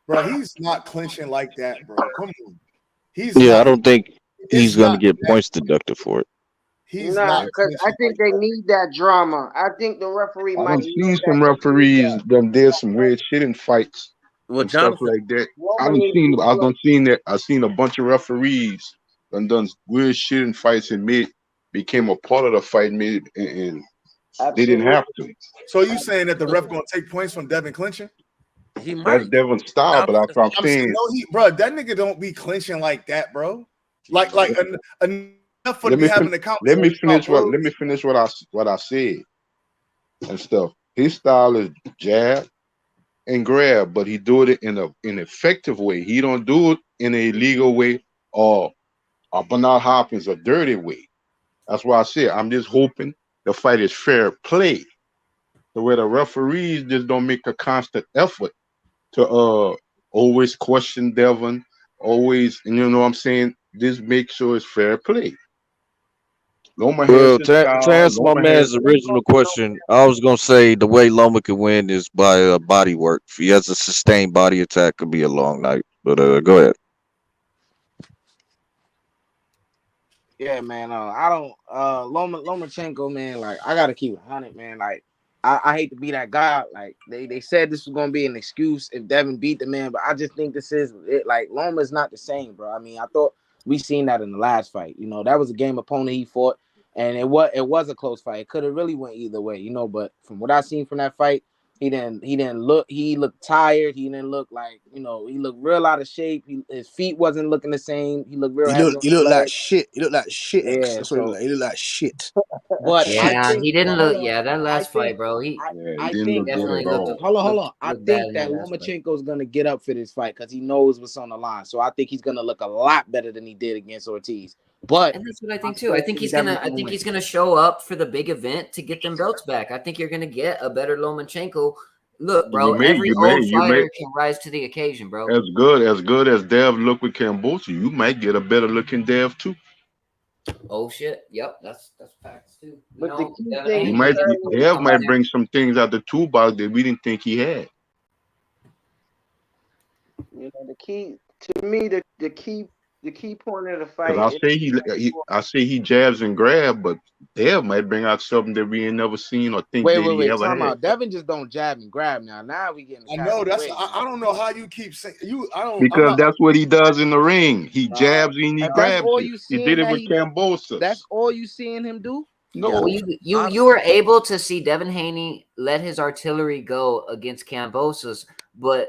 Bro, he's not clinching like that, bro. Come on. He's Yeah, I not. don't think It's he's gonna not get that. points deducted for it. He's nah, not because I clinching think like they that. need that drama. I think the referee I might done know seen that some they need referees that. done did some weird shit in fights Well, and stuff Jonathan, like that. Roman needs to be I close. done seen that. I seen a bunch of referees done weird shit in fights and became a part of the fight and they didn't Absolutely. have to. So you saying that the ref gonna take points from Devin clinching? he That's might. Devin's style, but that's what I'm I'm saying saying. no, bro. That nigga don't be clinching like that, bro. Like enough for to Let be me having a let me conversation about finish bro. what I said and stuff. His style is jab and grab, but he do it in an effective way. He don't do it in an illegal way or Bernard Hopkins a dirty way. That's why I said I'm just hoping the fight is fair play, the way the referees just don't make a constant effort to always question Devin, always, and you know what I'm saying, This makes sure it's fair play. Loma has Well, his to style. answer my Loma has. man's original question, I was gonna say the way Loma can win is by body work. If he has a sustained body attack, could be a long night. But go ahead. Yeah, man. I don't Lomachenko, man. Like, I gotta keep it 100, man. Like, I hate to be that guy. Like, they said this was gonna be an excuse if Devin beat the man, but I just think this is it. Like, Loma's not the same, bro. I mean, I thought we seen that in the last fight. You know, that was a game opponent he fought, and it was a close fight. It could have really went either way, you know. But from what I seen from that fight, he looked tired. He didn't look like, you know, he looked real out of shape. His feet wasn't looking the same. He looked real heavy on He his looked like legs. shit. He looked like shit. X. Yeah, That's what he looked so like. He looked like shit. but I Yeah, think he didn't hold look. on. Yeah, that I last think fight, bro. He Yeah, he I didn't he think look good definitely at looked all. hold on. I looked bad think in that that last fight. Lomachenko is gonna get up for this fight because he knows what's on the line. So I think he's gonna look a lot better than he did against Ortiz. But And that's what I I think too. still think Devin's I gonna think win. he's gonna show up for the big event to get them belts back. I think you're gonna get a better Lomachenko. Look, bro, every old You may. fighter can rise to the occasion, bro. As good as Dev look with Cambosa, you might get a better looking Dev too. Oh shit. Yep, that's facts too. You But the know, key Devin thing You Haney is might could Dev come out might here. bring some things out the toolbox that we didn't think he had. you know, the key to me, the key point of the Cause fight is I say he jabs and grab, but Dev might bring out something that we ain't never seen or think that he Wait, ever time had. out. Devin just don't jab and grab now. Now we getting I carried know that's. away, I man. don't know how you keep saying you. I don't. I'm Because not. that's what he does in the ring. He jabs and he If that's grabs all you. you He did seeing it that with he Cambosa. that's all you seeing him do? Well, No. you were able to see Devin Haney let his artillery go against Cambosa's, but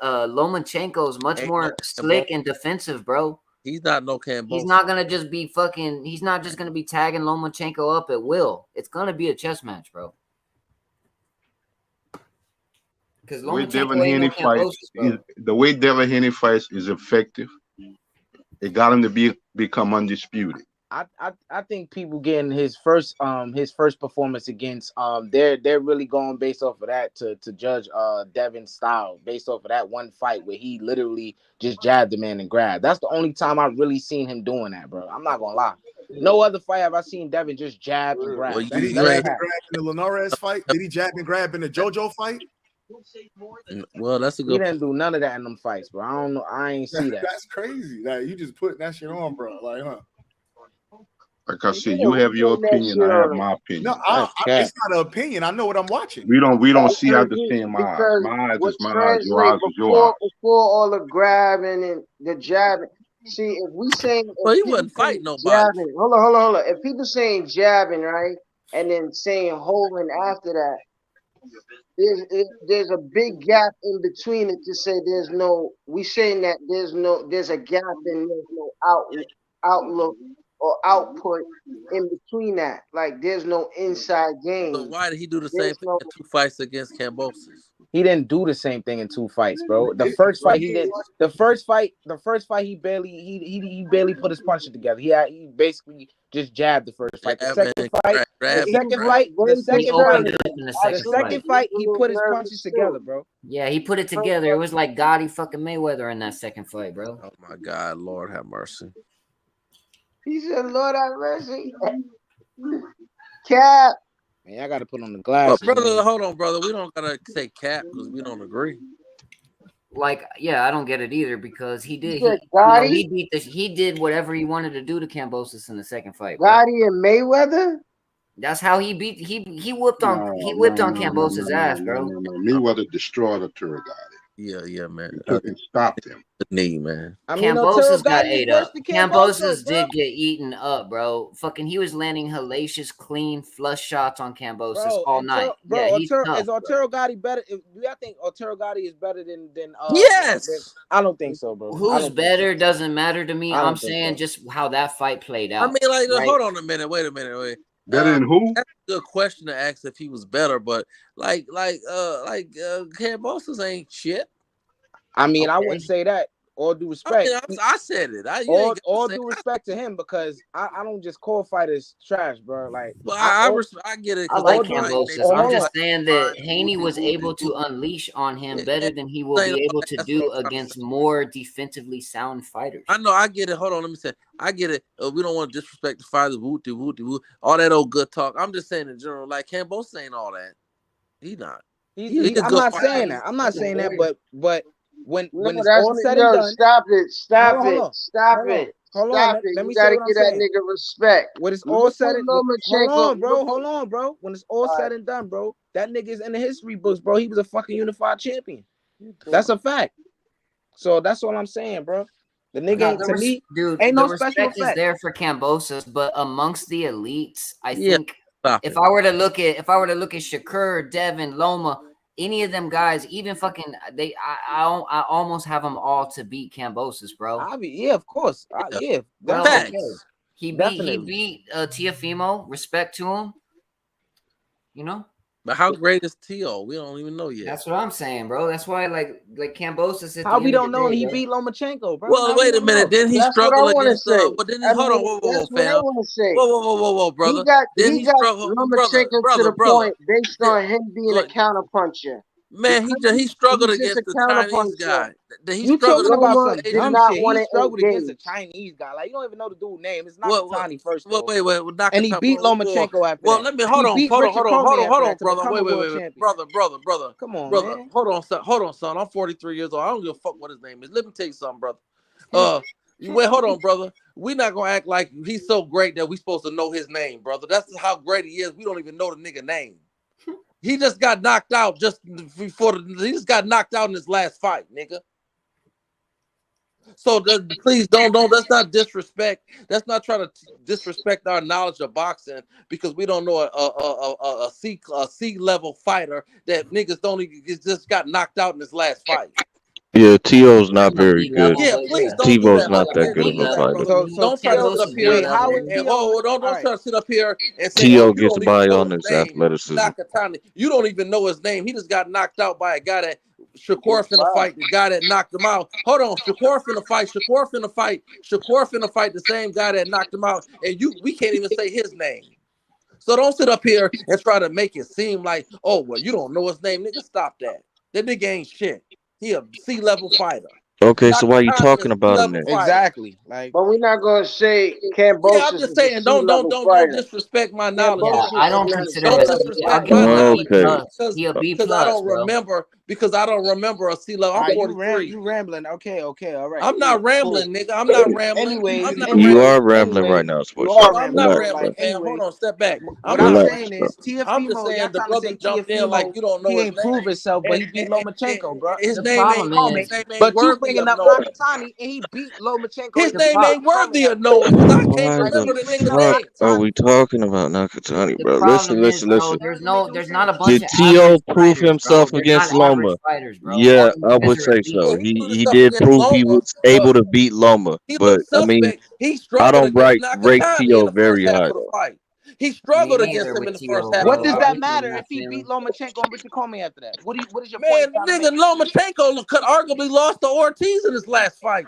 Lomachenko's much Ain't no more Cambo. slick and defensive, bro. He's not no He's Cambosa. not gonna just be fucking. He's not just gonna be tagging Lomachenko up at will. It's gonna be a chess match, bro. Because The way Lomachenko Devin ain't no Haney fights Cambosa's, bro. the way Devin Haney fights is effective. It got him to become undisputed. I think people getting his first performance against they're really going based off of that to judge Devin's style based off of that one fight where he literally just jabbed the man and grabbed. That's the only time I've really seen him doing that, bro. I'm not gonna lie. No other fight have I seen Devin just jab and Well, grab. Did he you jab ain't. and grab in the Linares fight? Did he jab and grab in the JoJo fight? Well, that's a He good. didn't do none of that in them fights, bro. I don't know. I ain't see that. That's crazy. That you just putting that shit on, bro. Like, huh? Like I said, yeah, you we have your putting that opinion, shit I have on him. my No, opinion. That's it's cat. not an opinion. I know what I'm watching. We don't see out the Because same eyes. because My eyes what is my eyes, your translate eyes is your eyes. before all the grabbing and the jabbing. See, Well, he if people wasn't saying fighting nobody. jabbing, hold on. If people saying jabbing, right, and then saying holding after that, there's a big gap in between it to say there's no. We saying that there's a gap and there's no outlook or output in between that. Like there's no inside So game. why did he do the same There's thing no. in 2 fights against Cambosis? He didn't do the same thing in 2 fights, bro. The first fight he did. The first fight he barely put his punches together. He basically just jabbed the first fight. The Jab second and fight, grab, He was the very He second opened fight, it determined. up in the I the second seen second fight. he was fight, a he little put his nervous punches too. together, bro. Yeah, he put it together. It was like Gotti fucking Mayweather in that second fight, bro. Oh my God, Lord have mercy. He said, "Lord have mercy." Cap. Man, I got to put on the But glasses, brother, man. hold on, brother. We don't gotta say cap because we don't agree. Like, yeah, I don't get it either because he He did said, he did whatever he wanted to do to Cambosis in the second fight, bro. Gotti and Mayweather. That's how he beat he whipped on No. Cambosis ass, bro. Mayweather destroyed the Turgot. Yeah, man. He took and stopped him. The knee, man. I mean, Otero Cambosis got Gotti is ate worse up. than Cambosos, Cambosis bro. did get eaten up, bro. Fucking, he was landing hellacious, clean flush shots on Cambosis all night. Yeah, he's tough. Is Otero Gotti better? Do y'all think Otero Gotti is better than Yes. I don't think so, bro. I Who's don't think so. better doesn't matter to me. I I'm don't think saying so. just how that fight played I out. mean, like, right? hold on a minute. Wait a minute. Better than who? That's a good question to ask if he was better, but Cambosis ain't shit. I mean, I Okay. wouldn't say that. all due respect. I said it. All due respect to him because I don't just call fighters trash, bro. Like, well, I get it. I like Kambosos. I'm just saying that Haney was able to unleash on him better than he will be able to do against more defensively sound fighters. I know, I get it. Hold on, let me say, I get it. We don't want to disrespect the fighters, woo, all that old good talk. I'm just saying in general, like Kambosos ain't all that. He not. I'm not saying that. I'm not saying that, but when it's that's all said and done, stop it. Hold on. Let me say what I'm saying. Nigga respect. When it's all said and hold on, bro. When it's all said and done, bro, that nigga's in the history books, bro. He was a fucking unified champion. That's a fact. So that's all I'm saying, bro. The nigga ain't, to me, dude, ain't no the special respect is effect. there for Kambosos, but amongst the elites, I think if I were to look at Shakur, Devin, Loma, any of them guys, even fucking I almost have them all to beat Kambosos, bro. Yeah, of course. Yeah, bro. Okay. He beat Teofimo. Respect to him. You know. But how great is T.O.? We don't even know yet. That's what I'm saying, bro. That's why, like Kambosos. How we don't know? He beat Lomachenko, bro. Well, wait a minute. Then he struggled against. But then he hold on, whoa, fam. Whoa, brother. He got Lomachenko to the point based on him being a counterpuncher. Man, he struggled against the Chinese guy. You talking about some dumb shit? He struggled against a Chinese guy. Like, you don't even know the dude's name. It's Nakatani first. Wait. And he beat Lomachenko after that. Well, let me hold on, brother. Wait, brother. Come on, brother. Man. Hold on, son. I'm 43 years old. I don't give a fuck what his name is. Let me tell you something, brother. Wait, hold on, brother. We're not gonna act like he's so great that we supposed to know his name, brother. That's how great he is. We don't even know the nigga name. He just got knocked out he just got knocked out in his last fight, nigga. So please don't. That's not disrespect. That's not trying to disrespect our knowledge of boxing because we don't know a C level fighter that niggas don't even just got knocked out in his last fight. Yeah, T.O.'s not very good. Yeah, please don't do T.O.'s that. not that good of a fighter. Don't try to sit up here. Don't try to sit up here and say, T.O. gets by on his athleticism. Nakatani. You don't even know his name. He just got knocked out by a guy that Shakur finna fight. The guy that knocked him out. Hold on, Shakur finna fight the same guy that knocked him out, and we can't even say his name. So don't sit up here and try to make it seem like, oh well, you don't know his name, nigga. Stop that. That nigga ain't shit. He a C-level fighter. Okay, so why are you talking about him then? Exactly. Like, but we're not gonna say Kambosos. Yeah, I'm just saying, don't disrespect my knowledge. Yeah, I don't consider don't him. disrespect my knowledge because I don't remember a C-level. I'm 43. You rambling? Okay, all right. I'm not rambling, nigga. I'm not rambling. You are rambling right now, Sports. I'm not rambling, fam. Hold on, step back. What I'm saying is, I'm just saying the brother jumped in like you don't know he his ain't name. prove himself, but he beat Lomachenko, bro. His name ain't but you worthy bringing of up knowing. Nakatani and he beat Lomachenko. His name ain't worthy of knowing because I can't Why remember the the nigga fuck name. are we talking about Nakatani, The bro? problem Listen. there's not a bunch Did of T.O. average prove fighters, himself bro. against They're not average Loma? fighters, bro. Yeah, All I these guys would are say elite. so. He proved He himself did against prove he Loma, was able to beat Loma, he but looked I mean, suspect. He I struggled don't against rate Nakatani T.O. in the first very half high of the though. fight. He struggled Me against neither him in with the first T.O., half. What bro. does I that really matter not if he feeling. beat Lomachenko and Richard Comey after that? What is your Man, point trying to nigga, make? Lomachenko could arguably lost to Ortiz in his last fight.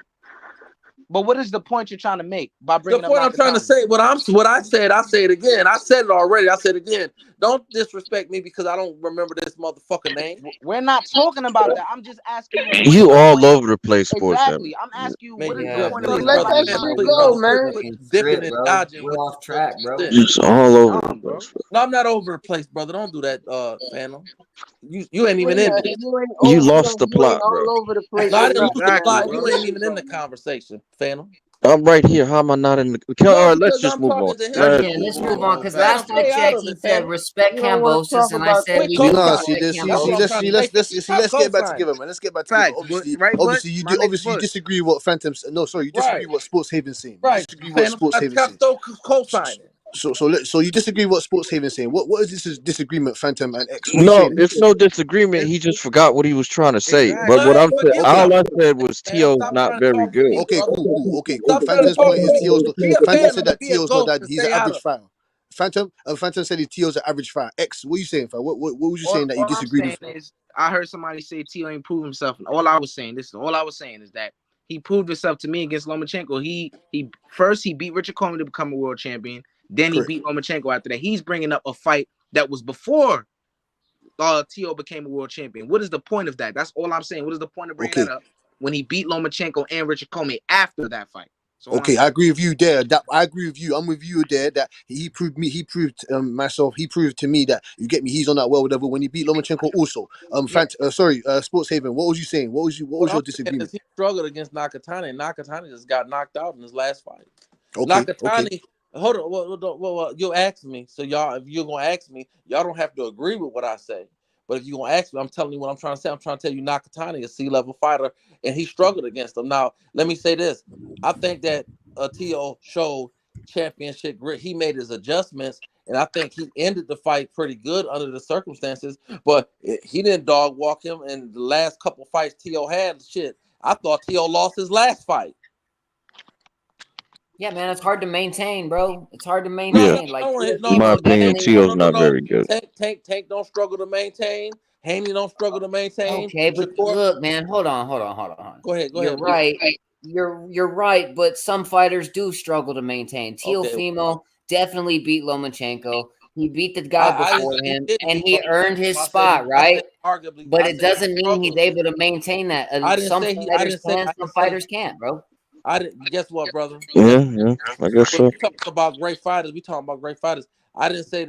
But what is the point you're trying to make by The bringing up point I'm trying to Nakatani? say, what I said, I say it again. I said it already. I said it again. Don't disrespect me because I don't remember this motherfucker name. We're not talking about that. I'm just asking you. You all over the place, Sports. Exactly. I'm asking you, what is the point of Please, bringing up brother, Nakatani? please, brother, quit dipping and dodging We're with off track, bro. It's all over the place. No, I'm not over the place, brother. Don't do that, Phantom. You ain't even in this. You lost the plot, bro. all over the place. No, I didn't lose the Exactly, plot. bro. You ain't even in the conversation, Phantom. I'm right here. How am I not in the? No, All right, let's because just I'm move on. talking to him. Let's move on. Because last I Stay out checked, of he it, said Phantom. respect Kambosos, and I said we Quit do No, respect see, Kambosos. let's get back together, man. Let's get back together. Facts, right, Bud? Obviously, My nigga you Bud. disagree with what Phantom's. No, sorry, you disagree with what Sports Haven's saying. You Right, disagree with what Sports Haven's saying. Co-signing. So you disagree with what Sports Haven's saying. What is this disagreement, Phantom and X? What are you No, saying? it's no disagreement. He just forgot what he was trying to say. But Well, what hey, I'm saying, forgive all him. I said was Man, T.O.'s stop not trying to very talk to good. me, Okay, brother. cool. Stop trying to Phantom's talk point to is me. T.O.'s. Be a Phantom fan said and that be a T.O.'s not ghost that and he's an stay out average of. fighter. Phantom said that T.O.'s an average fighter. X, what are you saying, fam? What was you All saying that you I'm disagreed saying with? is, I heard somebody say Tio ain't prove himself, and all I was saying is that he proved himself to me against Lomachenko. He first he beat Richard Coleman to become a world champion. Then he beat Lomachenko after that. He's bringing up a fight that was before T.O. became a world champion. What is the point of that? That's all I'm saying. What is the point of bringing that up when he beat Lomachenko and Richard Coleman after that fight? So okay, I agree with you there. I agree with you. I'm with you there. That he proved me. He proved myself. He proved to me that you get me. He's on that world level when he beat Lomachenko. Also, Sports Haven. What was you saying? What was your disagreement? He struggled against Nakatani, and Nakatani just got knocked out in his last fight. Okay. Nakatani. Hold on. Well, you'll ask me. So y'all, if you're gonna ask me, y'all don't have to agree with what I say. But if you're gonna ask me, I'm telling you what I'm trying to say. I'm trying to tell you Nakatani is a C-level fighter, and he struggled against him. Now, let me say this. I think that T.O. showed championship grit. He made his adjustments, and I think he ended the fight pretty good under the circumstances. But he didn't dog walk him. And the last couple fights T.O. had, shit, I thought T.O. lost his last fight. Yeah, man, it's hard to maintain, bro. It's hard to maintain. Yeah. Like, In my opinion, T.O.'s not very good. Tank don't struggle to maintain. Haney don't struggle to maintain. Okay, but look, man, hold on. Go ahead. You're right. You're right, but some fighters do struggle to maintain. Teofimo definitely beat Lomachenko. He beat the guy before him, and he earned his spot, right? But it doesn't mean he's able to maintain that. Some fighters can, some fighters can't, bro. I didn't. Guess what, brother? Yeah, I guess so. We talking about great fighters. I didn't say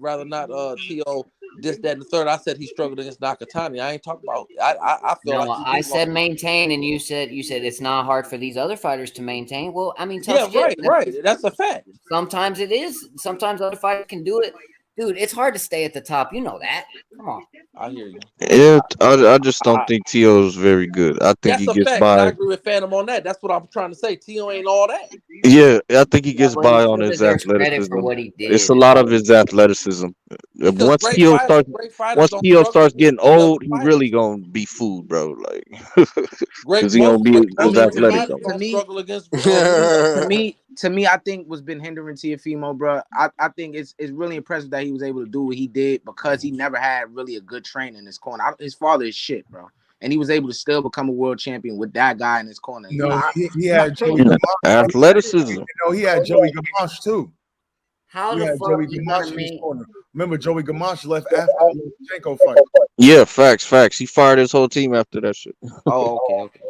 rather not T.O. this, that, and the third. I said he struggled against Nakatani. I ain't talking about. I feel like I said maintain, and you said it's not hard for these other fighters to maintain. Well, I mean, right. That's a fact. Sometimes it is. Sometimes other fighters can do it. Dude, it's hard to stay at the top. You know that. Come on. I hear you. Yeah, I just don't think T.O.'s very good. I think That's he a gets fact, and I by. agree with Phantom on that. That's what I'm trying to say. T.O. ain't all that. Yeah, I think he gets but he by still on his deserves credit athleticism. for what he did. It's a lot of his athleticism. Once T.O. starts getting old, he really gonna be food, bro. Like, because he gonna be as athletic. To me, I think what's been hindering Teofimo, bro. I think it's really impressive that he was able to do what he did because he never had really a good trainer in his corner. His father is shit, bro, and he was able to still become a world champion with that guy in his corner. No, he had Joey athleticism. He had Joey Gamache too. How he the had fuck Joey you Gamache gonna in his make? corner. Remember, Joey Gamache left after the Lomachenko fight. Yeah, facts. He fired his whole team after that shit. Oh, okay.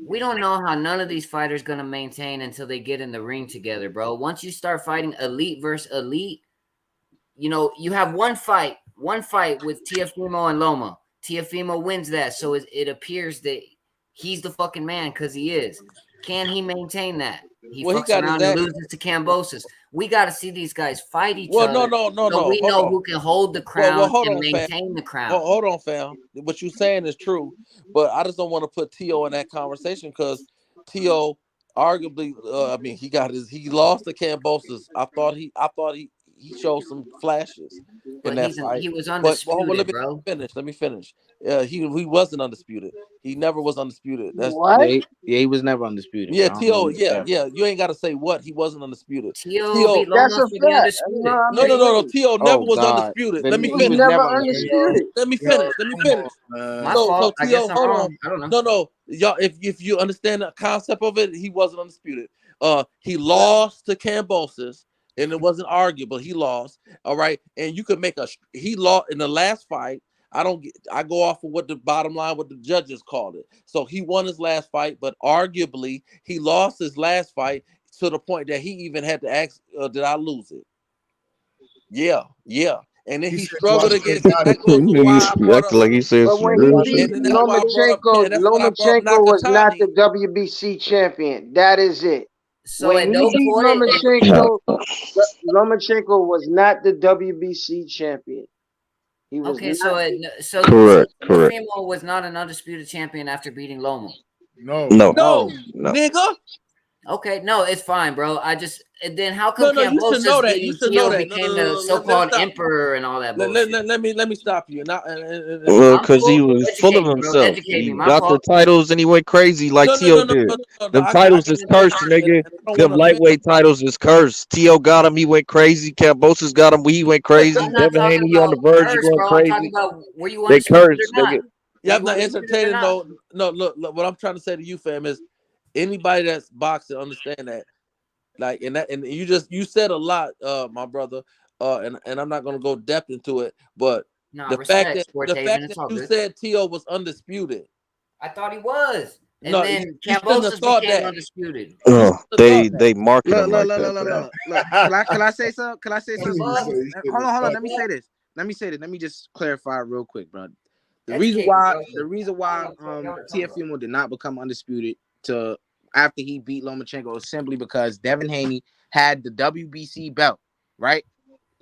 We don't know how none of these fighters gonna maintain until they get in the ring together, bro. Once you start fighting elite versus elite, you know, you have one fight with Teofimo and Loma. Teofimo wins that, so it appears that he's the fucking man because he is. Can he maintain that? He fucks around and loses to Kambosos. We got to see these guys fight each other. No. So we know who can hold the crown and maintain the crown. Hold on, fam. What you're saying is true, but I just don't want to put T.O. in that conversation because T.O. arguably, he lost to Kambosos. I thought he showed some flashes in that fight. He was undisputed, Let me finish. He wasn't undisputed. He never was undisputed. What? Yeah, he was never undisputed. Yeah, T.O. Yeah. You ain't got to say what. He wasn't undisputed. T.O. That's a fact. No. T.O. never was undisputed. Let me finish. Never undisputed. Let me finish. My fault. I guess I'm wrong. I don't know. No. Y'all, if you understand the concept of it, he wasn't undisputed. He lost to Kambosos. And it wasn't arguable. He lost. All right. And you could make he lost in the last fight. I go off of what the bottom line, what the judges called it. So he won his last fight, but arguably he lost his last fight to the point that he even had to ask, did I lose it? Yeah. And then he struggled against like he says. But when he beat Lomachenko was not the WBC champion. That is it. So when he beat Lomachenko was not the WBC champion. He was so correct. Teofimo was not an undisputed champion after beating Loma. No, nigga. Okay, no, it's fine, bro. Then how come Kambosos beating T.O. became the so-called emperor and all that bullshit? Let me stop you. Well, because he was full of himself. He got the titles and he went crazy like T.O. did. Them titles is cursed, nigga. Them lightweight titles is cursed. T.O. got him, he went crazy. Kambosos got him, he went crazy. Devin Haney on the verge of going crazy. They cursed, nigga. Yeah, I'm not entertaining. No. Look. What I'm trying to say to you, fam, is Anybody that's boxing understand that. Like, and you said a lot, my brother. And I'm not gonna go depth into it, but No, the fact respect, that Sport Taven. It's all you good. said T.O. was undisputed. I thought he was. And No, then you shouldn't have Cambosis thought became that. undisputed. They market Look, him look, like look, that, look, look, bro. look, look. Can I say something? Can I say The something? fuck? Hold on. The Let me fuck? say this. Let me just clarify real quick, bro. The Educate me, bro. reason I why don't know what y'all are talking about. Teofimo did not become undisputed to after he beat Lomachenko is simply because Devin Haney had the WBC belt, right?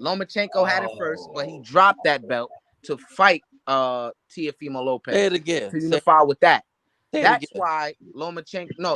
Lomachenko had it first, but he dropped that belt to fight Teofimo Lopez. Say it again. To unify with that. Say it That's again. why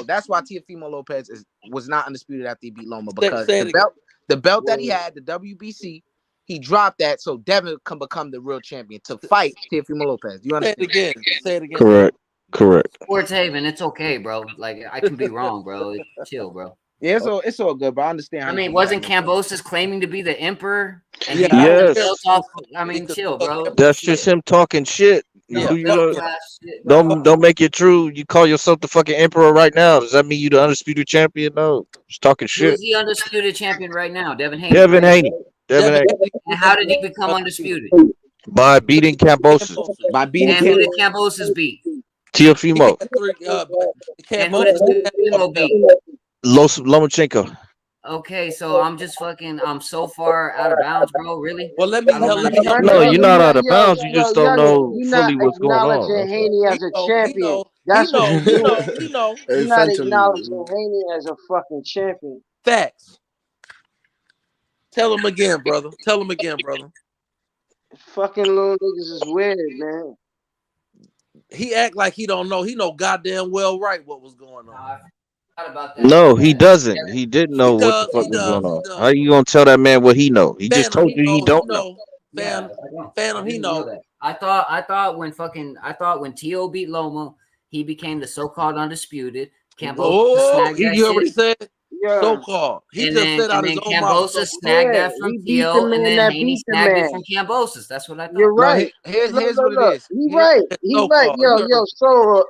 that's why Teofimo Lopez was not undisputed after he beat Loma, Say because it again. the belt that he had, the WBC, he dropped that so Devin can become the real champion to fight Teofimo Lopez. Do you Say understand? it again. Say it again. Correct. Sport Taven, it's okay, bro. Like, I can be wrong, bro. Chill, bro. Yeah, it's all good, but I understand. I mean, wasn't Cambosis claiming to be the emperor? And Yeah, he got the Yes. belt off. I mean, chill, bro. That's just him talking shit. No, Do you belt know? class shit, bro. Don't make it true. You call yourself the fucking emperor right now. Does that mean you the undisputed champion? No, just talking Who shit. is the undisputed champion right now? Devin Haney, Devin right? Haney. Devin Haney. And how did he become undisputed? By beating Cambosis. By beating And who did Cambosis beat? Teofimo. And who did Teofimo beat? Lomachenko. Okay, so I'm so far out of bounds, bro. Really? Well, let me help No, you're not out of bounds. You just don't know You're not fully what's going on. acknowledging That's all. Haney as a champion. That's what you're doing. He know. You're not acknowledging Haney as a fucking champion. Facts. Tell him again, brother. Fucking little niggas is weird, man. He act like he don't know. He know goddamn well right what was going on. No, he doesn't. He didn't know what the fuck was going on. How you gonna tell that man what he know? He just told you he don't know. Phantom, he know. That. I thought when T.O. beat Loma, he became the so-called undisputed. Oh, you heard what he said? Yeah. So-called. He just said out his own mouth. Cambosis snagged that from T.O. and then Haney snagged it from Cambosis. That's what I thought. You're right. Here's what it is. He's right. He's right. Yo, so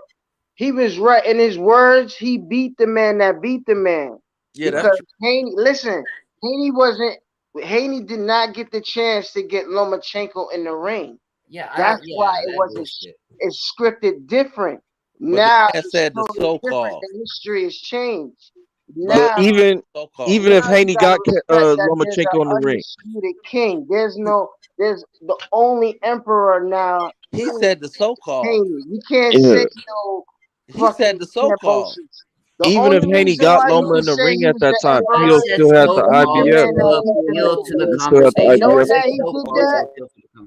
he was right in his words. He beat the man that beat the man. Yeah, because that's true. Haney did not get the chance to get Lomachenko in the ring. Yeah, that's why it wasn't. It's scripted different. But now the man said the so-called. The history has changed. But Now, even if Haney got Lomachenko in the ring, undisputed king. There's the only emperor now. He said the so-called. Haney. You can't say no. He said the so-called. Even if Haney got Loma in the ring at that time, T.O. still had the IBF.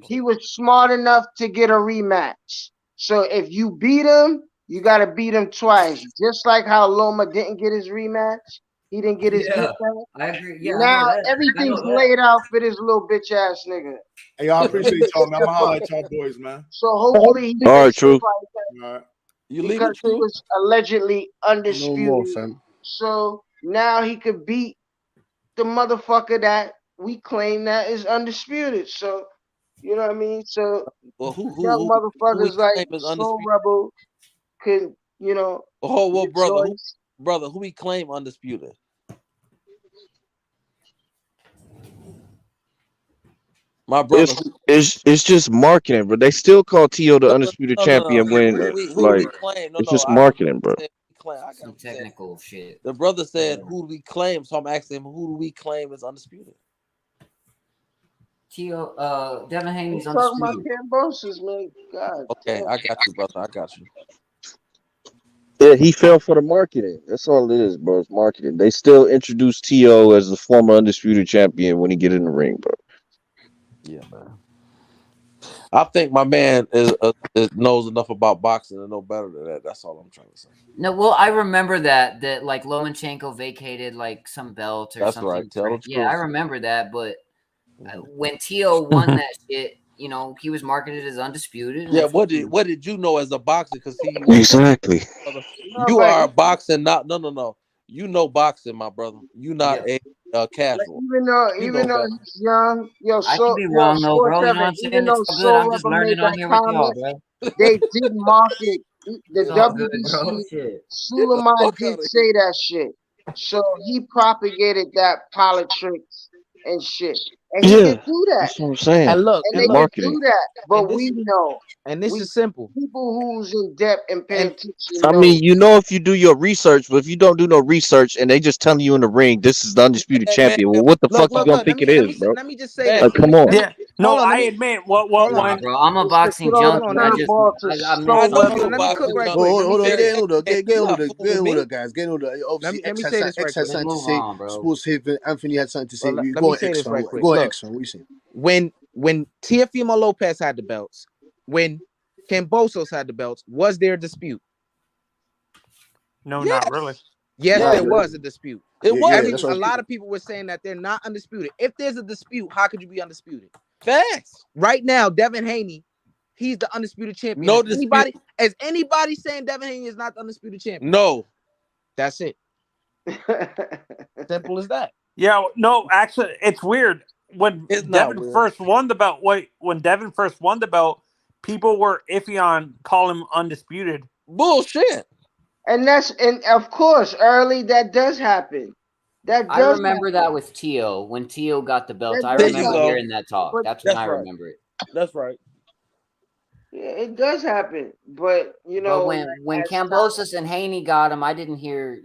He was smart enough to get a rematch. So if you beat him, you got to beat him twice. Just like how Loma didn't get his rematch. He didn't get his rematch. I agree. Yeah, now everything's laid out for this little bitch ass nigga. Hey, I appreciate y'all, man. I'm gonna holler at y'all boys, man. So hopefully he all right, true. Because he was allegedly undisputed. So now he could beat the motherfucker that we claim that is undisputed. So you know what I mean? So young motherfuckers like Soul Rebel could, brother, who we claim undisputed? My brother, it's just marketing, but they still call T.O. the undisputed champion when it's just marketing, bro. Some technical shit. The brother said, "Who do we claim?" So I'm asking him, "Who do we claim is undisputed?" T.O. Devin Haney's undisputed. Talking about Cambosis, man. God. Okay, I got you, brother. I got you. Yeah, he fell for the marketing. That's all it is, bro. It's marketing. They still introduce T.O. as the former undisputed champion when he get in the ring, bro. Yeah, man. I think my man knows enough about boxing to know better than that. That's all I'm trying to say. No, well, I remember that like Lomachenko vacated like some belt or That's something. right. Tell the truth. Yeah, I remember that. But when T.O. won that shit, he was marketed as undisputed. Yeah, what did you know as a boxer? Because exactly. You are a boxer, not no. You know boxing, my brother. You not a casual. Even though he's young, I could be wrong though, bro. You know what I'm saying? It's good. I'm just learning on here with y'all, bro. They did market It's The all good, bro. WBC, Shit. Suleiman Fuck did outta say that shit. So he propagated that politics and shit. And he Yeah, can do that. that's what I'm saying. And look, And and they look, can Marketing. do that. and But this we know. and this We is simple. people who's in depth and pay And attention I know. mean, you know, if you do your research, but if you don't do no research and they just telling you in the ring, this is the undisputed man, champion. Well, what the look, fuck you look, gonna look. think it is, bro? Let me just say Facts. this. Like, come on. Let me Yeah. hold No, on. I admit what Hold Nah, on. when bro. I'm a It's to boxing throw the junkie. Hold on. curveball to I I show know myself. you. whether Let me Hold cook on, right hold quick. on. Let me say this. Get You're not fooling me. Obviously, Let me say this right quick. Let's move on, bro. Sports Haven. Anthony had something to say. Well, You let go me on say X this fan. right quick. Go on Look, X fan. What you saying? when Teofimo Lopez had the belts, when Cambosos had the belts, was there a dispute? no, not really. Yes. Yes, Not there Yes. really. was a dispute. It Yeah, was. that's what A I'm lot of people were saying that they're not undisputed. If there's a dispute, how could you be undisputed? Facts. Right now, Devin Haney, he's the undisputed champion. No dispute. Is anybody saying Devin Haney is not the undisputed champion? No. That's it. Simple as that. Yeah, no, actually, it's weird. When It's not Devin weird. first won the belt, when Devin first won the belt, people were iffy on calling him undisputed. Bullshit. and of course, early that does happen. That I does remember happen. that with Tio. When Tio got the belt, That I There does you remember go. happen. hearing that talk. But That's when That's I right. remember it. That's right. yeah, it does happen. But But like, when as time, Cambosis and Haney got him, I didn't hear,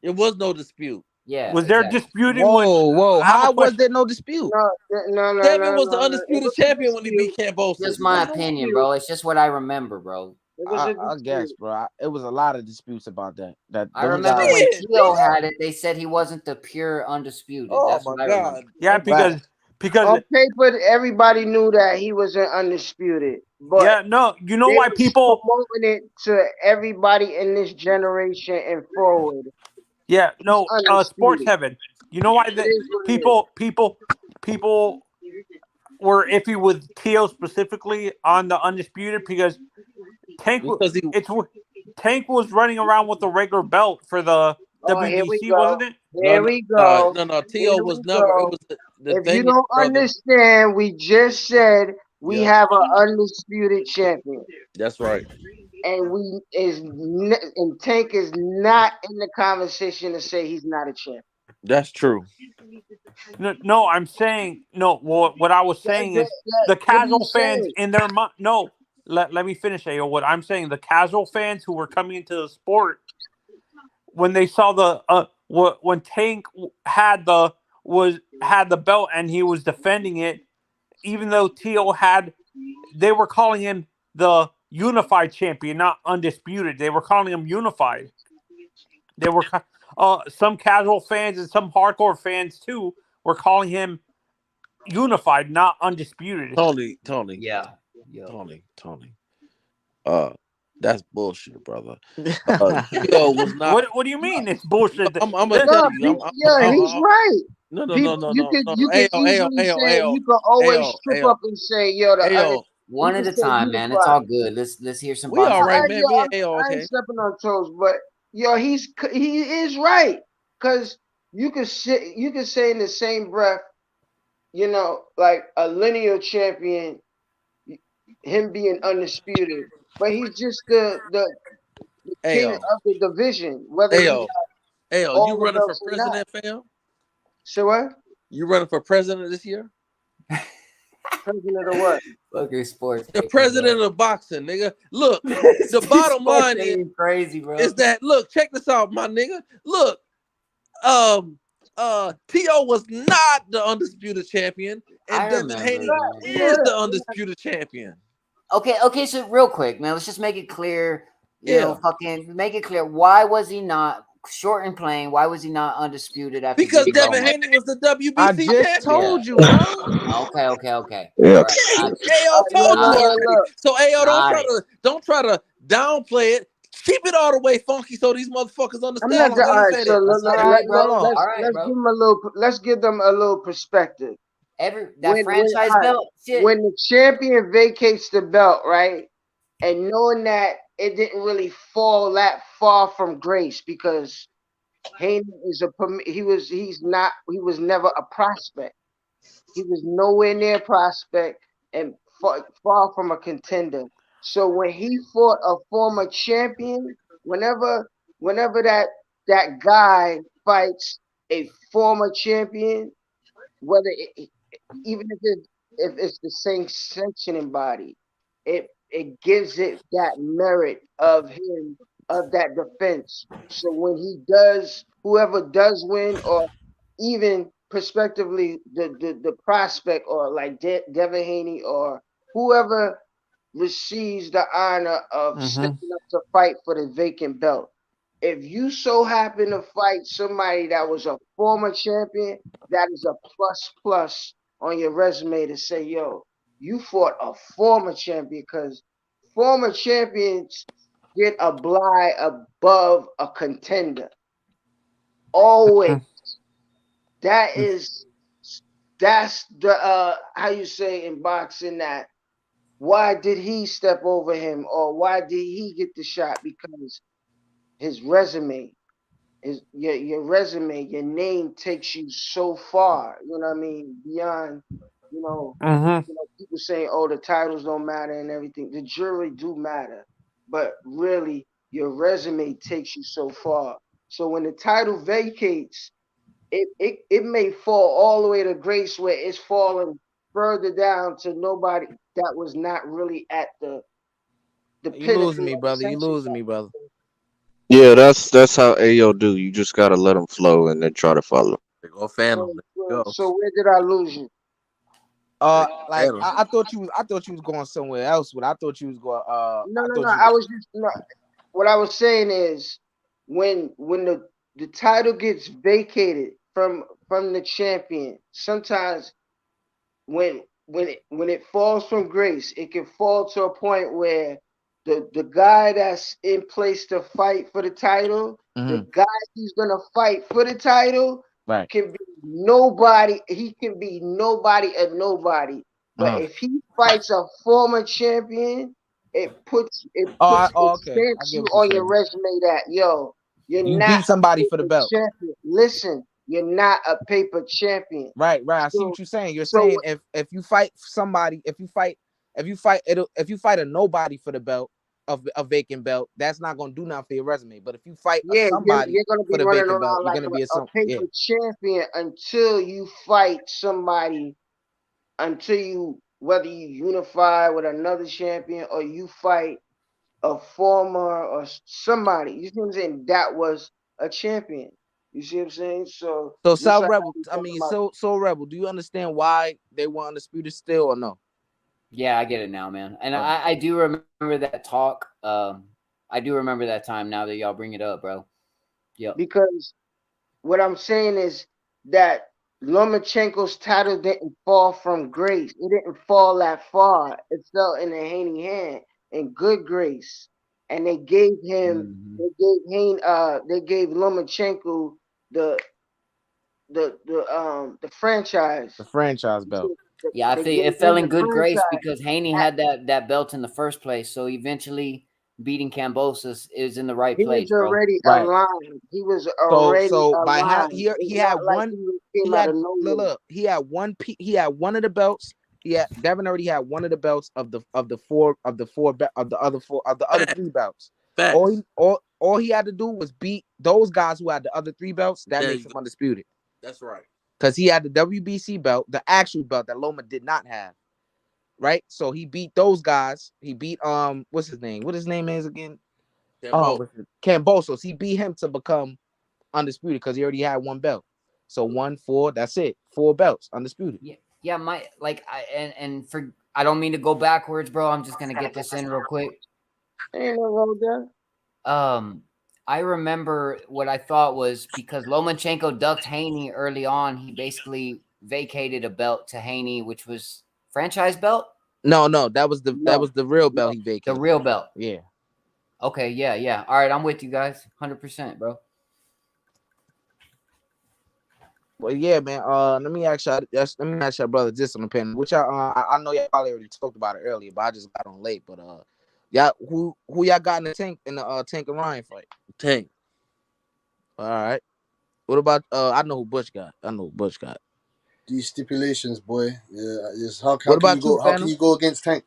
It was no dispute. yeah, Was there exactly. disputing when? Whoa. I have a How was question. there no dispute? Devin was the It undisputed was a champion when he beat dispute. Cambosis, Just It was my bro. a opinion, dispute. bro. It's just what I remember, bro. It was I a guess, dispute. bro. It was a lot of disputes about that. I Them remember guys. when Shit, Tio had it, they said he wasn't the pure undisputed. oh That's my what I God. remember. Yeah, Right. because On paper, everybody knew that he wasn't undisputed, but yeah, no, you know they why was people? promoting it to everybody in this generation and forward. Yeah, He's no, sports undisputed. heaven. You know why It the is what it is. people were iffy with Tio specifically on the undisputed because Tank Because he it's Tank was running around with a regular belt for the Oh, here we WBC, go. wasn't it? Here we go. no. Here Tio we was never. It go. was the If you thing is, don't brother. understand, we just said we Yep, have an undisputed champion, that's right. and and Tank is not in the conversation to say he's not a champion. That's true. No, I'm saying no. What I was saying is the What are you casual fans saying? in their mind. No, let me finish. Ayo. What I'm saying, the casual fans who were coming into the sport when they saw the when Tank had the belt and he was defending it, even though Tio had, they were calling him the unified champion, not undisputed. They were calling him unified. They were some casual fans and some hardcore fans too were calling him unified, not undisputed. Tony. Yeah. Tony. That's bullshit, brother. Tio was not. What do you mean it's bullshit? I'm gonna The- tell No, you. he's right. No, People, no, you no, could no. you could easily say Ayo, you could always ayo, trip ayo, up and say, "Yo, ayo. you One can at a say time, man. It's unified." all good. Let's hear some We all boxing. right, man. Yo, Me and Ayo, I ain't okay. stepping on toes, but yo, he is right because you could say in the same breath, like a lineal champion, him being undisputed, but he's just the king Ayo, of the division, whether he Ayo, got Ayo. all You the running for belts or not. president, fam? So what? You running for president this year? President of what? Okay, sports. The president of boxing, nigga. Look, the bottom Sports line is, ain't crazy, bro. is that look, check this out, my nigga. Look, T.O. was not the undisputed champion, I and Devin remember, Haney man. is the undisputed champion. Okay, so real quick, man, let's just make it clear, Yeah. fucking make it clear. Why was he not short and plain? Why was he not undisputed after Because getting Devin all Haney was the I WBC just champion. told you, bro. Okay. Yeah. All right, got you. AO told you Got it. already. So AO, Got it. don't try to downplay it. Keep it all the way funky so these motherfuckers I'm not. understand. All Let me right, say so this. All right, bro. All right, let's bro. give them a little. Let's give them a little perspective. That franchise belt shit. When the champion vacates the belt, right, and knowing that it didn't really fall that far from grace because Haney he was never a prospect. He was nowhere near prospect and far from a contender. So when he fought a former champion, whenever that guy fights a former champion, whether even if it's the same sanctioning body, it gives it that merit of him of that defense. So when whoever does win, or even prospectively the prospect, or like Devin Haney, or whoever receives the honor of stepping up to fight for the vacant belt. If you so happen to fight somebody that was a former champion, that is a plus on your resume to say, yo, you fought a former champion, because former champions get a bly above a contender. Always. That's the how you say in boxing that why did he step over him, or why did he get the shot? Because his resume, your resume, your name takes you so far. You know what I mean? Beyond, you know, people saying, "Oh, the titles don't matter" and everything. The jury do matter, but really, your resume takes you so far. So when the title vacates, it may fall all the way to Grace, where it's falling further down to nobody that was not really at the You losing pinnacle me, of the brother. You sanction. losing me, brother. Yeah, that's how Ayo do. You just gotta let them flow and then try to follow. Go Phantom. Go. So where did I lose you? Like I thought you was going somewhere else. But I thought you was going. No, I no, no. thought you. I was just what I was saying is when the title gets vacated from the champion, sometimes when it falls from grace, it can fall to a point where the guy that's in place to fight for the title, the guy who's gonna fight for the title, can be nobody. He can be nobody and nobody. But if he fights a former champion, it Okay. I stamps get you what you're on your saying. resume that you're You not beat somebody a for the paper belt. champion. Listen, you're not a paper champion. Right. I see what you're saying. You're So saying if you fight somebody, if you fight a nobody for the belt of a vacant belt, that's not gonna do nothing for your resume. But if you fight a somebody you're gonna for be the running vacant belt, around you're like gonna be a paper champion until you fight somebody, until you, whether you unify with another champion or you fight a former or somebody. You see what I'm saying? That was a champion. You see what I'm saying? So So just South like Rebel, so Rebel, do you understand why they want undisputed still or no? Yeah, I get it now, man. And I do remember that talk. I do remember that time now that y'all bring it up, bro. Yep. Because what I'm saying is that Lomachenko's title didn't fall from grace. It didn't fall that far. It fell in the Haney hand in good grace. And they gave him they gave Lomachenko the franchise. The franchise belt. Yeah, I They think gave it fell him in the good grace franchise. because Haney had that belt in the first place. So eventually beating Cambosis is in the right He was place, bro. already Right. aligned. He was already So by how aligned. he It's had not like one, came out of nowhere. look, he had one of the belts. Devin already had one of the belts of the other three belts. All he had to do was beat those guys who had the other three belts. That makes him undisputed. That's right. Because he had the WBC belt, the actual belt that Loma did not have. Right? So he beat those guys. He beat what's his name? What his name is again? Cambosos. He beat him to become undisputed because he already had one belt. So 1-4, that's it. 4 belts, undisputed. Yeah, I don't mean to go backwards, bro. I'm just gonna get this in real quick. Ain't no wrong with that. I remember what I thought was because Lomachenko ducked Haney early on, he basically vacated a belt to Haney, which was franchise belt. No, that was the real belt he vacated. The real belt. Yeah. Okay, yeah. All right, I'm with you guys, 100%, bro. Well, yeah, man. Let me ask y'all, brother, this on the panel. Which I know y'all probably already talked about it earlier, but I just got on late. But y'all, who y'all got in the Tank and Ryan fight? Tank. All right. What about I know who Butch got. These stipulations, boy. Yeah, how What can about you go? you, How can Phantom? you go against Tank?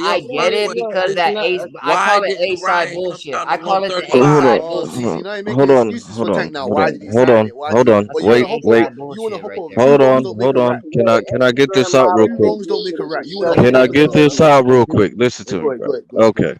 I your get first it question because is that A. I why call it A didn't side Ryan come bullshit. down to I call it the one A thirty side five? bullshit. Now you're making hold on, excuses hold for on, Tank now. hold Why on, did he hold sign on, it? Why hold did he? on. But you That want to Wait, A hop up. wait. side You want to bullshit hop right up. there. Two Hold wrongs on, don't make hold a on. right. Can I get this Grandma out real Two quick? wrongs don't make a right. You want to Can hop I up and get tell us this why. out real quick? Listen to me, Go ahead, bro. go ahead, go ahead, go Okay. ahead.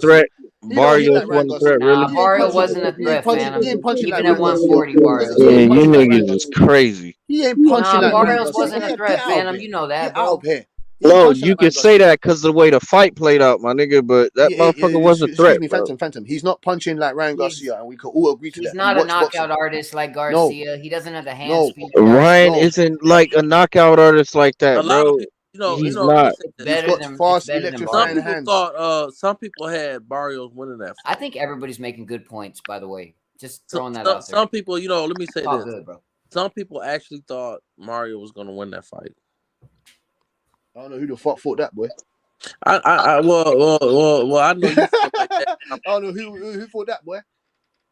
threat. He don't hit Barrios like Ryan wasn't a threat, Garcia. really. Nah, He ain't Barrio punching. wasn't a He ain't threat, punching. He Phantom. ain't punching like Even at Ryan Garcia. 140, Barrios He Yeah, ain't wasn't. you punching like Ryan niggas is Garcia. crazy. He ain't punching Nah, like Ryan Barrios Garcia. wasn't a Get threat, out of Phantom. here. You know that, Get out of bro. here. He ain't No, punching you like can Ryan say Garcia. that because of the way the fight played out, my nigga. But that motherfucker wasn't a Excuse threat, me, bro. Phantom. He's not punching like Ryan He's Garcia, and we could all agree to he's that. We not a watch boxing. knockout artist like No, Garcia. He doesn't have the hand no, speed of Ryan Garcia. no. isn't like a knockout artist like A that, lot of bro. people, He's let me not. say It's this. He's better got than fast, Some electrifying Barrios. people hands. thought some people had Barrios winning that I fight. think everybody's making good points, by the way. Just throwing that out there. Some people, let me say All this. good, bro. Some people actually thought Mario was gonna win that fight. I don't know who the fuck thought that, boy. Well, I know you feel like that. I don't know who thought that, boy.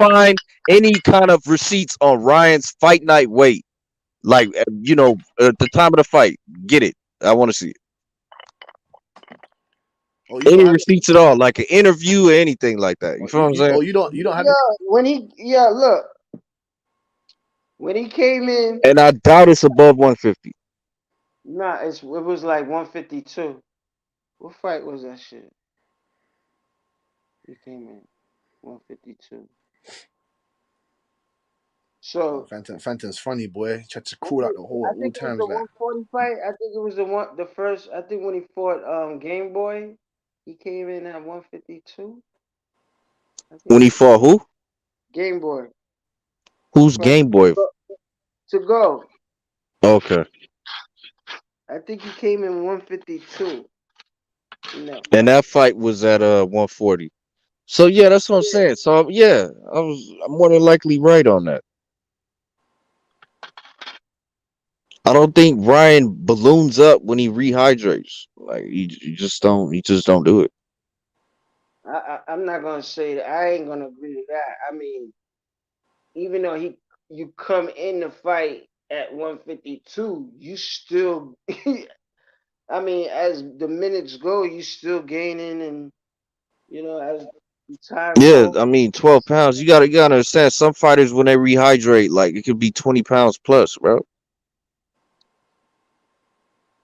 find any kind of receipts on Ryan's fight night weight, like at the time of the fight, get it. I want to see it. Oh, you don't Any have it. receipts at all, like an interview or anything like that. You feel what I'm saying? You don't have Yeah, it. look, when he came in, And I doubt it's above 150. nah, it was like 152. What fight was that shit? He came in 152. So Phantom's funny, boy. Tried to was crawl out it, the hole I at all think it was times. the Like 140 fight. I think it was the first. I think when he fought Game Boy, he came in at 152. I think When he that's fought who? Game Boy. Who's Game Boy? To go. Okay. I think he came in 152 in that And fight. that fight was at 140. So yeah, that's what I'm saying. So yeah, I'm more than likely right on that. I don't think Ryan balloons up when he rehydrates. Like you just don't do it. I'm not gonna say that. I ain't gonna agree to that. I mean, even though you come in the fight at 152, you still. I mean, as the minutes go, you still gaining, and as the time Yeah, goes. I mean 12 pounds. You gotta understand some fighters when they rehydrate, like it could be 20 pounds plus, bro.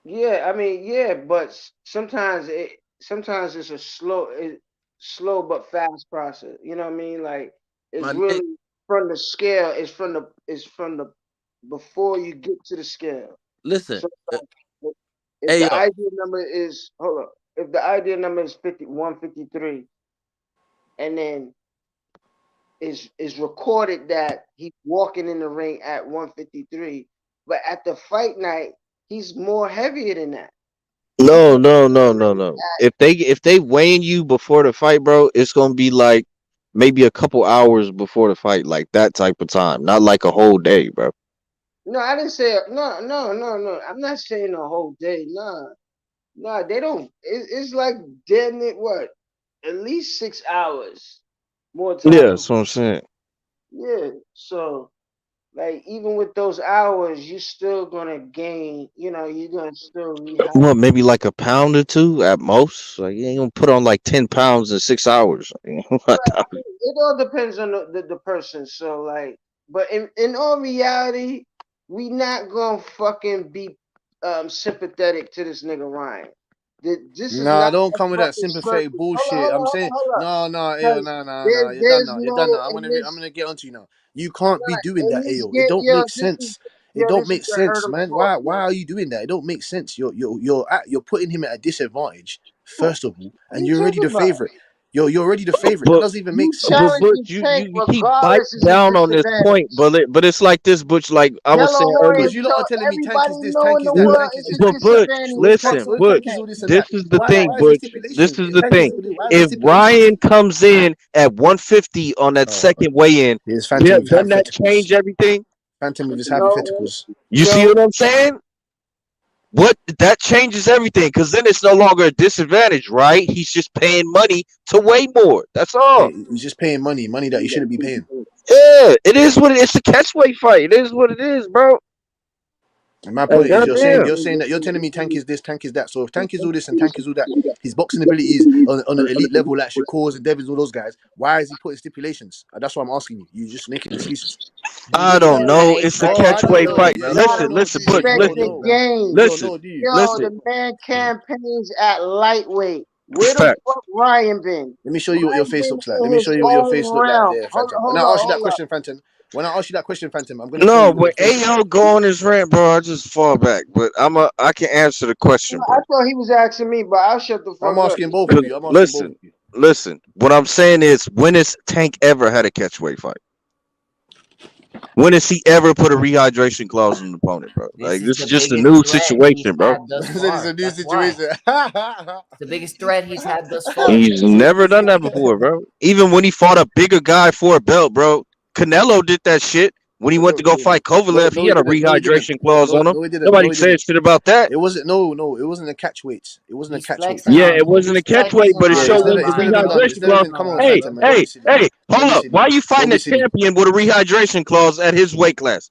Yeah, I mean, yeah, but sometimes it's a slow but fast process. You know what I mean? Like it's My nigga, really from the scale. It's from the before you get to the scale. listen, So if hey the yo, ideal number is hold up, if the ideal number is 153, and then is recorded that he's walking in the ring at 153, but at the fight night he's more heavier than that. He's No, walking no, in no, the no, ring no. If they weighing you before the fight, bro, it's gonna be like maybe a couple hours before the fight, like that type of time, not like a whole day, bro. No, I didn't say no, no, no, no. I'm not saying the whole day. Nah, nah. They don't. It's like damn it. What? At least 6 hours more Yeah, time. that's what I'm saying. Yeah. So like even with those hours, you still gonna gain. You're gonna still rehydrate. Well, maybe like a pound or two at most. Like you ain't gonna put on like 10 pounds in 6 hours. It all depends on the person. So like, but in all reality, we not gonna fucking be sympathetic to this nigga Ryan. This is Nah, not don't a come with that fucking sympathetic circus. Hold on, bullshit. hold on, I'm hold on, saying, hold on. no, no, Ayo, Because nah, nah, nah. You're done there's now. You're done now. no I'm in I'm this gonna get onto you now. You can't be doing that, in this Ayo. It game. don't make sense. It don't This is make gonna hurt sense, him man. more. Why are you doing that? It don't make sense. You're putting him at a disadvantage first of all, What are and you you're already talking the about? favorite. You're already the favorite. That But doesn't even make You sense. challenging you, Tank you keep biting regardless is a down on this point, disadvantage. but it's like this, Butch. Like I was Yellow saying Warrior earlier. Because you lot are told telling me tank everybody is this, know tank in is the that, world tank is it's this. a But Butch, So if disadvantage. tank, listen, so if tank is Butch. all this and This that, is the why thing, is there Butch. This stipulations? is If the tank is thing. all this, why is there If stipulations? Ryan comes in at 150 on that Oh, second weigh-in, here's Phantom with doesn't that hypotheticals. change everything? Phantom with his No, hypotheticals. You see no. what I'm saying? What that changes everything because then it's no longer a disadvantage, right? He's just paying money to weigh more. That's all. He's just paying money that he shouldn't be paying. Yeah, it is what it's a catchweight fight. It is what it is, bro. And my Like point is, goddamn. you're telling me tank is this, tank is that. So if tank is all this and tank is all that, his boxing ability is on an elite level like Shakur's and Devins, all those guys. Why is he putting stipulations? That's what I'm asking you. You just making excuses. I don't Because it know. ain't It's a fight Oh, I night, don't catchweight know. Floyd. fight. Yeah, You you gotta don't Listen, know, listen, do you? Butch, You don't Expected listen, know. gain. You don't listen, know, do you? Yo, listen. the man campaigns at lightweight. Where the Fact. fuck Ryan been? Let me show you what your Ryan face been looks like. Let in me his show you what your face own look like realm. there, Hold, Phantom. When hold I on, ask you that hold up. question, Phantom, when I ask you that question, Phantom, I'm gonna show No, you what when your face looks like. AO go on his rant, bro, I just fall back. But I can answer the question, I bro. thought he was asking me, but I'll shut the I'm fuck up. asking both of 'Cause you. I'm asking both listen, of you. listen. What I'm saying is, when has Tank ever had a catchweight fight? When has he ever put a rehydration clause on the opponent, bro? This Like is this the is just a biggest new threat he's situation, bro. had thus Said it's a far. new That's why. situation. It's the biggest threat he's had thus far. He's never done that before, bro. Even when he fought a bigger guy for a belt, bro. Canelo did that shit when he went No, to go fight no, Kovalev. He no, he had a didn't. No, he didn't. rehydration clause on him. No, he didn't. No, Nobody he said didn't. shit about that. It wasn't. No. It wasn't a catch weight. It wasn't a He's catch weight. flexing Yeah, Phantom. on it wasn't a catchweight, but it Yeah, showed there was a it's never been done. It's never rehydration clause. been. Come on, Hey, Phantom, man. Don't be hey, silly. hey, Don't hold be up. silly. Why you Don't fighting be a silly. champion with a rehydration clause at his weight class?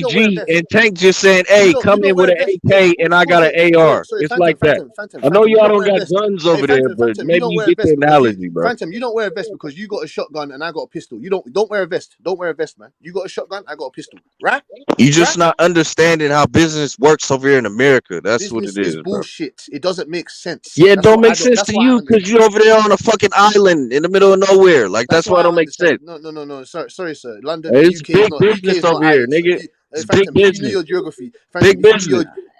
don't wear a RPG vest. and Tank just saying, "Hey, You come don't in wear with a an vest. AK and I got an AR." Sorry, It's like that. I know Phantom. You y'all don't don't wear a got vest. guns Hey, over there, but Phantom. You maybe don't you wear a get the vest because analogy, bro. Phantom. You don't wear a vest because you got a shotgun and I got a pistol. You don't wear a vest. Don't wear a vest, man. You got a shotgun, I got a pistol. Right? You just Right? not understanding how business works over here in America. That's what Business it is is, bro. bullshit. It doesn't make sense. Yeah, it That's don't what I make don't. sense That's to why I you understand. because you over there on a fucking island in the middle of nowhere. Like That's that's why why it I don't make understand. sense. No. Sorry, sir. London and It's UK is big not business islands. over So here, if nigga. you, It's big Phantom, if you knew business. your geography, Phantom, Big if you knew your business.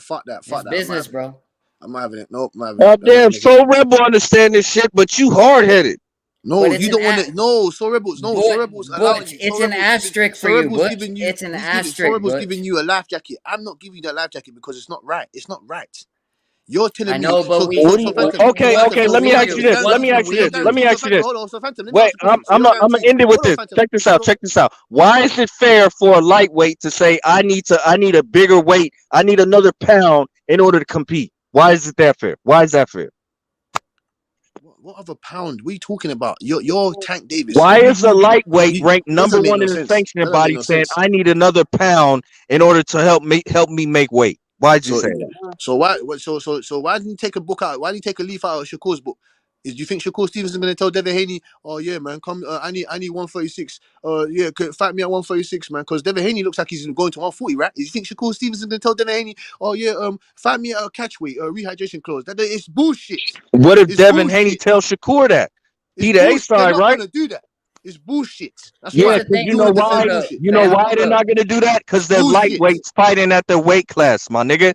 Fuck that. It's Fuck that. business, bro. I'm having it. Nope, I'm having it. Damn, so Rebel understand this shit, but you hard headed. No, But it's you an don't want to. No, so Rebels. No, so Rebels allowing you. it's So an Rebels asterisk for So you, Rebels Butch. giving you. It's an So asterisk, Rebels Butch. giving you a life jacket. I'm not giving you that life jacket because it's not right. It's not right. You're telling I me. know, but So, we. so, so Phantom. So Okay, Phantom. let me So ask you this. Let me ask you this. So Phantom. Hold on. So Phantom. Let me Wait, ask you a question. So I'm you're gonna saying. end it with Hold on, this. Phantom. Check this out. Check this out. Why is it fair for a lightweight to say I need a bigger weight? I need another pound in order to compete. Why is it that fair? Why is that fair? What other pound? What are you talking about? You're Tank Davis. Why is a lightweight You ranked number doesn't make one no in the sense. sanctioning Doesn't make body no saying sense. I need another pound in order to help me make weight? Why'd you So say that? so why so why didn't you take a book out? Why didn't you take a leaf out of Shakur's book? Do you think Shakur Stevens is going to tell Devin Haney, "Oh yeah, man, come, I need 136. Yeah, fight me at 136, man." Because Devin Haney looks like he's going to 140, right? Do you think Shakur Stevens is going to tell Devin Haney, "Oh yeah, fight me at a catch weight, rehydration clause"? That it's bullshit. What if It's Devin Haney bullshit. tells Shakur that? It's He the A bullshit. They're side, not right? going to do that. It's bullshit. That's Yeah, why because you you know want to defend why? bullshit. You know why they're not gonna do that? Because It's they're bullshit. lightweights fighting at their weight class, my nigga.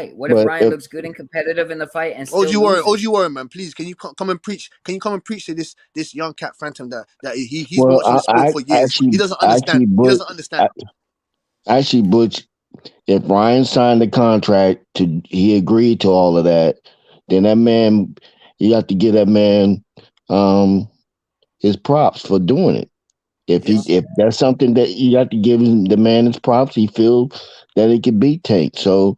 fight? What if Ryan looks good and competitive in the fight and still loses? OG Warren, man, please, can you come and preach? Can you come and preach to this young cat Phantom that he's been Well, watching the sport for years. He doesn't understand. He doesn't understand. Actually, Butch, if Ryan signed the contract he agreed to all of that, then that man, you have to give that man his props for doing it. If that's something that you have to give him, the man his props, he feels that he can beat Tank. So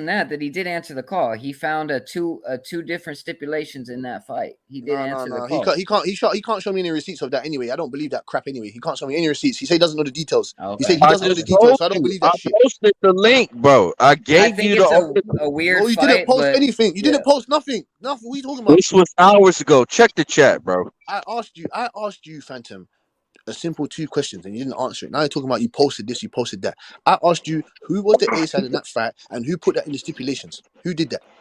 him that he did answer the call. He found two different stipulations in that fight. He did answer the call. He can't show me any receipts of that anyway. I don't believe that crap anyway. He can't show me any receipts. He said he doesn't know the details. Okay. He said he I doesn't know the just details, told so I don't you. believe I that shit. posted the link, bro. I gave think you it's the. a weird No, you fight, didn't post but anything. You didn't post nothing. Nothing. What are you talking about? This was hours ago. Check the chat, bro. I asked you, Phantom, a simple 2 questions, and you didn't answer it. Now you're talking about you posted this, you posted that. I asked you who was the A side in that fight and who put that in the stipulations. Who did that?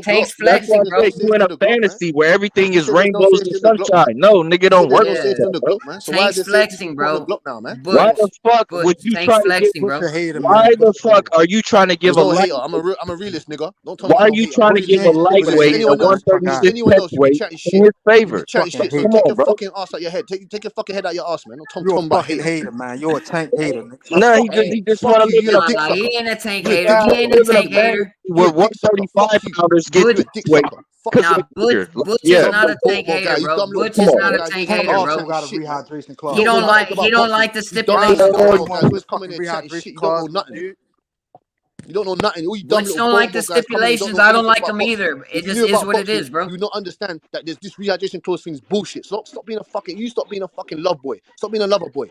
no Glock. Tank's That's why flexing, There's I bro. no said you in safety a on the Glock, man. fantasy where everything You is said there's no rainbows and safety on the Glock, man. sunshine. No, nigga, You don't said there's work no like Yeah. safety on that, the bro. Glock, man. So why is Tank's there safety flexing, being put on the bro. Glock now, man? Why Butch, the fuck would Butch, you Tank's try to give? flexing, Push bro. a hater, Why man. the Push a fuck hater. are you trying to give There's a no hater. lightweight? I'm a realist, nigga. Don't tell me Why I'm are no you hater. I'm a trying to give realist. a Tank, push Because a if it's lightweight hater, a anyone man. else, My guy. if it's 136 anyone else, you'll be featherweight chatting in shit. his You'll be favor? chatting Fucking shit. So hater. Come take on, your bro. fucking ass out your head. Take your fucking head out your ass, man. Don't You're a talk about fucking haters. hater, man. You're a Tank hater, nigga. Man, No, fuck you. Hey, he just Fuck want to you. live in You're a a dick he sucker. ain't a Tank You're a hater. dick He guy ain't sucker. a live in a Tank hater. fantasy You're where a dick sucker. 135 Fuck you. pounders get Butch, You're this a dick weight sucker. Fuck because you. of nah, fear. Butch is Yeah, Dumb not little a Tank Baltimore hater, guy. You bro. dumb little Butch come is on, not Baltimore a bro. guys. You Tank talking Tank hater, all also bro. types of got a shit, man. rehydration You clause, He don't know don't man. nothing like he about don't boxing. like the You dumb Hey, little stipulations, bro. Baltimore guys Everyone always with a coming fucking there chatting shit. rehydration You don't know clause, man, nothing. dude. You don't know nothing. All you dumb Butch little don't like the Baltimore guys coming here, you don't stipulations. know I don't anything like about them boxing. either. It If you just knew is about what it boxing, is, bro. you would not understand that there's this rehydration clause thing's bullshit. Stop being a fucking. You stop being a fucking love boy. Stop being a lover boy.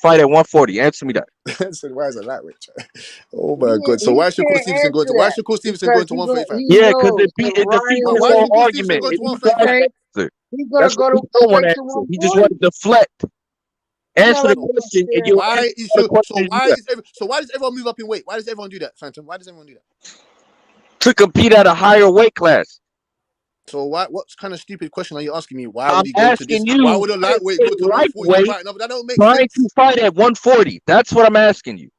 fight at 140? Answer me that. So why is it lightweight? Oh my He, god! So he why is Shakur can't Stevenson going answer to? Why is that Shakur Stevenson because going to 135? he Yeah, because knows if it defeats Ryan the Why is whole wins Shakur Stevenson argument. going If to he tries 135? to Tank, answer, he's gonna that's what go he to don't want straight to to answer. He just want 140. to deflect. It's Answer not the like he question, and understands. you'll answer Why is all the so questions you got. why does everyone move up in weight? Why does everyone do that, Phantom? Why does everyone do that? To compete at a higher weight class. So what kind of stupid question are you asking me? Why I'm would he go to this? asking Why you, would a why is lightweight a go to 140 to lightweight fight another? That don't make trying to sense. fight at 140? That's what I'm asking you.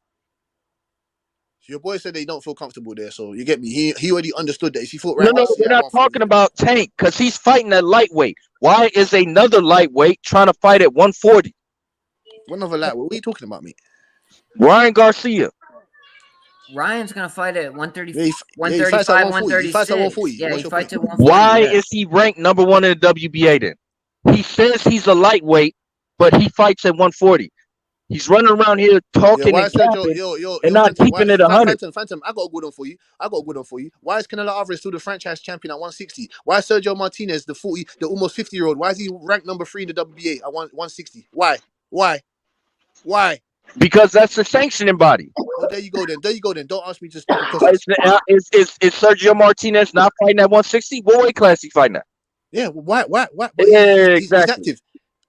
Your boy said they don't feel comfortable there, so you get me. He already understood that. If he fought No, Ryan no, Garcia we're at not 140, talking about Tank because he's fighting at lightweight. Why is another lightweight trying to fight at 140? what another lightweight? What are you talking about, mate? Ryan Garcia. Ryan's gonna fight at 130, Yeah, he fights at 135, 140. He fights at 140. 136. Yeah, What's he your point? fights at 140. Why Yeah. is he ranked number 1 in the WBA then? He says he's a lightweight, but he fights at 140. He's running around here Yeah, talking why and is Sergio? capping Yo, and not Phantom. Why, keeping it 100. Phantom? I got a good one for you. Why is Canelo Alvarez still the franchise champion at 160? Why is Sergio Martinez, the almost 50-year-old? Why is he ranked number 3 in the WBA at 160? Why? Because that's the sanctioning body. Oh, there you go then. Don't ask me just stupid Is, questions. is Sergio Martinez not fighting at 160? What weight class he fighting at? Yeah, why? But Yeah, he's exactly. active.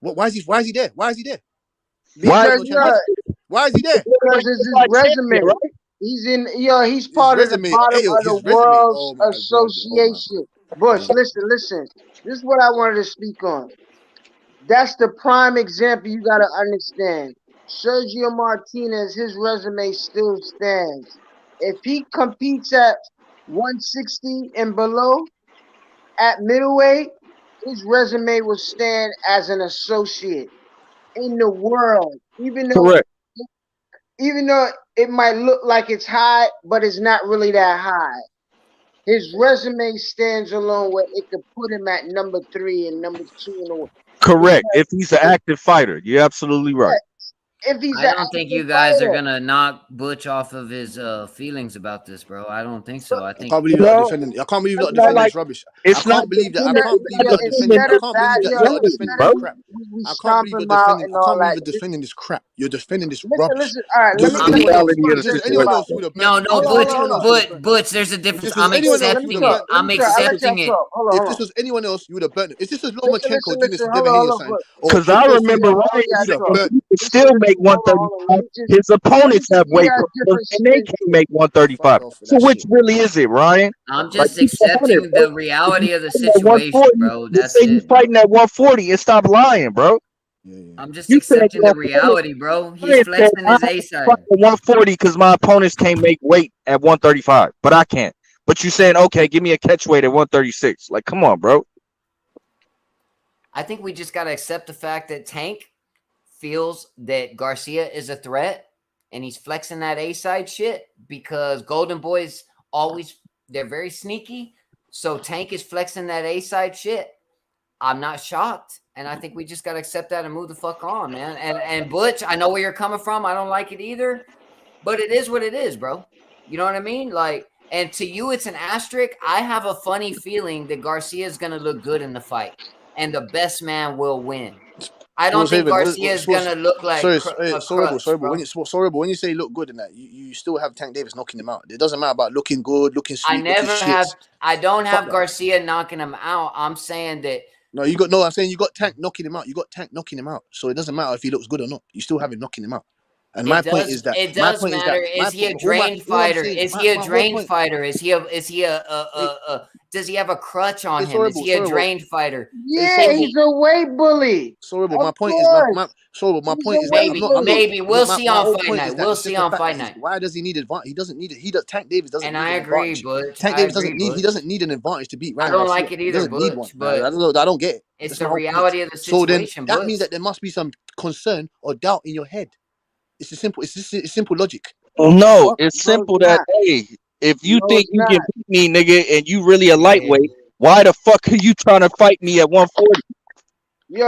Why is he there? Being Why? Because heavyweight champion. Why is he there? because it's his resume. Champion, right? He's His part of the resume. bottom Ayo, of the his resume. world's Oh my god. Oh my association. god. Bush, listen. This is what I wanted to speak on. That's the prime example you gotta understand. Sergio Martinez, his resume still stands. If he competes at 160 and below at middleweight, his resume will stand as an associate in the world. Correct. Even though it might look like it's high, but it's not really that high. His resume stands alone where it could put him at number 3 and number 2 in the world. Correct. If he's an active fighter, you're absolutely right. If he's I an don't think active you guys are fighter. gonna knock Butch off of his feelings about this, bro. I don't think so. I I think can't believe you're not defending. I can't believe you're not defending this rubbish. I can't believe that. I can't believe you're not defending. I can't believe that you're not defending this crap. I can't believe you're defending. I can't believe you're defending this crap. You're defending this rubbish. Listen. All right, Just let as me anyone else, reality of the just as situation. anyone else would have burnt. no, Just as Butch, anyone else would have burnt. Butch. There's a difference. Just as I'm anyone else would accepting have it. burnt. I'm accepting it. If this was anyone else, you would have burnt it. If this was Lomachenko doing this to Hold Devin Haney or on, something, or Because I Triple remember Figueroa, Ryan you'd have saying burnt. he could still make 135. His opponents have weight problems and they can't make 135. Fuck off with So that which shit. really is it, Ryan? I'm Like just keep it 100, accepting bro. the reality of the If you fight at situation, 140, bro. just That's say you it. fighting at 140 and stop lying, bro. I'm just You said accepting the 140. reality, bro. He's Ryan said flexing I his have A to side. fight at 140 because my opponents can't make weight at 135, but I can't. But you saying okay, give me a catch weight at 136? Like, come on, bro. I think we just gotta accept the fact that Tank feels that Garcia is a threat and he's flexing that A side shit because Golden Boys they're very sneaky. So Tank is flexing that A side shit. I'm not shocked. And I think we just gotta accept that and move the fuck on, man. And Butch, I know where you're coming from. I don't like it either. But it is what it is, bro. You know what I mean? Like, and to you it's an asterisk. I have a funny feeling that Garcia is gonna look good in the fight. And the best man will win. I don't think Garcia is gonna look like a crutch, Sorry, but bro. when you say look good in that, you still have Tank Davis knocking him out. It doesn't matter about looking good, looking sweet, looking shit. I don't Fuck have that. Garcia knocking him out. I'm saying that I'm saying you got Tank knocking him out. You got Tank knocking him out. So it doesn't matter if he looks good or not. You still have him knocking him out. And my point is that it does matter. Is he a drained fighter? Is he a drained fighter? Is he does he have a crutch on him? Is he a drained fighter? Yeah, he's a weight bully. Sorry, but my point is maybe we'll see on fight night. We'll see on fight night. Why does he need advantage? He doesn't need it. Tank Davis doesn't and need I an agree, advantage. Butch. Tank Davis he doesn't need an advantage to beat Ryan I don't Garcia. like it He either, doesn't need Butch, one. but I don't get it. It's That's the my whole reality point. of the So then situation, that Butch. means that there must be some concern or doubt in your head. It's simple logic. No, it's simple that hey, if you think you can beat me, nigga, and you really a lightweight, why the fuck are you trying to fight me at 140? You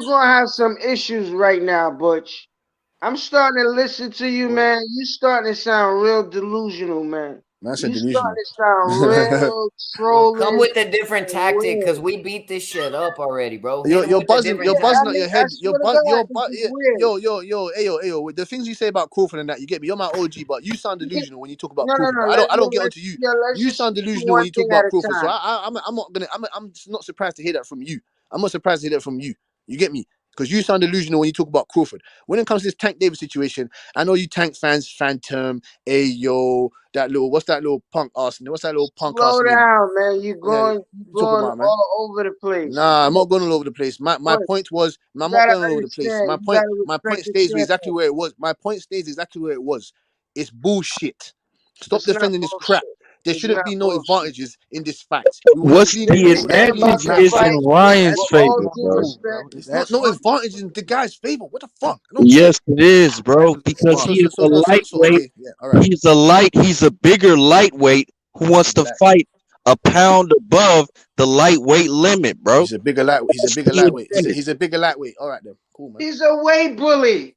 gonna have some issues right now, Butch. I'm starting to listen to you, man. You starting to sound real delusional, man. Man said You delusional. starting to sound real trolling. Come with a different tactic because we beat this shit up already, bro. You're buzzing out your head. Yo. The things you say about Crawford and that, you get me. You're my OG, but you sound delusional when you talk about Crawford. I don't get onto you. You sound delusional when you talk about Crawford. So I'm not surprised to hear that from you. I'm not surprised to hear that from you. You get me? Because you sound delusional when you talk about Crawford. When it comes to this Tank Davis situation, I know you Tank fans, Phantom, Ayo, what's that little punk Arsenal? What's that little punk Slow Arsenal? down, man. You're going about, man. all over the place. Nah, I'm not going all over the place. My point was, I'm not going all over the place. My point stays exactly where it was. My point stays exactly where it was. It's bullshit. Stop defending this crap. There shouldn't be no advantages in this fight. What's the advantage is in Ryan's favor, bro? It's no advantage in the guy's favor. What the fuck? Yes, it is, bro. Because he is a lightweight. He's a bigger lightweight who wants to fight a pound above the lightweight limit, bro. He's a bigger lightweight. He's a bigger lightweight. He's a bigger lightweight. All right then. Cool, man. He's a weight bully.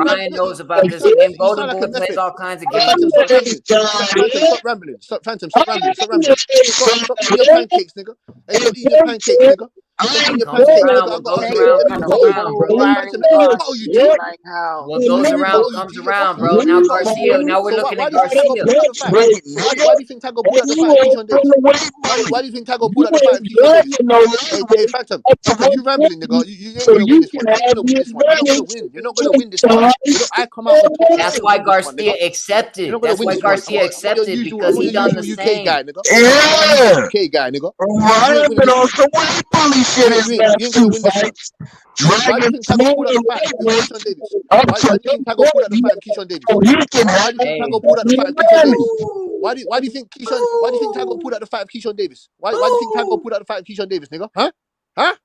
Ryan knows about this game. Golden Boy plays all kinds of games. Phantom, stop rambling. Phantom, stop rambling. Phantom, stop rambling. Stop rambling. Stop eating your pancakes, nigga. Hey, stop eating your pancakes, nigga. Stop eating your Comes pancakes, around. nigga. I What got goes hey, around let me comes rebuttal you. around, bro. Hey, Phantom, let me rebuttal you, G. Like how What goes Let me around rebuttal you, comes G. around, Fuck you. bro. Now Fuck you. Garcia. Now we're So looking why at do you think Tago Garcia. pulled out the fight? So why do you think Tago pulled out the fight of Keyshawn Davis? Why do you think Tago pulled out the fight of Keyshawn Davis? Hey, Phantom, you rambling, nigga. You ain't gonna win this one. You ain't gonna win this one. You're not gonna win. You're not gonna win this one. I come out on top. You're not That's gonna why win this one, Garcia nigga. You're accepted. not gonna That's win why this one. Garcia I'm your accepted usual. because he done the UK guy, same. nigga. I'm your usual UK guy, nigga. You ain't winning this one. You ain't gonna win this one. Why do you think Tago pulled out the fight of Keyshawn Davis? Why do you think Tago pulled out the fight of Keyshawn Davis? Why do you think Hey, Tago pulled out the fight of Keyshawn Davis? Why do you think Keyshawn? Why do you think Tago pulled out the fight of Keyshawn Davis? Why do you think Tago pulled out the fight of Keyshawn Davis, nigga? Huh?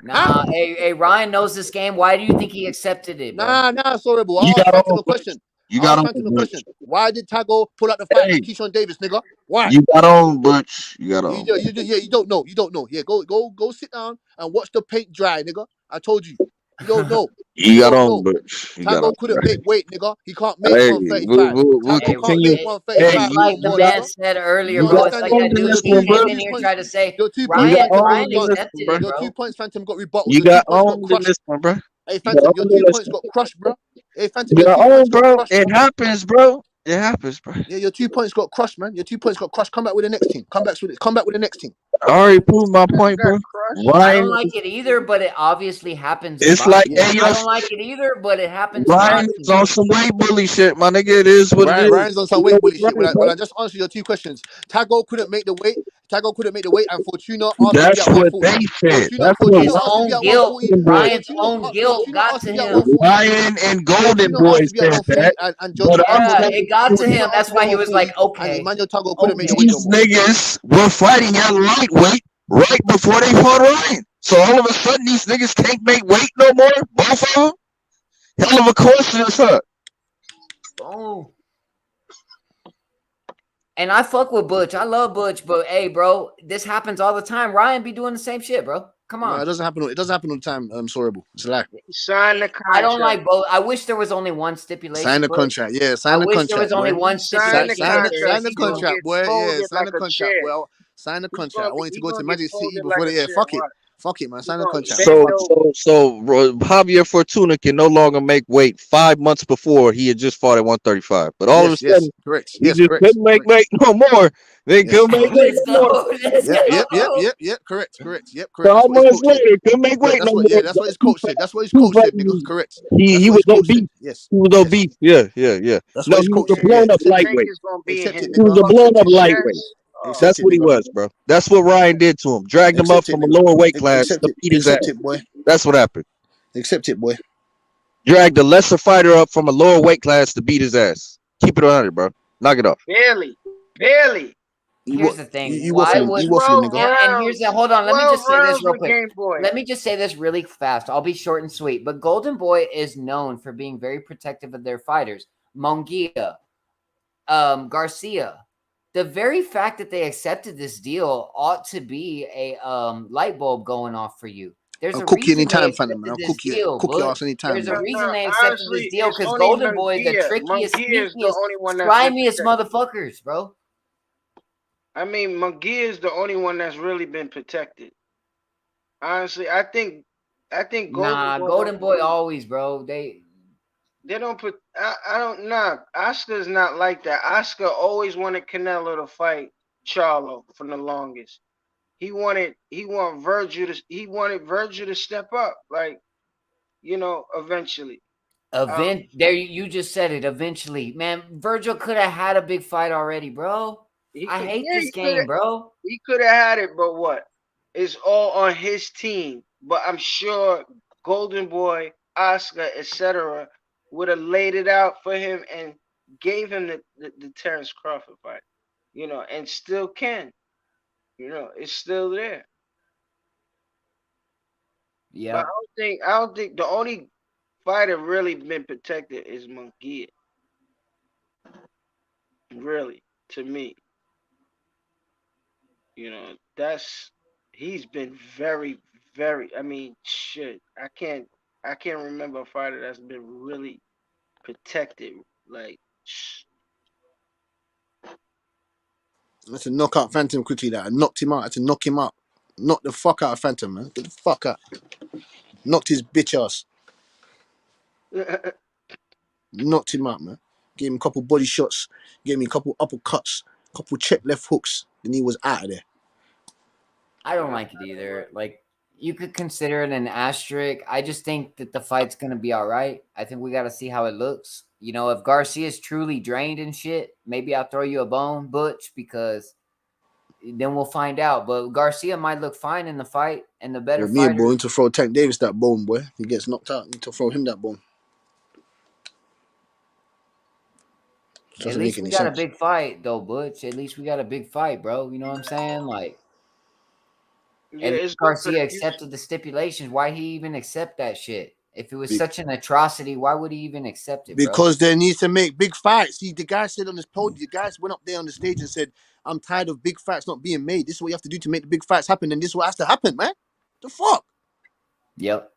nah. Hey, Ryan knows this game. Why do you think he accepted it, bro? Nah, sorry, bro. I asked Phantom a question. You got Ask on, Phantom the Butch. question. Why did Tago pull out the fight Hey, against Keyshawn Davis, nigga? Why? you got on, Butch. You got on. You don't know. You don't know. Yeah, go sit down and watch the paint dry, nigga. I told you. You don't know. You You got don't on, know. Butch. You got on, Tago couldn't bro. make weight, nigga. He can't make Hey, 135. we'll Tago can't continue. make It, Hey, it's 135 you, no like the you more, got man nigga. said Do earlier, you you bro. got It's understand? like that on in dude this who one, came bro. in here and tried to say Your 2 points, You got Ryan Phantom, on Ryan in this got one, accepted bro. it, your 2 bro. points, Phantom got rebutted. You Your 2 got points got on in crushed. this one, bro. Hey, You got Phantom, your on in 2 this points one. got crushed, bro. Hey, Phantom, You your got 2 points on, got bro. crushed, It bro. happens, bro. It happens, bro. Yeah, your 2 points got crushed, man. Your 2 points got crushed. Come back with the next team. Come back with it. Come back with the next team. I already proved my point, got bro. crushed. I Ryan, don't like it either, but it obviously happens in it's like, Yeah. boxing. hey, I yo, don't like it either, but it happens in Ryan is boxing, on bro. some weight bully shit, my nigga. It is what it is. Ryan's on some You know weight bully what's shit. right, Well, bro. I just answered your 2 questions. Tago couldn't make the weight. Tago couldn't make the weight, and Fortuna asked to be That's at what they 140. said. That's Fortuna what His asked to be own at guilt, 140. Ryan boy. Ryan's own guilt Fortuna got asked to to be at him. 140. Ryan and Golden Fortuna Boy asked to be at said 140, that. and But I'm Yeah, saying it got to Fortuna him. asked That's to be at why he was like, 140, and okay, Emmanuel Tago couldn't make the weight okay. no these more. niggas were fighting at lightweight right before they fought Ryan. So all of a sudden, these niggas can't make weight no more. Both of them. Hell of a coincidence, huh? Oh. And I fuck with Butch. I love Butch, but hey, bro, this happens all the time. Ryan be doing the same shit, bro. Come No, on. it doesn't happen. It doesn't happen all the time. Sorrowable. It's a lie. Sign the I don't contract. like both. I wish there was only one Sign stipulation, the Butch. contract. Yeah, I sign the wish there was contract, only boy. He one signed the stipulation contract. Sign the He consistency, gonna bro. contract, get boy. Yeah, folded sign like the a contract, chair. boy. Sign the contract. I want you to He go to gonna get Magic City folded like before the a yeah. chair. Fuck it. What? Fuck it, man. He Sign the gonna contract. bend So, over. Javier Fortuna can no longer make weight 5 months before he had just fought at 135. But all of a Yes, sudden, correct. he Yes, just correct. couldn't make Correct. weight no more. They Yes. couldn't make weight Let's no more. go. Let's go. Yep. Correct. Yep, correct. That's 5 what his months coach said. later, couldn't make Correct. weight That's no what. more. Yeah, that's what his coach said. That's what his Two coach said, nigga. fights. Correct. He That's what was his coach said. obese. Yes. He was Yes. obese. Yeah. That's what No, his he was coach a said. Yeah, Yeah, blown up the accept it. tank lightweight. is gonna be Accept it, hitting He was nigga. a blown Accept up it. lightweight. chest. Oh Accept That's it, what he nigga. was, bro. That's what Ryan did to him. Dragged him up Accept it, from a nigga. lower weight class Accept to it. beat his ass. Accept it, boy. That's what happened. Accept it, boy. Dragged a lesser fighter up from a lower weight class to beat his ass. Keep it 100, bro. Knock it off. barely. Here's the thing. You Why waffling. would You waffling, 12 nigga. and here's the rounds. hold on, let me 12 just say this rounds real with quick. Game Boy. Let me just say this really fast. I'll be short and sweet. But Golden Boy is known for being very protective of their fighters. Mongia, Garcia. The very fact that they accepted this deal ought to be a light bulb going off for you. There's I'll a cook you reason they anytime, Phantom, man. accepted I'll this cook you. deal, Cook your Butch. ass anytime, There's a boy. reason they accepted this Honestly, deal it's because only Golden Boy is the Munguia. trickiest, Munguia is the sneakiest, only one that's been grimiest protected. motherfuckers, bro. I mean, Munguia is the only one that's really been protected. Honestly, I think Golden Nah, Boy don't Golden Boy always, bro. they don't put I don't know. Oscar's not like that. Oscar always wanted Canelo to fight Charlo for the longest. He wanted Virgil to step up, like, eventually. There you just said it. Eventually, man, Virgil could have had a big fight already, bro. I hate this game, bro. He could have had it, but what? It's all on his team. But I'm sure Golden Boy, Oscar, etc., would have laid it out for him and gave him the Terrence Crawford fight, and still can. It's still there. But Yeah. I don't think the only fighter really been protected is Munguia. Really, to me, that's he's been very, very. I mean, shit. I can't remember a fighter that's been really protected. Like, That's a knockout Phantom quickly. That I knocked him out. I had to knock him out. Knock the fuck out of Phantom, man. Get the fuck out. Knocked his bitch ass. Knocked him out, man. Gave him a couple body shots. Gave me a couple uppercuts. Couple check left hooks. Then he was out of there. I don't like it either. Like, you could consider it an asterisk. I just think that the fight's gonna be all right. I think we got to see how it looks. If Garcia is truly drained and shit, maybe I'll throw you a bone, Butch, because then we'll find out. But Garcia might look fine in the fight, and the better Well, me and boy fighter. need to throw Tank Davis that bone, boy. He gets knocked out. Need to throw him that bone. At Doesn't make least we any got a sense. big fight, though, Butch. At least we got a big fight, bro. You know what I'm saying? Like, yeah, at least it's good for the Garcia future. accepted the stipulations. Why he even accept that shit? If it was such an atrocity, why would he even accept it, bro? Because they need to make big fights. See, the guy said on this podium, the guys went up there on the stage and said, I'm tired of big fights not being made. This is what you have to do to make the big fights happen, and this is what has to happen, man. The fuck? Yep.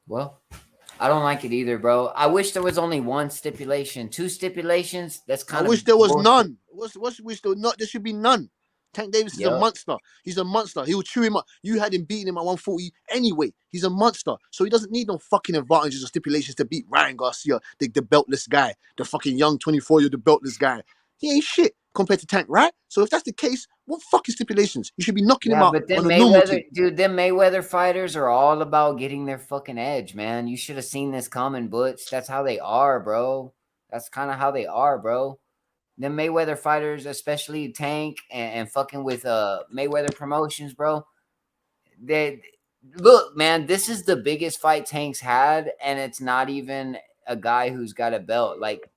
Well, I don't like it either, bro. I wish there was only one stipulation. 2 stipulations, that's kind I of wish there was bullshit. none. There should be none. Tank Davis is a monster. He's a monster. He will chew him up. You had him beating him at 140 anyway. He's a monster. So he doesn't need no fucking advantages or stipulations to beat Ryan Garcia, the beltless guy, the fucking young 24-year-old, the beltless guy. He ain't shit compared to Tank, right? So if that's the case, what fucking stipulations? You should be knocking him out but on a normal team. Dude, them Mayweather fighters are all about getting their fucking edge, man. You should have seen this coming, Butch. That's how they are, bro. That's kind of how they are, bro. Them Mayweather fighters, especially Tank and fucking with Mayweather Promotions, bro. They look, man, this is the biggest fight Tank's had, and it's not even a guy who's got a belt. Like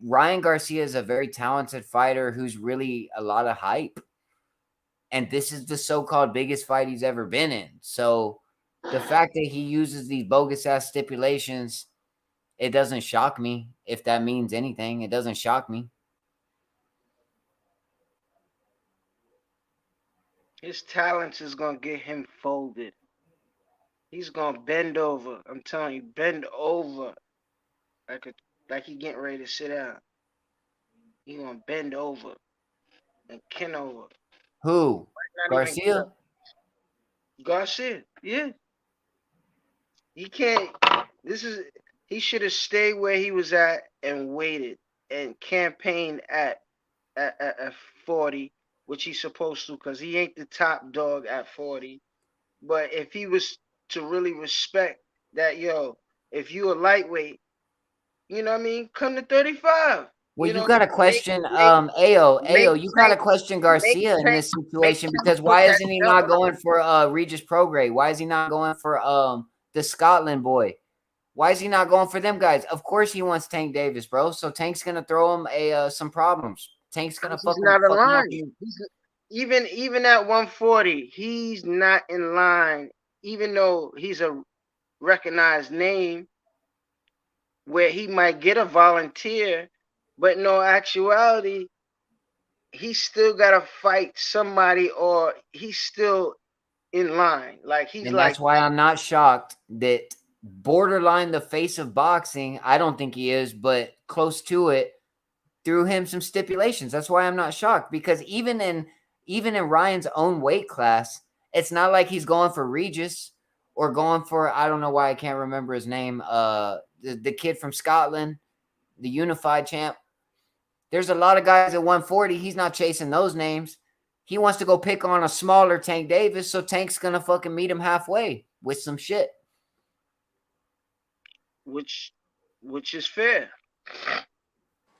Ryan Garcia is a very talented fighter who's really a lot of hype. And this is the so-called biggest fight he's ever been in. So the fact that he uses these bogus ass stipulations, it doesn't shock me. If that means anything, it doesn't shock me. His talents is gonna get him folded. He's gonna bend over. I'm telling you, bend over like he getting ready to sit down. He gonna bend over and kin over. Who? Garcia? Garcia, yeah. He can't. He should have stayed where he was at and waited and campaigned at 40, which he's supposed to, because he ain't the top dog at 40. But if he was to really respect that, if you a lightweight, you know what I mean, come to 35. Well, you got to question, Ayo, you got to question Garcia in this situation, because why isn't he not going for Regis Prograis? Why is he not going for the Scotland boy? Why is he not going for them guys? Of course he wants Tank Davis, bro. So Tank's gonna throw him some problems. Tank's gonna fucking not aligned. Even at 140, he's not in line, even though he's a recognized name, where he might get a volunteer, but no actuality, he's still gotta fight somebody, or he's still in line. That's why I'm not shocked that borderline the face of boxing, I don't think he is, but close to it, threw him some stipulations. That's why I'm not shocked, because even in Ryan's own weight class, it's not like he's going for Regis or going for, I don't know why I can't remember his name, the kid from Scotland, the unified champ. There's a lot of guys at 140. He's not chasing those names. He wants to go pick on a smaller Tank Davis, so Tank's gonna fucking meet him halfway with some shit. Which is fair.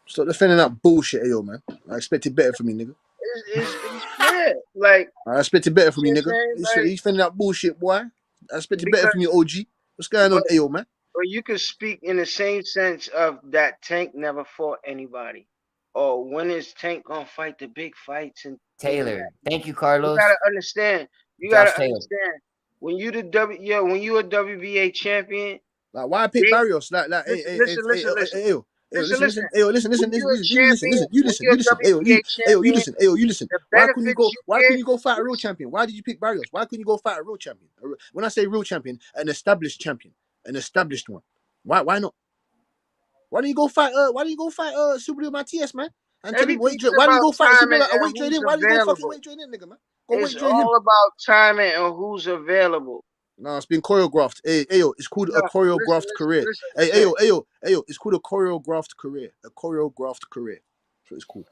Stop defending that bullshit, yo, man. I expected better from you, nigga. It's fair. Like, I expected better from you, nigga. You defending that bullshit, boy. I expected better from you, OG. What's going on, yo, man? But you could speak in the same sense of that Tank never fought anybody. Or when is Tank gonna fight the big fights? And Taylor, thank you, Carlos. You gotta understand. When you a WBA champion. Like, why pick Barrios? Listen. Listen. You listen. Why couldn't you go fight a real champion? Why did you pick Barrios? Why couldn't you go fight a real champion? When I say real champion, an established champion, an established one. Why not? Why don't you go fight Subriel Matias, man? And tell him why don't you go fight Subriel at a weight trade in? Why do you go fucking weight trade in, nigga, man? It's all about timing and who's available. No, it's been choreographed. Ayo, it's called a choreographed career. Ayo, it's called a choreographed career. A choreographed career. So it's cool.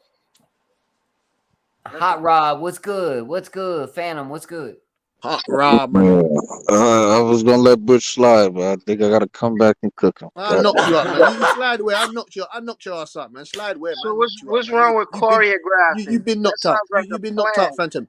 Hot Rob, what's good? What's good? Phantom, what's good? Hot Rob, man. I was gonna let Butch slide, but I think I gotta come back and cook him. I knocked you out, man. You slide away. I knocked your ass out, man. Slide away, man. So what's wrong with choreographing? You've been knocked out. You've been knocked out, Phantom.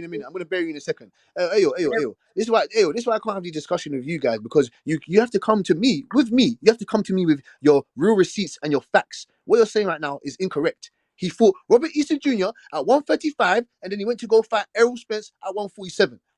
you in a minute. I'm gonna bury you in a second. Ayo. This is why I can't have the discussion with you guys, because you have to come to me with me. You have to come to me with your real receipts and your facts. What you're saying right now is incorrect. He fought Robert Easter Jr. at 135, and then he went to go fight Errol Spence at 147.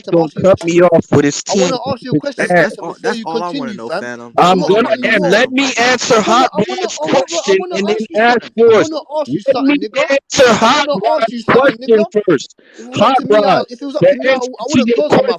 Bush to gonna ask you a cut me question. off with his I want team. to ask you a question, Spencer, before That's you all I want to continue, know, fam. Phantom. I I'm That's want to all I gonna put want to you know, and on. let Phantom. me answer Hot Rod's question I and wanna then ask you ask something. I yours. wanna ask you Let me something, nigga. answer I Hot wanna ask you Rod's something, question nigga. first. If it was up Hot to me, Rod, if it was up the to me, I answer would to have your closed out my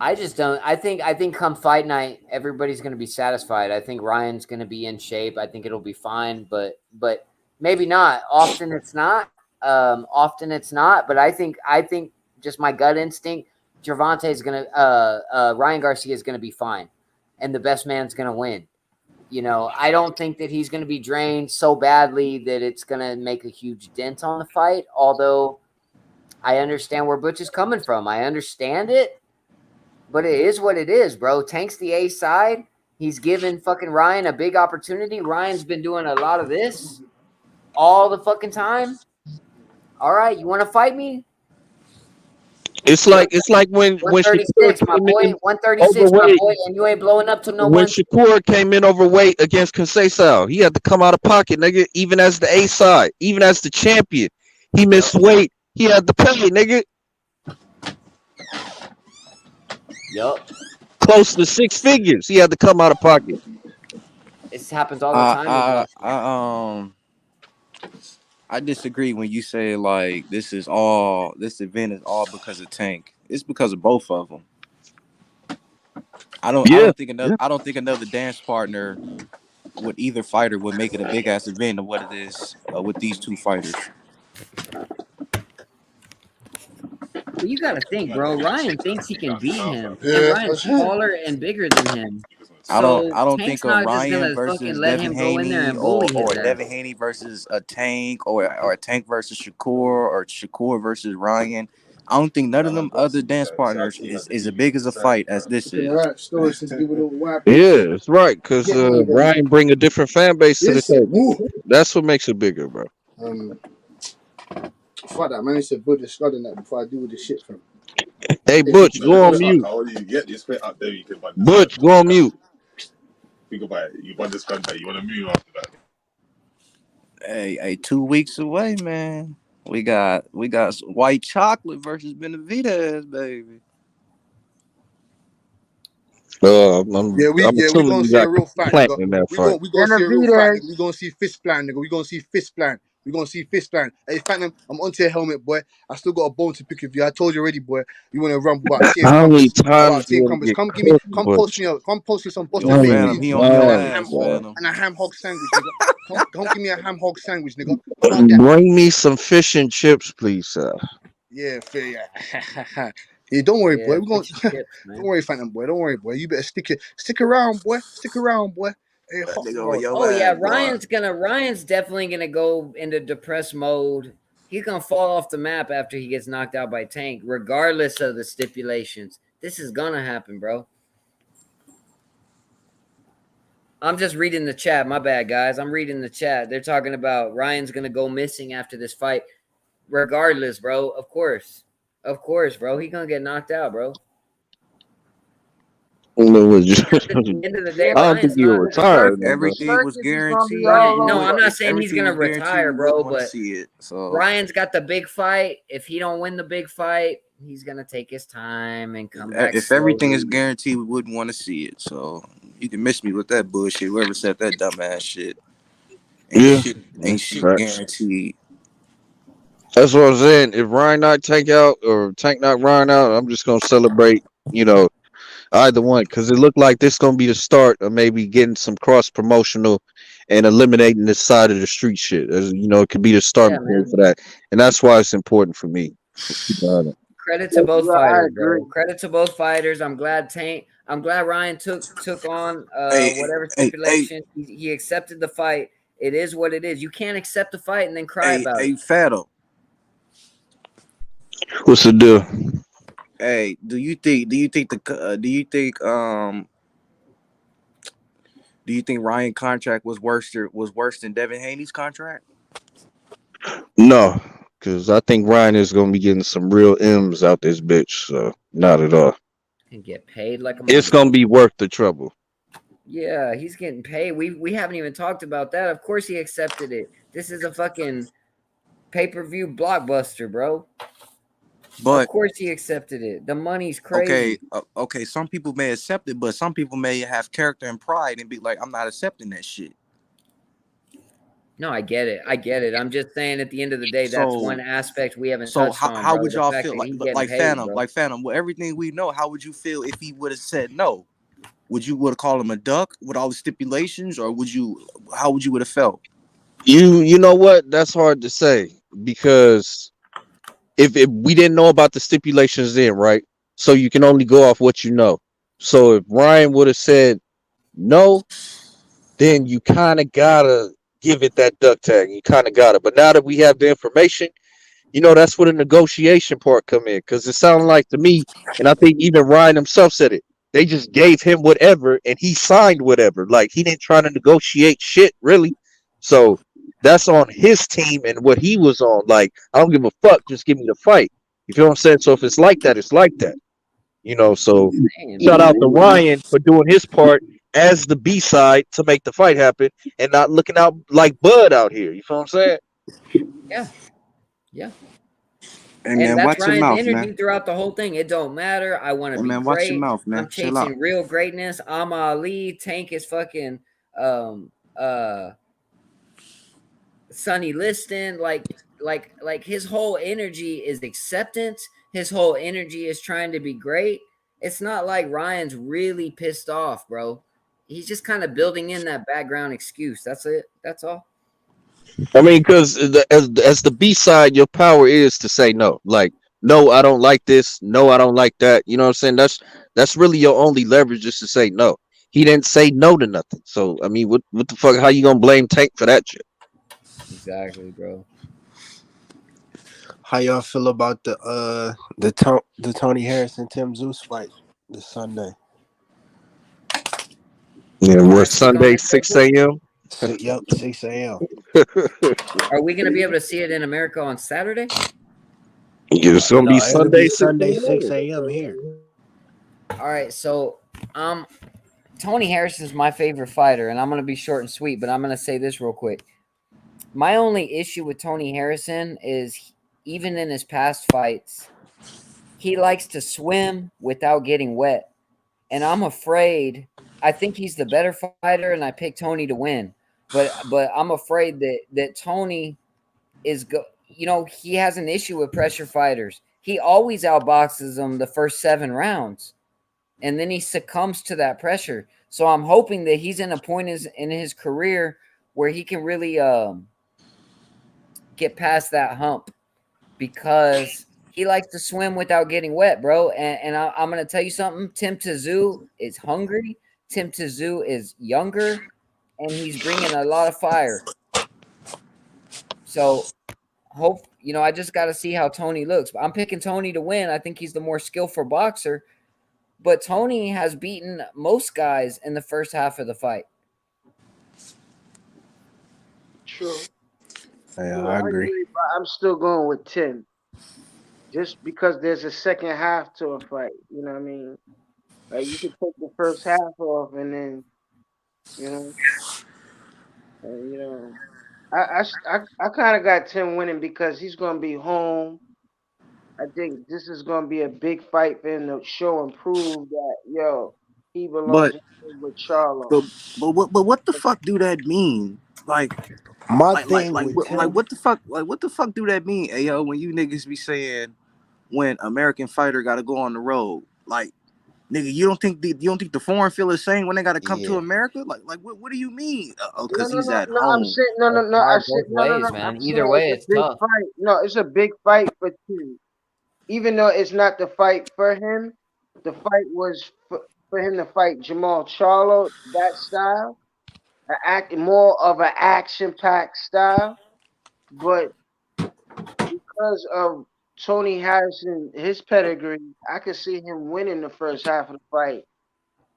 I just don't. I think come fight night, everybody's going to be satisfied. I think Ryan's going to be in shape. I think it'll be fine, but maybe not. Often it's not. Often it's not. But I think just my gut instinct, Gervonta is going to Ryan Garcia is going to be fine, and the best man's going to win. You know, I don't think that he's going to be drained so badly that it's going to make a huge dent on the fight. Although I understand where Butch is coming from. I understand it. But it is what it is, bro. Tank's the A side. He's given fucking Ryan a big opportunity. Ryan's been doing a lot of this all the fucking time. All right, you want to fight me? It's Good. like when Shakur 136, my came boy. in 136, my overweight. boy. And you ain't blowing up to no When one. Shakur came in overweight against Conceição, he had to come out of pocket, nigga. Even as the A side, even as the champion, he Yep. missed weight. He had to pay, nigga. Yup. Close to 6 figures. He had to come out of pocket. This happens all the time in boxing. I disagree when you say like this event is all because of Tank. It's because of both of them. Yeah. I don't think another dance partner with either fighter would make it a big ass event of what it is with these two fighters. But you got to think, bro. Ryan thinks he can beat him, and Yeah, Ryan's taller and bigger than him. I don't So I don't Tank's think of not just Ryan gonna fucking versus let Devin him go in there Haney and bully his or ass. Devin Haney versus a Tank or a Tank versus Shakur or Shakur versus Ryan. I don't think none of them other dance partners is as big as a fight as this fucking is. right. Storage just give it a wide Yeah, shit. it's right. Because Get one of them. Ryan bring a different fan base to the This shit, table. woo. That's what makes it bigger, bro. Fuck that, man. I need to build a squad in that before I do with this shit, fam. Hey, Butch, go on mute. Butch, go on mute. Hey, 2 weeks away, man. We got white chocolate versus Benavidez, baby. I'm We assuming gonna you see a got real fight, plant nigga. in that We fight. gonna we gonna see a real fight, nigga. We gonna see fist plan, nigga. We gonna see fist plan. We gonna see fist plan. Hey, Phantom, I'm onto your helmet, boy. I still got a bone to pick with you. I told you already, boy. You wanna run about team How many crumpets. times About do you team want to crumpets. get cooked, Butch? Come post me some Yo, Boston baked How many Phantom, beans he on your times, ass, bro? Phantom. and a ham hog sandwich, nigga. Come give me a ham hog sandwich, nigga. How about that? Bring me some fish and chips, please, sir. Yeah, fair, yeah. Yeah, don't worry, Yeah, boy. We're fish going and chips, don't man. worry, Phantom boy. Don't worry, boy. You better stick around, boy. Stick around, boy. Hey, That hot nigga on rod. your Oh yeah, ass, boy. Ryan's definitely gonna go into depressed mode. He's gonna fall off the map after he gets knocked out by Tank, regardless of the stipulations. This is gonna happen, bro. I'm just reading the chat. My bad, guys. I'm reading the chat. They're talking about Ryan's gonna go missing after this fight. Regardless, bro. Of course. Of course, bro. He gonna get knocked out, bro. It was At the end of the day, I don't think Ryan's you not retired, bro. Everything was Ryan. guaranteed. No, I'm not If saying he's everything gonna was guaranteed, retire, we wouldn't bro. want to But see it. So Ryan's got the big fight. If he don't win the big fight, he's gonna take his time and come back if everything is slowly. guaranteed, we wouldn't want to see it. So you can miss me with that bullshit. Whoever said that dumbass shit Yeah, ain't shit facts. guaranteed. That's what I'm saying. If Ryan not Tank out or Tank not Ryan out, I'm just gonna celebrate. Either one, because it looked like this gonna be the start of maybe getting some cross promotional and eliminating this side of the street shit. As it could be the Yeah, starting point man. for that, and that's why it's important for me. Credit to both Yeah, I fighters, agree. bro. Credit to both fighters. I'm glad Tank. I'm glad Ryan took on Hey, whatever hey, stipulation. He accepted the fight. It is what it is. You can't accept the fight and then cry about it. Fato. What's the deal? Hey, do you think Ryan contract was worse than Devin Haney's contract? No, because I think Ryan is gonna be getting some real M's out this bitch. So not at all. And get paid like a It's motherfucker. gonna be worth the trouble. Yeah, he's getting paid. We haven't even talked about that. Of course he accepted it. This is a fucking pay-per-view blockbuster, bro. Of But course he accepted it. The money's okay, crazy. okay, some people may accept it, but some people may have character and pride and be like, I'm not accepting that shit. No, I get it. I get it. I'm just saying at the end of the day, that's one So aspect we haven't so touched how, on, how bro. would The y'all fact feel that he's getting paid, bro. like Phantom, with everything we know, how would you feel if he would have said no? Would you would have called him a duck with all the stipulations, or how would you would have felt? You know what? That's hard to say because if we didn't know about the stipulations then, right? So you can only go off what you know. So if Ryan would have said no, then you kind of gotta give it that duck tag. You kind of gotta. But now that we have the information, that's where the negotiation part come in. Because it sounded like to me, and I think even Ryan himself said it. They just gave him whatever, and he signed whatever. Like he didn't try to negotiate shit really. So that's on his team and what he was on. Like I don't give a fuck. Just give me the fight. You feel what I'm saying? So if it's like that, it's like that. So Saying, shout out to man. Ryan for doing his part as the B side to make the fight happen and not looking out like Bud out here. You feel what I'm saying? Yeah, yeah. Hey And man, that's watch your Ryan's mouth, energy man. throughout the whole thing. It don't matter. I want to Hey be man, watch your great. mouth, man. I'm Chill out. chasing real greatness. I'm Ali. Tank is fucking um uh Sonny Liston. Like his whole energy is acceptance. His whole energy is trying to be great. It's not like Ryan's really pissed off, bro. He's just kind of building in that background excuse. That's it. That's all. I mean, because as the B side, your power is to say no. Like, no, I don't like this. No, I don't like that. You know what I'm saying? That's really your only leverage, is to say no. He didn't say no to nothing. So I mean, what the fuck? How you gonna blame Tank for that shit? Exactly, bro. How y'all feel about the Tony Harrison Tim Zeus fight this Sunday? Yeah, You want we're to speak on Sunday this real 6 quick? a.m. Yep, 6 a.m. Are we going to be able to see it in America on Saturday? Yeah, it's gonna be No, it'll be Sunday 6 Sunday 6 a.m. a.m. here. All right, so um, Tony Harrison is my favorite fighter, and I'm going to be short and sweet, but I'm going to say this real quick. My only issue with Tony Harrison is even in his past fights, he likes to swim without getting wet. And I'm afraid, I think he's the better fighter, and I picked Tony to win. But I'm afraid that Tony he has an issue with pressure fighters. He always outboxes them the first 7 rounds, and then he succumbs to that pressure. So I'm hoping that he's in a point in his career where he can really get past that hump, because he likes to swim without getting wet, bro. And I'm gonna tell you something. Tim Tszyu is hungry. Tim Tszyu is younger, and he's bringing a lot of fire. So I just got to see how Tony looks. I'm picking Tony to win. I think he's the more skillful boxer, but Tony has beaten most guys in the first half of the fight. True. Yeah, True, I I agree. agree, but I'm still going with Tim. Just because there's a second half to a fight, you know what I mean? Like you could take the first half off, and then you know, and, I kind of got Tim winning because he's gonna be home. I think this is gonna be a big fight for him to show and prove that he belongs But in with Charlo. what the fuck do that mean? Like My like like thing like with what like Tim, what the fuck do that mean, Ayo, when you niggas be saying when American fighter gotta go on the road? Like nigga, you don't think the foreign feel the same when they gotta come to yeah, America? Like what do you mean? No, Cause no, he's no, at no. I'm home. saying no, no, It's no. I hard said both no, no, no. ways, I'm man. Either saying way, it's a it's big tough. fight. No, it's a big fight for Tim. Even though it's not the fight for him, the fight was for him to fight Jamal Charlo, that style, more of an action-packed style. But because of Tony Harrison, his pedigree, I could see him winning the first half of the fight.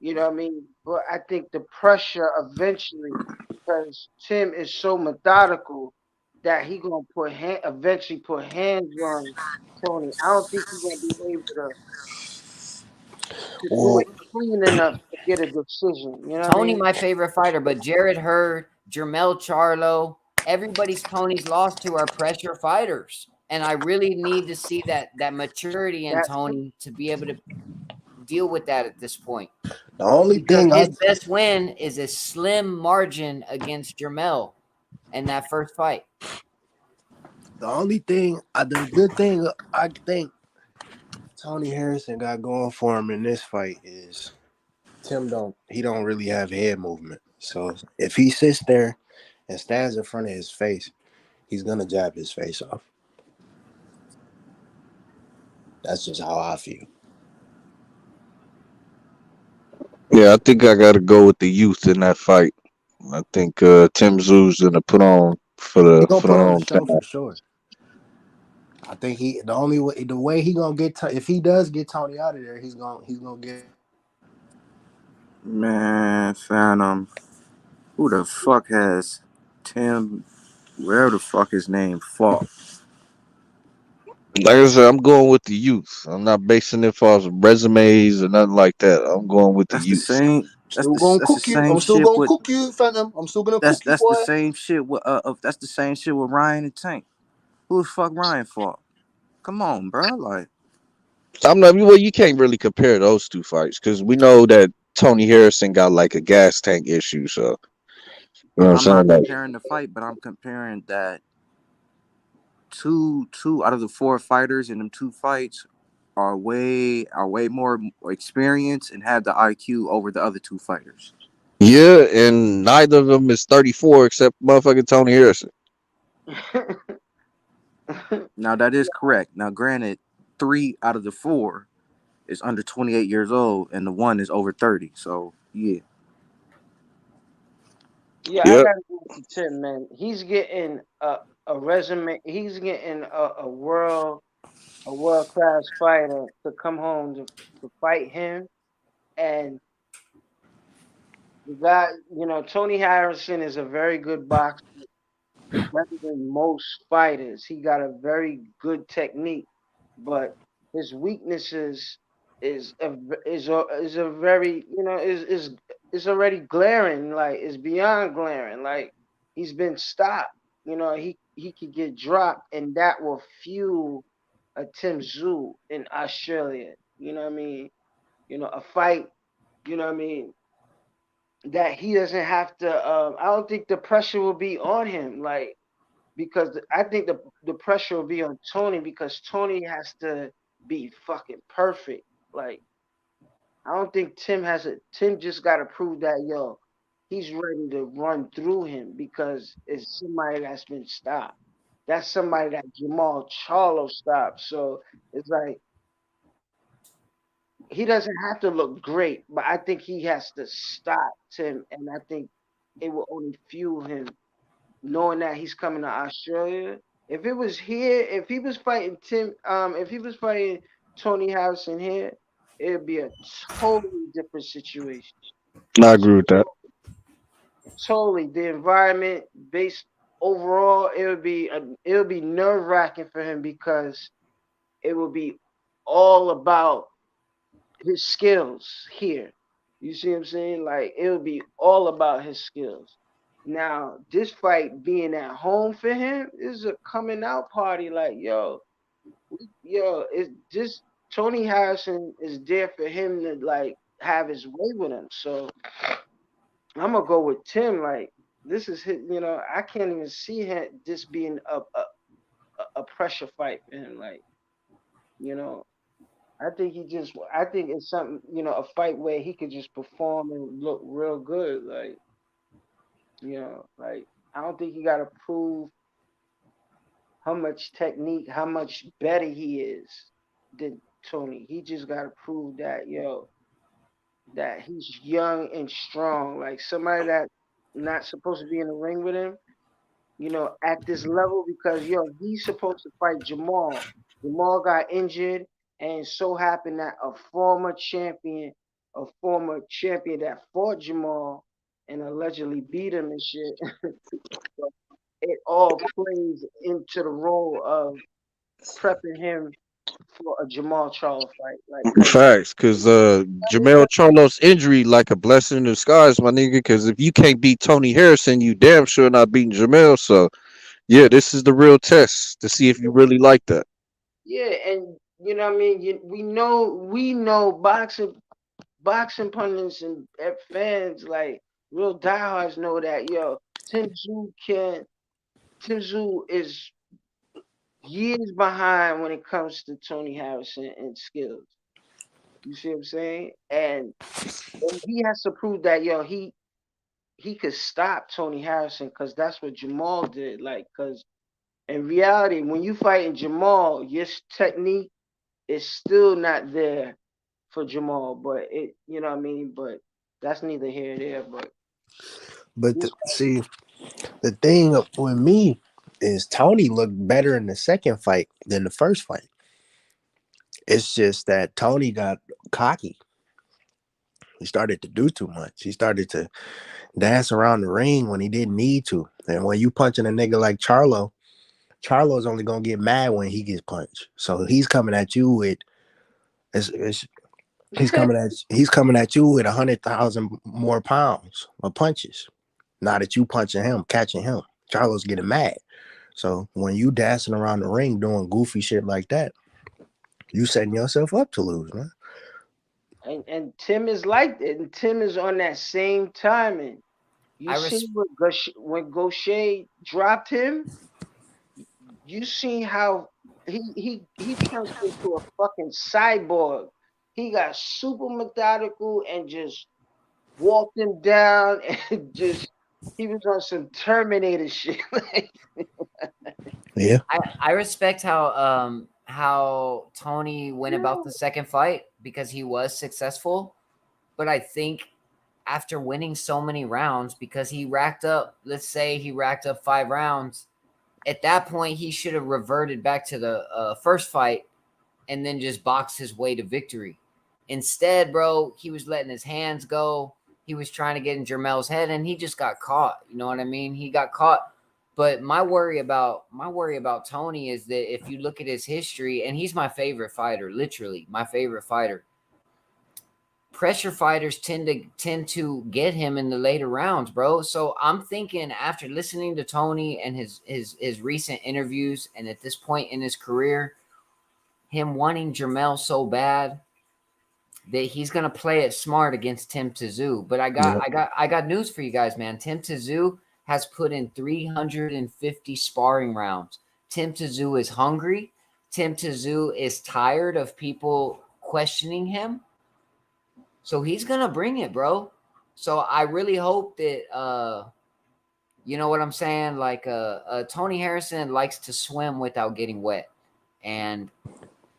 You know what I mean? But I think the pressure eventually, because Tim is so methodical that he gonna eventually put hands on Tony. I don't think he's gonna be able to do well, it clean enough to get a decision. You know what I Tony, mean? my favorite fighter, but Jared Hurd, Jermel Charlo, everybody's Tony's lost to are pressure fighters. And I really need to see that maturity in That Tony to be able to deal with that at this point. the only Because thing his best win is a slim margin against Jermel in that first fight. the good thing I think Tony Harrison got going for him in this fight is he don't really have head movement. So if he sits there and stands in front of his face, he's gonna jab his face off. That's just how I feel. Yeah, I think I gotta go with the youth in that fight. I think Tim Zoo's gonna put on for He the gonna for the put on the hometown. show for sure. I think the way he gonna get if he does get Tony out of there, he's gonna get Man, Phantom. Who the fuck has Tim? Wherever the fuck his name fought? Like I said, I'm going with the youth. I'm not basing it off of resumes or nothing like that. I'm going with the That's the youth. same. Still gonna That's the cook you. same I'm still shit gonna with. cook you, Phantom. I'm still gonna cook you, That's the boy. same shit with. That's the same shit with Ryan and Tank. Who the fuck Ryan fought? Come on, bro. Like I'm not. Well, you can't really compare those two fights because we know that Tony Harrison got like a gas tank issue. So you know what I'm I'm saying? not Like, comparing the fight, but I'm comparing that two out of the four fighters in them two fights are way more experienced and have the IQ over the other two fighters. yeah, and neither of them is 34 except motherfucking Tony Harrison. Now that is correct. Now, granted, three out of the four is under 28 years old, and the one is over 30. So yeah, Yeah, I Yep. gotta go with Tim, man. He's getting a resume. He's getting a world class fighter to come home to fight him. And the guy, Tony Harrison is a very good boxer, better than most fighters. He got a very good technique, but his weaknesses is a very is already glaring. Like it's beyond glaring. Like he's been stopped. He could get dropped, and that will fuel a Tim Tszyu in Australia. You know what I mean? A fight. You know what I mean? That he doesn't have to. I don't think the pressure will be on him. Like because I think the pressure will be on Tony because Tony has to be fucking perfect. Like I don't think Tim just got to prove that he's ready to run through him because it's somebody that's been stopped. That's somebody that Jamal Charlo stopped. So it's like he doesn't have to look great, but I think he has to stop Tim, and I think it will only fuel him knowing that he's coming to Australia. If it was here, if he was fighting if he was fighting Tony Harrison here, it'd be a totally different situation. I agree with that. Totally, the environment based overall, it would be nerve wracking for him because it would be all about his skills here. You see what I'm saying? Like it would be all about his skills. Now, this fight being at home for him is a coming out party. Like, it's just Tony Harrison is there for him to like have his way with him. So I'm gonna go with Tim. Like, this is his. I can't even see him this being a pressure fight for him. Like, you know, I think it's something, a fight where he could just perform and look real good. Like, like I don't think he got to prove how much technique, how much better he is than Tony. He just got to prove that, that he's young and strong. Like somebody that not supposed to be in the ring with him, at this level because he's supposed to fight Jamal. Jamal got injured, and so happened that a former champion that fought Jamal and allegedly beat him and shit. It all plays into the role of prepping him for a Jamal Charles fight. Like, cause Facts, because Jamel Charlo's injury like a blessing in disguise, my nigga. Because if you can't beat Tony Harrison, you damn sure not beating Jamel. So yeah, this is the real test to see if you really like that. yeah, and you know what I mean. We know boxing pundits and fans like real diehards know that Tim Tszyu can Tim Tszyu is years behind when it comes to Tony Harrison and skills. You see what I'm saying? And he has to prove that he could stop Tony Harrison because that's what Jamal did. Like, because in reality, when you fighting Jamal, your technique is still not there for Jamal. But you know what I mean. But that's neither here nor there. But But see, the thing with me is Tony looked better in the second fight than the first fight. It's just that Tony got cocky. He started to do too much. He started to dance around the ring when he didn't need to. And when you punching a nigga like Charlo's only gonna get mad when he gets punched. So he's coming at you with it's he's coming at you with 100,000 more pounds of punches. Now that you punching him, catching him, Charlo's getting mad. So when you dancing around the ring doing goofy shit like that, you setting yourself up to lose, man. And Tim is like that. And Tim is on that same timing. You I see res- when Gaucher dropped him, you seen how he turned into a fucking cyborg. He got super methodical and just walked him down and just he was on some Terminator shit. Yeah. I respect how Tony went about the second fight because he was successful, but I think after winning so many rounds, because he racked up, let's say he racked up 5 rounds, at that point he should have reverted back to the first fight and then just boxed his way to victory. Instead, bro, he was letting his hands go. He was trying to get in Jermel's head, and he just got caught. You know what I mean? He got caught. But my worry about Tony is that if you look at his history, and he's my favorite fighter, literally my favorite fighter. Pressure fighters tend to get him in the later rounds, bro. So I'm thinking after listening to Tony and his recent interviews, and at this point in his career, him wanting Jermel so bad that he's gonna play it smart against Tim Tszyu. But Yeah. I got news for you guys, man. Tim Tszyu has put in 350 sparring rounds. Tim Tszyu is hungry. Tim Tszyu is tired of people questioning him. So he's gonna bring it, bro. So I really hope that you know what I'm saying? Like Tony Harrison likes to swim without getting wet. And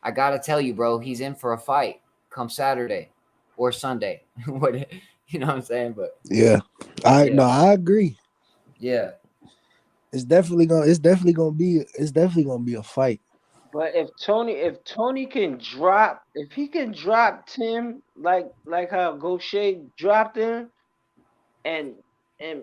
I gotta tell you, bro, he's in for a fight come Saturday or Sunday. What you know what I'm saying? But Yeah. yeah, I agree. yeah, It's definitely gonna be a fight. But if Tony if he can drop Tim like how Gaucher dropped him and and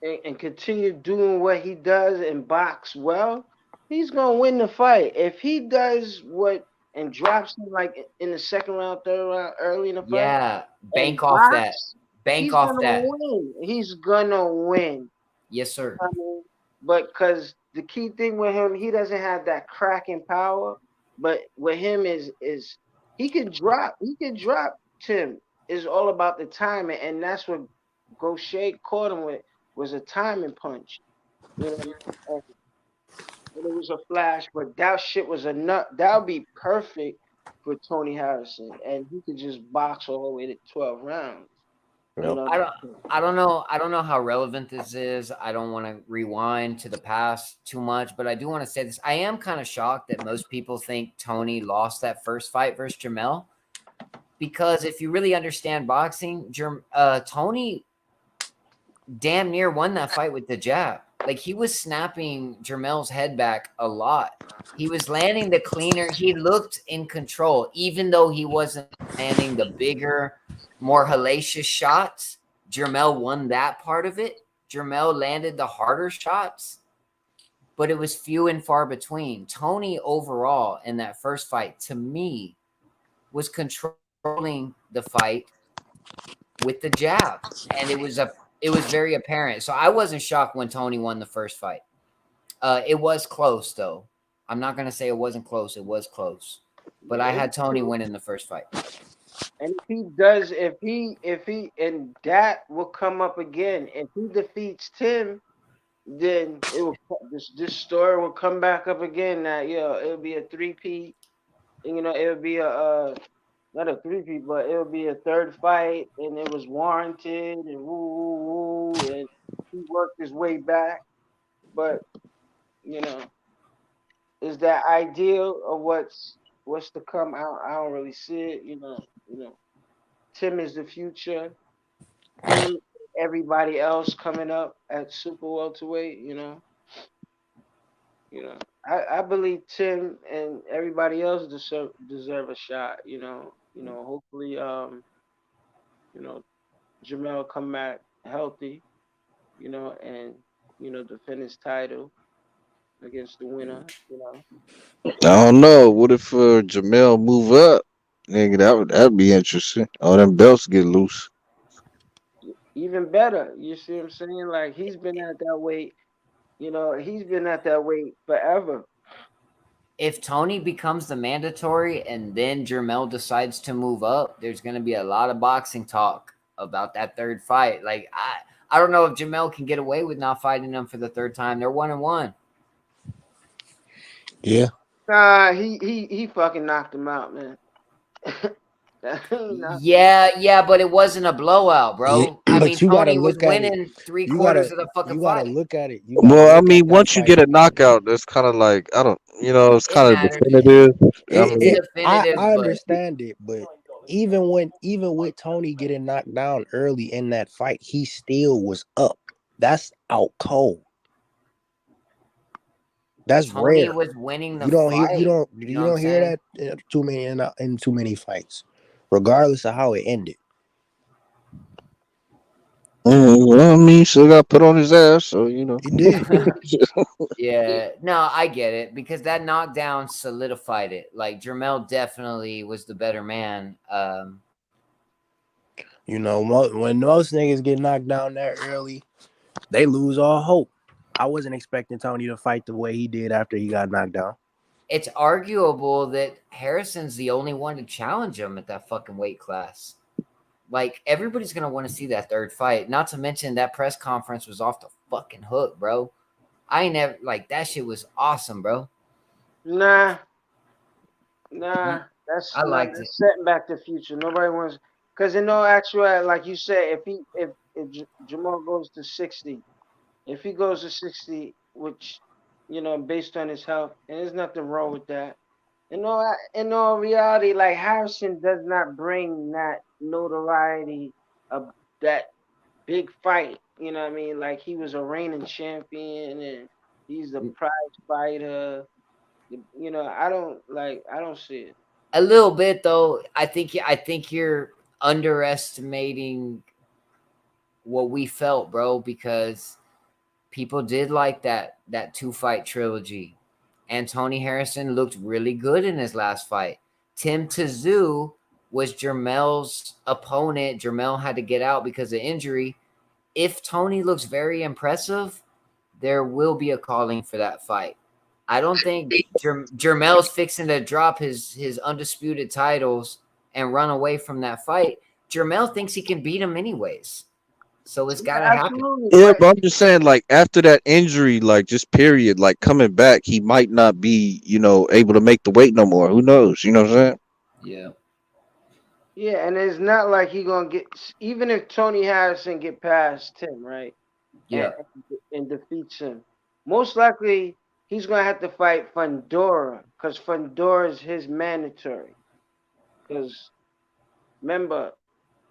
and continue doing what he does and box well, he's gonna win the fight. If he does what and drops him like in the second round, third round, early in the fight, yeah. and Bank off that. box, Bank he's off gonna that. win. He's gonna win. Yes, sir. I mean, but because the key thing with him, he doesn't have that cracking power. But with him is he can drop Tim. It's all about the timing, and that's what Gaucher caught him with was a timing punch. You know, and it was a flash, but that shit was a nut. That would be perfect for Tony Harrison, and he could just box all the way to 12 rounds. You Yep. know, I don't know how relevant this is. I don't want to rewind to the past too much, but I do want to say this. I am kind of shocked that most people think Tony lost that first fight versus Jamel, because if you really understand boxing, Tony damn near won that fight with the jab. Like he was snapping Jermel's head back a lot. He was landing the cleaner. He looked in control, even though he wasn't landing the bigger, more hellacious shots. Jermel won that part of it. Jermel landed the harder shots, but it was few and far between. Tony overall in that first fight, to me, was controlling the fight with the jab, and it was very apparent. So I wasn't shocked when Tony won the first fight. It was close though. I'm not gonna say it wasn't close. It was close, but I it was had Tony true. winning the first fight. And if he, and that will come up again. If he defeats Tim, then this story will come back up again. That it'll be a three-peat. It'll be not a three-peat, but it'll be a third fight, and it was warranted, and woo woo woo, and he worked his way back. But you know, is that ideal of what's to come? I don't really see it. Tim is the future. Him, everybody else coming up at super welterweight. I believe Tim and everybody else deserve a shot. Hopefully, You know, Jamel come back healthy. And defend his title against the winner. I don't know. What if Jamel move up? Nigga, that'd be interesting. All them belts get loose. Even better. You see what I'm saying? Like he's been at that weight. He's been at that weight forever. If Tony becomes the mandatory and then Jermel decides to move up, there's going to be a lot of boxing talk about that third fight. Like I don't know if Jamel can get away with not fighting him for the third time. They're 1-1. Yeah. Nah, he fucking knocked him out, man. He knocked him out. Yeah, but it wasn't a blowout, Yeah, bro. I mean, but you gotta Tony was look at it. winning three You quarters gotta of the fucking you gotta fight. look at it. You gotta Well, I look mean, at that once you fight. get a knockout, that's kind of like I don't, it's It kind of matters. definitive. I It's mean, definitive, I but understand it, but even with Tony getting knocked down early in that fight, he still was up. That's out cold. That's Tony rare. was winning the You don't hear fight. You you know what I'm don't hear saying? that too many in too many fights, regardless of how it ended. well, I mean, still got put on his ass, so He did. Yeah, no, I get it because that knockdown solidified it. Like Jermel definitely was the better man. You know, when most niggas get knocked down that early, they lose all hope. I wasn't expecting Tony to fight the way he did after he got knocked down. It's arguable that Harrison's the only one to challenge him at that fucking weight class. Like everybody's gonna want to see that third fight. Not to mention that press conference was off the fucking hook, bro. I ain't never like that shit was awesome, bro. Nah, nah. That's I not liked it. that's setting back the future. Nobody wants because in no actuality, like you said, if Jamal goes to 60, if he goes to 60, which based on his health, and there's nothing wrong with that. In all reality, like Harrison does not bring that notoriety of that big fight. You know what I mean? Like he was a reigning champion and he's a prize fighter. I don't see it. A little bit though. I think you're underestimating what we felt, bro, because people did like that two fight trilogy. And Tony Harrison looked really good in his last fight. Tim Tszyu was Jermel's opponent. Jermel had to get out because of injury. If Tony looks very impressive, there will be a calling for that fight. I don't think Jermel's fixing to drop his undisputed titles and run away from that fight. Jermel thinks he can beat him anyways. So it's got to Yeah, happen. absolutely. yeah, But but I'm just saying, like after that injury, like just period, like coming back, he might not be, able to make the weight no more. Who knows? You know what I'm saying? Yeah. yeah, and it's not like he gonna get even if Tony Harrison get past Tim, right? and, Yeah. and defeats him. Most likely, he's gonna have to fight Fundora because Fundora is his mandatory. Because remember,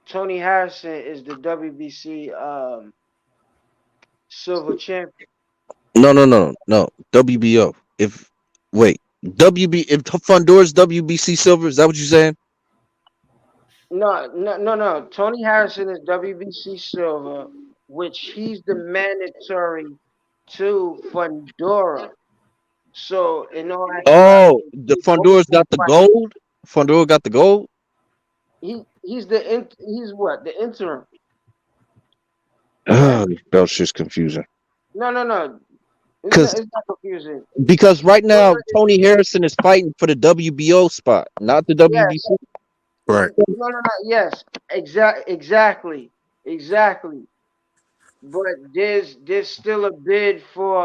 Tony Harrison is the WBC silver champion. No. WBO. If wait, if Fundor's WBC silver, is that what you're saying? No. Tony Harrison is WBC silver, which he's the mandatory to Fundora. So in all Oh, actuality, the they both Fundor's will got the fight. gold. Fundora got the gold. He's what the interim, right? This belt's just confusing. No. It's not. Cause It's not confusing. because right now Fundora is Tony Harrison is fighting for the WBO spot, not the yes. WBC. Right. No. Yes. Exactly. But there's still a bid for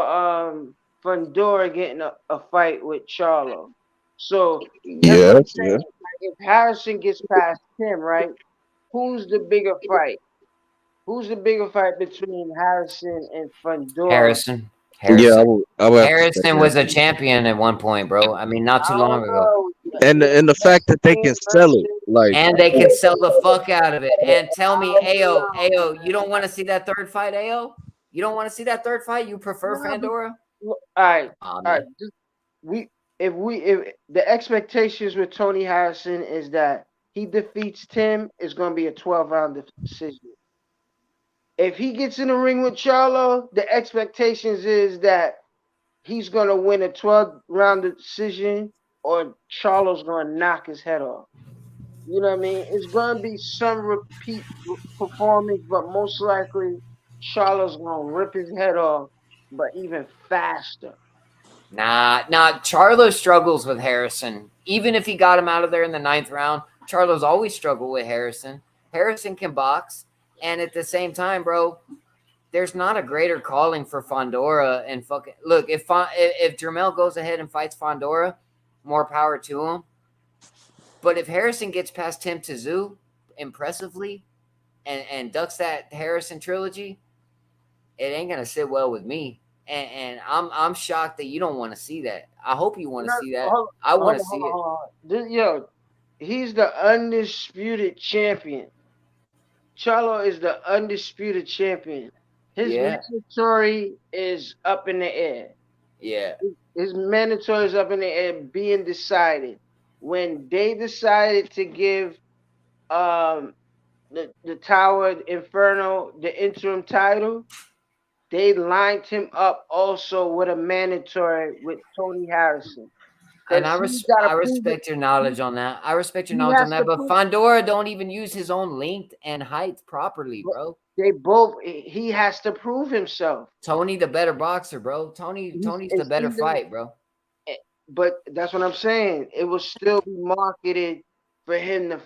Fundora getting a fight with Charlo. So that's what I'm Yes, saying. yes. Like, if Harrison gets past him, right? Who's the bigger fight? Who's the bigger fight between Harrison and Fundora? Harrison. Yeah, Harrison. I would have to say Harrison that. was a champion at one point, bro. I mean, not I too don't long ago. know. And the fact that they can Mexican sell it, versus like And they could sell the fuck out of it. And tell I me, don't Ao, know, you don't want man. to see that third fight, Ao? You don't want to see that third fight? You prefer No, Fandora? look, all Aw, right. man. We if the expectations with Tony Harrison is that he defeats Tim, it's gonna be a 12-round decision. If he gets in the ring with Charlo, the expectations is that he's gonna win a 12-round decision, or Charlo's gonna knock his head off. You know what I mean? It's gonna be some repeat performance, but most likely Charlo's gonna rip his head off, but even faster. Nah, Charlo struggles with Harrison. Even if he got him out of there in the 9th round, Charlo's always struggled with Harrison. Harrison can box, and at the same time, bro, there's not a greater calling for Fondora. And fucking look, if Jermell goes ahead and fights Fondora, more power to him. But if Harrison gets past Tim Tszyu impressively and ducks that Harrison trilogy, it ain't gonna sit well with me. And I'm shocked that you don't want to see that. I hope you want to see that. I want to see it. Yo, he's the undisputed champion. Charlo is the undisputed champion. His Yeah. mandatory is up in the air. Yeah. His mandatory is up in the air, being decided. When they decided to give the Tower Inferno the interim title, they lined him up also with a mandatory with Tony Harrison. And I Prove it. respect your knowledge on that. I respect your He knowledge has on that. to But prove. Fondora don't even use his own length and height properly, bro. They both. He has to prove himself. Tony the better boxer, bro. Tony's the It's better either, fight, bro. but that's what I'm saying. It will still be marketed for him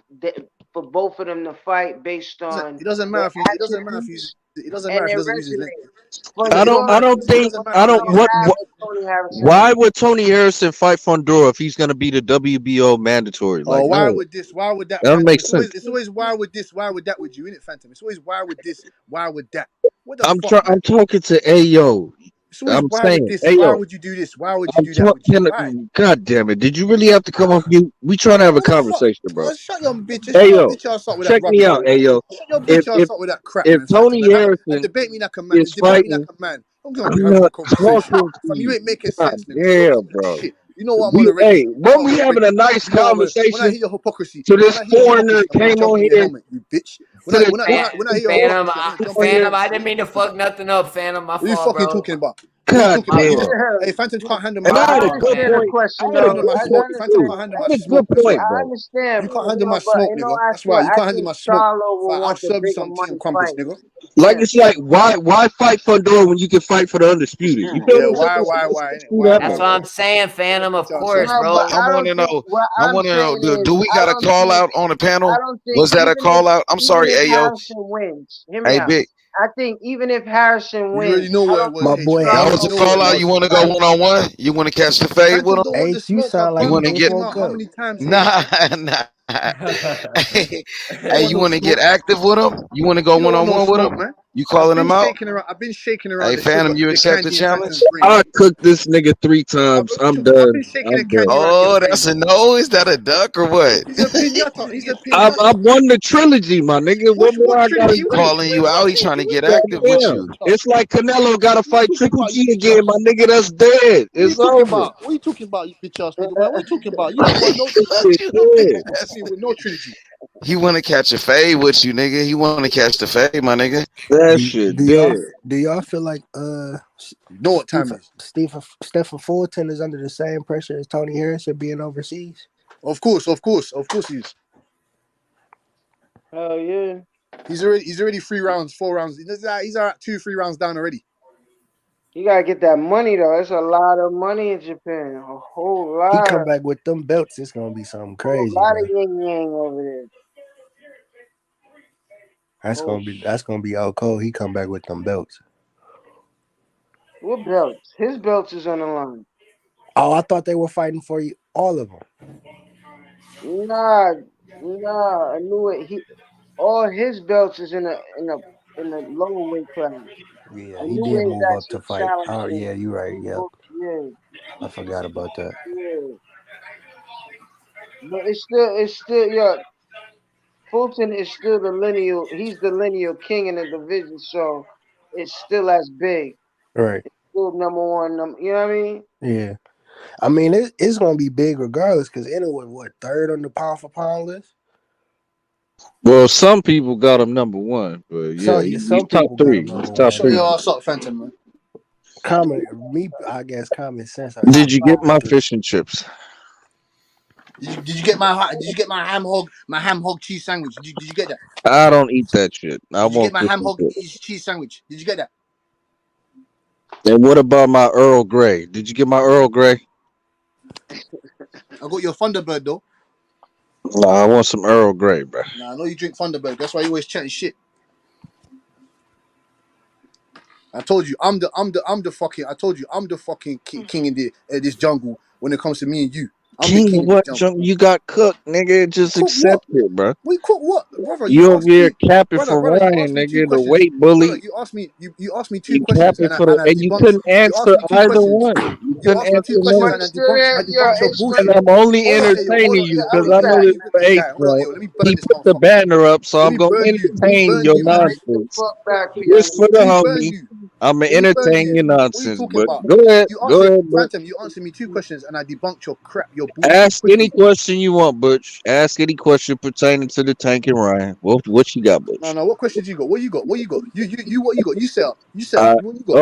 for both of them to fight based on It doesn't their matter if he's. It doesn't matter if he's. attributes It doesn't and matter if he their doesn't use his link. resume. I don't. Fondora I don't It think. doesn't matter I if he don't. don't uses his have What? link. a Tony Harrison Why link. would Tony Harrison fight Fondora if he's gonna be the WBO mandatory? Oh, Like, why no, would this? Why would that? that don't Phantom. make It's sense. always why would this? Why would that with you, innit, Phantom? It's always why would this? Why would that? What the fuck, man? I'm talking to Ayo. It's always I'm why would saying, this? Why Ayo. would you do this? Why would you I'm do that with you? Why? talking. God damn it! Did you really have to come off mute? We trying to have a What the fuck? conversation, bro. Shut your bitch. Shut your Ayo, bitch ass up with that check me rubbish, out, man. Ayo. Shut your If bitch if ass up with that crap, if man, Phantom. Tony And Harrison debate me like a man. is Debate me like fighting, a man. I'm gonna I'm have a not conversation. talking to Fam, you you. ain't making God sense, nigga. Stop damn, making that bro. shit. You know what I'm on already. You When know we I'm having already. a nice You know I'm a, when I conversation, hear your hypocrisy, so when this I hear your foreigner hypocrisy, I'm gonna came jump on in your here, helmet, you bitch. to this When I hear your foreigner Phantom, hypocrisy, I'm gonna jump on in your here. Phantom, helmet, I son. didn't mean to fuck nothing up, Phantom. My What are you fault, fucking bro. talking about? What are you God talking My about? damn. fault. Hey, Phantom can't handle And my My I had a smoke, fault, good nigga. Understand the point. Phantom. I question You had can't a though. handle my good I smoke. point Phantom too. can't understand. handle I my had a good smoke. That's point, why. I bro. understand, You can't handle my but smoke, in all nigga. That's why. You can't handle actuality, my smoke. Charlo will I'll want the serve you bigger some tea money and crumpets, fight. nigga. Like Yeah, it's like why fight Fundora when you can fight for the undisputed? You feel Yeah, what I'm saying? Let's why, innit? do that, That's man. what I'm saying, Phantom. Of course, no, but I bro. I want don't to think know. what I I'm want to know. saying Do is we I got a don't call think out on the I panel? don't think Was that a call out? I'm even sorry, if Ayo. Harrison wins, hear me Hey, out. big. I think even if Harrison You already wins, know I what it don't was, My think H, boy man. You That already was a H. Charlo know what call it out. wins You was. want to go fight. one on one? You want to catch the fade with Phantom him? don't want the H, you smoke. I've sound You like told you want to this get? baseball how coach. many times, H? Nah, nah. Hey, You don't want you no want to get smoke. active with him? You want to go You don't one want on no one with smoke, him? man. You calling him out? I've been shaking around Hey, the sugar, Phantom, you the accept the candy in challenge? Phantom's brain, I man. cooked this nigga 3 times. I'm I've been done. shaking the I'm candy done. around your Oh, brain, that's man. a no. Is that a duck or what? He's a pinata. He's a I pinata. won the trilogy, my nigga. What more What I gotta trilogy? He What, do? calling wait, you what out. He trying trilogy? to What are get you talking active about, with you Goddamn. you. bitch It's ass? like Canelo gotta What are you fight talking Triple about, you G bitch again, my ass? nigga. That's dead. What are you It's talking over. about? What are you talking about, you bitch ass nigga, man? What are you talking about? You ain't won no That What trilogy. shit you You ain't dead. fucking me with no trilogy. He want to catch a fade with you, nigga. He want to catch the fade, my nigga. That Do shit do y'all dead. do y'all feel like You know what time it is. Stephen Fulton is under the same pressure as Tony Harrison being overseas? Of course he is. Hell yeah. He's already 3 rounds, 4 rounds. He's at 2, 3 rounds down already. You gotta get that money though. It's a lot of money in Japan. A He come back with them belts, it's gonna be something whole crazy, lot of bro. yin yang over there. Whole That's gonna be all cold. He come back with them belts. what belts? His belts is on the line. Oh, I thought they were fighting for you, all of them. Nah, nah. I knew it. All his belts is in the lower weight class. Yeah, I he knew did he's move up to actually fight. Oh challenging. yeah, you right. Yep, Yeah, I forgot about that. yeah. But it's still yeah. Fulton is still the lineal. He's the lineal king in the division, so it's still as big. Right. Still number one. You know what I mean? Yeah. I mean, it's gonna be big regardless because anyway, what third on the pound for pound list? Well, some people got him number one, but yeah, So he's some top people got him three. number He's top one. Shut three. your ass up, Phantom, man. I guess common sense. A Did top you get five my three. fish and chips? Did you get my ham hog cheese sandwich? Did you get that? I don't eat that shit. I Did you get want my fish ham and hog chips. cheese sandwich? Did you get that? And what about my Earl Grey? Did you get my Earl Grey? I got your Thunderbird though. Nah, I want some Earl Grey, bro. Nah, I know you drink Thunderbird. That's why you always chatting shit. I told you, I'm the fucking. I told you, I'm the fucking king in the this jungle. When it comes to me and you, I'm the King king of in this what jungle. junk? You got cooked, nigga. Just Cook what? accept it, bro. We cook what, brother? You You over asked here two, capping brother, for brother. You Ryan, asked me two nigga, the questions. weight Brother, bully. you asked me two You questions, capping and I for the, and I and you debunked. couldn't You asked answer me two either questions. one. You You couldn't asked me answer two questions, none. and But still, I you're debunked your And bullshit. explaining. I'm only Hold on, hey, yo, hold entertaining on. you How because many I You guy? know got Let this me is rip the this eighth guy. Hold on, one. yo. Let me burn He this put the motherfucker. banner up, so Let I'm me gonna burn you. Let me entertain burn your you, and I nonsense. fuck back, Just for piano. the let me burn homie, you. I'm gonna Let me burn entertain you. your What are you nonsense. talking But about? go ahead, You go answered ahead, Butch. Phantom. You answered me two questions, and I debunked your crap, your bullshit Ask any quickly. question you want, Butch. Ask any question pertaining to the tank and Ryan. What you got, No, Butch? no. What questions you got? What you got? What you got? You. What you got? You set up. You set up. Uh, What you got?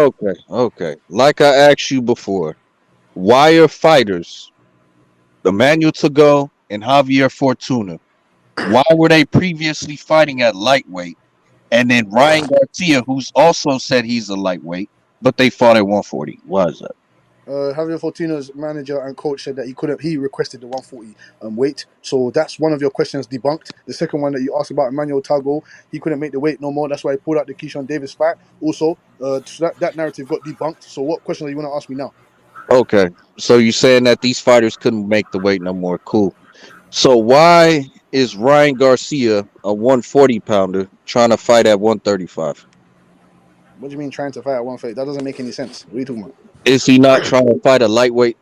okay. Like I asked you before, why are fighters Emmanuel Tago and Javier Fortuna? Why were they previously fighting at lightweight? And then Ryan Garcia, who's also said he's a lightweight, but they fought at 140. Why is that? Javier Fortuna's manager and coach said that he couldn't. He requested the 140 weight. So that's one of your questions debunked. The second one that you asked about Emmanuel Tago, he couldn't make the weight no more. That's why he pulled out the Keyshawn Davis fight. Also, so that narrative got debunked. So what question are you want to ask me now? Okay. So you're saying that these fighters couldn't make the weight no more. Cool. So why is Ryan Garcia, a 140 pounder, trying to fight at 135? What do you mean trying to fight at 130? That doesn't make any sense. What are you talking about? Is he not trying to fight a lightweight?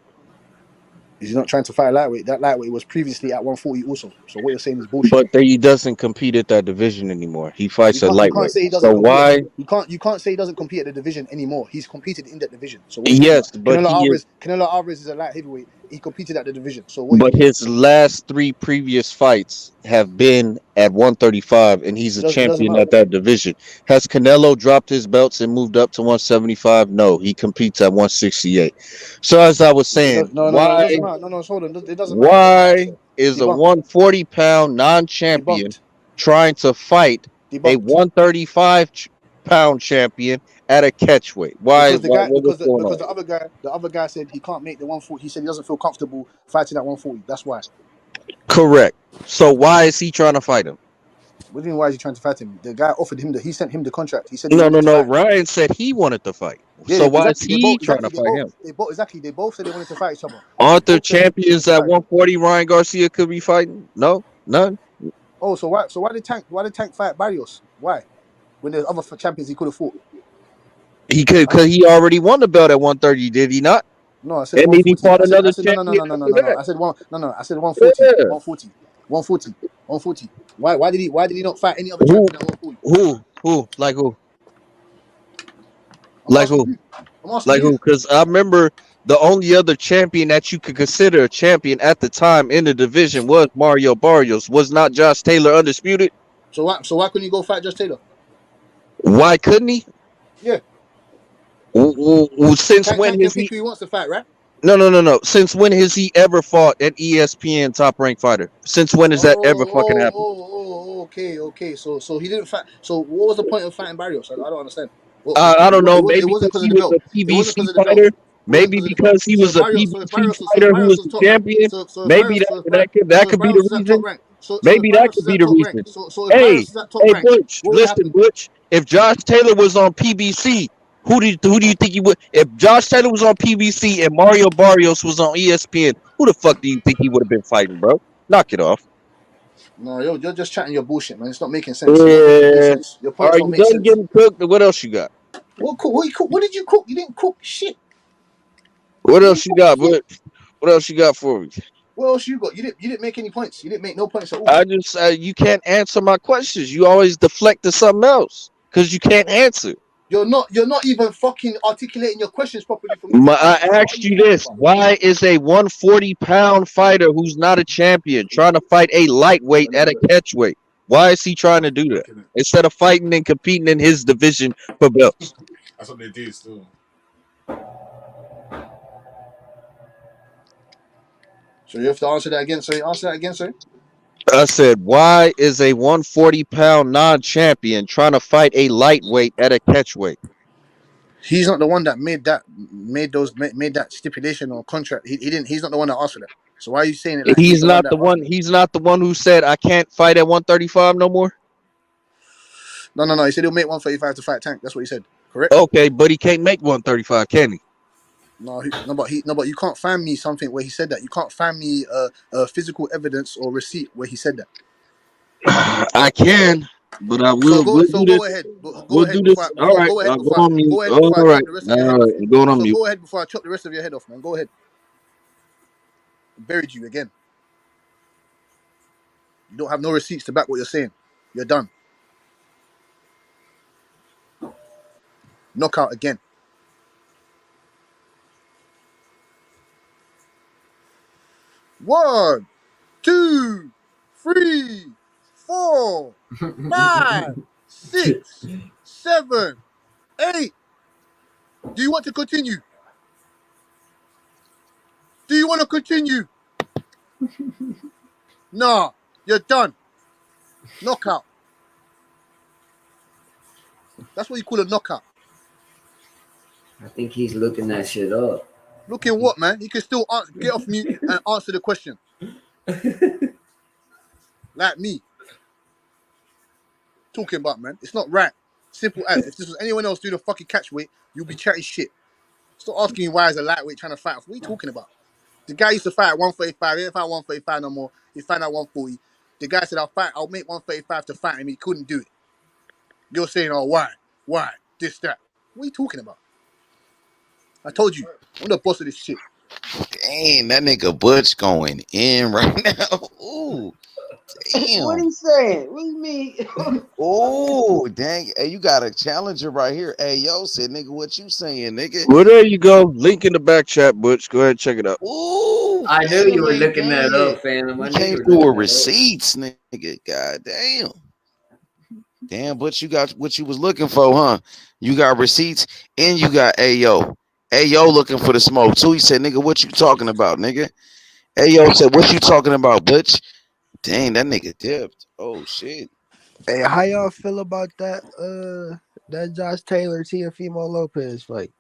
He's not trying to fight a lightweight. That lightweight was previously at 140 also. So what you're saying is bullshit. But he doesn't compete at that division anymore. He fights at You can't lightweight. say he doesn't So compete at why? you can't say he doesn't compete at the division anymore. He's competed in that division. So what are you talking Yes, about? but he is. Canelo Alvarez is a light heavyweight. He competed at the division. So what are you But talking about? his last three previous fights have been at 135, and he's a It doesn't champion matter. at that division. Has Canelo dropped his belts and moved up to 175? No, he competes at 168. So as I was saying, No, it doesn't matter. No, hold on. It doesn't matter. It doesn't matter, why sir. is a Debunked. 140-pound non-champion Debunked. trying to fight a Debunked. 135-pound champion at a catchweight? Why? Because the guy What's going because on? the other guy said he can't make the 140. He said he doesn't feel comfortable fighting at 140. That's why. Correct. So why is he trying to fight him? What do you mean why is he trying to fight him? The guy offered him he sent him the contract. He said he No, no, wanted to no. fight. Ryan said he wanted to fight. Yeah, So why is exactly. he trying to fight him? They both said they wanted to fight each other. They Aren't there both said they wanted champions to at fight. 140 Ryan Garcia could be fighting? No, none. Oh, so why did Tank fight Barrios? Why? When there's other champions he could have fought. He could because he already won the belt at 130, did he not? No, I said And then he 140. fought I another said champion after no. that. I said one no no. I said 140. Yeah. 140. 140. 140. Why did he not fight any other Who? champion at 140? Who? Like who? I'm Like asking who? you. I'm asking Like you. who? Because I remember the only other champion that you could consider a champion at the time in the division was Mario Barrios. Was not Josh Taylor undisputed? So why couldn't you go fight Josh Taylor? Why couldn't he? Yeah. Since Tank when can has pick he? who he wants to fight, right? No. Since when has he ever fought an ESPN top ranked fighter? Since when has that ever fucking happened? Okay. So he didn't fight. So what was the point of fighting Barrios? I don't understand. Well, I don't know. it Maybe wasn't because because he of the was belt. a It wasn't PBC because of the belt. fighter. It wasn't Maybe because of the belt. because he was a So if PBC fighter who Barrios was was the top rank, champion. so if Maybe Barrios, that that could be the is at top reason. rank, so if Maybe that Barrios could is be at the top rank, reason. so if Barrios Hey, is at top hey, rank, Butch, what would listen, happen? Butch. If Josh Taylor was on PBC, who do you think he would? If Josh Taylor was on PBC and Mario Barrios was on ESPN, who the fuck do you think he would have been fighting, bro? Knock it off. No, you're just chatting your bullshit, man. It's not making sense. You're not making any Yeah. sense. Your Are points don't you make done sense. getting cooked? What else you got? What did you cook? You didn't cook shit. What You else didn't you cook got? shit. What else you got for me? What else you got? You didn't make any points. You didn't make no points at all. I just you can't answer my questions. You always deflect to something else because you can't answer. You're not even fucking articulating your questions properly for me to I answer. So what are asked you you talking this: about? why is a 140-pound fighter who's not a champion trying to fight a lightweight at a catchweight? Why is he trying to do that instead of fighting and competing in his division for belts? That's what they did still. So you have to answer that again. Sorry, answer that again, sorry. I said, why is a 140-pound non-champion trying to fight a lightweight at a catchweight? He's not the one that made that stipulation or contract. He didn't. He's not the one that asked for that. So why are you saying it like he's He's the one not that the asked one. for it? He's not the one who said I can't fight at 135 no more. No. He said he'll make 135 to fight Tank. That's what he said. Correct? Okay, but he can't make 135, can he? But you can't find me something where he said that. You can't find me physical evidence or receipt where he said that. I can, but I So will. go. We'll So do this. go ahead. Go We'll ahead do this. before. All right. Go ahead I'll go before. on mute. Go ahead All before I right. chop the rest of your head All off. right. I'm going on So mute. go ahead before I chop the rest of your head off, man. Go ahead. Buried you again. You don't have no receipts to back what you're saying. You're done. Knockout again. 1, 2, 3, 4, 5, 6, 7, 8. Do you want to continue? Do you want to continue? Nah, you're done. Knockout. That's what you call a knockout. I think he's looking that shit up. Looking what, man? He can still get off mute and answer the question. Like me. Talking about, man. It's not right. Simple as. If this was anyone else doing a fucking catchweight, you'll be chatting shit. Stop asking me why is a lightweight trying to fight. What are you talking about? The guy used to fight at 135. He didn't fight 135 no more. He found at 140. The guy said, I'll make 135 to fight him. He couldn't do it. You're saying, oh, why? Why? This, that. What are you talking about? I told you. I'm the boss of this shit. Dang, that nigga Butch going in right now. Ooh, What damn. he saying? What do you mean? Oh, dang. Hey, you got a challenger right here. Hey, yo, said nigga, what you saying, nigga? Well, there you go. Link in the back chat, Butch. Go ahead and check it out. Ooh, I knew you Phantom were ain't looking done that yet. up, Phantom. He I knew you came were through looking with that up. receipts, nigga. God damn. Damn, but you got what you was looking for, huh? You got receipts and you got Ayo. Ayo looking for the smoke too. He said, nigga, what you talking about, nigga? Ayo said, what you talking about, Butch? Dang, that nigga dipped. Oh shit. Hey, how y'all feel about that Josh Taylor Teofimo Lopez fight?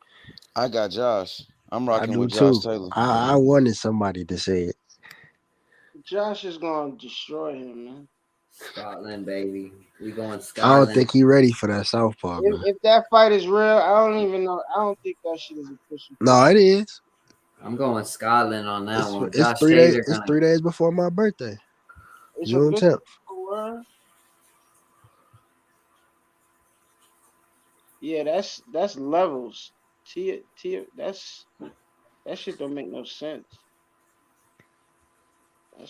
I got Josh. I'm I rocking do with Josh too. Taylor. I wanted somebody to say it. Josh is gonna destroy him, man. Scotland, baby. We going I don't Scotland. think he ready for that southpaw, man. If that fight is real, I don't even know. I don't think that shit is official. No, it is. I'm going Scotland on that one. It's Josh 3 days. Taylor It's gonna 3 days before my birthday, It's June official. 10th. Yeah, that's levels. That shit don't make no sense.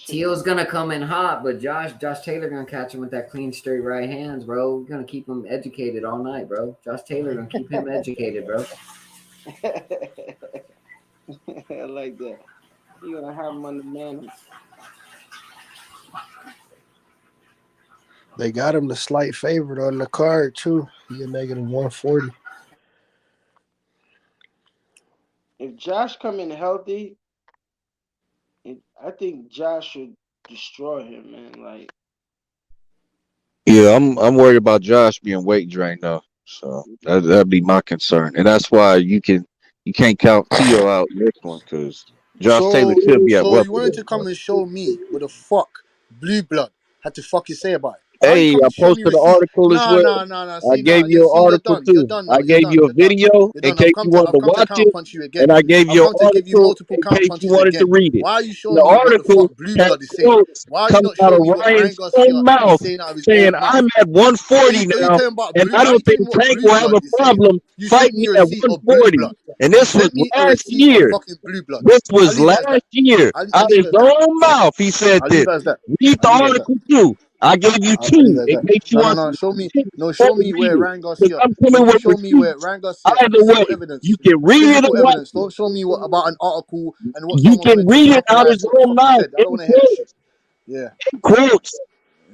Teal's gonna come in hot, but Josh Taylor gonna catch him with that clean, straight right hands, bro. We're gonna keep him educated all night, bro. Josh Taylor gonna keep him educated, bro. I like that. You're gonna have him on the man. They got him the slight favorite on the card too. He a negative 140. If Josh come in healthy, I think Josh should destroy him, man. Like, Yeah, I'm worried about Josh being weight drained though. So that'd be my concern, and that's why you can't count Tio out in this one because Josh Taylor could be at So you wanted welterweight. to come and show me what the fuck Blue Blood had to fucking say about it. Why are you Hey, coming I to show me posted an receipts? article as Nah, well. nah, nah, nah. I See, gave nah. Yeah, you see, an you're article done. You're too. done I now. You're gave done. you a You're done. video You're in done. case you wanted I've to come to watch counter it, punch you again. and I gave I've you an come to give you article multiple in counter case you punches wanted to again. read it. Why are you And the showing me what the article fuck Blue had Blood is saying? quotes Why are you coming not out showing of me what Ryan Ryan's own Garcia is mouth saying out of his saying own mouth? I'm at Yeah, 140 you now, telling about and blue? I Why are you don't think telling me what Tank Blue will have Blood a is saying? problem You sent fighting me me a at receipt of Blue 140. Blood. And You this was sent me a last receipt of year. fucking Blue Blood. This I'll was leave it as that. last year. I'll Out of leave his it as that. own mouth, he said I'll leave this. it as that. Read I'll the leave it as that. article too. I gave you I'll leave two it as in that. case you No, want no. some Show me. shit No, or show me read where it. Ryan Because Garcia. I'm Show coming me. with Show me where receipts. Ryan Garcia. Either Physical way, you evidence. can read it or Physical watch evidence. it. Don't show me what about an article and what You someone can wanted to read it out of rationalize his what the own fuck he mouth said. I don't in want to hear that shit. quotes. Yeah. In quotes.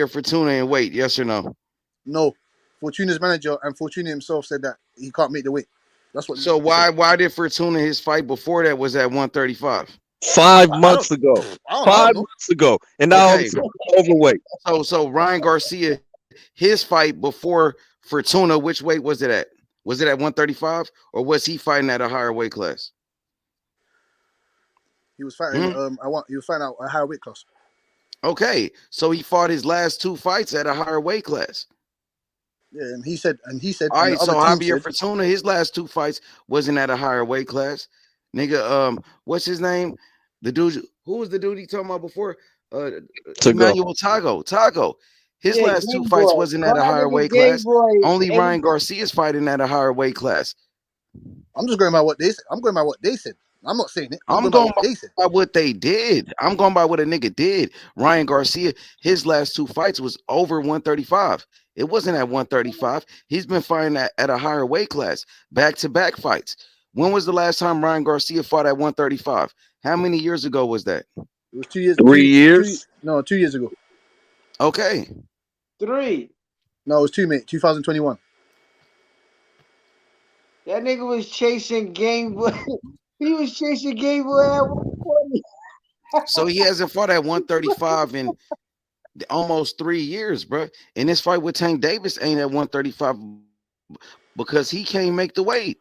or Fortuna in weight? Yes or no? No, Fortuna's manager and Fortuna himself said that he can't make the weight. That's what So he said. why did Fortuna his fight before that was at 135? 5 months ago. I don't Five know. months ago, and now Okay, he's overweight. so Ryan Garcia, his fight before Fortuna, which weight was it at? Was it at 135 or was he fighting at a higher weight class? He was fighting. He was fighting out a higher weight class. Okay, so he fought his last two fights at a higher weight class. Yeah, and he said, All and the right, other so team Javier said, Fortuna, his last 2 fights wasn't at a higher weight class. Nigga, what's his name? The dude, who was the dude he talking about before? Uh, To go. Emmanuel Tago. His Yeah, last two Game fights Boy. wasn't Call at a that higher nigga weight Game class. Boy. Only Every Ryan Garcia's fighting at a higher weight class. I'm just going by what they said. I'm going by what they said. I'm not saying it. I'm I'm going by going what they said. by what they did. I'm going by what a nigga did. Ryan Garcia, his last 2 fights was over 135. It wasn't at 135. He's been fighting at a higher weight class, back-to-back fights. When was the last time Ryan Garcia fought at 135? How many years ago was that? It was 2 years. 3 years. No, 2 years ago. Okay. 3. No, it was 2, mate. 2021. That nigga was chasing Game Boy. He was chasing Game Boy at 140. So he hasn't fought at 135 in almost 3 years, bro. And this fight with Tank Davis ain't at 135 because he can't make the weight.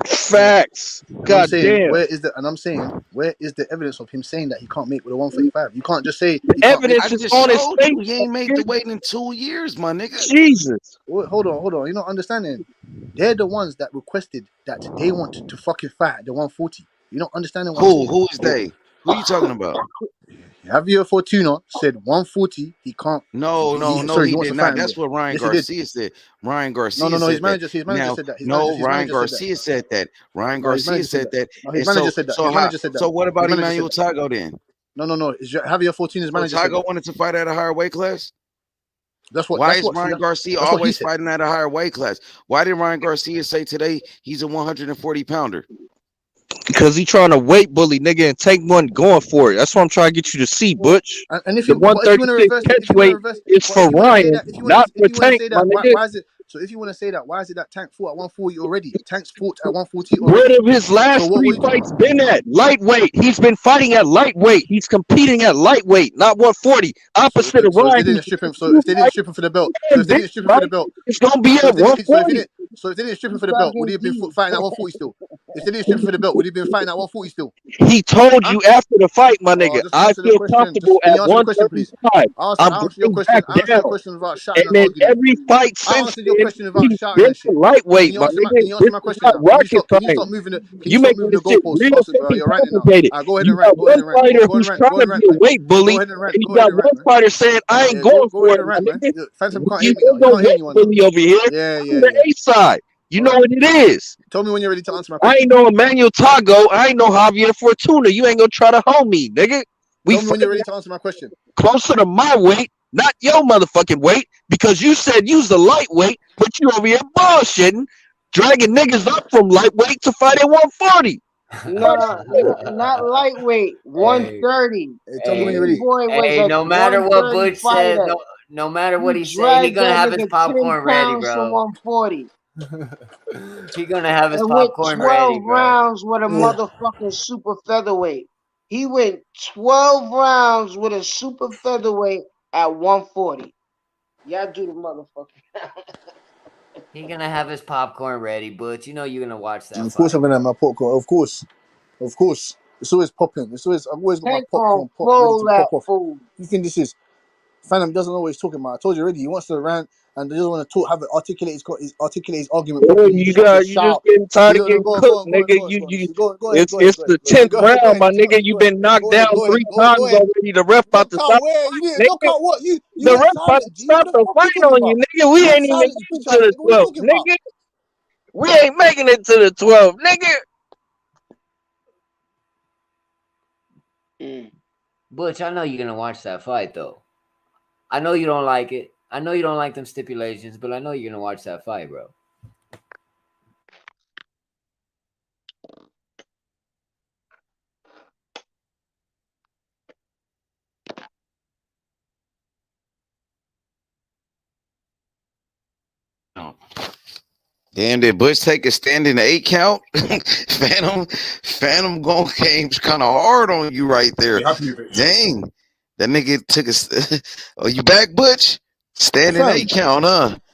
Facts. And I'm God saying, damn. where is the evidence of him saying that he can't make with a 135? You can't just say he can't make. I Evidence is just on his showed face. you he ain't made the weight in 2 years, my nigga. Jesus. Wait, hold on. You're not understanding. They're the ones that requested that they want to fucking fight at the 140. You're not understanding what I'm saying. Who is they? Who you talking about? Javier Fortuna said 140. He can't. No, Sorry, he he wants did to fight not. him That's there. what Ryan Yes, he did. Garcia said. Ryan No, Garcia his said that. manager Now, said that. no, His Ryan manager said that. Garcia said that. Ryan No, his Garcia manager said said that. that. No, his And manager said that. His manager said that. so what His about manager said Emmanuel that. Tago then? No. Javier Fortuna's So manager said Tago that. wanted to fight at a higher weight class? That's Why is what. See, Ryan Garcia that's what he always said. fighting at a higher weight class? Why did Ryan Garcia say today he's a 140 pounder? Because he trying to weight bully, nigga, and take one going for it. That's what I'm trying to get you to see, Well, Butch. and The if you want to 136 reverse it, catch weight is but if for you want to say Ryan, that, not for Tank, my nigga. why is it? So if you want to say that, why is it that Tank fought at 140 already? Tank's fought at 140 Where already. have his So last what were 3 you? fights been at? Lightweight. He's been fighting at lightweight. He's competing at lightweight, not 140. Opposite of So if Ryan, they who's didn't strip him, two fights for the belt, in, bitch, right? It's gonna be at 140. so if they didn't strip him for the belt, would he have been fighting at 140 still? If they didn't strip him for the belt, would he have been fighting at 140 still? He told Huh? you after the fight, my Oh, nigga, just I answer the feel question. comfortable Can at you answer the question, please? 135. I'm I answered your going back question. I answered down. your question without shouting And and then arguing. every fight I since answered your then, question without he's shouting been and to shit. lightweight, my Can nigga. you answer This my is question not now? rocket Can you stop science. moving the You moving making the this shit goalposts? real fucking You're ranting now. complicated. Go ahead You and rant. got Go ahead one and rant. fighter Go and who's rant. trying Go to and be rant, a man. weight Go bully, ahead and rant. and you Go ahead got and rant, one man. fighter saying, I ain't Yeah, going go for ahead it, and my rant, man. nigga. Phantom can't hear You me now. ain't You're no not hearing weight anyone now. bully over here. Yeah, I'm yeah, the yeah. A side. You All know right. what it is. Tell me when you're ready to answer my I question. ain't no Emmanuel Tago. I ain't no Javier Fortuna. You ain't gonna try to hold me, nigga. We Tell me when you're fighting ready to answer my question. closer to my weight, not your motherfucking weight, because you said you's the lightweight, but you over here bullshitting, dragging niggas up from lightweight to fight at 140. No, not lightweight. Hey, 130. Hey, tell me when you're hey, Game ready. Boy was hey! a No matter what 130 Butch says, fighter. no matter what You he say, he dragged gonna that have his nigga 10 popcorn ready, pounds to bro. 140. He gonna have his And went popcorn ready, 12 bro. rounds with a motherfucking super featherweight. He went 12 rounds with a super featherweight at 140. Y'all do the motherfucker. He gonna have his popcorn ready, Butch. You know you're gonna watch that Of course, I'm fight, gonna have bro. my popcorn. Of course. It's always popping. I've always got my Tank gon' popcorn pop ready blow to that pop off. fool. You think this is Phantom doesn't know what he's talking about. I told you already. He wants to rant and he doesn't want to talk, have it articulate his argument Yeah, properly. He just wants to you just shout. getting He tired of don't know. getting Go on, go cooked, on, go on, nigga. go on, You go on. you Go ahead, it's go ahead, it's go ahead, the go ahead, 10th go ahead, go round, ahead, my nigga. You've been knocked go ahead, down go ahead, three go ahead, times go ahead. already. The ref about Knock to out stop where? the You fight, didn't knock nigga. out what? You The went ref about to silent, G. stop What the the fuck you fight talking on you, about? nigga. We You went ain't even silent, you making bitch it to ass the nigga. What you 12th, talking about? nigga. We ain't making it to the 12th, nigga. Butch, I know you're gonna watch that fight, though. I know you don't like it. I know you don't like them stipulations, but I know you're gonna watch that fight, bro. Damn, did Bush take a standing 8 count? Phantom going came kind of hard on you right there. Dang, that nigga took a. Are you back, Butch? Standing 8 Fam, count, huh?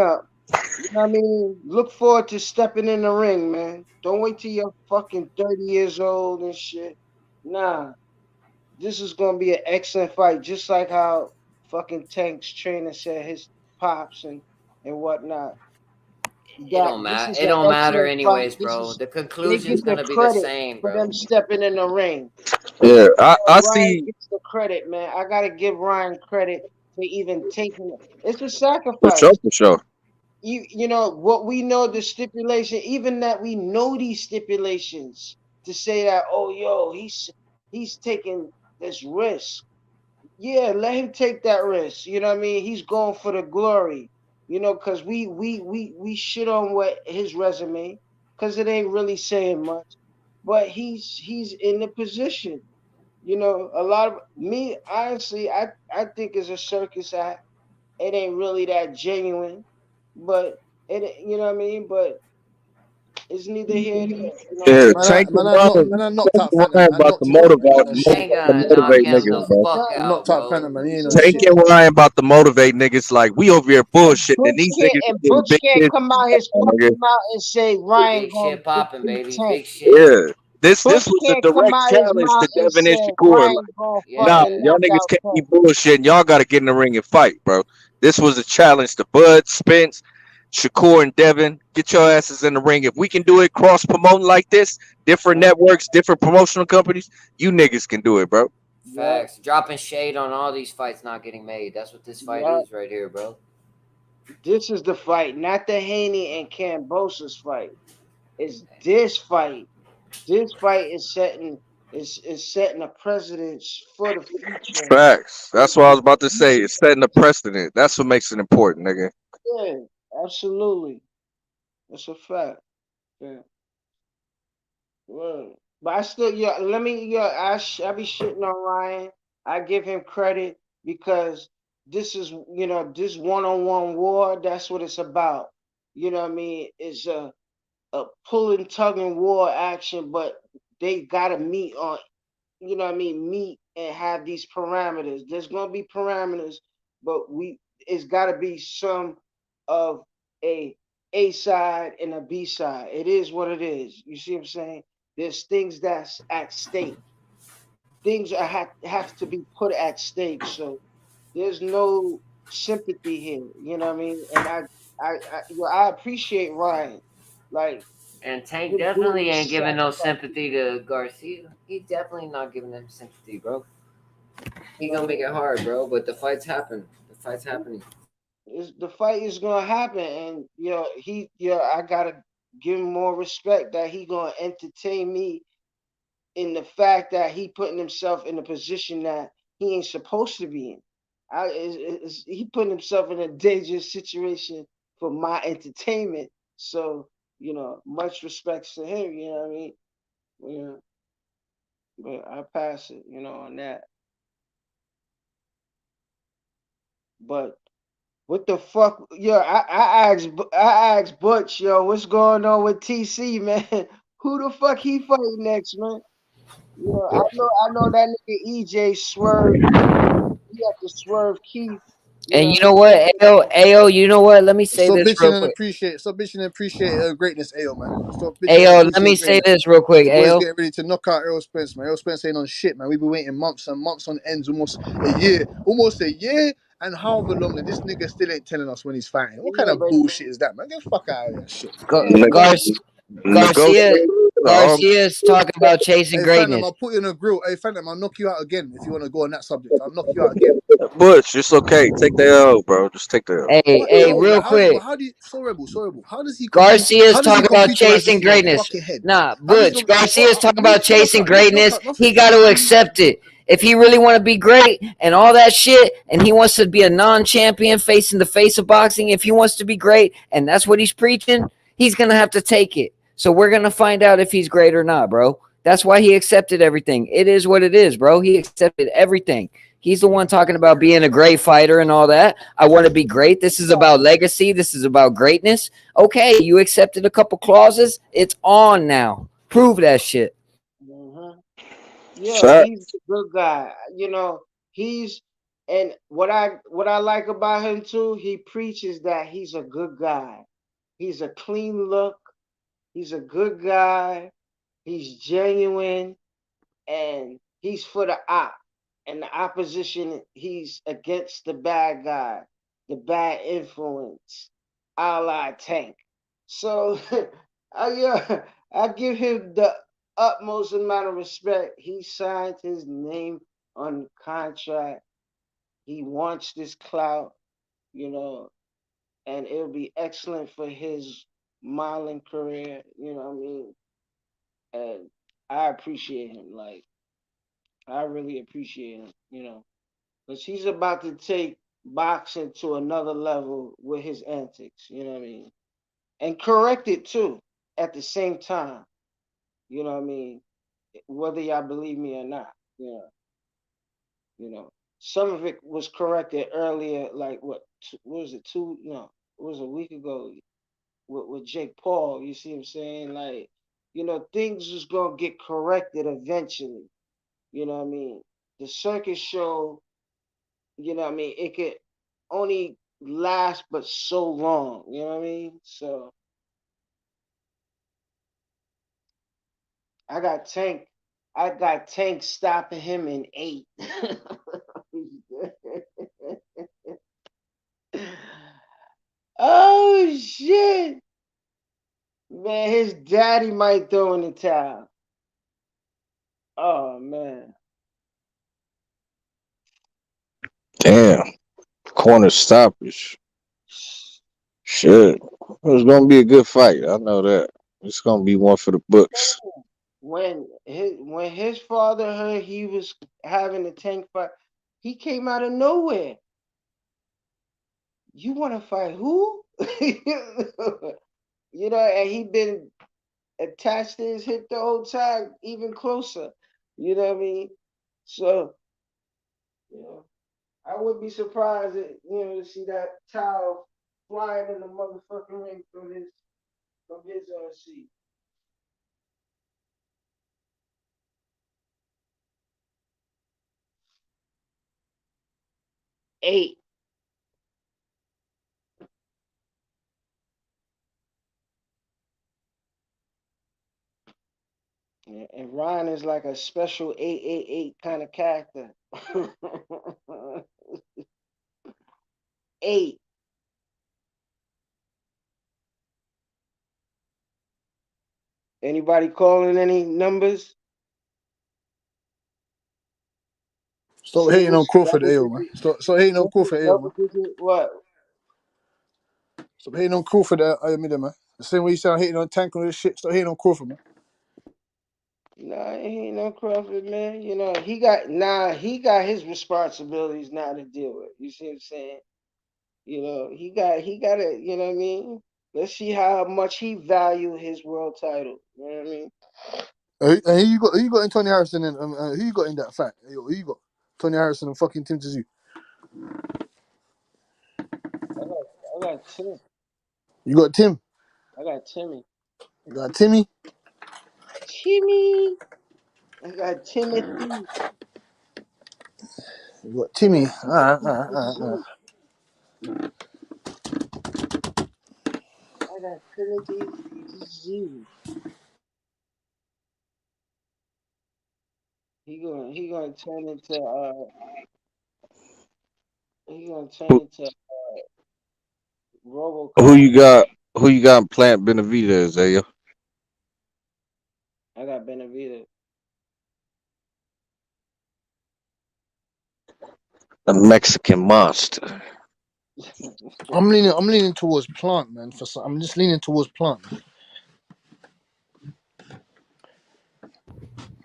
up. You know what I mean? Look forward to stepping in the ring, man. Don't wait till you're fucking 30 years old and shit. Nah, this is gonna be an excellent fight, just like how fucking Tank's trainer said his pops and whatnot. that this is It an don't matter excellent fight. anyways, This bro. is The they conclusion's get the gonna be the credit same, for them bro. stepping in the ring. Yeah, I Ryan see gets the credit, man. I gotta give Ryan credit for even taking it. It's a for sure, sacrifice. for sure. You know what we know the stipulation, even that we know these stipulations to say that, oh yo, he's taking this risk. Yeah, let him take that risk. You know what I mean? He's going for the glory. You know, cause we shit on what his resume, cause it ain't really saying much. But he's in the position. You know, a lot of me honestly, I think it's a circus act. It ain't really that genuine, but you know what I mean. But it's neither here nor there. You know what I Yeah, mean? Man, I knocked Tank out and Phantom. Ryan I about to knocked him out, man. He ain't no shit. Tank gonna knock motivate him the niggas, bro. fuck I out, knocked out bro. Phantom, man. He ain't He's no a Tank shit. and champ. Ryan about to motivate niggas like we over here bullshitting and these niggas is And getting Butch big can't shit. come out his Nigga. fucking mouth and say Ryan Big gonna shit popping, defeat baby. Tank. Big shit. Yeah. This Butch was a can't come direct out his challenge mouth to and Devin and say Shakur. Like, Ryan gonna nah, fucking Yeah. y'all knock niggas out can't be Tank. bullshitting. Y'all gotta get in the ring and fight, bro. This was a challenge to Bud, Spence, Shakur, and Devin. Get your asses in the ring. If we can do it cross promoting like this, different Yeah, networks, different promotional companies, you niggas can do it, bro. yeah, Facts. Dropping shade on all these fights not getting made. That's what this fight yeah. is right here, bro. This is the fight, not the Haney and Cambosa's fight. It's this fight. This fight is setting a precedence for the future. Facts. That's what I was about to say. It's setting a precedent. That's what makes it important, nigga. Yeah, absolutely. That's a fact. Yeah. Well, but I still, yeah, let me, yeah, I be shitting on Ryan. I give him credit because this is, you know, this one-on-one war. That's what it's about. You know what I mean? It's a pulling, tugging war action, but they gotta meet on, you know what I mean, meet and have these parameters. There's gonna be parameters, but it's gotta be some of a A side and a B side. It is what it is. You see what I'm saying? There's things that's at stake. Things have to be put at stake. So there's no sympathy here. You know what I mean? And I appreciate Ryan, like And Tank him doing definitely this ain't giving no sacrifice. sympathy to Garcia. He definitely not giving him sympathy, bro. He gonna Like, make it hard, bro. But the fight's happen. The fight's happening. the fight is gonna happen, and I gotta give him more respect that he gonna entertain me in the fact that he putting himself in a position that he ain't supposed to be in. He putting himself in a dangerous situation for my entertainment. So much respect to him. You know what I mean? Yeah, but I pass it. On that. But what the fuck? Yo, I asked Butch, yo, what's going on with TC, man? Who the fuck he fighting next, man? I know that nigga EJ swerved. He had to swerve Keith. You And know you what know I what, Ayo, you know what? Let me say Stop this bitching real and quick. appreciate. Stop bitching and appreciate greatness, AO man. Stop bitching and Ayo, let me appreciate say greatness. this real quick, The boys Ayo. getting ready to knock out Errol Spence, man. Errol Spence ain't on shit, man. We've been waiting months and months on ends, almost a year, and however long, and this nigga still ain't telling us when he's fighting. What mean? kind Yeah, of but bullshit is that, man? Get the fuck out of here, shit. Gar- yeah, Gar- Garcia, Negotiate. Garcia is talking about chasing Hey, Phantom, greatness. I'll put you in a grill. Hey, Phantom, I'll knock you out again if you want to go on that subject. I'll knock you out again. Butch, it's okay. Take the L, bro. Just take the L. Hey, What hey, L? real Like how? quick. But how do you? So rebel. How does he compete? Garcia's How does he talking about compete like this chasing in your greatness. fucking head? Nah, How does he? Butch. Garcia's talking about Which chasing knockout? Which greatness. knockout? Nothing. He got to accept it. If he really want to be great and all that shit, and he wants to be a non-champion facing the face of boxing, if he wants to be great, and that's what he's preaching, he's gonna have to take it. So we're gonna find out if he's great or not, bro. That's why he accepted everything. It is what it is, bro. He accepted everything. He's the one talking about being a great fighter and all that. I want to be great. This is about legacy. This is about greatness. Okay, you accepted a couple clauses. It's on now. Prove that shit. hmm yeah, Shut. he's a good guy. He's and what I like about him too. He preaches that he's a good guy. He's a clean look. He's a good guy. He's genuine, and he's for the op. And the opposition, he's against the bad guy, the bad influence, a la Tank. So I give him the utmost amount of respect. He signed his name on the contract. He wants this clout, you know, and it'll be excellent for his modeling career. You know what I mean? And I appreciate him. Like I really appreciate him. You know, because he's about to take boxing to another level with his antics. You know what I mean? And correct it too at the same time. You know what I mean? Whether y'all believe me or not. You know. Some of it was corrected earlier, like what was it, two no, it was a week ago with Jake Paul, you see what I'm saying? Like, things was gonna get corrected eventually. You know what I mean? The circus show, you know what I mean, it could only last but so long, you know what I mean? So I got Tank. I got Tank stopping him in 8. Oh shit. Man, his daddy might throw in the towel. Oh man. Damn, corner stoppage. Shit, it's gonna be a good fight. I know that. It's gonna be one for the books. When his father heard he was having a Tank fight, he came out of nowhere. You want to fight who? And he been attached to his hip the whole time, even closer. You know what I mean? So, you know, I would be surprised to see that towel flying in the motherfucking ring from his seat. 8. And Ryan is like a special 888 kind of character. 8. Anybody calling any numbers? Stop hating on Singles, Crawford, double AO, man. digit, Stop hating on Crawford, AO, man. double digit, what? Stop hating on Crawford, AO, man. The same way you sound hating on Tank on this shit. Stop hating on Crawford, man. Nah, he ain't no Crawford, man. He got his responsibilities now to deal with. You see what I'm saying? He got it, you know what I mean? Let's see how much he value his world title. You know what I mean? Who you got in Tony Harrison and who you got in that fight? Who you got? Tony Harrison and fucking Tim Tszyu. I got Tim. You got Tim. I got Timmy. You got Timmy. Timmy. I got Timothy. You got Timmy. Timothy Z. I got Timothy Z. He gonna turn into he gonna turn Who, into who RoboCop. you got? Who you got in Plant Benavidez, Ayo? I got Benavidez. The Mexican monster. I'm leaning towards Plant, man. I'm just leaning towards Plant.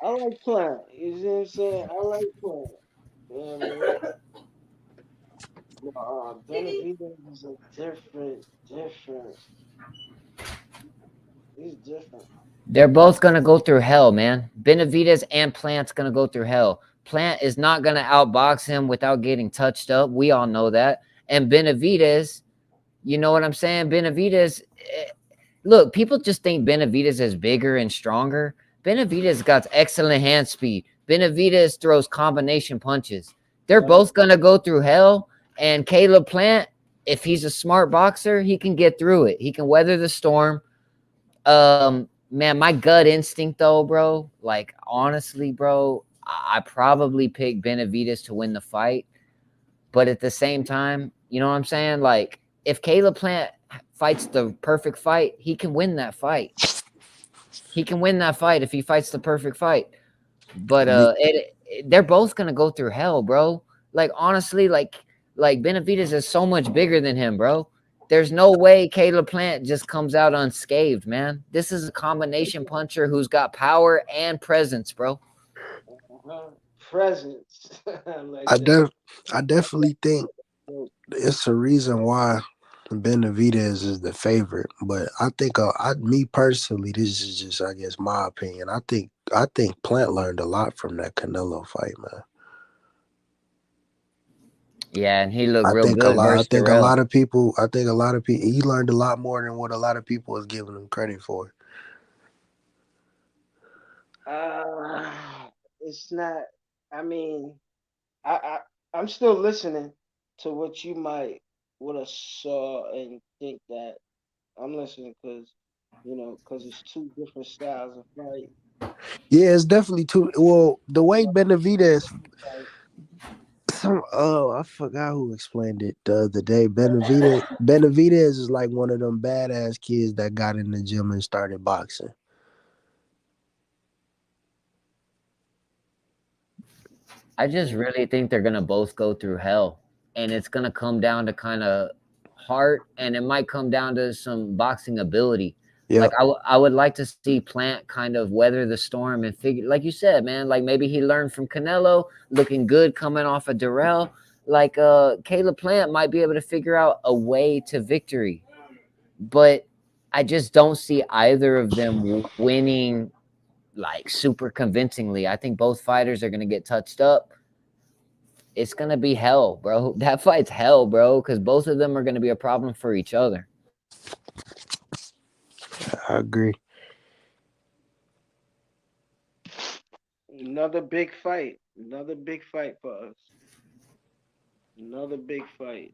I like Plant. You see what I'm saying? I like Plant. You know what I mean? But Benavidez is a different. He's different. They're both gonna go through hell, man. Benavidez and Plant's gonna go through hell. Plant is not gonna outbox him without getting touched up. We all know that. And Benavidez, you know what I'm saying? Benavidez, look, people just think Benavidez is bigger and stronger. Benavidez got excellent hand speed. Benavidez throws combination punches. They're both gonna go through hell. And Caleb Plant, if he's a smart boxer, he can get through it. He can weather the storm. Man, my gut instinct though, bro, like honestly, bro, I probably pick Benavidez to win the fight. But at the same time, you know what I'm saying? Like, if Caleb Plant fights the perfect fight, he can win that fight. He can win that fight if he fights the perfect fight. But Me, they're both gonna go through hell, bro. Like honestly, like Benavidez is so much bigger than him, bro. There's no way Caleb Plant just comes out unscathed, man. This is a combination puncher who's got power and presence, bro. Presence. I like I that. def, I definitely think it's a reason why Benavidez is the favorite. But I think, me personally, this is just, I guess, my opinion. I think Plant learned a lot from that Canelo fight, man. Yeah, and he looked real good I versus think a Terrell. lot of people. I think a lot of people. He learned a lot more than what a lot of people is giving him credit for. Uh, it's not. I mean, I, I I'm still listening to what you might would have saw and think that I'm listening because it's two different styles of fight. Yeah, it's definitely too. Well, the way Benavidez. Like, I forgot who explained it the other day. Benavidez is like one of them badass kids that got in the gym and started boxing. I just really think they're gonna both go through hell, and it's gonna come down to kind of heart, and it might come down to some boxing ability. Like Yep. I would like to see Plant kind of weather the storm and figure, like you said, man. Like maybe he learned from Canelo, looking good coming off of Durrell. Like Caleb Plant might be able to figure out a way to victory, but I just don't see either of them winning like super convincingly. I think both fighters are gonna get touched up. It's gonna be hell, bro. That fight's hell, bro, because both of them are gonna be a problem for each other. I agree. another big fight. Another big fight for us. Another big fight.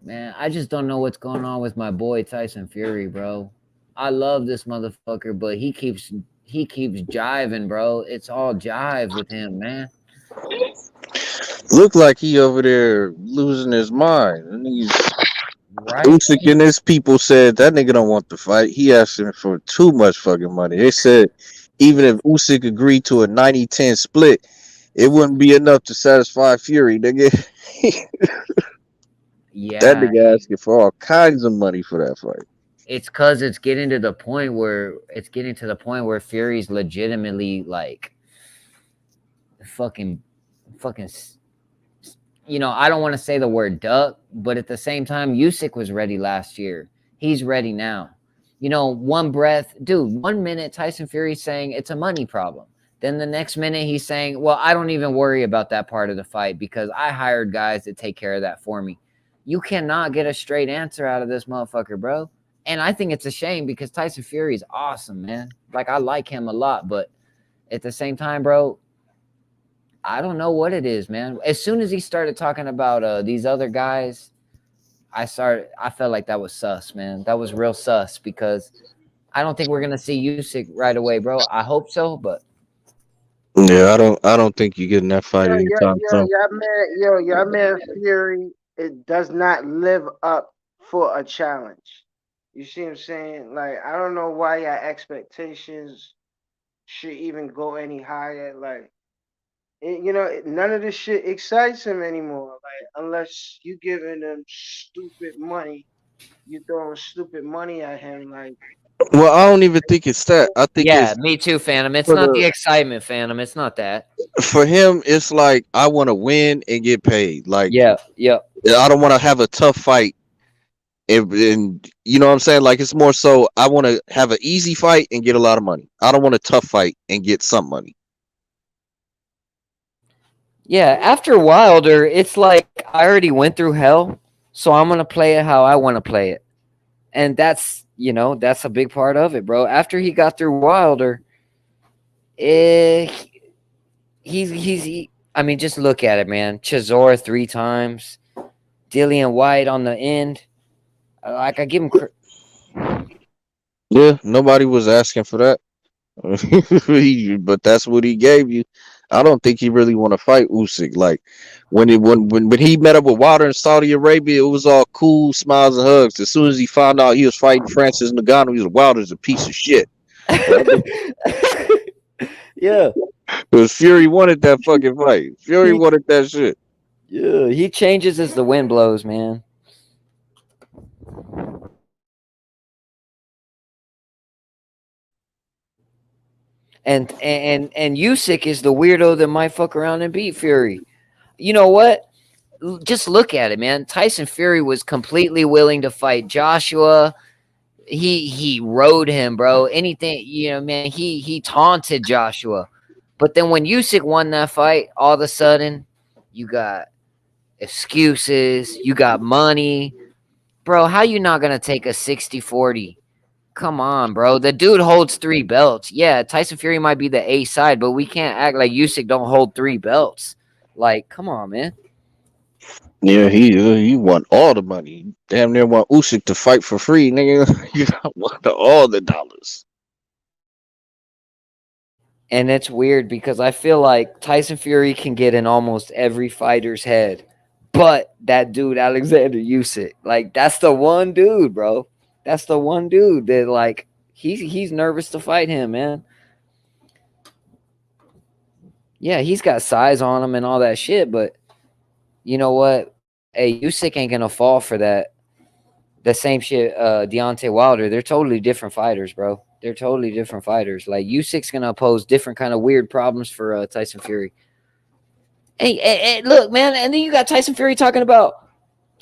Man, I just don't know what's going on with my boy Tyson Fury, bro. I love this motherfucker, but he keeps jiving, bro. It's all jive with him, man. Look like he over there losing his mind. And he's Right? Usyk and his people said that nigga don't want to fight. He asking for too much fucking money. They said even if Usyk agreed to a 90-10 split, it wouldn't be enough to satisfy Fury. Nigga, that Yeah, nigga asking for all kinds of money for that fight. it's cause it's getting to the point where Fury's legitimately like fucking fucking I don't want to say the word duck, but at the same time, Usyk was ready last year. He's ready now. One breath, dude, 1 minute Tyson Fury's saying it's a money problem. Then the next minute he's saying, well, I don't even worry about that part of the fight because I hired guys to take care of that for me. You cannot get a straight answer out of this motherfucker, bro. And I think it's a shame because Tyson Fury is awesome, man. Like, I like him a lot, but at the same time, bro, I don't know what it is, man. As soon as he started talking about these other guys, I felt like that was sus, man. That was real sus because I don't think we're gonna see Usyk right away, bro. I hope so, but Yeah, I don't think you're getting that fight anytime soon. your man Fury, it does not live up for a challenge. You see what I'm saying? Like, I don't know why your expectations should even go any higher. Like, none of this shit excites him anymore. Like, unless you giving him stupid money, you throwing stupid money at him. Like, Well, I don't even think it's that. I think yeah, it's me too, Phantom. It's for not the the excitement, Phantom. It's not that. for him. It's like I want to win and get paid. Like Yeah, yep. I don't want to have a tough fight. And you know what I'm saying? Like it's more so I want to have an easy fight and get a lot of money. I don't want a tough fight and get some money. Yeah, after Wilder, it's like I already went through hell, so I'm gonna play it how I want to play it, and that's a big part of it, bro. After he got through Wilder, eh, I mean, just look at it, man. Chisora 3 times, Dillian White on the end. Like I give him. Yeah, nobody was asking for that. But that's what he gave you. I don't think he really want to fight Usyk. Like when he met up with Wilder in Saudi Arabia, it was all cool, smiles and hugs. As soon as he found out he was fighting Francis Ngannou, he was Wilder's a piece of shit. Yeah, Because Fury wanted that fucking fight. Fury he wanted that shit. yeah he changes as the wind blows, man. And Usyk is the weirdo that might fuck around and beat Fury. You know what? Just look at it, man. Tyson Fury was completely willing to fight Joshua. He rode him, bro. Anything, man. He taunted Joshua, but then when Usyk won that fight, all of a sudden, you got excuses. You got money, bro. How you not gonna take a 60-40? Come on, bro. The dude holds 3 belts. Yeah, Tyson Fury might be the A side, but we can't act like Usyk don't hold 3 belts. Like, come on, man. Yeah, he won all the money. Damn near want Usyk to fight for free, nigga. You want all the dollars. And it's weird because I feel like Tyson Fury can get in almost every fighter's head, but that dude Alexander Usyk, like that's the one dude, bro. That's the one dude that like he's nervous to fight him, man. Yeah, he's got size on him and all that shit, but you know what? Hey, Usyk ain't gonna fall for that. The same shit, Deontay Wilder. They're totally different fighters, bro. They're totally different fighters. Like Usyk's gonna pose different kind of weird problems for Tyson Fury. Hey, look, man, and then you got Tyson Fury talking about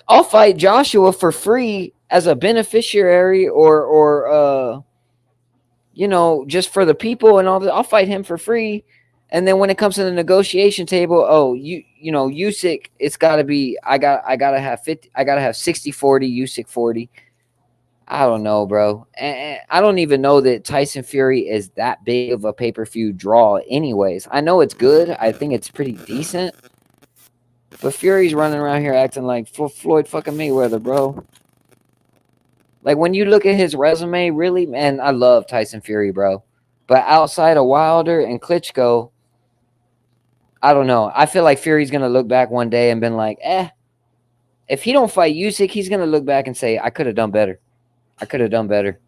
I'll fight Joshua for free as a beneficiary or just for the people and all that. I'll fight him for free. And then when it comes to the negotiation table, oh, Usyk, it's gotta be I gotta have 50, I gotta have 60-40, Usyk 40. I don't know, bro. And I don't even know that Tyson Fury is that big of a pay-per-view draw anyways. I know it's good. I think it's pretty decent. But Fury's running around here acting like Floyd fucking Mayweather, bro. Like when you look at his resume, really, man, I love Tyson Fury, bro. But outside of Wilder and Klitschko, I don't know. I feel like Fury's gonna look back one day and been like, if he don't fight Usyk, he's gonna look back and say, I could have done better. I could have done better.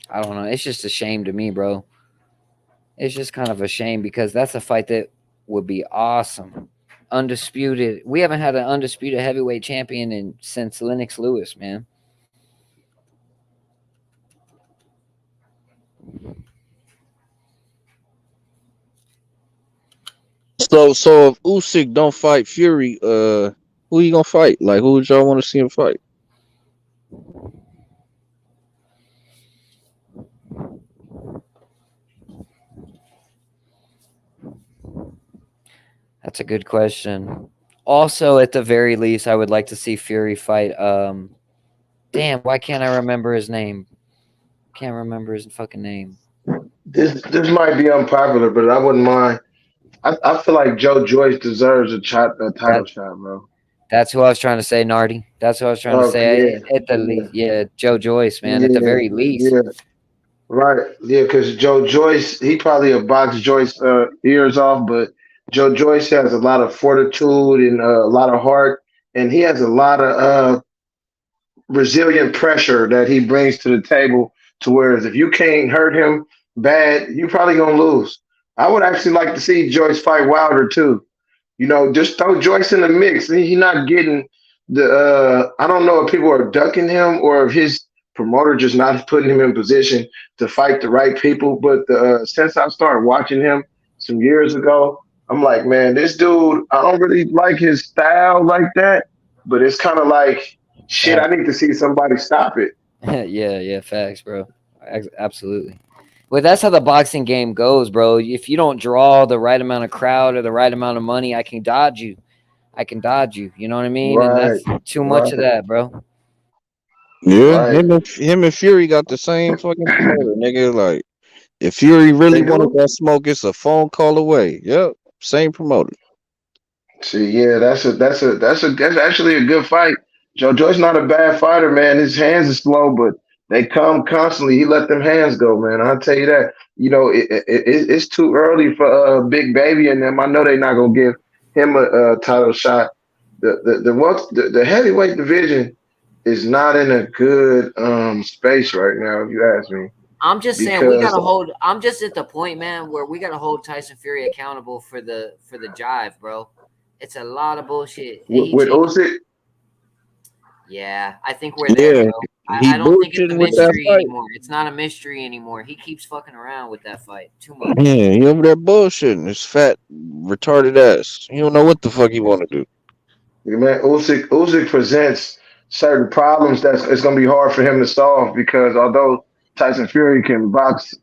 I don't know. It's just a shame to me, bro. It's just kind of a shame because that's a fight that would be awesome. Undisputed. We haven't had an undisputed heavyweight champion since Lennox Lewis, man. So if Usyk don't fight Fury, who you gonna fight? Like who would y'all want to see him fight? That's a good question. Also, at the very least, I would like to see Fury fight. Damn, why can't I remember his name? Can't remember his fucking name. This might be unpopular, but I wouldn't mind. I feel like Joe Joyce deserves a title That shot, bro. that's who I was trying to say, Nardi. That's what I was trying to Okay, say. yeah, At the yeah, least, yeah, Joe Joyce, man. At the yeah, very least, yeah. Right, yeah, because Joe Joyce, he probably a box Joyce ears off, but Joe Joyce has a lot of fortitude and a lot of heart, and he has a lot of resilient pressure that he brings to the table. To whereas if you can't hurt him bad, you probably gonna lose. I would actually like to see Joyce fight Wilder too. Just throw Joyce in the mix. He's not getting the. I don't know if people are ducking him or if his promoter just not putting him in position to fight the right people. But since I started watching him some years ago, I'm like, man, this dude. I don't really like his style like that. But it's kind of like, shit. I facts. need to see somebody stop it. Yeah, facts, bro. Absolutely. Well, that's how the boxing game goes, bro. If you don't draw the right amount of crowd or the right amount of money, I can dodge you. I can dodge you. You know what I mean? And Right, that's too much right, of that, bro. Yeah, right. him and Fury got the same fucking promoter, nigga. Like if Fury really They wanted do. that smoke, it's a phone call away. Yep, same promoter. See, yeah, that's actually a good fight. Joe Joyce not a bad fighter, man. His hands are slow, but They come constantly. He let them hands go, man. I'll tell you that. It's too early for Big Baby and them. I know they're not gonna give him a title shot. The heavyweight division is not in a good space right now, if you ask me. I'm just saying we Because gotta hold. I'm just at the point, man, where we gotta hold Tyson Fury accountable for the jive, bro. It's a lot of bullshit. He with changed. Usyk, Yeah, I think we're there, Yeah, bro. he I don't think it's a bullshitting with that mystery fight. anymore. It's not a mystery anymore. He keeps fucking around with that fight too much. Yeah, he over there bullshitting. His fat, retarded ass. He don't know what the fuck he want to do. man, Usyk presents certain problems that it's going to be hard for him to solve because although Tyson Fury can box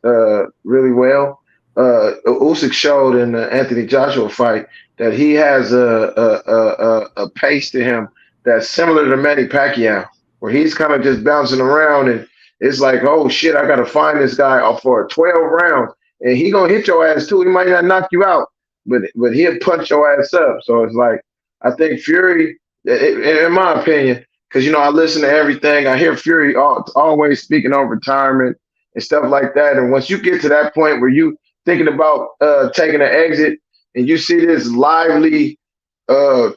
really well, Usyk showed in the Anthony Joshua fight that he has a pace to him that's similar to Manny Pacquiao, where he's kind of just bouncing around and it's like, oh shit, I got to find this guy for 12 rounds, and he gonna hit your ass too. He might not knock you out, but he'll punch your ass up. So it's like I think Fury, in my opinion, because I listen to everything. I hear Fury always speaking on retirement and stuff like that. And once you get to that point where you thinking about taking an exit, and you see this lively, uh,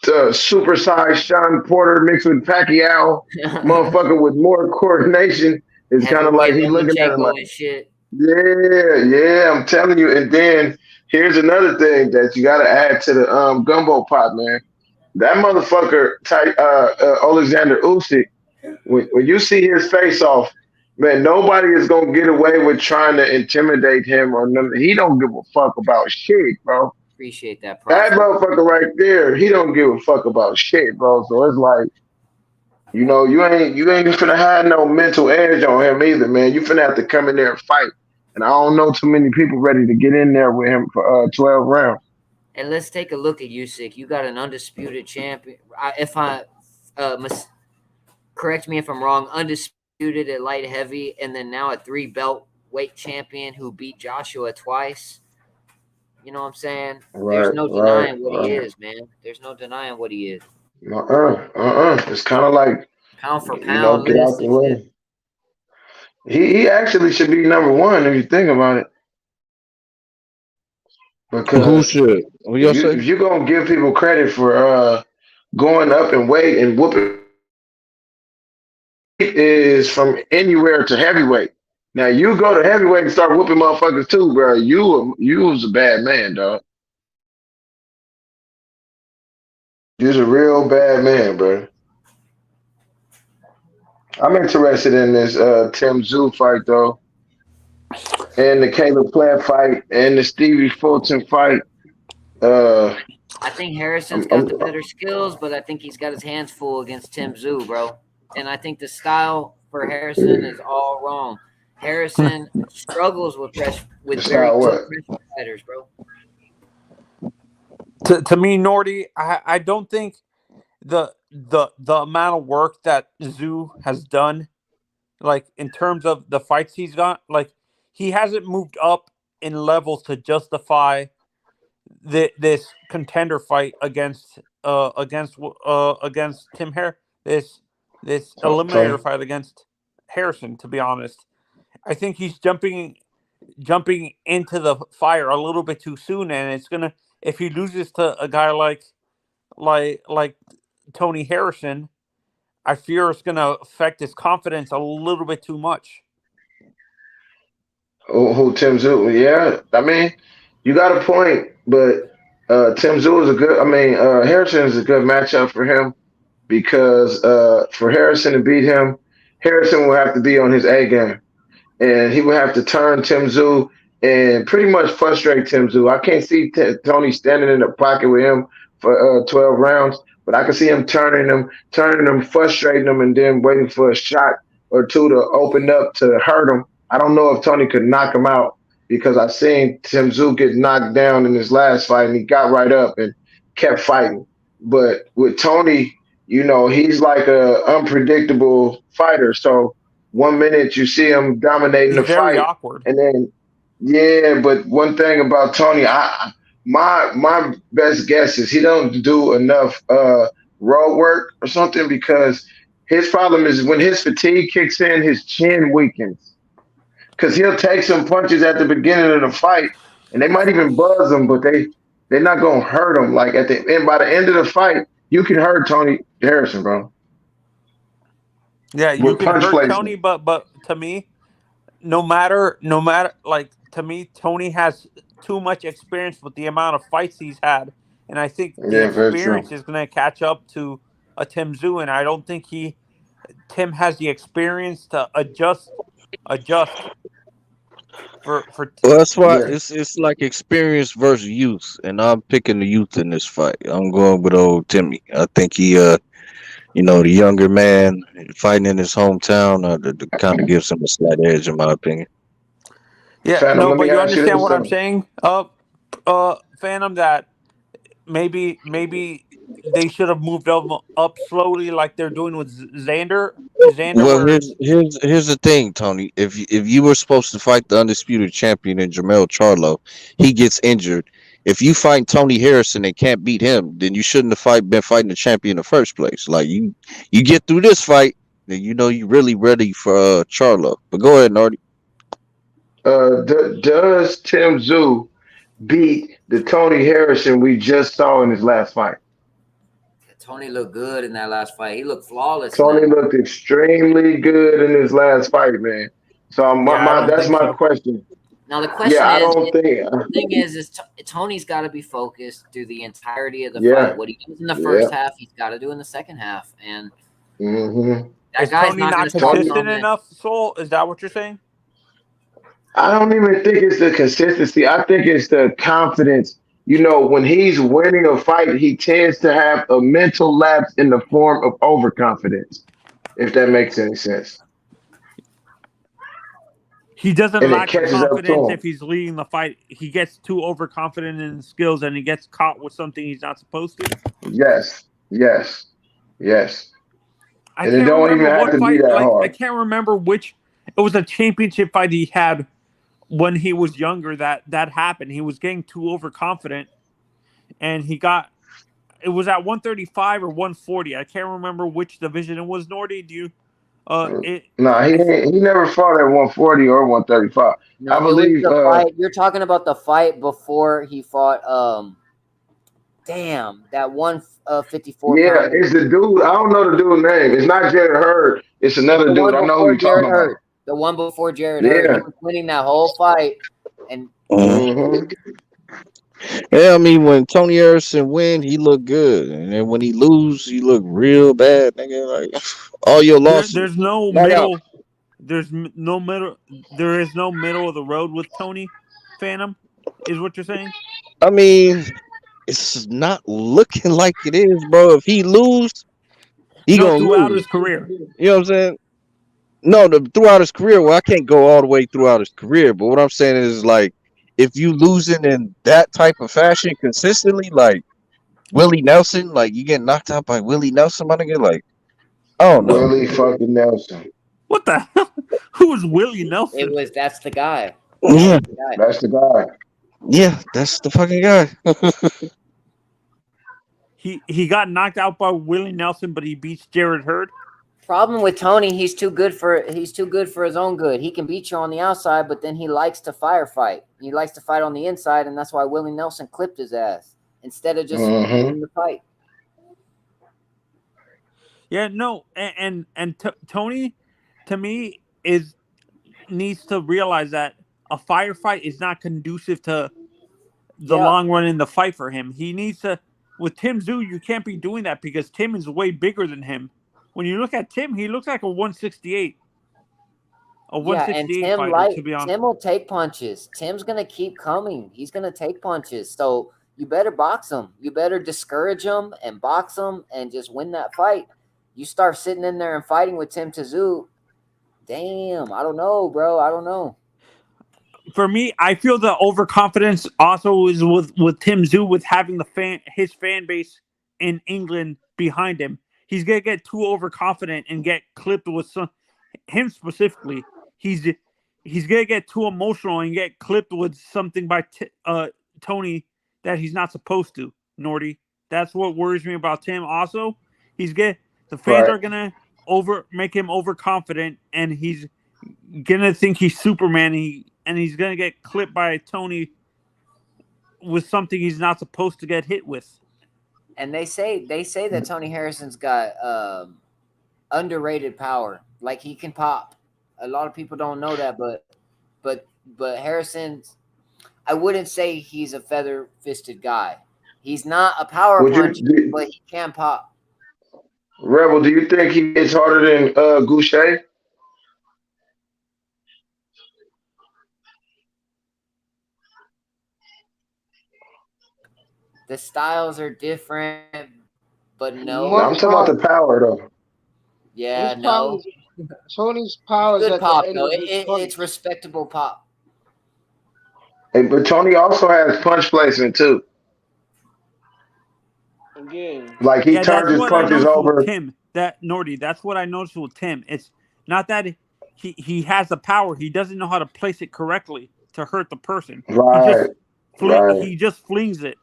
supersized Sean Porter mixed with Pacquiao, motherfucker with more coordination, it's kind of like Heavyweight he looking at him Lomachenko like, and shit. yeah, I'm telling you. And then here's another thing that you got to add to the gumbo pot, man. That motherfucker, Alexander Usyk. When you see his face off, man, nobody is gonna get away with trying to intimidate him or nothing. He don't give a fuck about shit, bro. Appreciate that, That Prophet. motherfucker right there, he don't give a fuck about shit, bro. So it's like, you ain't finna have no mental edge on him either, man. You finna have to come in there and fight. And I don't know too many people ready to get in there with him for 12 rounds. And let's take a look at Usyk. You got an undisputed champion. If I correct me if I'm wrong, undisputed at light heavy, and then now a 3-belt weight champion who beat Joshua twice. You know what I'm saying? There's Right, no right, denying what he right. is, man. There's no denying what he is. It's kind of like, Pound for pound get out list the and shit. way. He actually should be number one if you think about it. Who Because should? What if y'all you say? if you're gonna give people credit for going up in weight and whooping is from anywhere to heavyweight. Now you go to heavyweight and start whooping motherfuckers too, bro. You was a bad man, dog. You was a real bad man, bro. I'm interested in this Tim Zoo fight though, and the Caleb Plant fight, and the Stevie Fulton fight. Uh, I think Harrison's got I'm the better skills, but I think he's got his hands full against Tim Zoo, bro. And I think the style for Harrison is all wrong. Harrison struggles with it's very not tough what. pressure fighters, bro. To me, Nordy, I don't think the amount of work that Zoo has done, like in terms of the fights he's got, like he hasn't moved up in levels to justify this contender fight against Tim Hare, this eliminator Tony. fight against Harrison. To be honest, I think he's jumping into the fire a little bit too soon, and it's gonna, if he loses to a guy like Tony Harrison, I fear it's gonna affect his confidence a little bit too much. Who Tim Zoo? Yeah, I mean, you got a point, but Tim Zoo is a good. I mean, Harrison is a good matchup for him because for Harrison to beat him, Harrison will have to be on his A game, and he would have to turn Tim Zoo and pretty much frustrate Tim Zoo. I can't see Tony standing in the pocket with him for 12 rounds, but I can see him turning him, frustrating him, and then waiting for a shot or two to open up to hurt him. I don't know if Tony could knock him out because I seen Tim Zoo get knocked down in his last fight, and he got right up and kept fighting. But with Tony, he's like a unpredictable fighter. So 1 minute you see him dominating He's the very fight, awkward. and then yeah. But one thing about Tony, my best guess is he don't do enough road work or something because His problem is when his fatigue kicks in, his chin weakens. Because he'll take some punches at the beginning of the fight, and they might even buzz him, but they're not gonna hurt him. Like at the end, by the end of the fight, you can hurt Tony Harrison, bro, Yeah, you with can punch hurt Tony, placement. but to me, like to me, Tony has too much experience with the amount of fights he's had, and I think the Yeah, very experience true. is going to catch up to a Tim Zoo, and I don't think Tim has the experience to adjust for. Well, that's why Yeah, it's like experience versus youth, and I'm picking the youth in this fight. I'm going with old Timmy. I think he the younger man fighting in his hometown, kind of gives him a slight edge, in my opinion. Yeah, Phantom. no, Let but me you ask you understand this what I'm though. saying, Phantom, that maybe they should have moved up slowly, like they're doing with Xander, Well, where here's the thing, Tony. If you were supposed to fight the undisputed champion in Jermell Charlo, he gets injured. If you fight Tony Harrison and can't beat him, then you shouldn't have been fighting the champion in the first place. Like you get through this fight, then you know you're really ready for Charlo. But go ahead, Nardi. Does Tim Zoo beat the Tony Harrison we just saw in his last fight? Tony looked good in that last fight. He looked flawless in that. Tony looked extremely good in his last fight, man. So yeah, I don't that's think my so. question. Now the Yeah, question I is, don't think. the thing is Tony's got to be focused through the entirety of the fight. Yeah, What he does in the first yeah. half, he's got to do in the second half, and hmm that Is guy's Tony not going not to stop Tony, consistent coming. enough, Soul? Is that what you're saying? I don't even think it's the consistency. I think it's the confidence. When he's winning a fight, he tends to have a mental lapse in the form of overconfidence, if that makes any sense. He doesn't And it lack the catches up to confidence him. if he's leading the fight. He gets too overconfident in his skills, and he gets caught with something he's not supposed to. Yes, yes, yes. I And it can't don't even remember have what to be fight. that Like I hard. can't remember which. It was a championship fight he had when he was younger. That happened. He was getting too overconfident, and he got. It was at 135 or 140. I can't remember which division it was. Nordy, do you? It. No, I. he never fought at 140 or 135. No, I it was believe. the fight. You're talking about the fight before he fought. Damn, that 154 Yeah, pounder. it's the dude. I don't know the dude's name. It's not Jared Hurd. It's It's another the dude. one I know who before you're Jared talking about. Hurd. The one before Jared Hurd. He Yeah. was winning that whole fight, and hmm Yeah, I mean when Tony Harrison win, he look good, and then when he lose, he look real bad, nigga. Like all your losses, There's no knock out. middle. No middle. There is no middle of the road with Tony Phantom. Is what you're saying? I mean, it's not looking like it is, bro. If he lose, he No, gonna throughout lose. his career. You know what I'm saying? No, throughout his career. Well, I can't go all the way throughout his career, but what I'm saying is like, if you losing in that type of fashion consistently, like Willie Nelson, like you get knocked out by Willie Nelson, my nigga, like I don't know. Willie fucking Nelson. What the hell? Who is Willie it Nelson? was that's the guy. Yeah, The guy. That's the guy. yeah, that's the fucking guy. He got knocked out by Willie Nelson, but he beats Jared Hurd. Problem with Tony, he's too good for his own good. He can beat you on the outside, but then he likes to firefight. He likes to fight on the inside, and that's why Willie Nelson clipped his ass instead of just hmm winning the fight. Yeah, no, and Tony, to me, needs to realize that a firefight is not conducive to the Yeah, long run in the fight for him. He needs to. With Tim Zoo, you can't be doing that because Tim is way bigger than him. When you look at Tim, he looks like a 168, yeah, and fighter. To be honest, Tim will take punches. Tim's gonna keep coming. He's gonna take punches. So you better box him. You better discourage him and box him and just win that fight. You start sitting in there and fighting with Tim Tszyu. Damn, I don't know, bro. I don't know. for me, I feel the overconfidence also is with Tim Zoo with having his fan base in England behind him. He's gonna get too overconfident and get clipped with him specifically. He's he's gonna get too emotional and get clipped with something by Tony that he's not supposed to. Nordy, that's what worries me about Tim. Also, the fans Right. are gonna overconfident, and he's gonna think he's Superman, and he's gonna get clipped by Tony with something he's not supposed to get hit with. And they say that Tony Harrison's got underrated power. Like he can pop. A lot of people don't know that, but Harrison's. I wouldn't say he's a feather fisted guy. He's not a power Would puncher, you, but he can pop. Rebel? Do you think he hits harder than Goucher? The styles are different, but No, no. I'm talking about the power though. Yeah, His no. powers, Tony's powers Good at the pop end though. of his It's punch. respectable pop. Hey, but Tony also has punch placement too. Again, Like he Yeah, that's turns his what I punches noticed with over. Tim. That Nordy. That's what I noticed with Tim. It's not that he has the power. He doesn't know how to place it correctly to hurt the person. Right, right. He just flings it.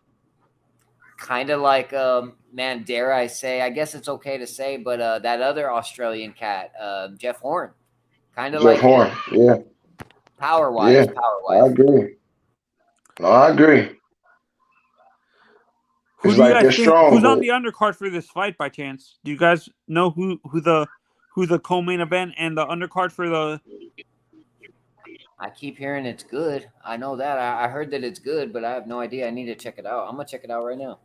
Kind of like man, dare I say? I guess it's okay to say, but that other Australian cat, Jeff Horn, kind of Jeff like Horn. him, Yeah, power yeah. wise, power I wise. agree. No, I agree. Who It's do you like guys they're think? strong, Who's on but the undercard for this fight by chance? Do you guys know who the co-main event and the undercard for the? I keep hearing it's good. I know that. I heard that it's good, but I have no idea. I need to check it out. I'm gonna check it out right now.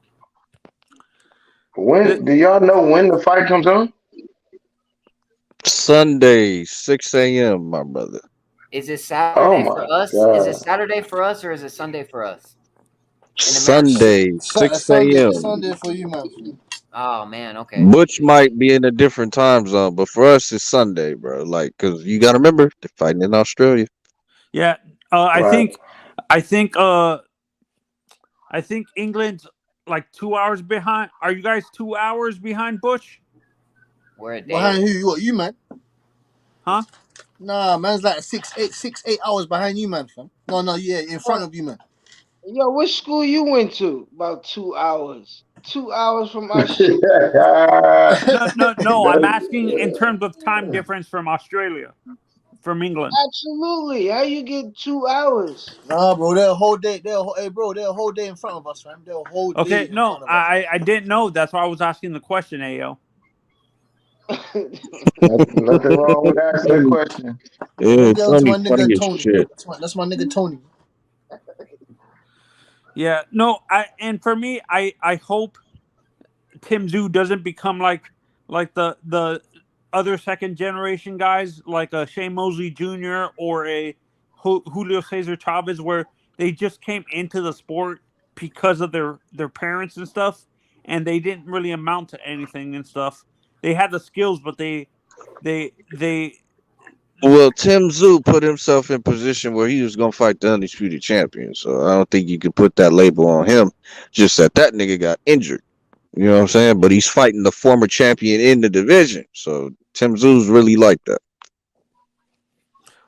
when do y'all know when the fight comes on? Sunday, 6 a.m., my brother. Is it Oh Saturday for my us? Is it god. Saturday for us or is it Sunday for us in America? Sunday, 6 It's a.m. Sunday for you, man. Oh man, okay. Butch might be in a different time zone, but for us, it's Sunday, bro. Like, cause you gotta remember they're fighting in Australia. Yeah, Right. I think uh I think England's like 2 hours behind. Are you guys 2 hours behind Butch? We're a Behind day. who? You what? You man? Huh? Nah, man's like 6, 8 hours behind you, man, fam. No, yeah, in front what? of you, man. Yo, which school you went to? About 2 hours. 2 hours from our shit. No. I'm asking in terms of time difference from Australia, from England. Absolutely. How you get 2 hours? Nah, bro, they're a whole day. Hey, bro, they're a whole day in front of us, fam. They're a whole day Okay, in no, front of us. I didn't know. That's why I was asking the question, Ao. Nothing wrong with asking a question. Yeah, Maybe to Tony my nigga funny as Tony. shit. That's my nigga Tony. Yeah, no, and for me, I hope Tim Zoo doesn't become like the other second generation guys like a Shane Mosley Jr. or a Julio Cesar Chavez, where they just came into the sport because of their parents and stuff, and they didn't really amount to anything and stuff. They had the skills, but they Well, Tim Zoo put himself in position where he was gonna fight the undisputed champion, so I don't think you could put that label on him. Just that nigga got injured. You know what I'm saying? But he's fighting the former champion in the division, so Tim Zoo's really like that.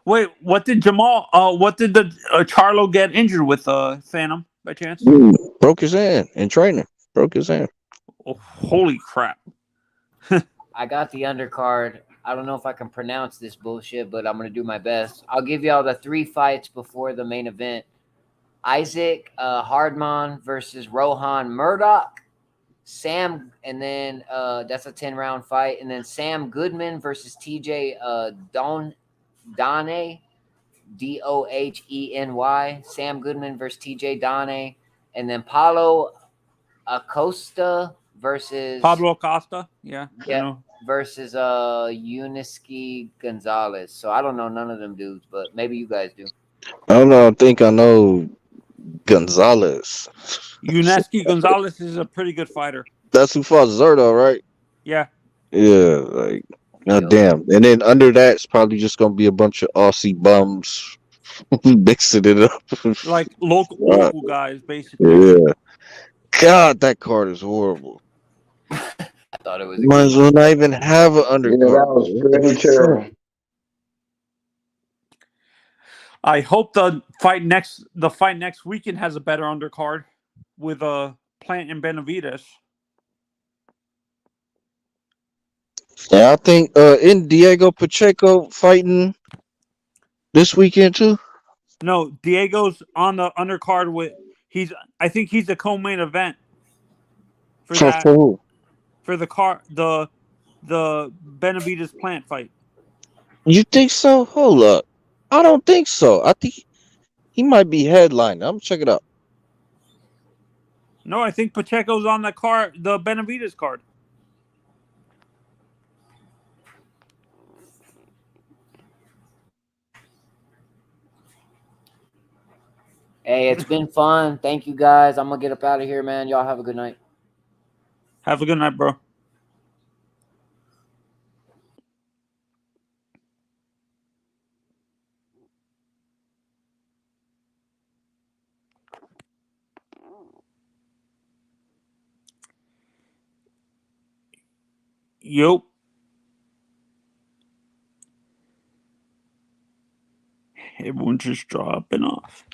Wait, what did what did the Charlo get injured with Phantom by chance? Broke his hand in training. Broke his hand. Oh, holy crap. I got the undercard. I don't know if I can pronounce this bullshit, but I'm gonna do my best. I'll give y'all the 3 fights before the main event. Isaac Hardman versus Rohan Murdoch. Sam, and then that's a 10-round fight. And then Sam Goodman versus TJ Done, Doheny. Sam Goodman versus TJ Dane. And then Paulo Acosta versus Pablo Acosta, yeah, I yeah, know. versus Uniski Gonzalez. So I don't know none of them dudes, but maybe you guys do. I don't know. I think I know Gonzalez. Yuneski Gonzalez is a pretty good fighter. That's who fought Zerto, right? Yeah. Yeah, like god Yep. damn. And then under that, it's probably just gonna be a bunch of Aussie bums mixing it up. Like Right. local guys, basically. Yeah. God, that card is horrible. I thought it was a Might good as one. well not even have an Yeah, that undercard, bro. was What the pretty fuck? terrible. I hope the fight next weekend has a better undercard with Plant and Benavides. Yeah, I think in Diego Pacheco fighting this weekend too. No, Diego's on the undercard with. I think he's the co-main event for For that who? for the Benavides Plant fight. You think so? Hold up. I don't think so. I think he might be headlining. I'm gonna check it out. No, I think Pacheco's on the Benavides card. Hey, it's been fun. Thank you guys. I'm gonna get up out of here, man. Y'all have a good night. Have a good night, bro. Yup. Everyone's just dropping off.